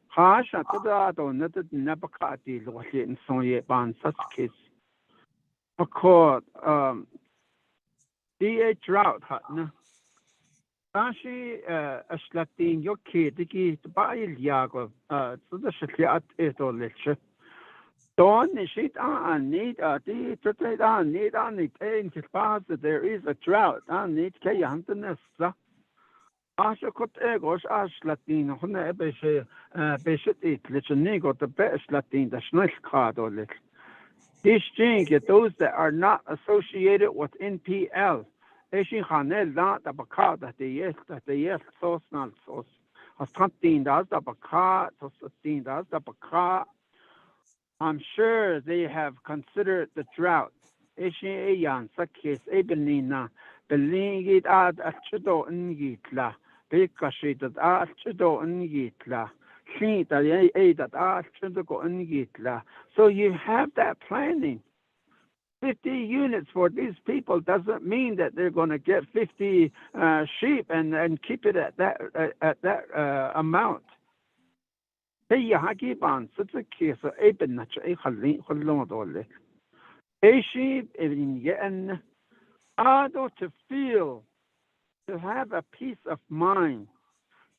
Hasha Tadado netted Nabakati, Lohin Sonye Ban Suskis. Accord D.A. Drought Hutna. Ashi Ashlatin Yoki, Diki, Bail Yago, so the Shaklat Eto Lecture. Don't sheet on need a D to trade on need on it in his past there is a drought on need Kayantanessa. Asha could egos Ashlatin, Huna Ebeshe, Beshet it, Lichanigo, the best Latin, the Schneich card or little. These things, those that are not associated with NPL, Eshin Hanel, not the Baka that they yes, sauce, not sauce. Has 13 does the Baka, 16 does the Baka. I'm sure they have considered the drought. Eshin Ayan, Sakis, Ebenina, Belingit ad Achido Ngitla, Bekashit at Achido Ngitla. So you have that planning. 50 units for these people doesn't mean that they're going to get 50 sheep and keep it at that amount. Hey, Hagiban, such a case of Abenach, a Halin, a sheep, and to feel, to have a peace of mind.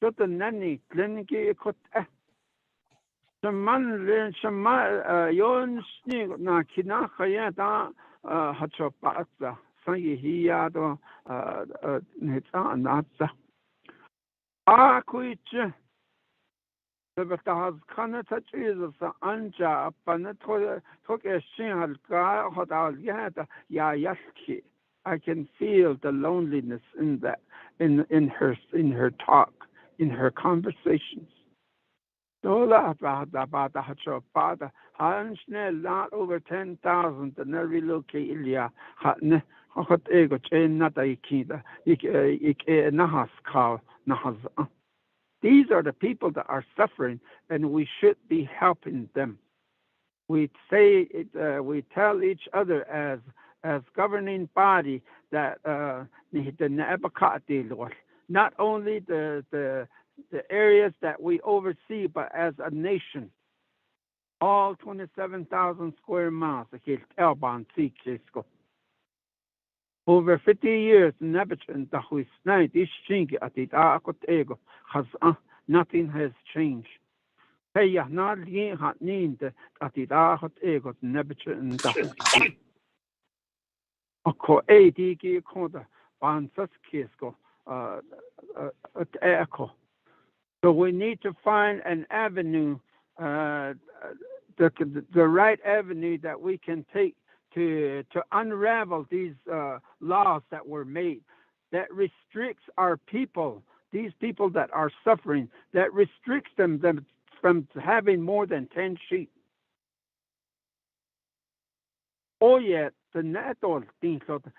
So the nanny, Glengy, Shaman, Yon Snig, na Kinakayata, Hachopatza, Sangihiado, Nita, Natsa. Quit. The has Kanata Jesus, Anja, Panato, took a shingle, Hotal Yata, Yayaski. I can feel the loneliness in that, in her talk, in her conversations. Dola about the Hachopada, Hansnell, not over 10,000, the Nervi Loki Ilia, Hatne, Hot Ego, Chain Nataikida, Nahas Cow, Nahas. These are the people that are suffering, and we should be helping them. We say it, we tell each other as governing body that not only the areas that we oversee, but as a nation, all 27,000 square miles. Over 50 years, nothing has changed. So we need to find an avenue, the right avenue that we can take to unravel these laws that were made that restricts our people, these people that are suffering, that restricts them from having more than 10 sheep. Oh yeah, the netol things of the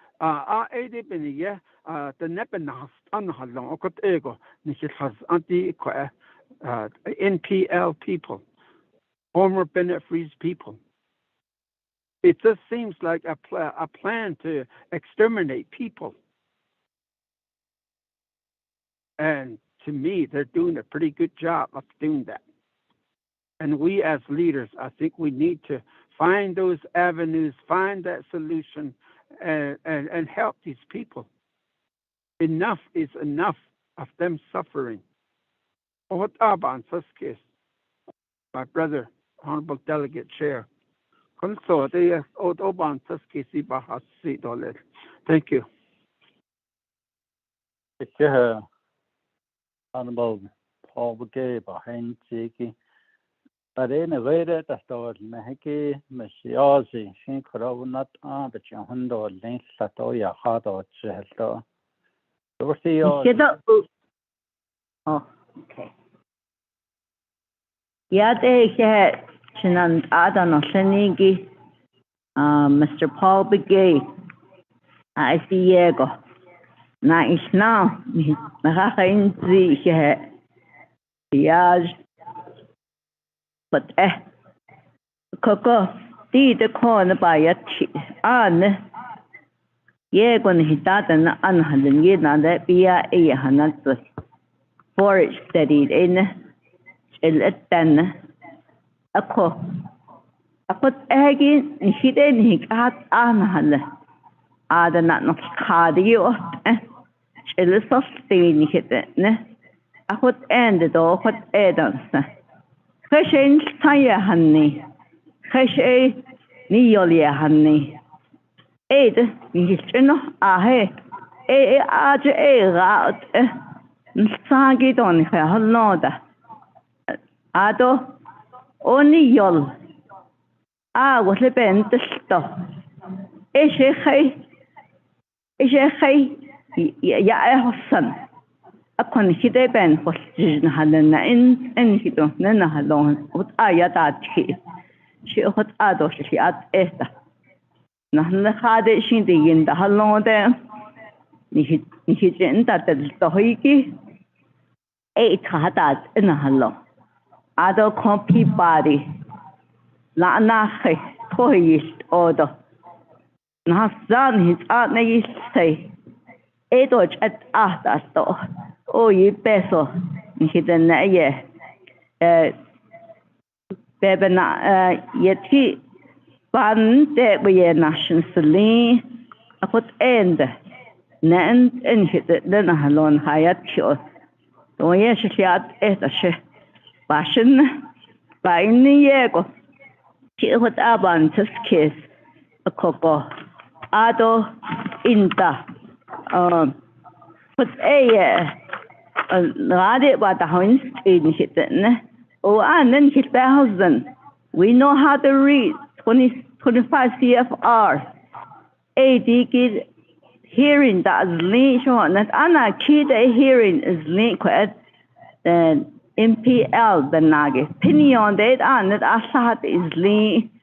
nepenas anhalong okot ego nikit has anti NPL people, former Bennett Freeze people. It just seems like a plan to exterminate people. And to me, they're doing a pretty good job of doing that. And we as leaders, I think we need to find those avenues, find that solution, and help these people. Enough is enough of them suffering. My brother, Honorable Delegate Chair. Thank you. Honorable Paul behind Ziki. But in a way that I thought Mahiki, Messiazi, Shinkro, not but Yahundo, Link, Satoya, Hado, Chesto. Oh, okay. Yate he Chinan Adano Senigi, Mr. Paul Begay, I see Diego. Na is now, Nakain Z he Yaj, but Coco, the corner by a an Yegon he that and unhand yen and that be a hanat forage studied in then a co. I put again and he then he got anhand. Ada not no cardio, chill sustain hit it, I put ended or what Adams. Fashion tire honey, Fashe Neolia honey. Aid, his chin, hey, out, Sagit on her loda. Ado, only yol. Was a bent the stuff. Is a hay, ya son. Upon hide ben was Hadana in Hido, Nana alone, what I that she what ados she at Esther. Nothing had it she in the halon there. He didn't that the Hiki 8 had that in a halon. Ado compy body. La nache, toyist order. Now, son, his aunt may say, Edward at after store. Oh, you peso, hidden ye. Bebena, yet he ban that we a nation saline. I put end. Nan and hit it, then alone hired cure. Don't yes, she had at a she. Fashion by in the yego. She would abantus kiss a coco. Ado inta. Put a radi about the house in hidden. Oh, and then hit the husband. We know how to read 25 CFR. A kid hearing that is linked on that Anna kid hearing is linked then MPL the nage. Opinion that and that Assad is linked.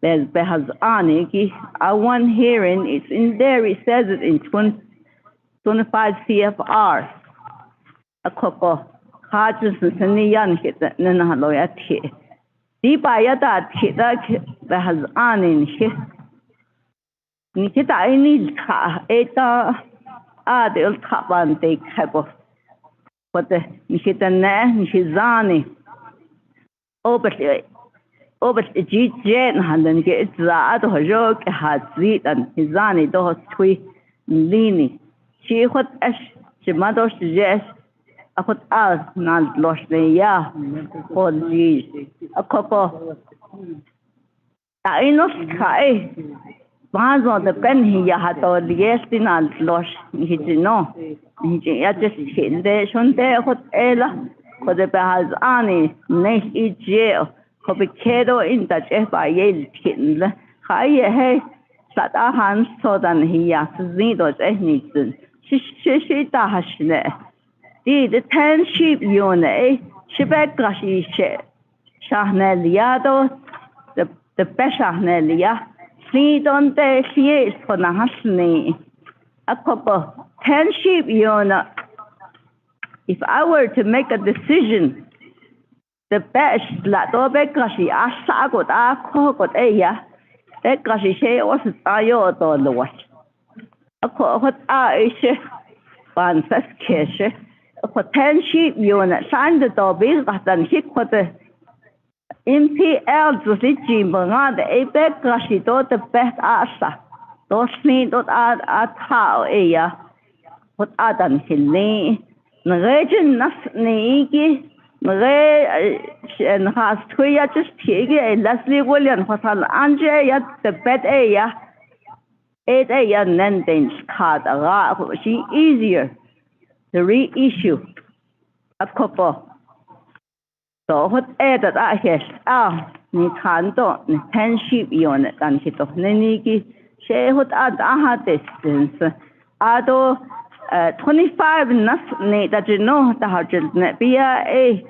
There's behaz aniki. One hearing it's in there. It says it in 25 CFR. A couple Hutchinson Senian hit that Nana loyalty. Deep by that hit that behaz anin hit. Nikita I need eta adil taban take hebo. But the Nikita ne Nishizani over the GJ and get that or joke had sweet and Hizani do tweet Lini. She what she mother suggests I put us not lost the ya for G a couple. I know sky. Bazo the pen he had all yes in and lost he did know. He just hit there shon there what Ella for the behaz ani next jail. Copicato in the Jeff by Yale kitten. High hey, sat our hands so than he has needles anything. She dashne. The 10 sheep unit, she begashi Shahneliado, the Beshahnelia, feed on the shears for the Hasni. A couple 10 sheep unit. If I were to make a decision, the best la do begashi asa got a cogot eya, begashi she was ayo to the watch. A cogot ish, one first kiss. For 10 sheep unit, signed the dobby, and he put the MPL to the gym, but the begashi do the best asa. Those need not add at how eya, what Adam Hilly, the region Nasnigi. And has 2 years just take it, Leslie Williams was an Andre at the bed area. 8 a.m. then things card a lot. She easier to reissue a couple. So what added I hear, Nikando, 10 sheep unit, and hit of Neniki, she would add a distance. Ado 25 nothing that you know the hardest be a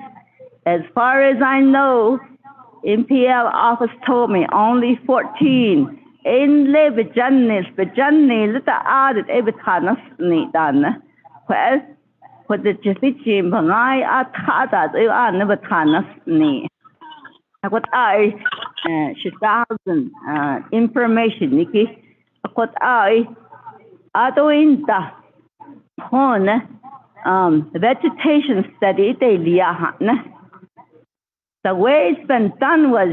As far as I know, MPL office told me only 14. In le bejanni lita added ebitanas ni dana. Well, what the Jessica Bangai at Hadas, I never tanas ni. What I, she thousand information, Nikki. What I doing the vegetation study, the way it's been done was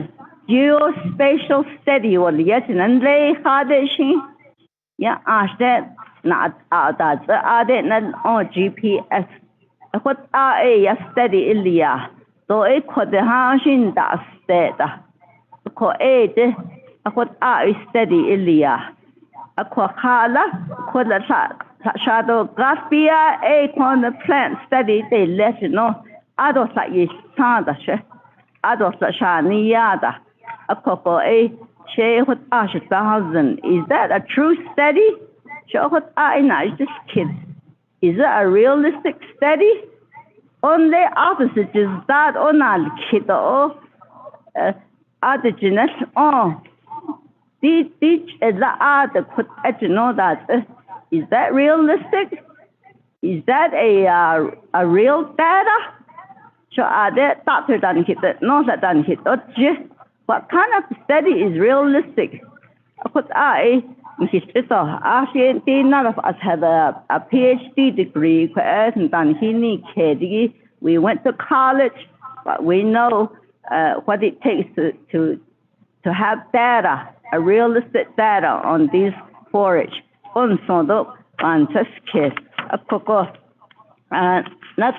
geospatial study, or yes, and lay hardishing. Yeah, that not that's on GPS. What a study Ilya, so it could the hashing that state. What I study Ilya. Aquacala, could the shadow graphia, a on the plant study, they let you know. Adults like you sound a share. Adults like Shani Yada. A coco, a share with Ash 1,000. Is that a true study? Show what I know, just kid. Is it a realistic study? Only opposite is that on a kid or other genus. Oh. Teach is the art that put you know that is that realistic? Is that a real data? So are there doctor done hit it? No, that done hit it. What kind of study is realistic? What none of us have a PhD degree. We went to college, but we know what it takes to have data. A realistic data on these forage. Unsondo and just a coco. Not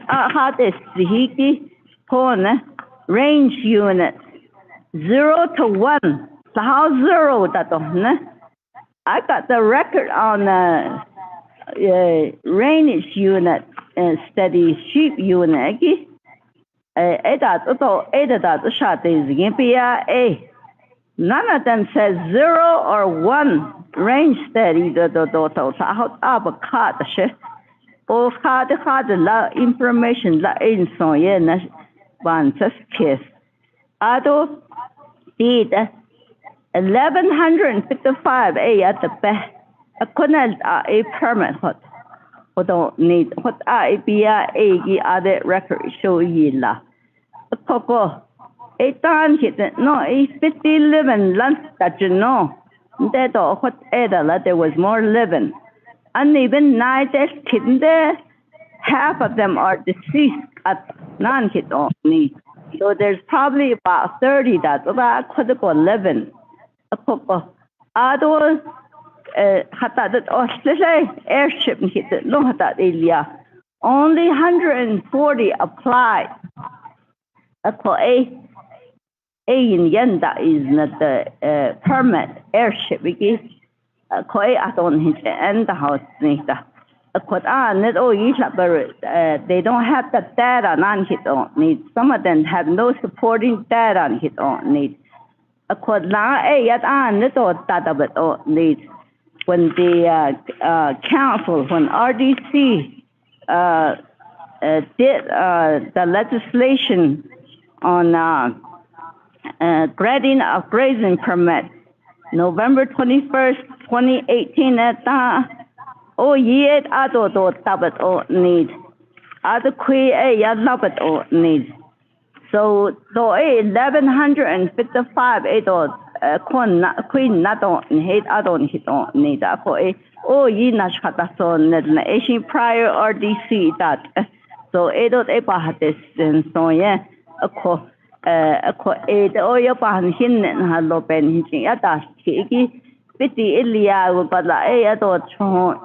hard is the hiki pone range unit 0 to 1. So how 0 that on? I got the record on range unit study sheep unit. None of them says 0 or 1 range study. The information la in so yeah one just kiss. Ado did 1155 at the best. A couldn't a permit what don't need what I be a other record show ye la. A coco. A time hit no a 50 living lunch that you know. That or what either there was more living. And even night kitten there, half of them are deceased at none hit on me. So there's probably about 30 that could have been living. A couple others airship hit it no that area. Only 140 applied. A in Yenda is not the permit airship. Koi at on his end the house neither. They don't have the data on hit on need. Some of them have no supporting data on hit on need. A quad la a at on little data but on need. When the council, when RDC did the legislation on granting a grazing permit, November 21st, 2018, at yet ado tabat o need. Other quay a labat o need. So, though 1155 queen not on hate adon hit on need. Ye nash hatason, Asian prior RDC that. So, edot epahatis and so yeah, a oil pan hin and hello ben hitching at us. Pity Ilia will but a adult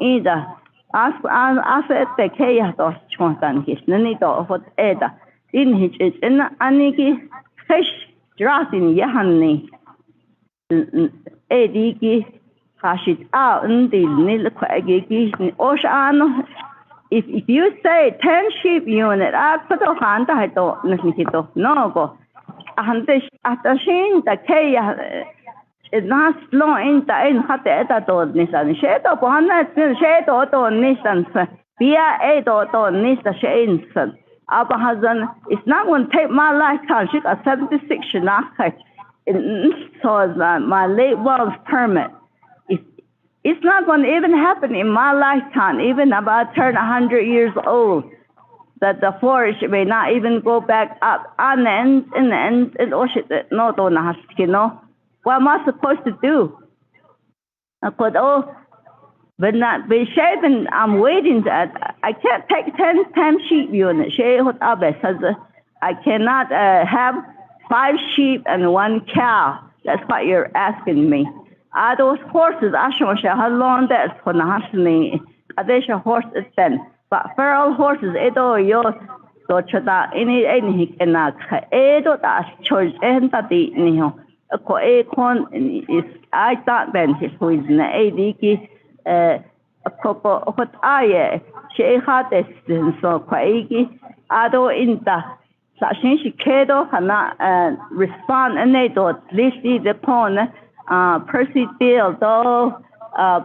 either. Ask the chaos of Chontan his nanito of what Eda. In his in Aniki fish drafting Yahani Ediki Hashit out in the Nilquagi Ocean. If you say 10 sheep unit, I put a hand I don't no go. And this at the same the chaos. It's not slow in the end. Hot at Nissan. Shade of one shade or Nissan. Via 8 or Nissan. Abahazan, it's not going to take my lifetime. She got 76 Shanaka in my late well's permit. It's not going to even happen in my lifetime, even about turn 100 years old, that the forest may not even go back up on the end, no, what am I supposed to do? I could, but not be shaven. I'm waiting. I can't take 10 sheep units. I cannot have 5 sheep and 1 cow. That's what you're asking me. Are those horses? I show you how long that's for the hustling. Are they horses then? But feral horses, so chata any cannot. That choice and that the is I thought then his who is in the ADK. A couple of what I she had this so quaiki. Ado in the Sashin Shikedo cannot respond and they don't list the pawn Percy Deal though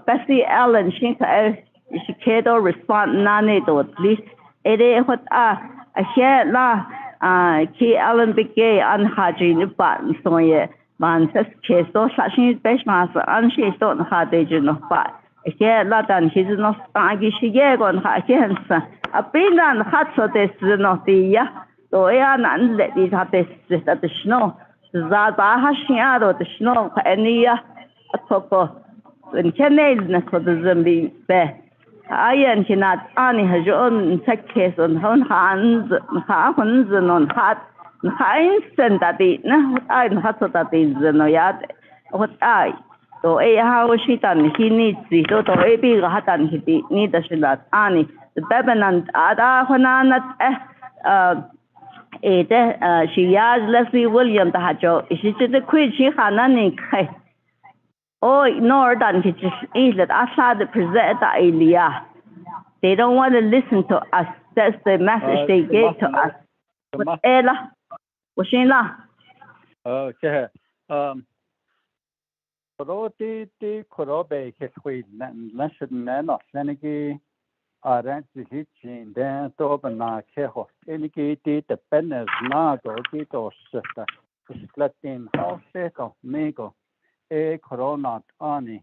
Bessie Allen Shikedo respond none don't list it what I hear la Key Allen Begay unhadging button so yeah man says case so Sashin Beshmas and she don't have the general but yeah, Latin, he's not Agishiego on Hakensa. A pin and hats of this not the so and let these have this at the snow. Zabahashiado, the snow, any a coco, and Canadian for the zombie bear. I and cannot Annie has your own tech case on her hands, and on hat, instant that the I'm hot that is no yard. What I. So how she done he needs the so a big hatan he need the shilat ani the bebenant ada honanat she yas Leslie William the hajo she just a quid she hanani kai oh nor than he just is that Asa the present the Elia. They don't want to listen to us. That's the message they gave to us. What Ella? Was she la? Okay. Koroti korobe keswi national senegi arrange hitching then to bana keho eniki the dependence na go to sister Latin house to mego corona ani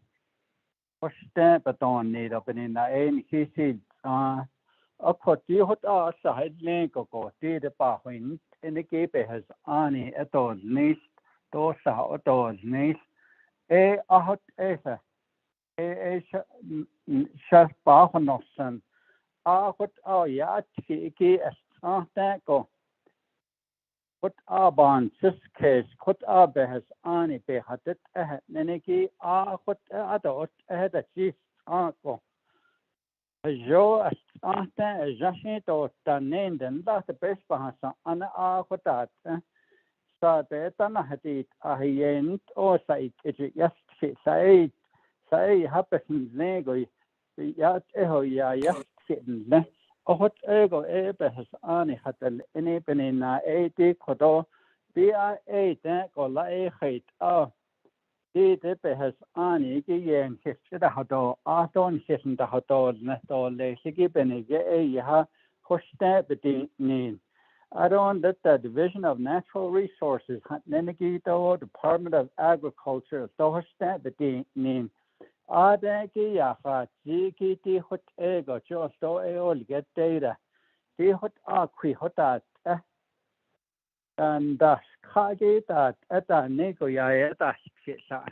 poste baton need up in the he said a koti hot side link go the pahin eniki has ani at all least to sa at all least ahot Shafbahonosan ahot yatki go put aban siskes put abehas ani behatet neneki ahot adot a chief go jo jashito tanen that the best bahasa ana ahotat Tana hadit ahient or say yes say happen nego yat eho ya yes ne ohot ego ebehas ani hatel enebena eti kodo bia te ko la hate de behas ani ki yen hifda hado aton hisnda hado ne to le sigi benege ya hoste bedin Aron that the Division of Natural Resources, Nenegito, Department of Agriculture, Dohsta, the name Adaki Yaha, Ziki, Hot Ego, just all get data. The hot aqui hotat, and das Kagi that at a Nego Yayata Shitsa.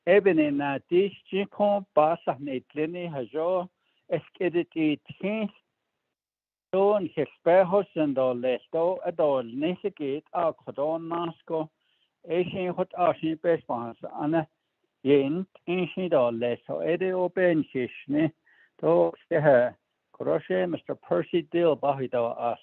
Even in a dish, Jicom, Basa, Nitlini, Hajo, Eskedity, Tins. Don Hispehos and the Lesto, Adol, Nisigate, Alcodon, Nasco, Asian Hot Ashin Besponse, and Yin, Ancient or Lesto, Edo Benchishne, to her, Crochet, Mr. Percy Dill, Bahido us.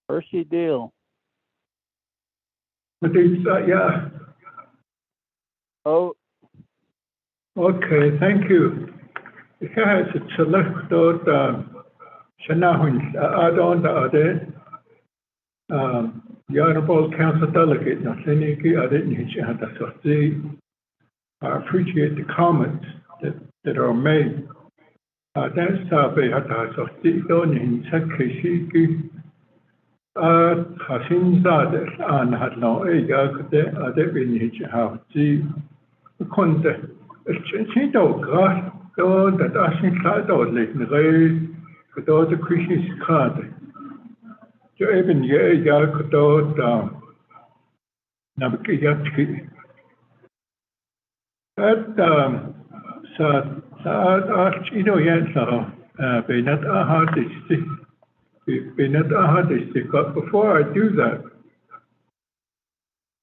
Percy Deal. Yeah. Oh. Okay, thank you. Here is a select Shanahun, Adon the other. The Honorable Council Delegate, I appreciate the comments that are made. That's Jo eben jag då navigati. At sa so benat ahadisti. But before I do that,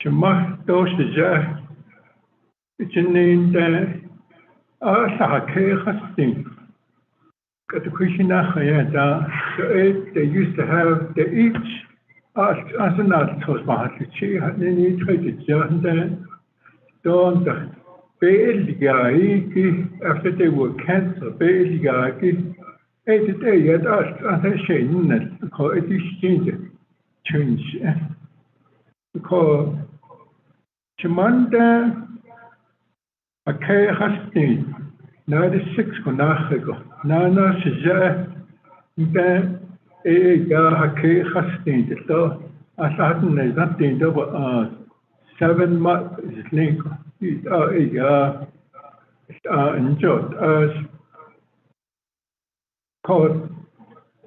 Shema dosja it's in the Sahake they used to have the each as an altos mahatichi had any traded John don't after they were cancelled Belgaki eight day at us as a shame call it change because Chimanda a K hasty 96 konachego. Nana sija ida ga hake hastin to asaten is nothing over 7 months is link it enjoyed as called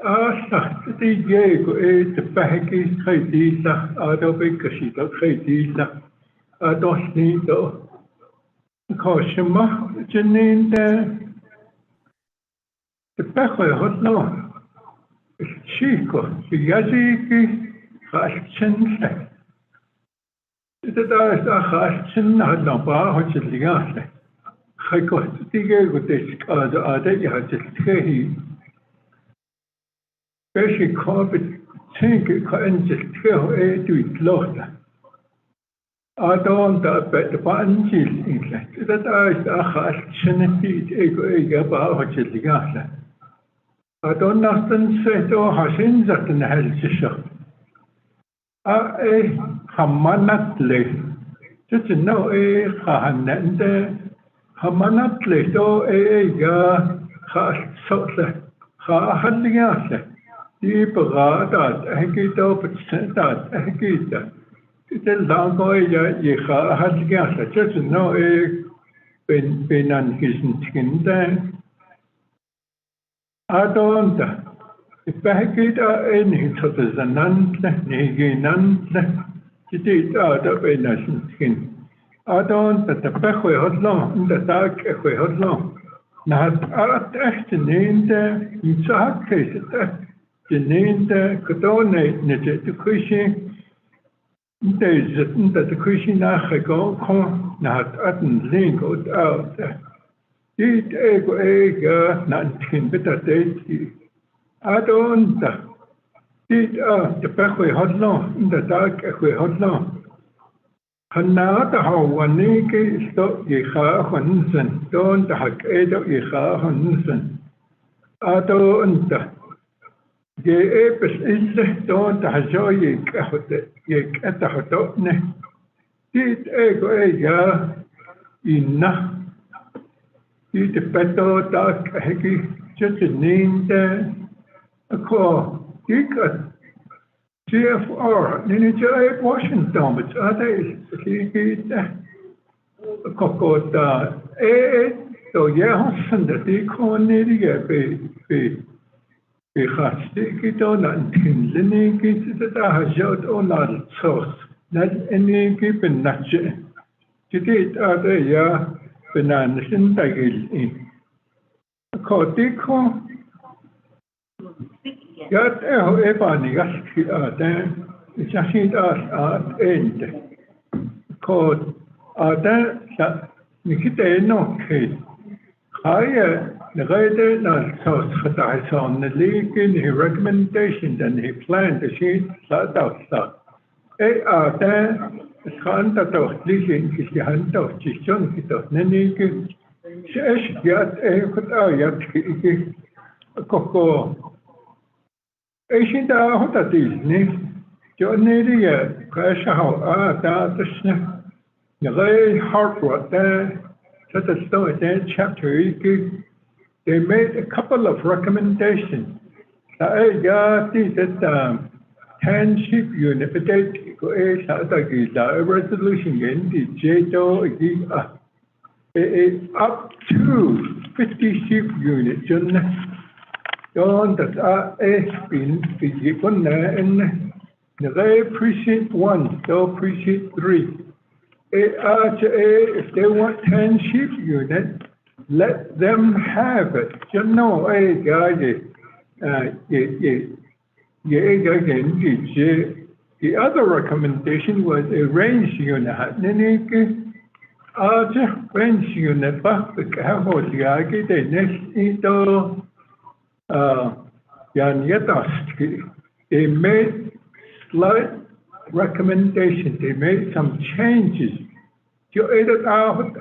the Diego the Bahaki Haidisa Adobe Kashito Haidisa Adosnito Koshima Janine the Backway hot no Chico Yaziki Hashchin the Dars Hashchin had no bar which is the answer. I got the Diego this other Yahi Beshi Corbett think it can just kill a to it lost. I don't bet the Banjil English that I Shanati Ego which is the Gasa. I don't often say to Hashin that in the Helsisha. I Hamanatli. Just know a Hahanende Hamanatli do a Has Sotla Hahandiasa. Deeper that I get up at that I get that. It's a long way, yeah, had gas. I just know been on his skin then. I don't. If I get any sort of an ant, it is out of a nation skin. I don't, but the backway hot long, the dark way hot long. Not out echt in the hard case, the name could donate to Christian. There's that the Christian go not at link out. Did ego nothing better date. I don't did the backway hot long in the dark way hot long. Hanata how one nigga stop ye ha Hansen, don't hack edo ye ha Hansen. I don't. The apes is don't hajo yek at the hotne. Did ego enough. Did the better dark heggy just named a call. He got CFR, Ninja Washington, but other he a cocota. So yeah, that they call near Because not in Lenny that I have shot on our source, not any given nature. To date, other ya bananas in Tagil in. A cortico got a ebony yaski are there, which I think at end. Called are there Nikita no case. Higher. The writer not on the league in his recommendations and he planned the sheet start out start. There is contact of leasing his hand of Chishon hit of Neniki. Shesh yat a coco. Ancient Hotatis, Johnny, crash out, that the snip. The very hard work there, such as though in chapter, they made a couple of recommendations. I got this 10 ship unit, but they go a resolution in the JDO up to 50 ship units. John, that I been given in the precinct 1, so precinct 3. If they want 10 ship units, let them have it. You know, the other recommendation was a range unit. Range unit, but the next they made slight recommendations. They made some changes. You edit out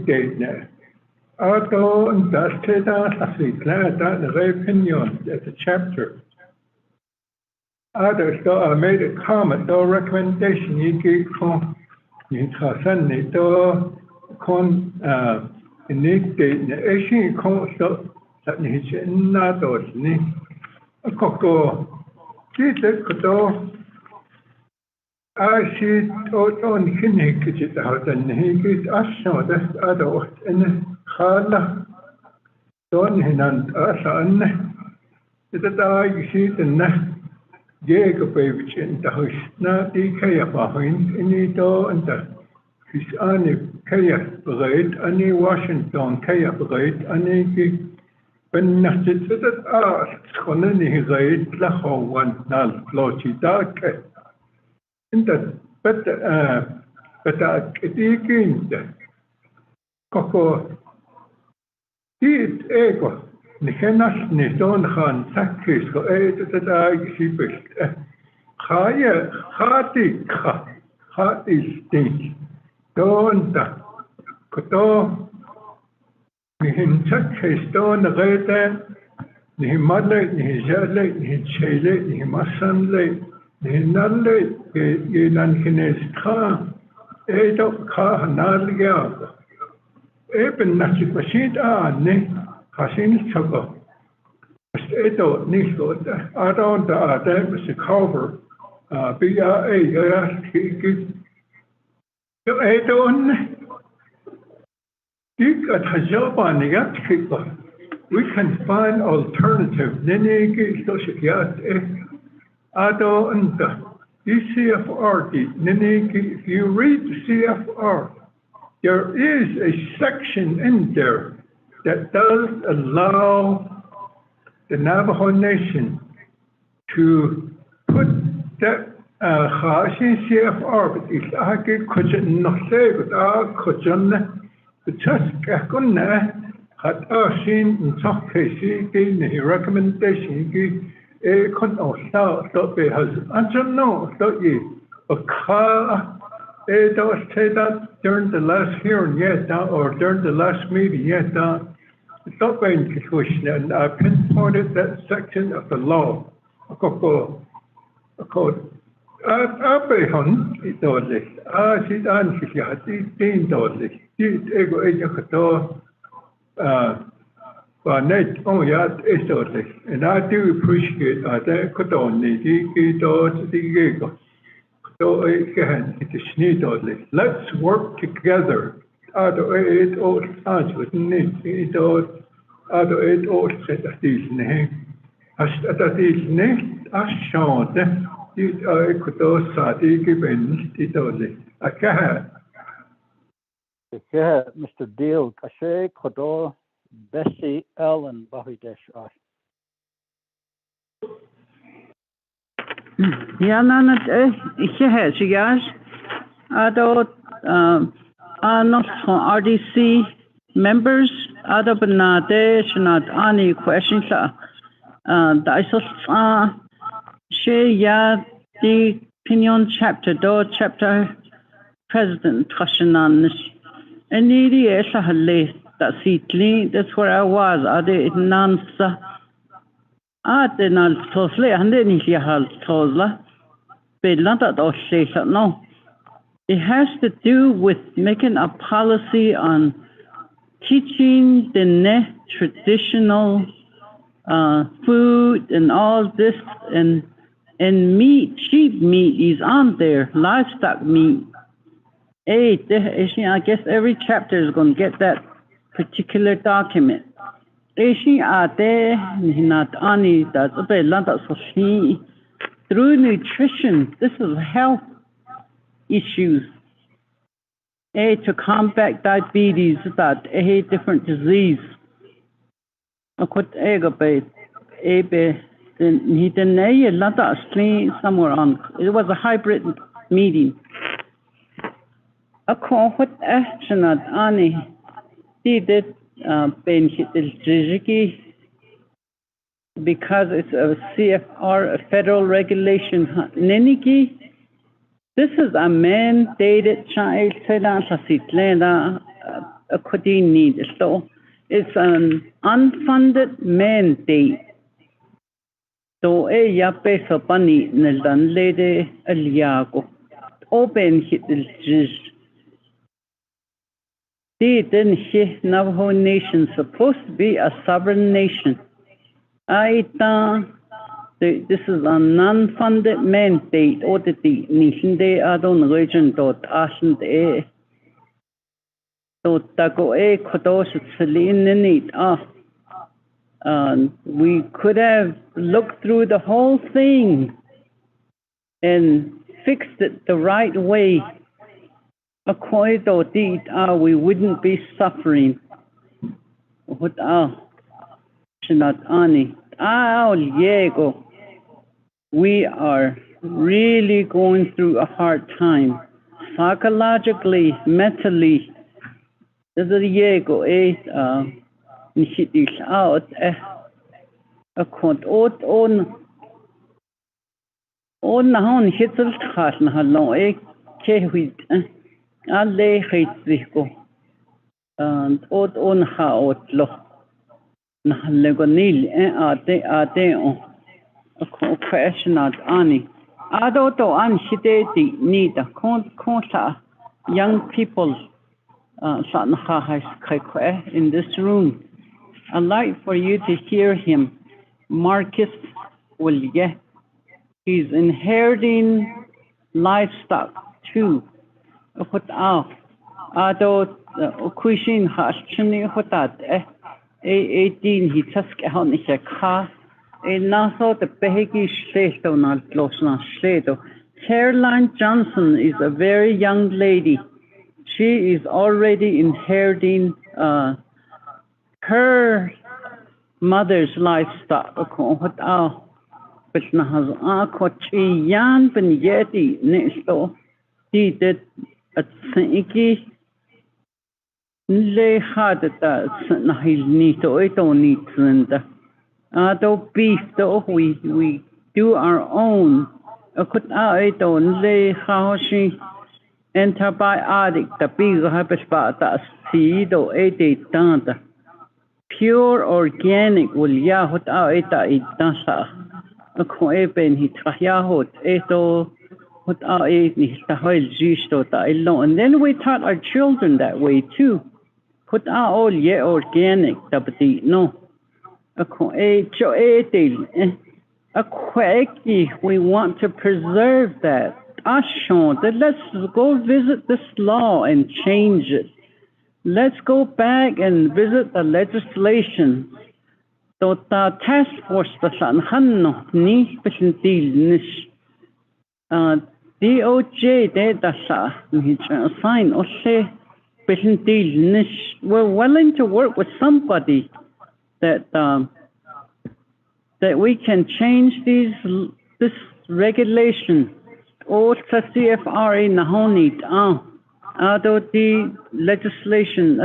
data. Auto and that's the opinion at the chapter. Others though made a comment or recommendation you gave from Hassan to con need the Asian council that he's not those ni a coco. This could I see on Kinnick out and he gets us so that's other in Hala Don Hinan Asan. Is it I see the next Jacob baby in the house, not the Kaya behind any door and the his only Kaya Brigade, any Washington Kaya Brigade, any when nothing to that Sconani Raid Laho one Nal Flochi Dark. In that, but it again, Coco, it ego, Nihenas Nidon Han, Sakis, go that I see best. Haya, heart is things. Don't Koto, Nihin Sakis, don't read that, Nihimadle, Nihijale, Nihichele, Nihimasanle. Nalle Yenan Kinestra, Edo Ka Nalia, Eben Nachi Machine, Ne, Hasin Choco. Edo Nisko, I don't them as a cover, BRA, Edon, Dick at Hajoban, Yatka. We can find alternative, Nenegi, Social Ado and the CFR, if you read the CFR, there is a section in there that does allow the Navajo Nation to put that CFR, but it's a good not say, but just Kakuna had seen in some cases, a recommendation. Con also so be has no so you a car don't say that during the last hearing yet or during the last meeting yet stop being question and I pinpointed that section of the law a code I be on it only I sit on if you had $15 it ego and I do appreciate that could only the so let's work together. It all starts with it all set at these name. As at these name, as shown, it could also be given it only. I can't. Mr. Deal, Kashe, Kodo. Bessie Ellen Bahidesh. Ja, ik heb juist. Ado, not from RDC members. Ado benade, not any questions. That is share the opinion chapter president Kashanan. And needy is a list. That's where I was. I did Nansa. I did not totally, and then he had Tosla. no. It has to do with making a policy on teaching the traditional food and all this, and meat, sheep meat is on there, livestock meat. I guess every chapter is going to get that particular document. Through nutrition, this is health issues. To combat diabetes, that different disease. Somewhere on. It was a hybrid meeting. Because it's a CFR, a federal regulation. This is a mandated child need. So it's an unfunded mandate. So yape pani nelan lede aliago. Open hit the Navajo Nation supposed to be a sovereign nation. This is a non-funded mandate. Audit nation de adon region dot ashen de. So tago kodos need. We could have looked through the whole thing and fixed it the right way. We wouldn't be suffering. We are really going through a hard time, psychologically, mentally. And on how lo Nahalegonil a question at Ani. Adoto an hideti need a conta young people in this room. I'd like for you to hear him. Marcus will get. He's inheriting livestock too. Ado Kushin Hashini Hotat 18 he task on a car. A naso the Behegi Shleto not Losna Shleto. Caroline Johnson is a very young lady. She is already inheriting her mother's livestock. But Nahaz Kochi Yan Ben Yeti Nesto did at Saint Le had that Nahil Nito, it don't need to. Ado beef, though, we do our own. It only how she antibiotic, the big habit seed or 80 tanta. Pure organic will yahut out it dasa. A coeben he trayahut, eto. And then we taught our children that way too. Put out all organic, no. A quacky, we want to preserve that. Let's go visit this law and change it. Let's go back and visit the legislation. So the task force ni DOJ sign we're willing to work with somebody that we can change this regulation. Or CFR in Nahonit the legislation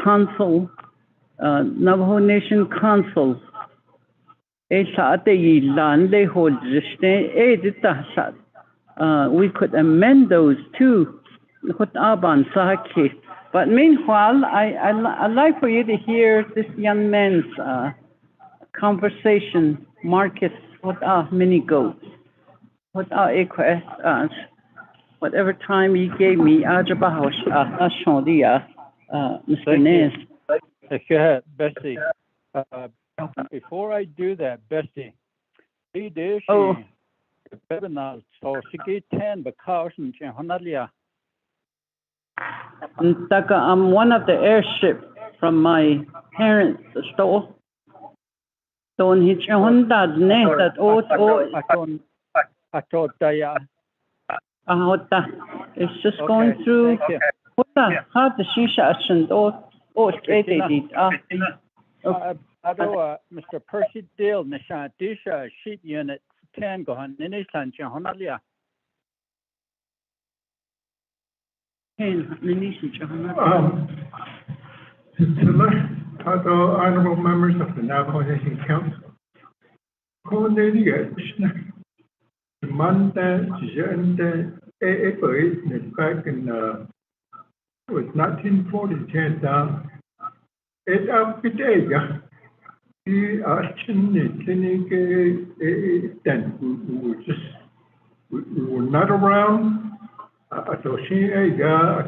council Navajo Nation Council. We could amend those too. But meanwhile, I'd like for you to hear this young man's conversation. Marcus what are mini goats? What are equus? Whatever time you gave me, Mr. Nez. Okay, Bessie. Before I do that, Bessie, Oh. so she get 10 because I'm one of the airship from my parents' store. So in his Honda that it's just going through. How the shisha and Mr. Percy Dale, Nisha sheet unit 10 go on in Island, Honalia. Honorable members of the Navajo Nation Council. Monday, back in was 1940, it's up to date. The clinic we were not around. I thought she I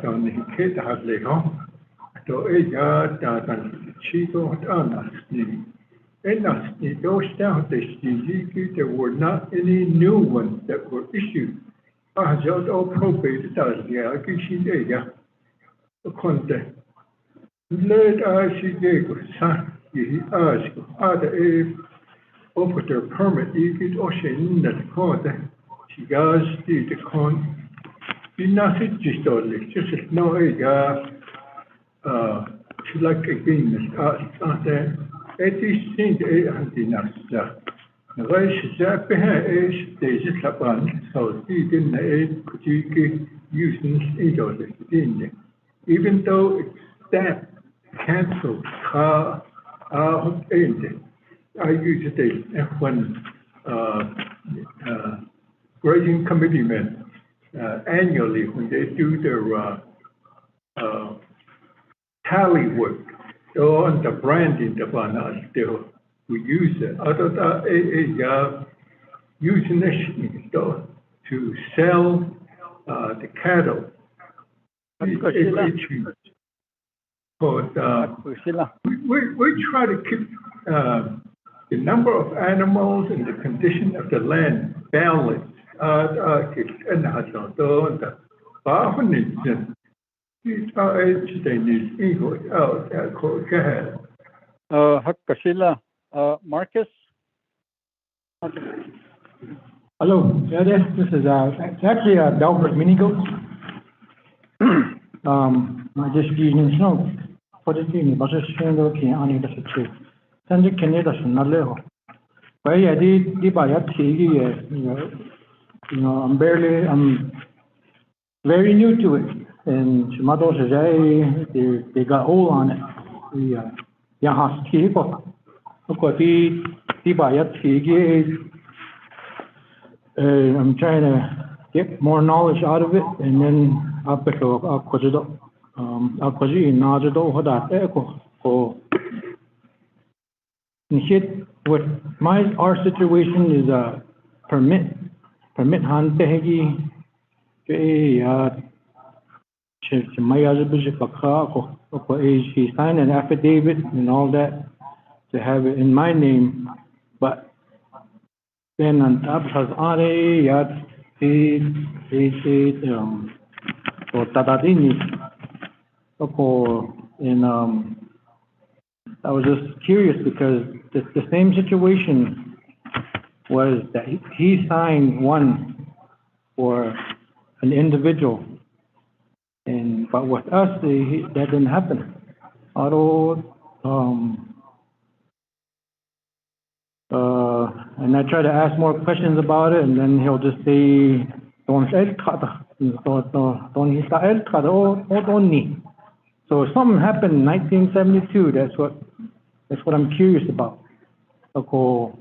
don't need to have Lego. I thought she got on us. And those down there were not any new ones that were issued. I just all probated as the Akishi Dega. The content. Let us see he asked other over their permit, you get ocean that content. She goes to the con. Be nothing just only, just no she like again, there. It is seen enough. The race is up behind they just up on, so he didn't using it. Even though it's that cancelled, I use it when grazing committeemen annually when they do their tally work. So on the branding the banners, we use it. Other than using it to sell the cattle. But we try to keep the number of animals and the condition of the land balanced. Marcus? Hello, this is it's actually a Delbert mini goat. Just using snow for the team, but it's kind of okay on it as a tree. Send the Canada not level. But yeah, they buy a tea, I'm very new to it. And Shimado says, they got old on it. Has tea. Of course, they buy a tea. I'm trying to get more knowledge out of it, and then I'll put it up. I'll put it in what our situation is a permit hand he signed an affidavit and all that to have it in my name, but then on top has and I was just curious because the same situation was that he signed one for an individual, but with us that didn't happen. And I try to ask more questions about it, and then he'll just say, so something happened in 1972. That's what I'm curious about. Or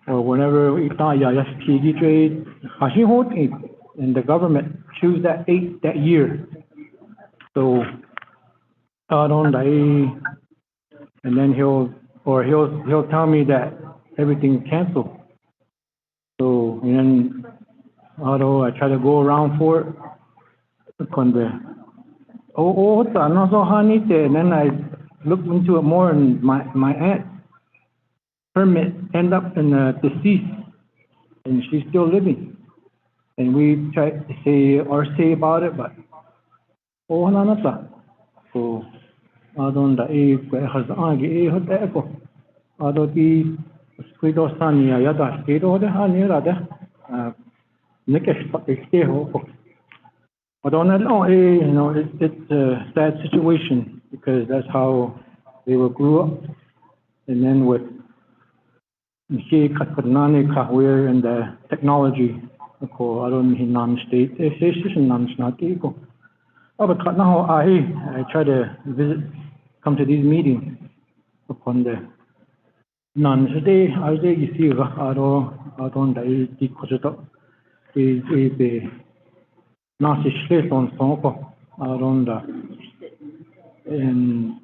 whenever we thought and the government choose that date that year. So and then he'll tell me that everything canceled. and then although I try to go around for it, and then I looked into it more, and my aunt permit end up in deceased, and she's still living. And we tried to say about it, but so I don't know has although the Squido Sania Yada Squido the Hanira, but on that, it's a sad situation because that's how they were grew up. And then with we're in the technology, I don't non-state, it's not equal. But now I try to come to these meetings upon the non-state, you see, I don't and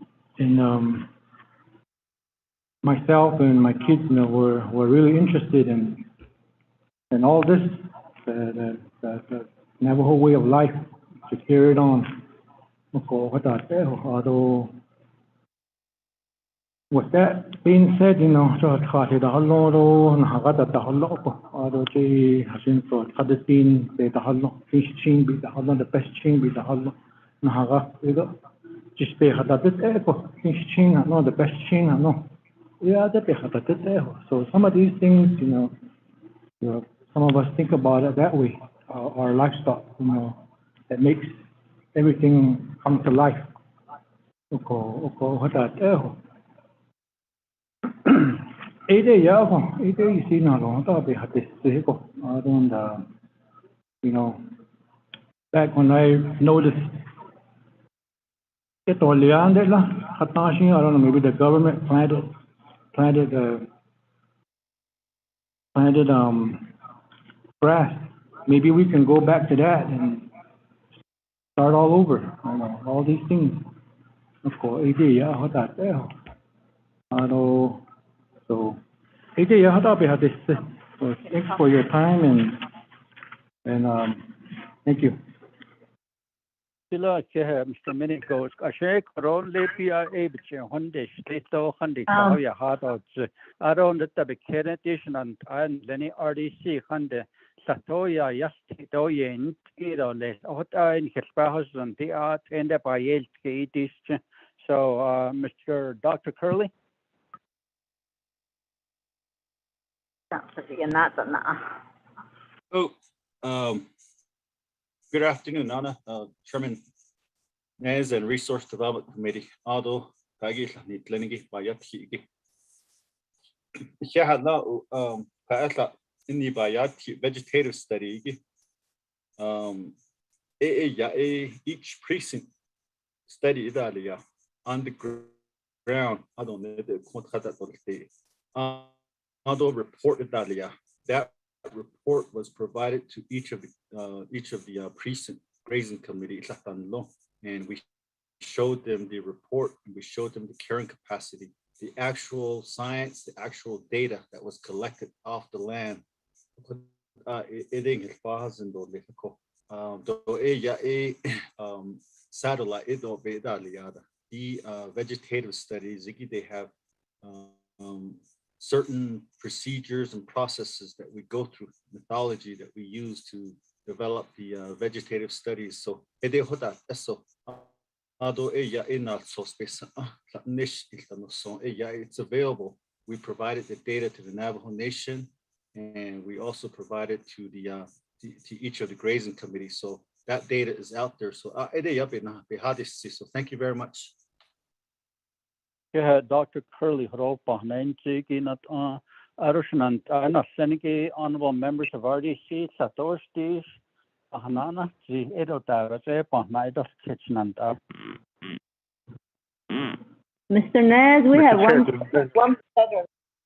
myself and my kids, were really interested in all this, the Navajo way of life, to carry it on. Although, with that being said, the best just pay the best yeah, so some of these things, some of us think about it that way, our lifestyle, that makes everything come to life. You see, back when I noticed I don't know, maybe the government planted grass. Maybe we can go back to that and start all over. All these things. So thanks for your time and thank you. Mr. Minigos, I shake only PRA between Honda State Honda I don't the Canadian and Lenny RDC Honda Satoya Yastitoyen Tiroles in his house and the art ended by LK. So Mr. Dr. Curley. Good afternoon, Anna, Chairman Nez and Resource Development Committee. Ado Tagi Nitlenigi Bayati. Shahadla Paatla in the Bayati vegetative study. Each precinct study Italia on the ground. I don't know the Ado report Italia. That report was provided to each of the precinct grazing committee, and we showed them the report, and we showed them the carrying capacity, the actual science, the actual data that was collected off the land. Satellite, the vegetative studies, they have certain procedures and processes that we go through, methodology that we use to develop the vegetative studies. So it's available. We provided the data to the Navajo Nation, and we also provided to the to each of the grazing committees. So that data is out there. So so thank you very much. Yeah, Dr. Curley Hropa, Nanchiki, Arushan, and Seniki, honorable members of RDC, Satorstis, Hanana, the Edotara, Night of Kitchen and Mr. Nez, we have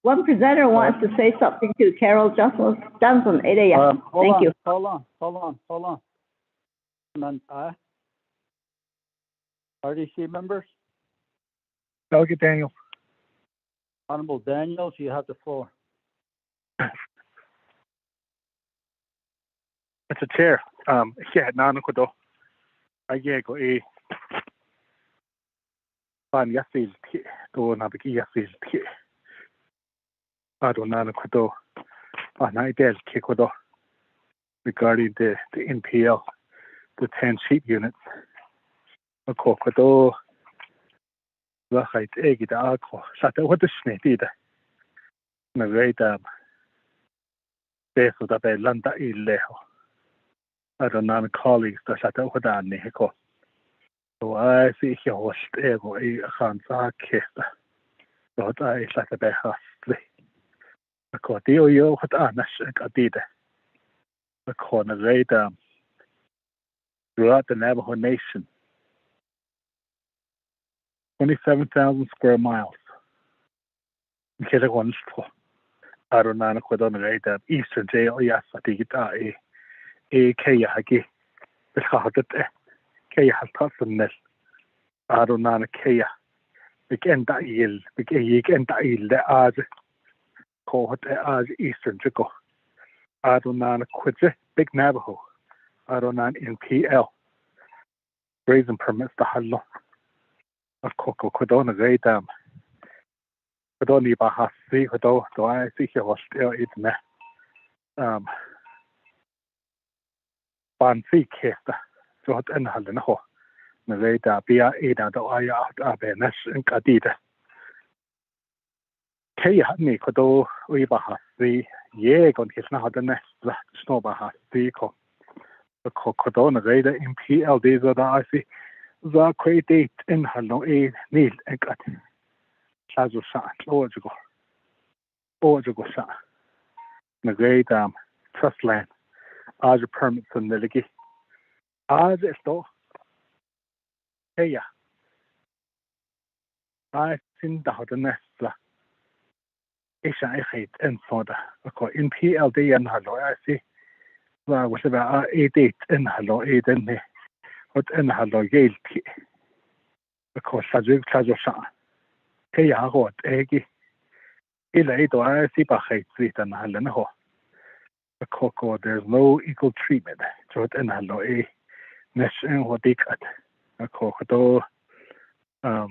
one presenter wants to say something to Carol Johnson. Thank you. Hold on. And RDC members? Delegate Daniel. Honorable Daniels, you have the floor. Mr. Chair, yeah, Nana Kodo. I go a fan yasil to Nabiki yasil. I don't know Kodo. And I did Kikodo regarding the NPL, the 10 sheep units. A Kokodo, the height egg, the alcohol. Sat what the snake did. Na great beso da be landa illeho. I don't know colleagues that sat what I neko. So I see he was ego a hansa kista. But I sat a be hastly. A cordio yo what I did. A corner great throughout the Navajo Nation. 27,000 square miles. Kila for I don't know what on the Eastern jail, yes, I think it a Kayaki. The heart at Kaya has toughness. I don't know Kaya. Begin that ill, begin that ill, the as called as Eastern Chico. I don't know quit Big Navajo. I don't know in PL. Grazing permits the Hallo. Of Coco could on a great but only by half see what do I see he was still eating that fancy case so what in Hallo. The great be a do I out Benes and Cadida. Kay had me could do we by half see ye on his now the next snow by half see co the cocodona radar in PLD that I see the create in Hallo a Neil and cut. Chazo sa Ojigo sa the great trust land as a permits and the ligi as it though hey I think the nest Isha hate and soda in PLD and Hallo I see was about 8 in Hallo 8 in the what in Hallo Yale because Chazo sa Hey, I got eggy. Ilaido, I see by hate sweet and Halanaho. The cocoa, there's no equal treatment. So it in Hallo a nation what they cut. A cocoa, the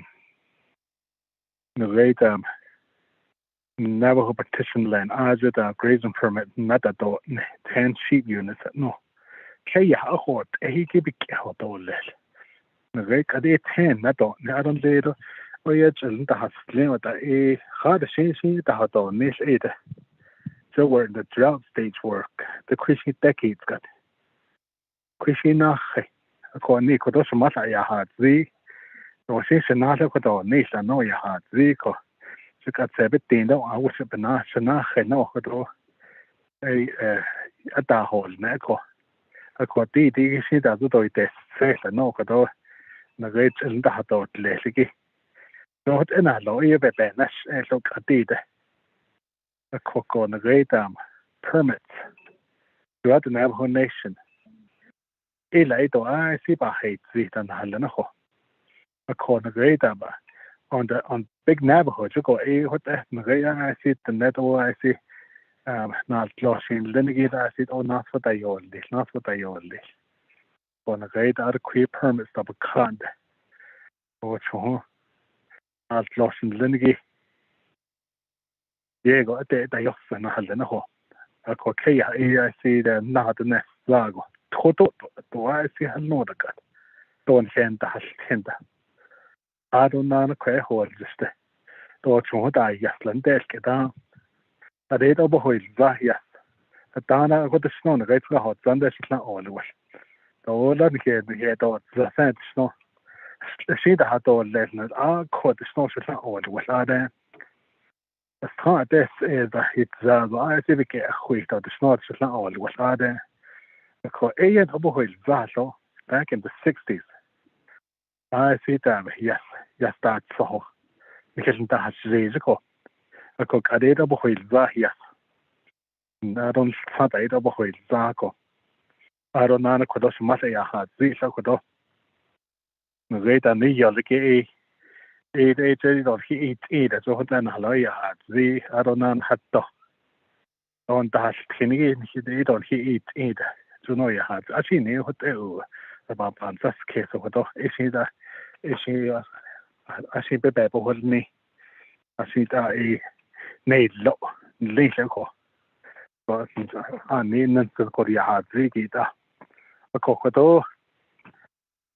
great Navajo partition land, as it a grazing permit, not a 10 sheep units. No. Kay, I got a keep it out all less. The great cut 10, not I don't later. We just have slim that a hard changing the hot on this eight. So we're in the drought stage work. The Christian decades got Christian nach a corny could also matter ya hard z. No since another could on this I know ya hard zico. So got 17 though I was a banana no could a da hole neco. A cordy see that do it say no could all the great and the hot out lessy. So what in a lawyer be Benes and look at a cocoa on the great permits throughout the Navajo Nation. Ilaido I see by hate sweet and Halanaho. A corner great on Big Navajo to go what I see the nettle I see not lost in Lenegate I see not what I own this, not what I own this. On a great other queer permits of a card. Or I've lost in Lenegi. Diego, a day off and a Halanaho. A coquea, I see the not the next lago. Toto, do I see a no cut. Don't send the hash tender. I don't know a queer hole just. Don't what I yes, Landesk down. A day over who is that yes. A dana got the snow, the great hot, Sunday, not all the way. The old here, the head of the sand snow. See the hot old lesson. I caught the snow should not order with other. As far as this is it's I see we get a wheat of the snow should not order with other. Because a double Vaso back in the 60s. I see that yes, that's so. Because that's physical. I could get a double yes. I don't find a double Zaco. I don't know what matter I had. These I could great and the Yoliki of he eat as what then Haloya had the Aronan had to on the Tinny he did on he eat no ya ha ashi ne ho te u ba ban sa ke so ho do ishi ashi be be bo ni ashi da e nei lo le le ko ba ni nan ko ya ha ri ki da ko do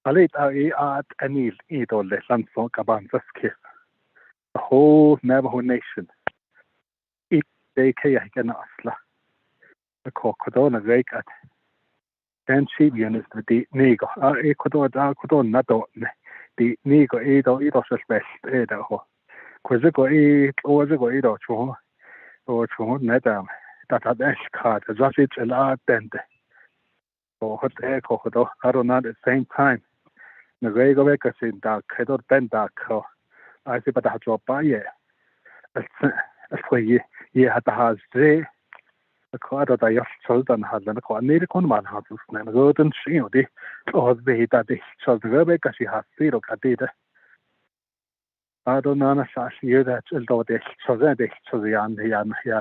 ale ta e at anil I do le san so ka ban sa ke the whole Navajo nation they kaya hikana asla the kokodona rake at then Chibian is the nego kodo na do the nego edo best edo ho kweziko edo cho nedam that had ash card as it a lot dente so hot kokodo arona at the same time the rego veka sin da kedo benda ko I see but ha ba ye ye had the has the quad da yo soldan had the ko ne kon man hat usne go den shin di o be da di so the be ka si has zero ka di da I don't know na sa year that el do de so the yan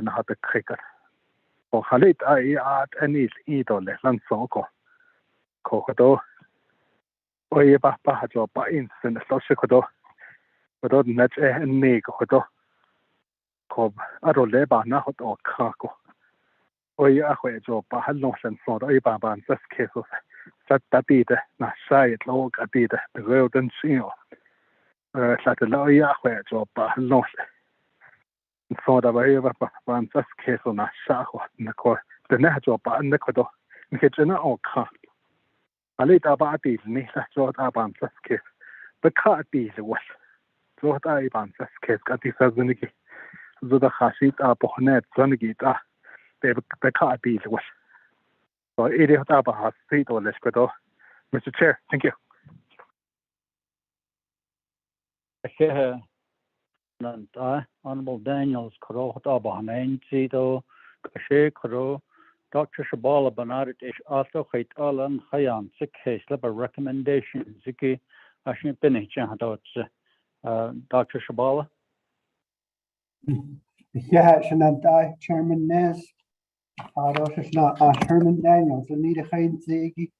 had the cricket o halit I at any idol lan so ko do o ye ba ha jo ba in sen so se ko do net ne ko do ko aro le ba na hot o ka ko o ya khwe jo ba hal no sen so do ba ban sa ke so sa ta ti de na sai lo ka ti de go den sio sa te lo ya khwe jo ba hal no so da ba ba ban sa ke so na sa ho na ko de na jo ba na ko do ni ke na o ka ale ta ba ti ni sa jo ta ban sa ke ba ka ti le wa jo ta ban sa ke ka ti sa ni ke zo da khashit a pohnet zon gi ta be ka bi le was so it is ta ba ha street or let's go Mr. Chair thank you Honorable Daniels kro ta ba nain si do kashe kro Dr. Shabala Banarit ish also khait alan khayan sikhe slip a recommendation ziki ashin pinich Dr. Shabala Yeah, Shanantai, Chairman Nez, Herman Daniels, Anita Hain Ziggy,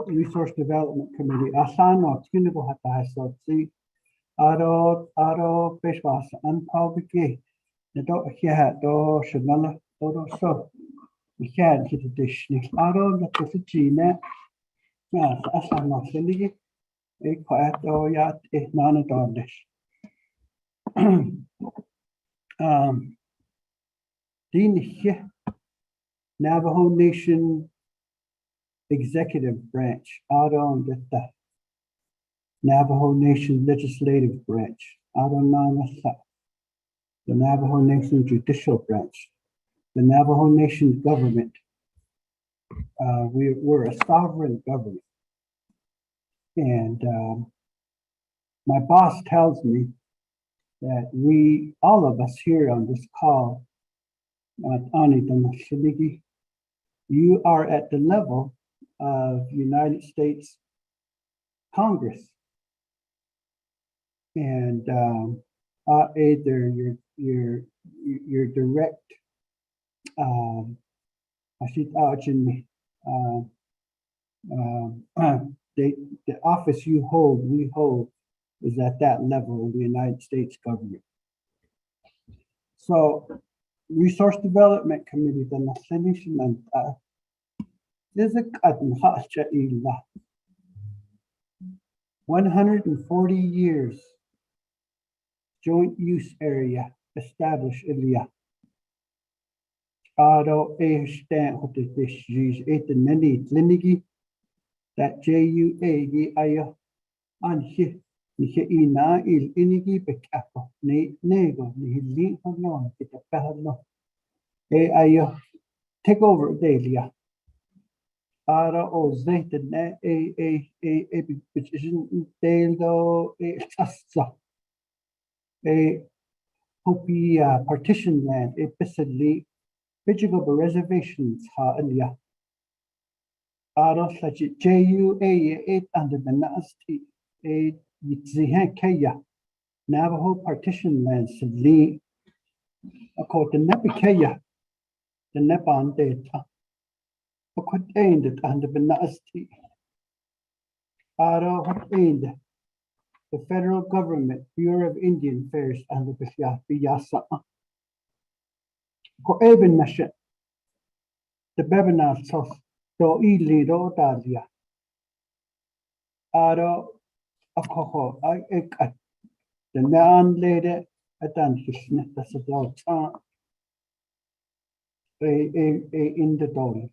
Resource Development Committee, Asano, Tunigo Hata, see, Fishwas, and Palbiki, the dog here, do Shabala, so. We can't hit a dish. The Gina, yes, Asano, Cindy, a quiet or yet, a non adorned dish. Navajo Nation Executive Branch, the Navajo Nation Legislative Branch, the Navajo Nation Judicial Branch, the Navajo Nation Government. We're a sovereign government. And my boss tells me that all of us here on this call, you are at the level of United States Congress. And either your direct the office we hold is at that level of the United States government. So Resource Development Committee, the there's a 140 years joint use area established Ilya. Ado stand with this use it the many linigi that JUA ayo an hi ina il inigi bekapo ne nego ni li hono it a pahno ayo take over Delia. Ara o zait ne which isn't Delo tassa hopi partition land basically Pichigo reservations ha India. Ara such JUA 8 under the nasty a Yitzihakaya Navajo partition lands li according to Nepikaya the Nepan data. What ended under the nasty. What ended the federal government, Bureau of Indian Affairs, under the Biyasa. Ko even nashe the Bebenar sos do idli do dalia. Akoho, I ek the man lady at Anfishnet, that's a dog in the dolly.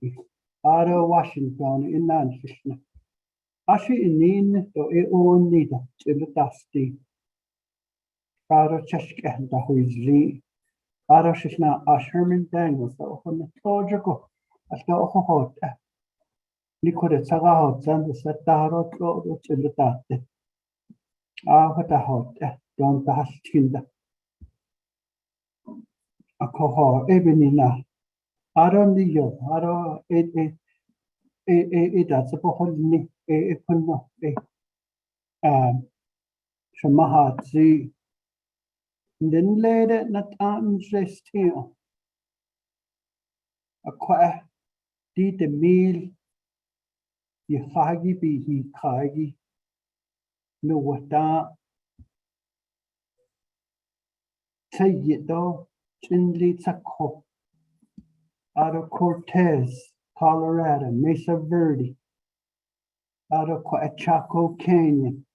Washington in Anfishnet. Ashi in do own neither in the dusty. Cheshke the Huizli. Shishna Asherman Daniels, the Ohon Tojago, as the Ohot. Liquid Sagahot and the Sataro in the dusty. What a hot, don't pass Tinda. A coho, Ebenina. Don't that's a poholni, puno, Shamahatzi. Then later, not interesting. A qua did the meal, ye hagi be he kagi. No, what that say it though, Chinli Taco. Out of Cortez, Colorado, Mesa Verde, out of Chaco Canyon.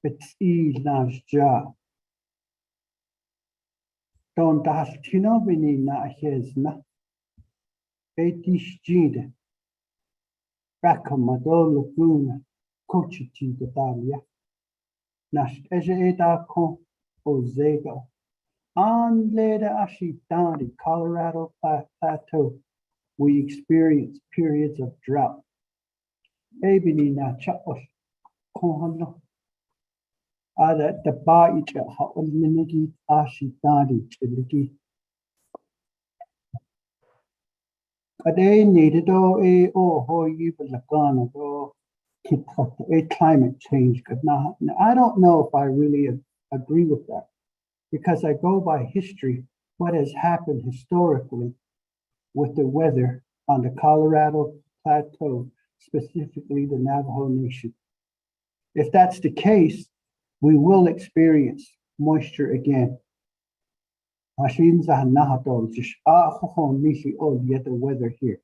It's nice job. Don't ask Tinobini na his na. 80 Gide. Racamado Laguna, Cochiti de Dalia. Nash Eja Ozego. On later Ashi down the Colorado Plateau, we experience periods of drought. Ebony na chapos kohano. Ada the bait minigi Ashi dandi chiligi. Ade needed ho you lagana do climate change could not. I don't know if I really agree with that. Because I go by history, what has happened historically with the weather on the Colorado Plateau, specifically the Navajo Nation. If that's the case, we will experience moisture again. The weather here.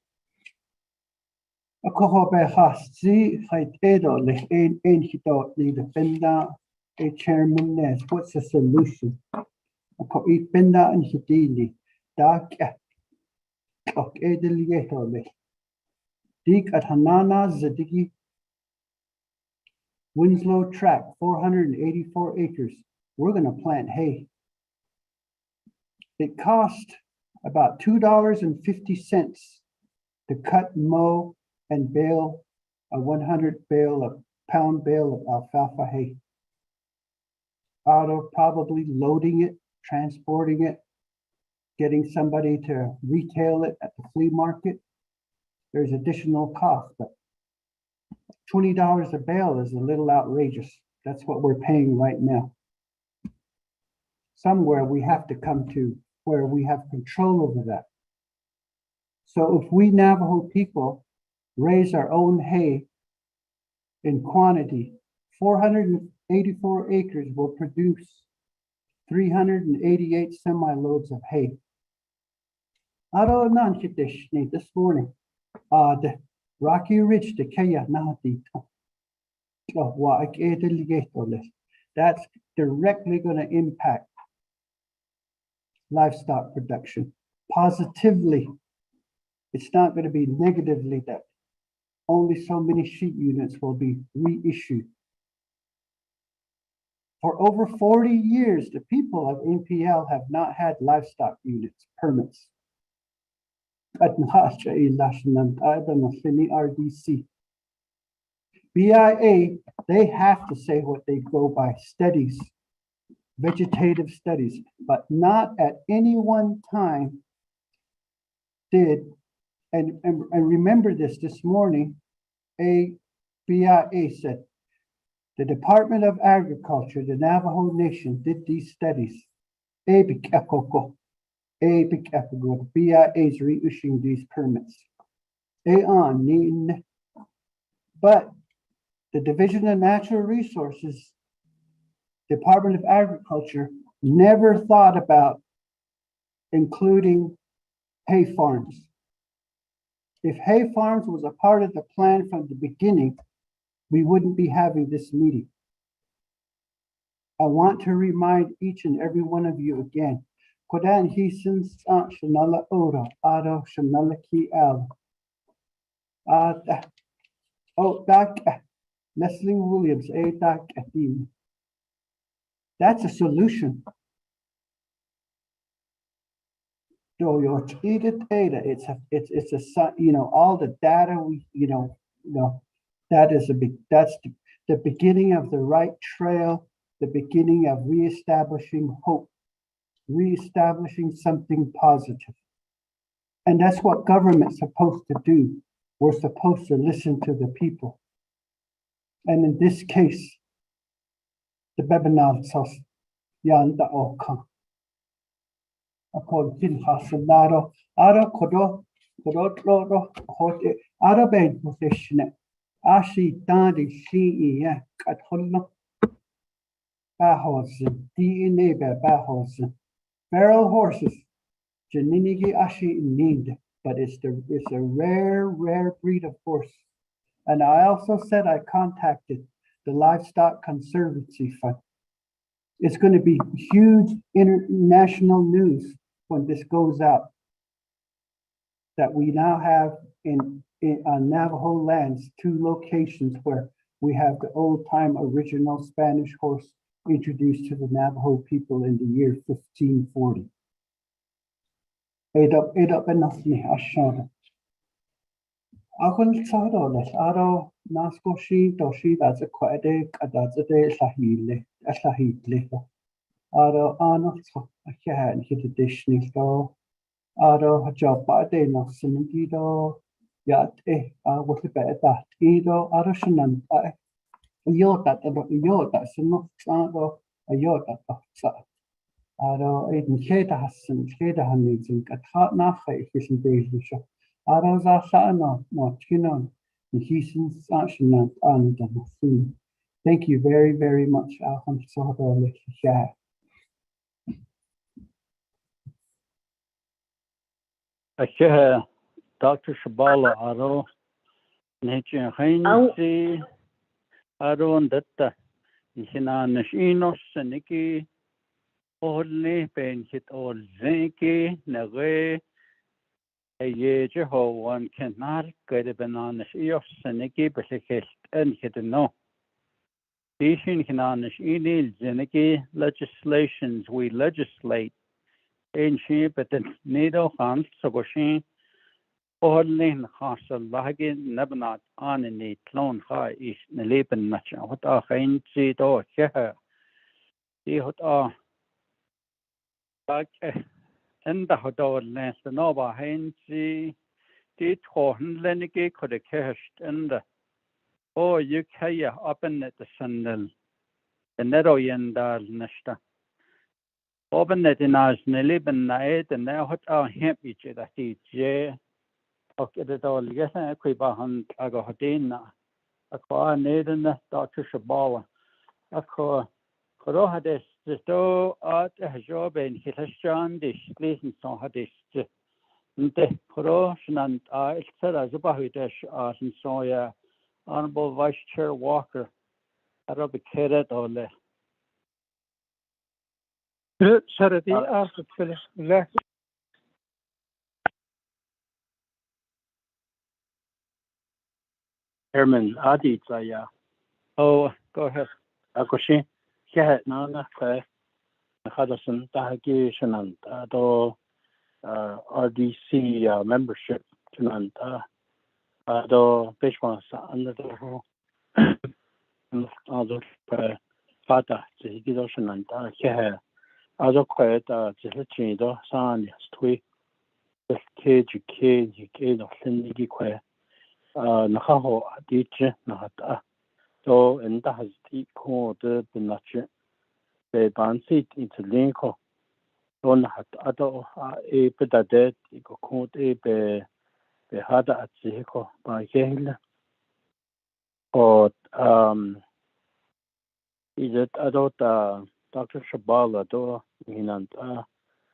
Chairman Nez, what's the solution? Eat Benda and Hidini, dark at Edelietole. Dig at Hanana Zadigi, Winslow Tract, 484 acres. We're going to plant hay. It cost about $2.50 to cut, mow, and bale a 100-pound bale of alfalfa hay. Probably loading it, transporting it, getting somebody to retail it at the flea market. There's additional cost, but $20 a bale is a little outrageous. That's what we're paying right now. Somewhere we have to come to where we have control over that. So if we Navajo people raise our own hay in quantity, 484 acres will produce 388 semi-loads of hay. This morning, the Rocky Ridge, the Kaya Nahadito. That's directly going to impact livestock production positively. It's not going to be negatively that only so many sheep units will be reissued. For over 40 years, the people of NPL have not had livestock units permits. RDC. BIA, they have to say what they go by, studies, vegetative studies, but not at any one time did, and remember this morning, BIA said, the Department of Agriculture, the Navajo Nation did these studies. A big epigraph. BIA is reissuing these permits. But the Division of Natural Resources, Department of Agriculture, never thought about including hay farms. If hay farms was a part of the plan from the beginning, we wouldn't be having this meeting. I want to remind each and every one of you again. Kodan Hisan Shanala Ora, Ado Shanala Ki Al. Dak Leslie Williams, Dak Adim. That's a solution. It's all the data that's the beginning of the right trail, the beginning of reestablishing hope, reestablishing something positive. And that's what government's supposed to do. We're supposed to listen to the people. And in this case, the Bebanal Sos Yanda Oka. According to Hasalado, Ada Kodo, Hote, Ada Ben Professional, Ashi Dandi Shi at Hollow Bahosen, DNA Bahosen, feral horses, Janinigi Ashi need, but it's a rare breed of horse. And I also said I contacted the Livestock Conservancy Fund. It's going to be huge international news when this goes out, that we now have on Navajo lands 2 locations where we have the old-time original Spanish horse introduced to the Navajo people in the year 1540. Edop enough ashada. Akon sadoles aro naskoshi doshi that's a quade that's a day sahile. Aro anotso a can hit a dish nisto. Aro hajapa de no sinigido yat what the better ido arashanan yota sinno sado a yota sa. Aro in Keda Hassan, Keda Hanits and Katat Nafe, Kishin Belisha. Aro Zasano, no Chinon, and Hisan Sashan and Nasim. Thank you very, very much, Alham Sodo Lekisha. Ashe, Dr. Shabala Aro, Nature Heinzi, Aro and Detta, Hina Nashinos, Saniki. Only pain hit all zinky, nage, a ye Jehovah cannot get a banana ear, Seniki, but he hit and hit no. Teaching Hinanis Enil Ziniki legislations we legislate in she, but the needle hands so she only Hassel Lagin Nebanat on in the clone high is Neliban Nacha. What are Heinzi do here? See what are. In the hotel nest, the Nova Heinzi did Horn Leniki could have cashed in the you kaya up in the Sandal, the Neroyandal Nesta. Open it in us, Neliban night, and now what are happy that he jay. Okay, the all yes, I quit behind Agahodina. A car needing Dr. Shabala. A car. Koro hadis to at a job in Hilashan, this listen so hadis. Nte Koro Shanant I said as a bahudash as in Soya, Honorable Vice Chair Walker, Arabic Keret or Le. Saradi asked Phyllis left. Chairman Adi Zaya. Oh, go ahead. Akoshi. Yeah, no, Hudson, Tahaki, Shanant, RDC membership, Shanant, Peshwas, under the other Fata, Zigido Shanant, Kehe, other quiet, Zihichido, San, Stui, the KGK, of Sindiki Que, Nahaho, Adich, Nahata. So, and that has the code the nature. The band seat into Linko. دون حتى أدو بدأت يكون بهذا أتسيكو باكيل أو إذا أدو دكتور شبالة دو هنا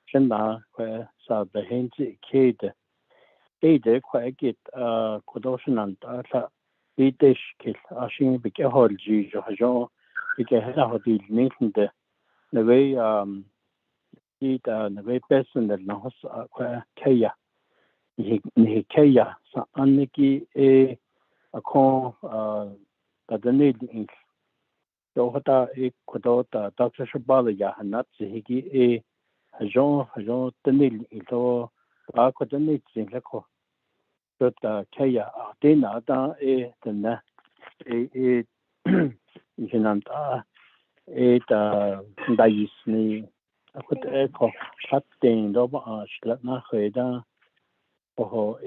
شنا وسابهنتي كيد إيده كويكيد كدوشنا لا بيدش كيل عشان بيكهول جي جو بيكهلا هدي الميتند نبي إيدا نبي بسند الناس كيا نهكيا سأنكي أكون بدني الإنك لو هذا كدو دكتور شبالة يا هنات زهيكي هجون تنيل إلو باكو تنيل زينلكو كتا كيا أعطينا دا تنا يهنانتا دا دايسني أخد إيكو حتين دوبا أشلتنا خيدا وهو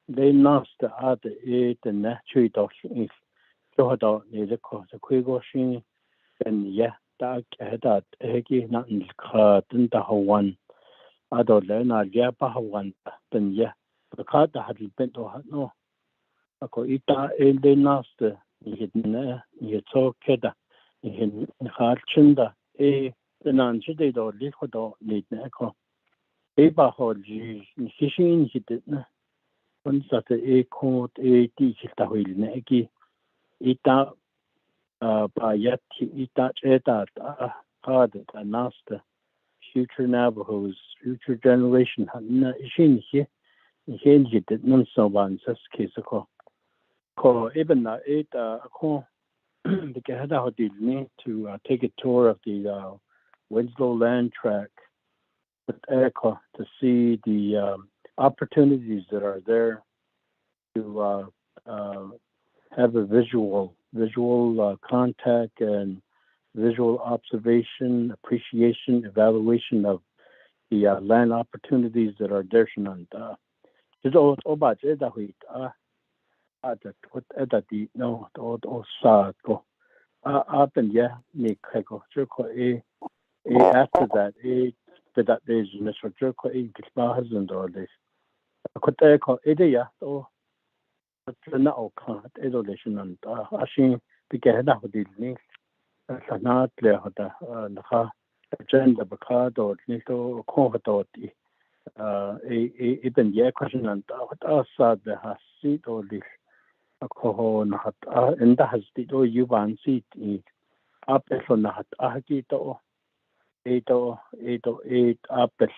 لي ناس دا تنا شوي دوش شو هدا نيلكو تكويغوشين بن تا كهدات هيكي نانلكا تنتهوان أدو لنا جابا هوان بن بكاد هاد البنت نو أكو إيتا إلي ناس يهدنا يتو كده يهن خارجندا تنان جدي دو ليخو دو ليدنا أكو با جي نكيشين هدنا ونسات كود ديكي تهويلنا أكي إيتا باياتي إيتا جيدا قادة ناستا future Navajos, future generation hadna ishinhi did none so one says Kisako. Ko even ako the Gahada Hodilni to take a tour of the Winslow land track with Echo to see the opportunities that are there to have a visual contact and visual observation, appreciation, evaluation of the land opportunities that are there. After that, that is Mr. Jerko husband or this. I could echo idea or no can't isolation and ashing began out with the links. Sanat lehda naha agenda bakado nito kohadoti ibn question and asad hasid or this akoho nahat inda hasdito yuban sit apel nahat ahgito 8 apel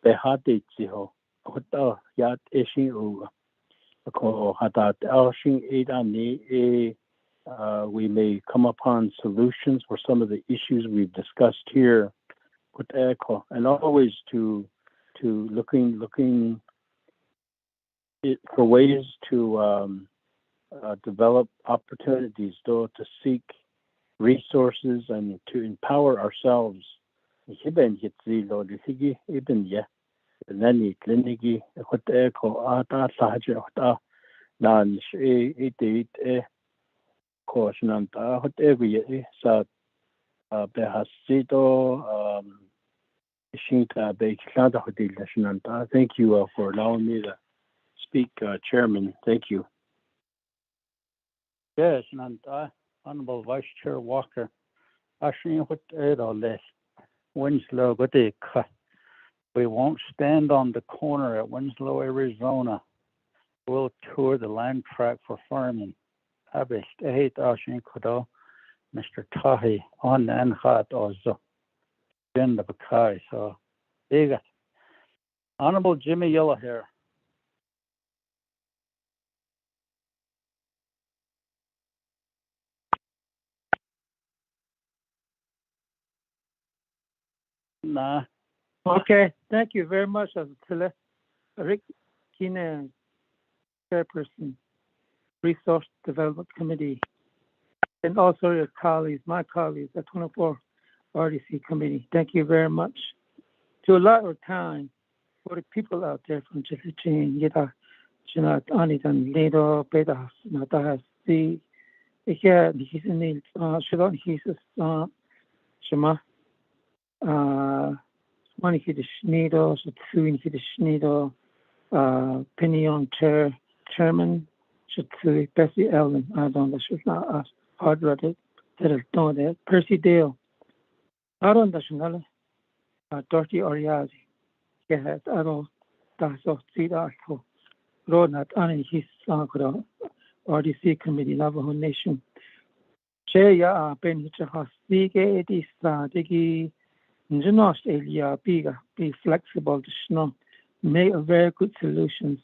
behadit ziho hota yat eshin u akoho hadat ashin idani we may come upon solutions for some of the issues we've discussed here with ECHO, and always to looking for ways to develop opportunities though to seek resources and to empower ourselves. Korsnanta hotevi sa behasito shinta beklada hotel shinanta. Thank you for allowing me to speak, Chairman. Thank you. Yes, Nanta, Honorable Vice Chair Walker. Ashing hotel less Winslow Gotika. We won't stand on the corner at Winslow, Arizona. We'll tour the land track for farming. Abist eight Ashin Kodo, Mr. Tahi on and hot also. Then the Bakai. So there you go. Honorable Jimmy Yellowhair. Nah. Okay, thank you very much, Tele. Rick Keenan, Chairperson, Resource Development Committee, and also your colleagues, my colleagues at 24 RDC Committee. Thank you very much. To allow our time for the people out there from Justification, Yeta, Chinat, Anitan, Lido, Bedas, Natahas, the here, he's in the Shadon, he's Shema, one hit the Schneedo, so two in hit the Schneedo, Penny on chairman, so two Bessie Ellen, I don't know, should not ask hard read that is done there. Percy Dale, I don't know, Dorothy Oriazi, yeah, I don't, that's all, see that, road not on his song, RDC Committee, Navajo Nation. Cheya Ben Hitchah Sige Edis Digi in Australia be flexible to snow, make a very good solutions.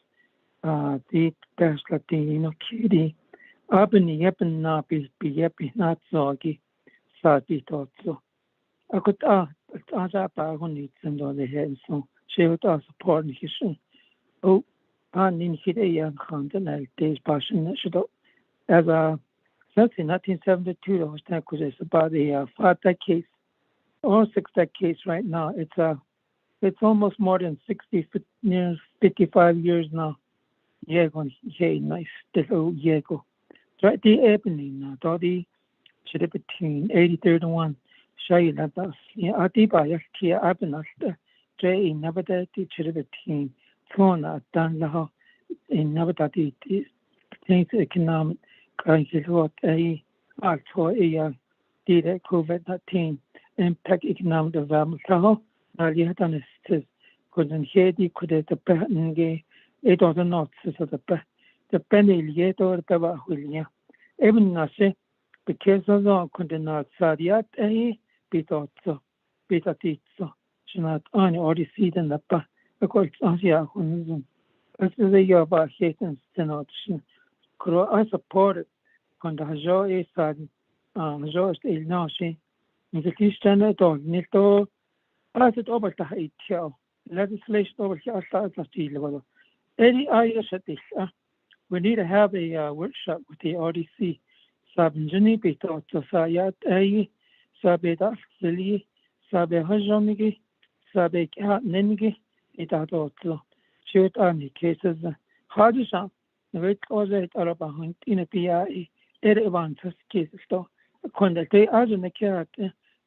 The best Latino kitty. Abni Yepen na be yepi not zogi sadi so. I could ask who needs and all the head so she would also support his oh in hit a young hunter like days passion as a since in 1972 there was about the 5 case or 6 case right now. It's almost more than 55 years now. Yego nice little Yego. Right the evening now, Dodi should have between 80-31. Shay let us. Yeah, Adiba Yakia Abenasta. Jay in Navadati should have between Tona Danlaho in Navadati things economic currency what a art for a did COVID-19 impact economic development. So now you had on this couldn't hear the could the pattern gay. It was not so the penny yet or the Baba William. Even Nase, because of the could not Sadiat a bit or so, bit at it so. She not only already see in the pa, because Asia Hunzum. As the year about Hayton Senation, I supported on the Hajo a sudden, Hajo is ill now. She in the Christian at all, Nito, I said over the Haitial legislation over here starts at the level. Any ideas at this? We need to have a workshop with the RDC. Sabinjani Bito to Sayat A. Sabeda Sili, Sabe Hajomigi, Sabe Nenigi, it out also. Shoot army cases. Hardisha, the rate was it Arabahant in a PI, Erevantus cases. Conducte as in the carrot,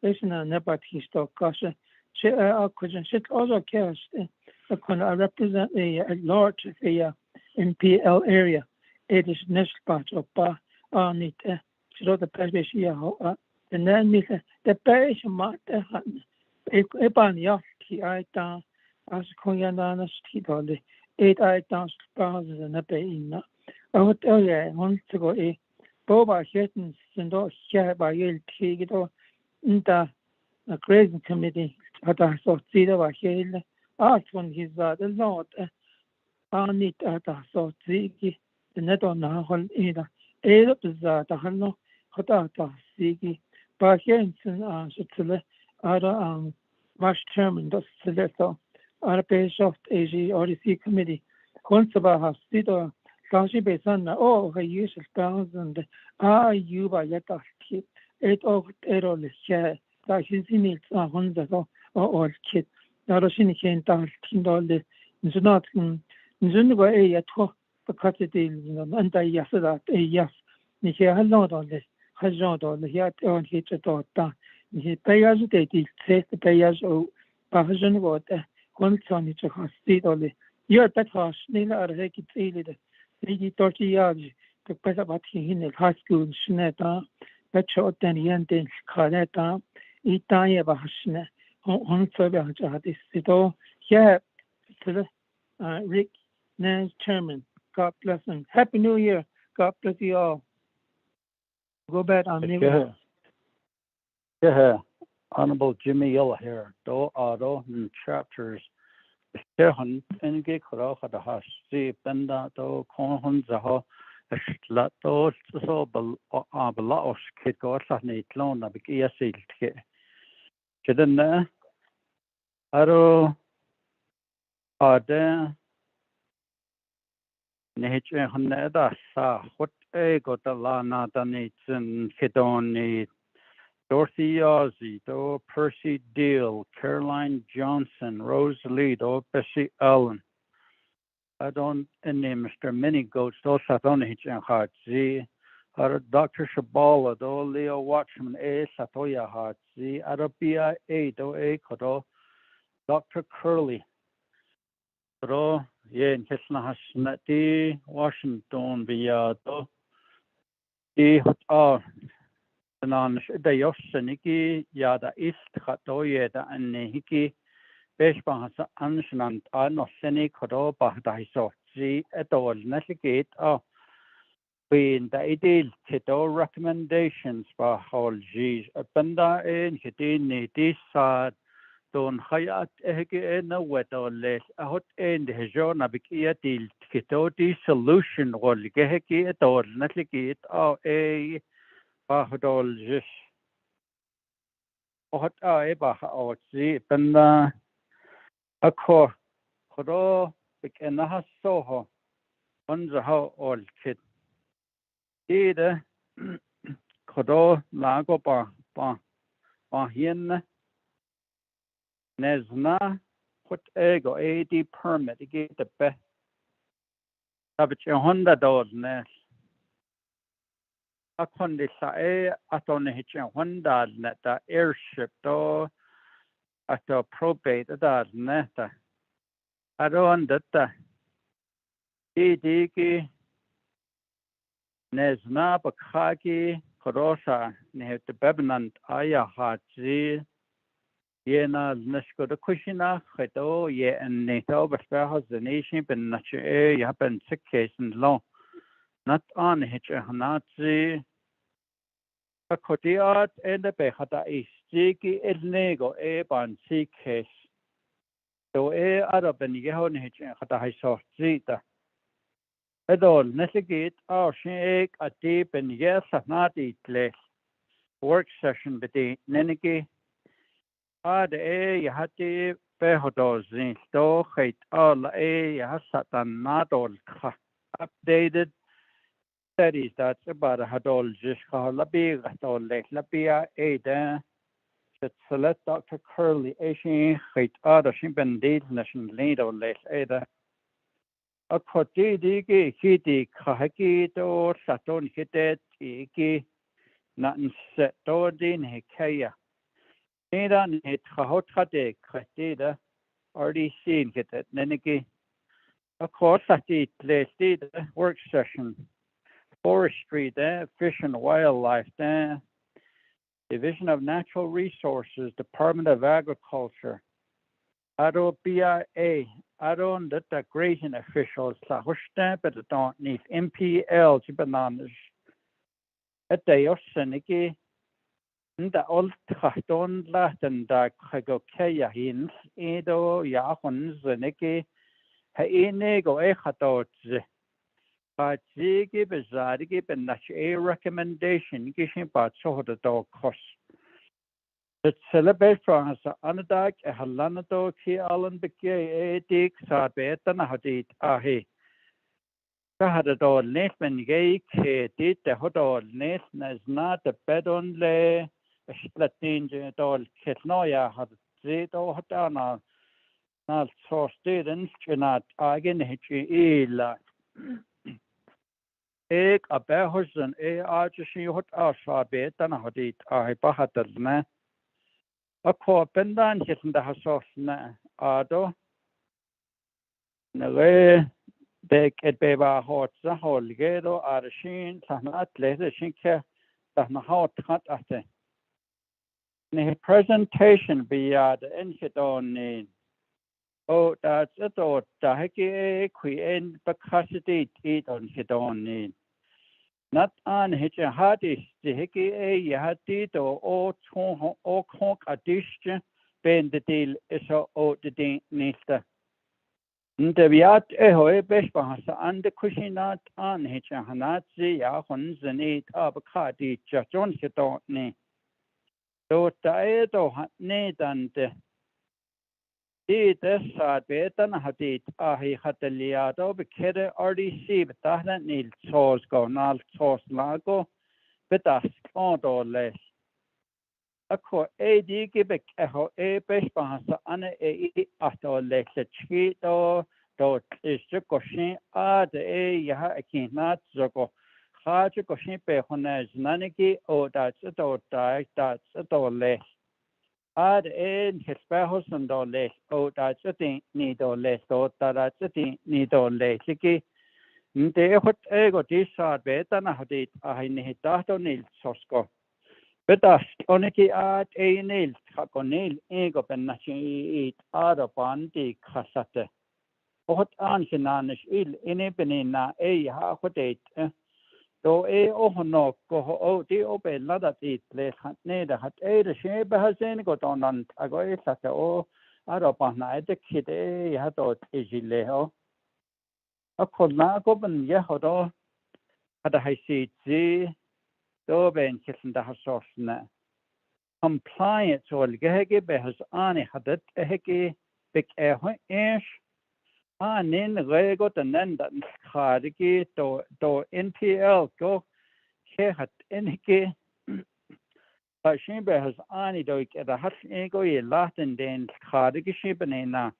listen and never his stock, Kasha. She also cares. I represent a large MPL area. It is next part of on it. She wrote the parish here. And then the parish marked upon Yaki I down as Koyana Street on the 8 items and a bay in. I would tell you, once to go a Boba Hittens and all share by Yale Tig in the Grazing Committee. At I saw Cedar by Hill. Art when he's the Lord on it at a so ziggy, the net on the whole either. A up is the Hano, Hotata, Ziggy, by Henson, Sutile, other Marsh Chairman, does Selecto, other page of AG RDC Committee. Once about Cedar, Kashi Besana, oh, her use of pounds and you by Yeta kid, 8 of 8 on the share, that his needs are 100 or all kid. Naroshin came down all the Zunat Zunwa a talk because it is anti Yasada a yes. Nikia had not on this, has not on the yet on hit at all down. He payers they did say the payers o Bahajan what one son it has stayed on the year that house, Nila or Heki Tele, 30 yards, the better about in high school in Shneta, that short than Yandin Kareta, Itaya Bahashne. On Sabah this it yeah to the Rick Nance Chairman. God bless him. Happy New Year. God bless you all. Go back on the Yeah, Honorable Jimmy Yellow here. Do auto in chapters. Shehan and get off at the house. See Benda do Kohon Zaho. A slat do so below kid go at the clone of the ESL. Kidden Aro Ade Nature Haneda Sa what a got a lana danits and Kidoni Dorothy Ozzie do Percy Deal, Caroline Johnson, Rose Lee do Bessie Ellen. I don't name Mr. Mini Goats do Satoni and Hart Z. Dr. Shabala do Leo Watchman A Satoya Hart Z Arabia A do A Kodo Dr. Curley. Ro yen kisna hasnati Washington via to di hot nan da yoseniki ya da ist khato ye da anhiki beshpa hasa anshnant ano seni khodo ba da hiso ji etol nasikit when the ideal kito recommendations ba hol ji banda in hidin ni sad don hayat ehge na wetole hot in the jona bikia til kito di solution rol gehki etol nasikit Bahdol jish. Ohat bah zi benda akho khodo bikena soho onzaho ol kit. Ide khodo lago ba hien nezna hot ego AD permit get the be. Tabich $100 nes. Akon sa aton hitchen Honda neta airship do ato probate da neta adon data diki nezna bakaki korosa ne te bebnant aya hatzi yena neshko de kushina kheto ye en neto baspa the nation ben nache ya ben situation long not on hitch hanatzi Kotiat and the Behata is Jiki Ednego ban case. So Arab and Yehon Hitch and Hata Zita. Edol Nessigit or Shake a deep and yes not eat less. Work session between Neniki. Ad Yahati Behodos in Sto Hate all Yasatan not all updated. Studies that's about a hadol jishka labi gatol lek labia ada that select Dr. Curley Asian hate other shimpen deed nation leader lek ada a koti digi hiti kahaki to saton hitet iki natin set to din hikaya nida hit kahot hate khatida already seen hitet neniki a course at the place work session Forestry, Fish and Wildlife, Division of Natural Resources, Department of Agriculture, Ado BIA, Ado the grazing officials, La Hushta, but don't need MPL, Bananas. At the Yoseniki, the old Khadon Latin, the Kagokaya Hins, Edo, Yahons, Zeniki, Haenego Echadots. Jigi Bazadigi and Nash a recommendation gishing about so the dog cost. The celebrate France Anadak a Halanado Ki Alan Biki a dick Sabet and Hadit Ahi. Kahador Nathan Gay did the Hodor Nathan is not the bed on lay a splatin dol Ketnoya had Zedo Hodana not so students cannot again hitchy illa. Ek a behorsen arjshi hot ashabet and hadit I bahatalna. A corpendan hitting the hasosna ado. Nere bek et beba hot the holgedo arshin sanat later shinke tahna hot cut ate. Ne presentation beyond the enhidon. Oh, that's it or dahiki queen capacity eat on hidon. Not on hitch a hardest, the hickey a yahati or conk a dish, ben the deal is so the ding nista. The viat eho beshbahasa and the cushinat on hitch a hanazi yahons and eat up a cardi just on hidon. So taedo hat need and this betan hadit ahi hateliado bekere RDC betahna nil sos go nal sos lago betas ondoles ako AD gibek eho besh bahasa ana ato lechi do is koshin ad yaha akinat zogo khaje koshin pe honaj naniki o that's do that's do les Ad en hespehos and do les o da sitting ni do les do da sitting ni do les liki. Nte hot ego disa beta na hadit I ni dato nil sosko. Bedast oniki ad e nil hakonil ego benachi ado bandi kasate. Hot ansinanish il inibinina e ha hodet. Do no go o di obe ladat it le neda hat de shebe hazen go donan ago sate o aro pana de kide hato ejile ho a konna go ben ye hodo hada haisi zi do ben kisen da hasosna compliance ol gehege be has ani hadat hege bik ish nin rego den den khadiki do NPL go hat enike Shimbe has ani do ik da hat ego ye latin den khadiki shibenena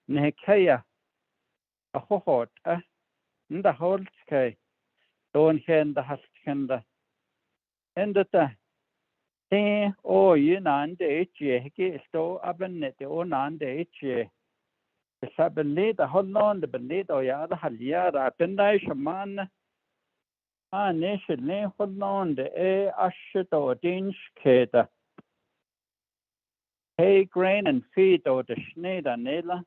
nekaya a hohot nda holske don hen da hat kenda endata te o yunan de heke sto aben de o nan de Sabelli the Holland the Belit or Yada Halia Pendai Shaman nation Holland the Ashit or Dinch Keda hay grain and feed or the Schneider Nela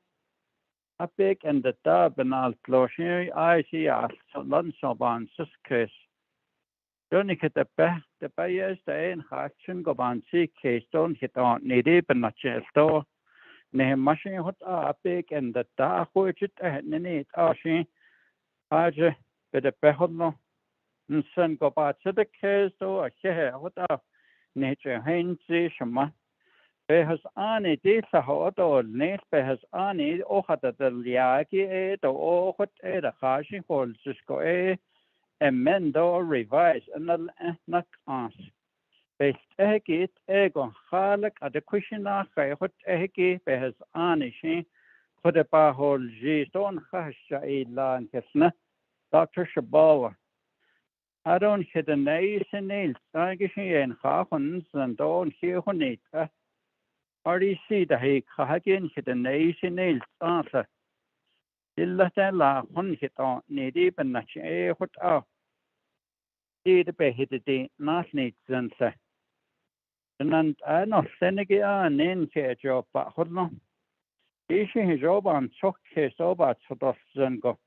a big and the dub and all clocher I see us lunch on Suskis Johnny hit the bayers the ain haction go on see case don't hit on needy but not just store ne machine hot a big and the da hochit ne ashi haje bit the behodno nsen go ba to the case so a he hot a nature henzi shama be has ani disa hot or ne be has ani o hata the liaki to o hot the hashi hol jisko amend or revise and not ans Best egit egon halak at the kushina hot egi behas anishi put a bahol G stone hasha ilan kesna Dr. Shabawa. I don't hit the nation nails, I guess and hafens and don't hear honey. RDC the hay kahakin hit the nation nails answer. Illa la hun hit on needy and nach hot out. Did the hit the not needs and say. And I know Senegal and in job, but hold on. Issue his job on chock his over to the Zengo.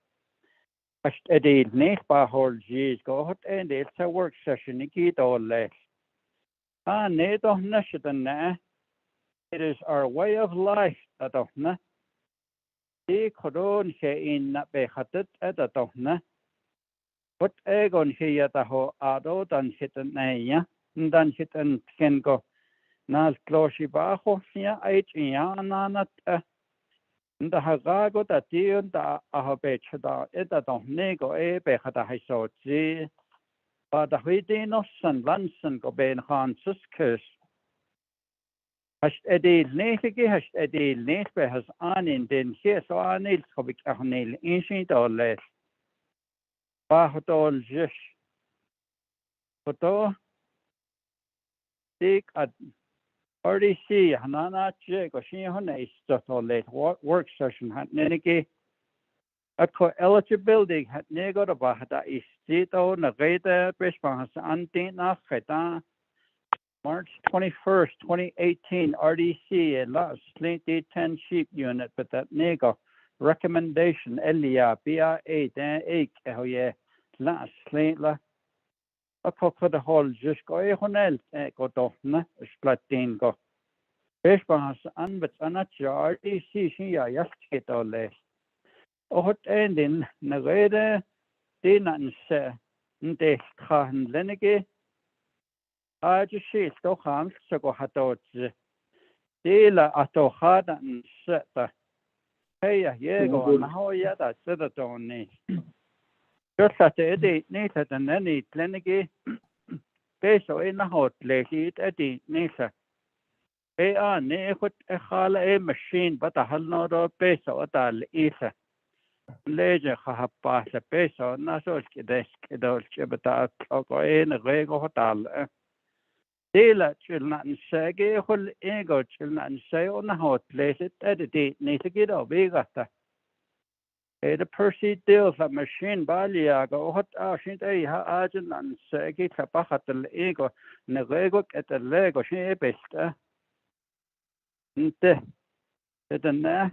A deal neat by whole G's go hot and it's a work session. You get all less. Need of Nashidana. It is our way of life that of na. He could on he in that be hatted at the dogna. What egg on he at the ho ado than hit an aya. Dan hit and can go. Nas closhi bajo sia nanat the hagago that tion da ahabechada eta don't nego behata hisozi but the hidinos and lansen go ben hansus kus has edil nefigi has edil nesbe has an in den here so anil kobik arnil insint or less bahotol jish photo Take at RDC Hanana Jig or Shihone Stotole work session had Neniki a co eligibility had nego the Bahata is Tito Nagata Brisbane Antina Feta March 21st, 2018 RDC a last slate 10 sheep unit but that nego recommendation Elia BA 8 and 8 last slate la a cocker the hall just go a honel go dohna splatin go. Bishbahas anbets anajar DC ya yaskit or less. O hot ending nagade dinans de khan lenege. I just see to hams so go hatot dela ato hada and seta. Hey yego now ya that sedatoni. Just at the edit nated and any lenege. Peso in a hot lady edit nasa. Ne put a hala machine, but a halno peso at all isa. Leisure have passed a peso, Nasoski desk, dolce, but a in a rego hotel. Tele children say, "Hol ego children say on the hot place it at the date need to get up. We got that. The Percy deals a machine baliago hot ashin a agent and say, "Get a packet the ego, nego at the lego she best." The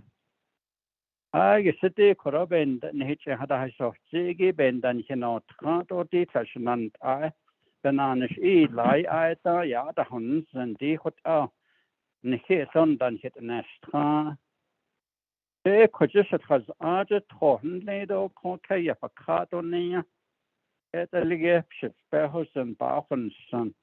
I guess the corrobend nature had I saw Ziggy bend and cannot can't or detassion and I bananas eat lie I the yada huns and de hot out. Nicky son done hit the nest. Could just has Arja Tohan laid or conquer a cat on near at the legation, Spahos and Baffon's son.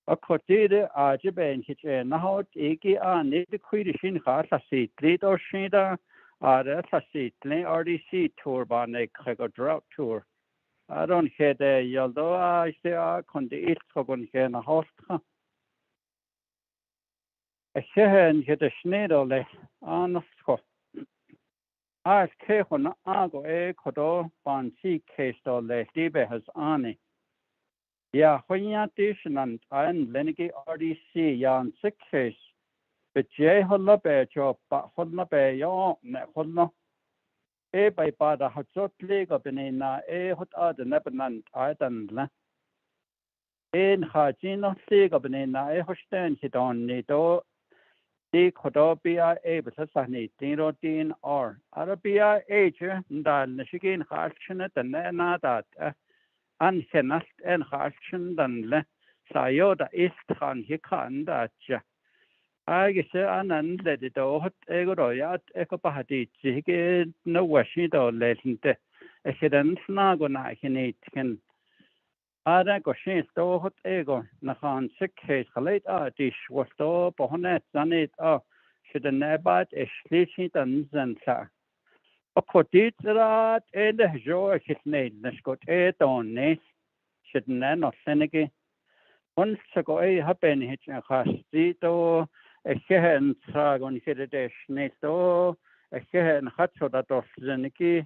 A cotide Arja Ben hitch and now Iggy and need the Quiddish in heart a seat, lead or shida, or that's a seat, lay RDC tour by a drought tour. I don't hear the yellow, I say I can the east of one here in a house. A share and hit a schneedle on the Scott. I care when I go a codo, ban sea case or less debe has ani. Ya, when ya dition and Lenny RDC yan sick case, but Jay Holla Bear job, but Holla Bear yawn, Holla. A by Bada had so leg up in a hot other Nebenant Idan. In Hajino Sig up in a hostan hit on Nido. The could be able to say Dean or Arabia age, than Michigan Harchinate and then that Anhenast and Harchin than Le Sayoda Istran Hikan that. I guess an let it out Egoroyat Ecopahati, Jig, no washing or letting the accident snagona can. Ada go shin sto hot ego na khan sick case late dish was to pohonet zanit should the nebat eslishi tanzan sa a kotit rat and jo kitne nashkot on nes should nan of senegi once ago a happen hitch a khastito a shehen sagon hit nesto a shehen hatso that of zeniki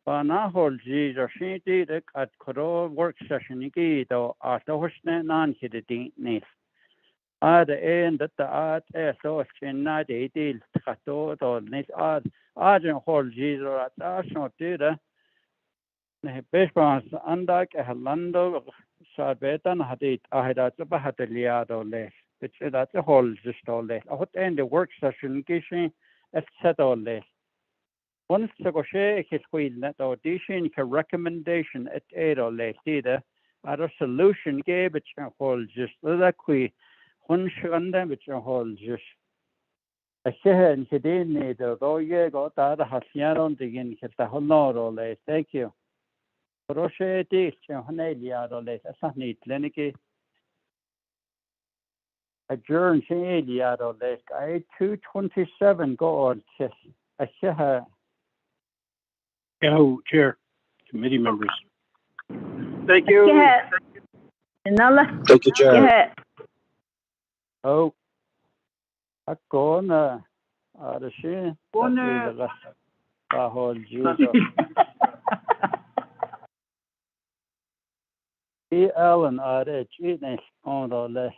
Bana hold Jesus did at Koro work session though after Hosne non hit the nest. At the end that the art so in night a deal Tato or net Argent hold Jesus at Arsenal did the Bishop's Andak a Lando Sarbetan had it I had at the Bahateliado less, which that's a whole just all less. I would end the work session gishing at settle less. Once the Goshe is wheel that audition a recommendation at Edo Letida, a solution gave it a whole just the qui, Hunshanda which a whole just. A share and he didn't need a roye got out of Hasiaron digging his the honor late. Thank you. Roche dish and Honelia late, a sunny clinic. Adjourn Elia late. I 227 go on kiss. A share. Hello, Chair, committee members. Thank you. Thank you, Chair. Oh, I'm going to the sheen. I hold you. Ellen, are the cheatness on the list.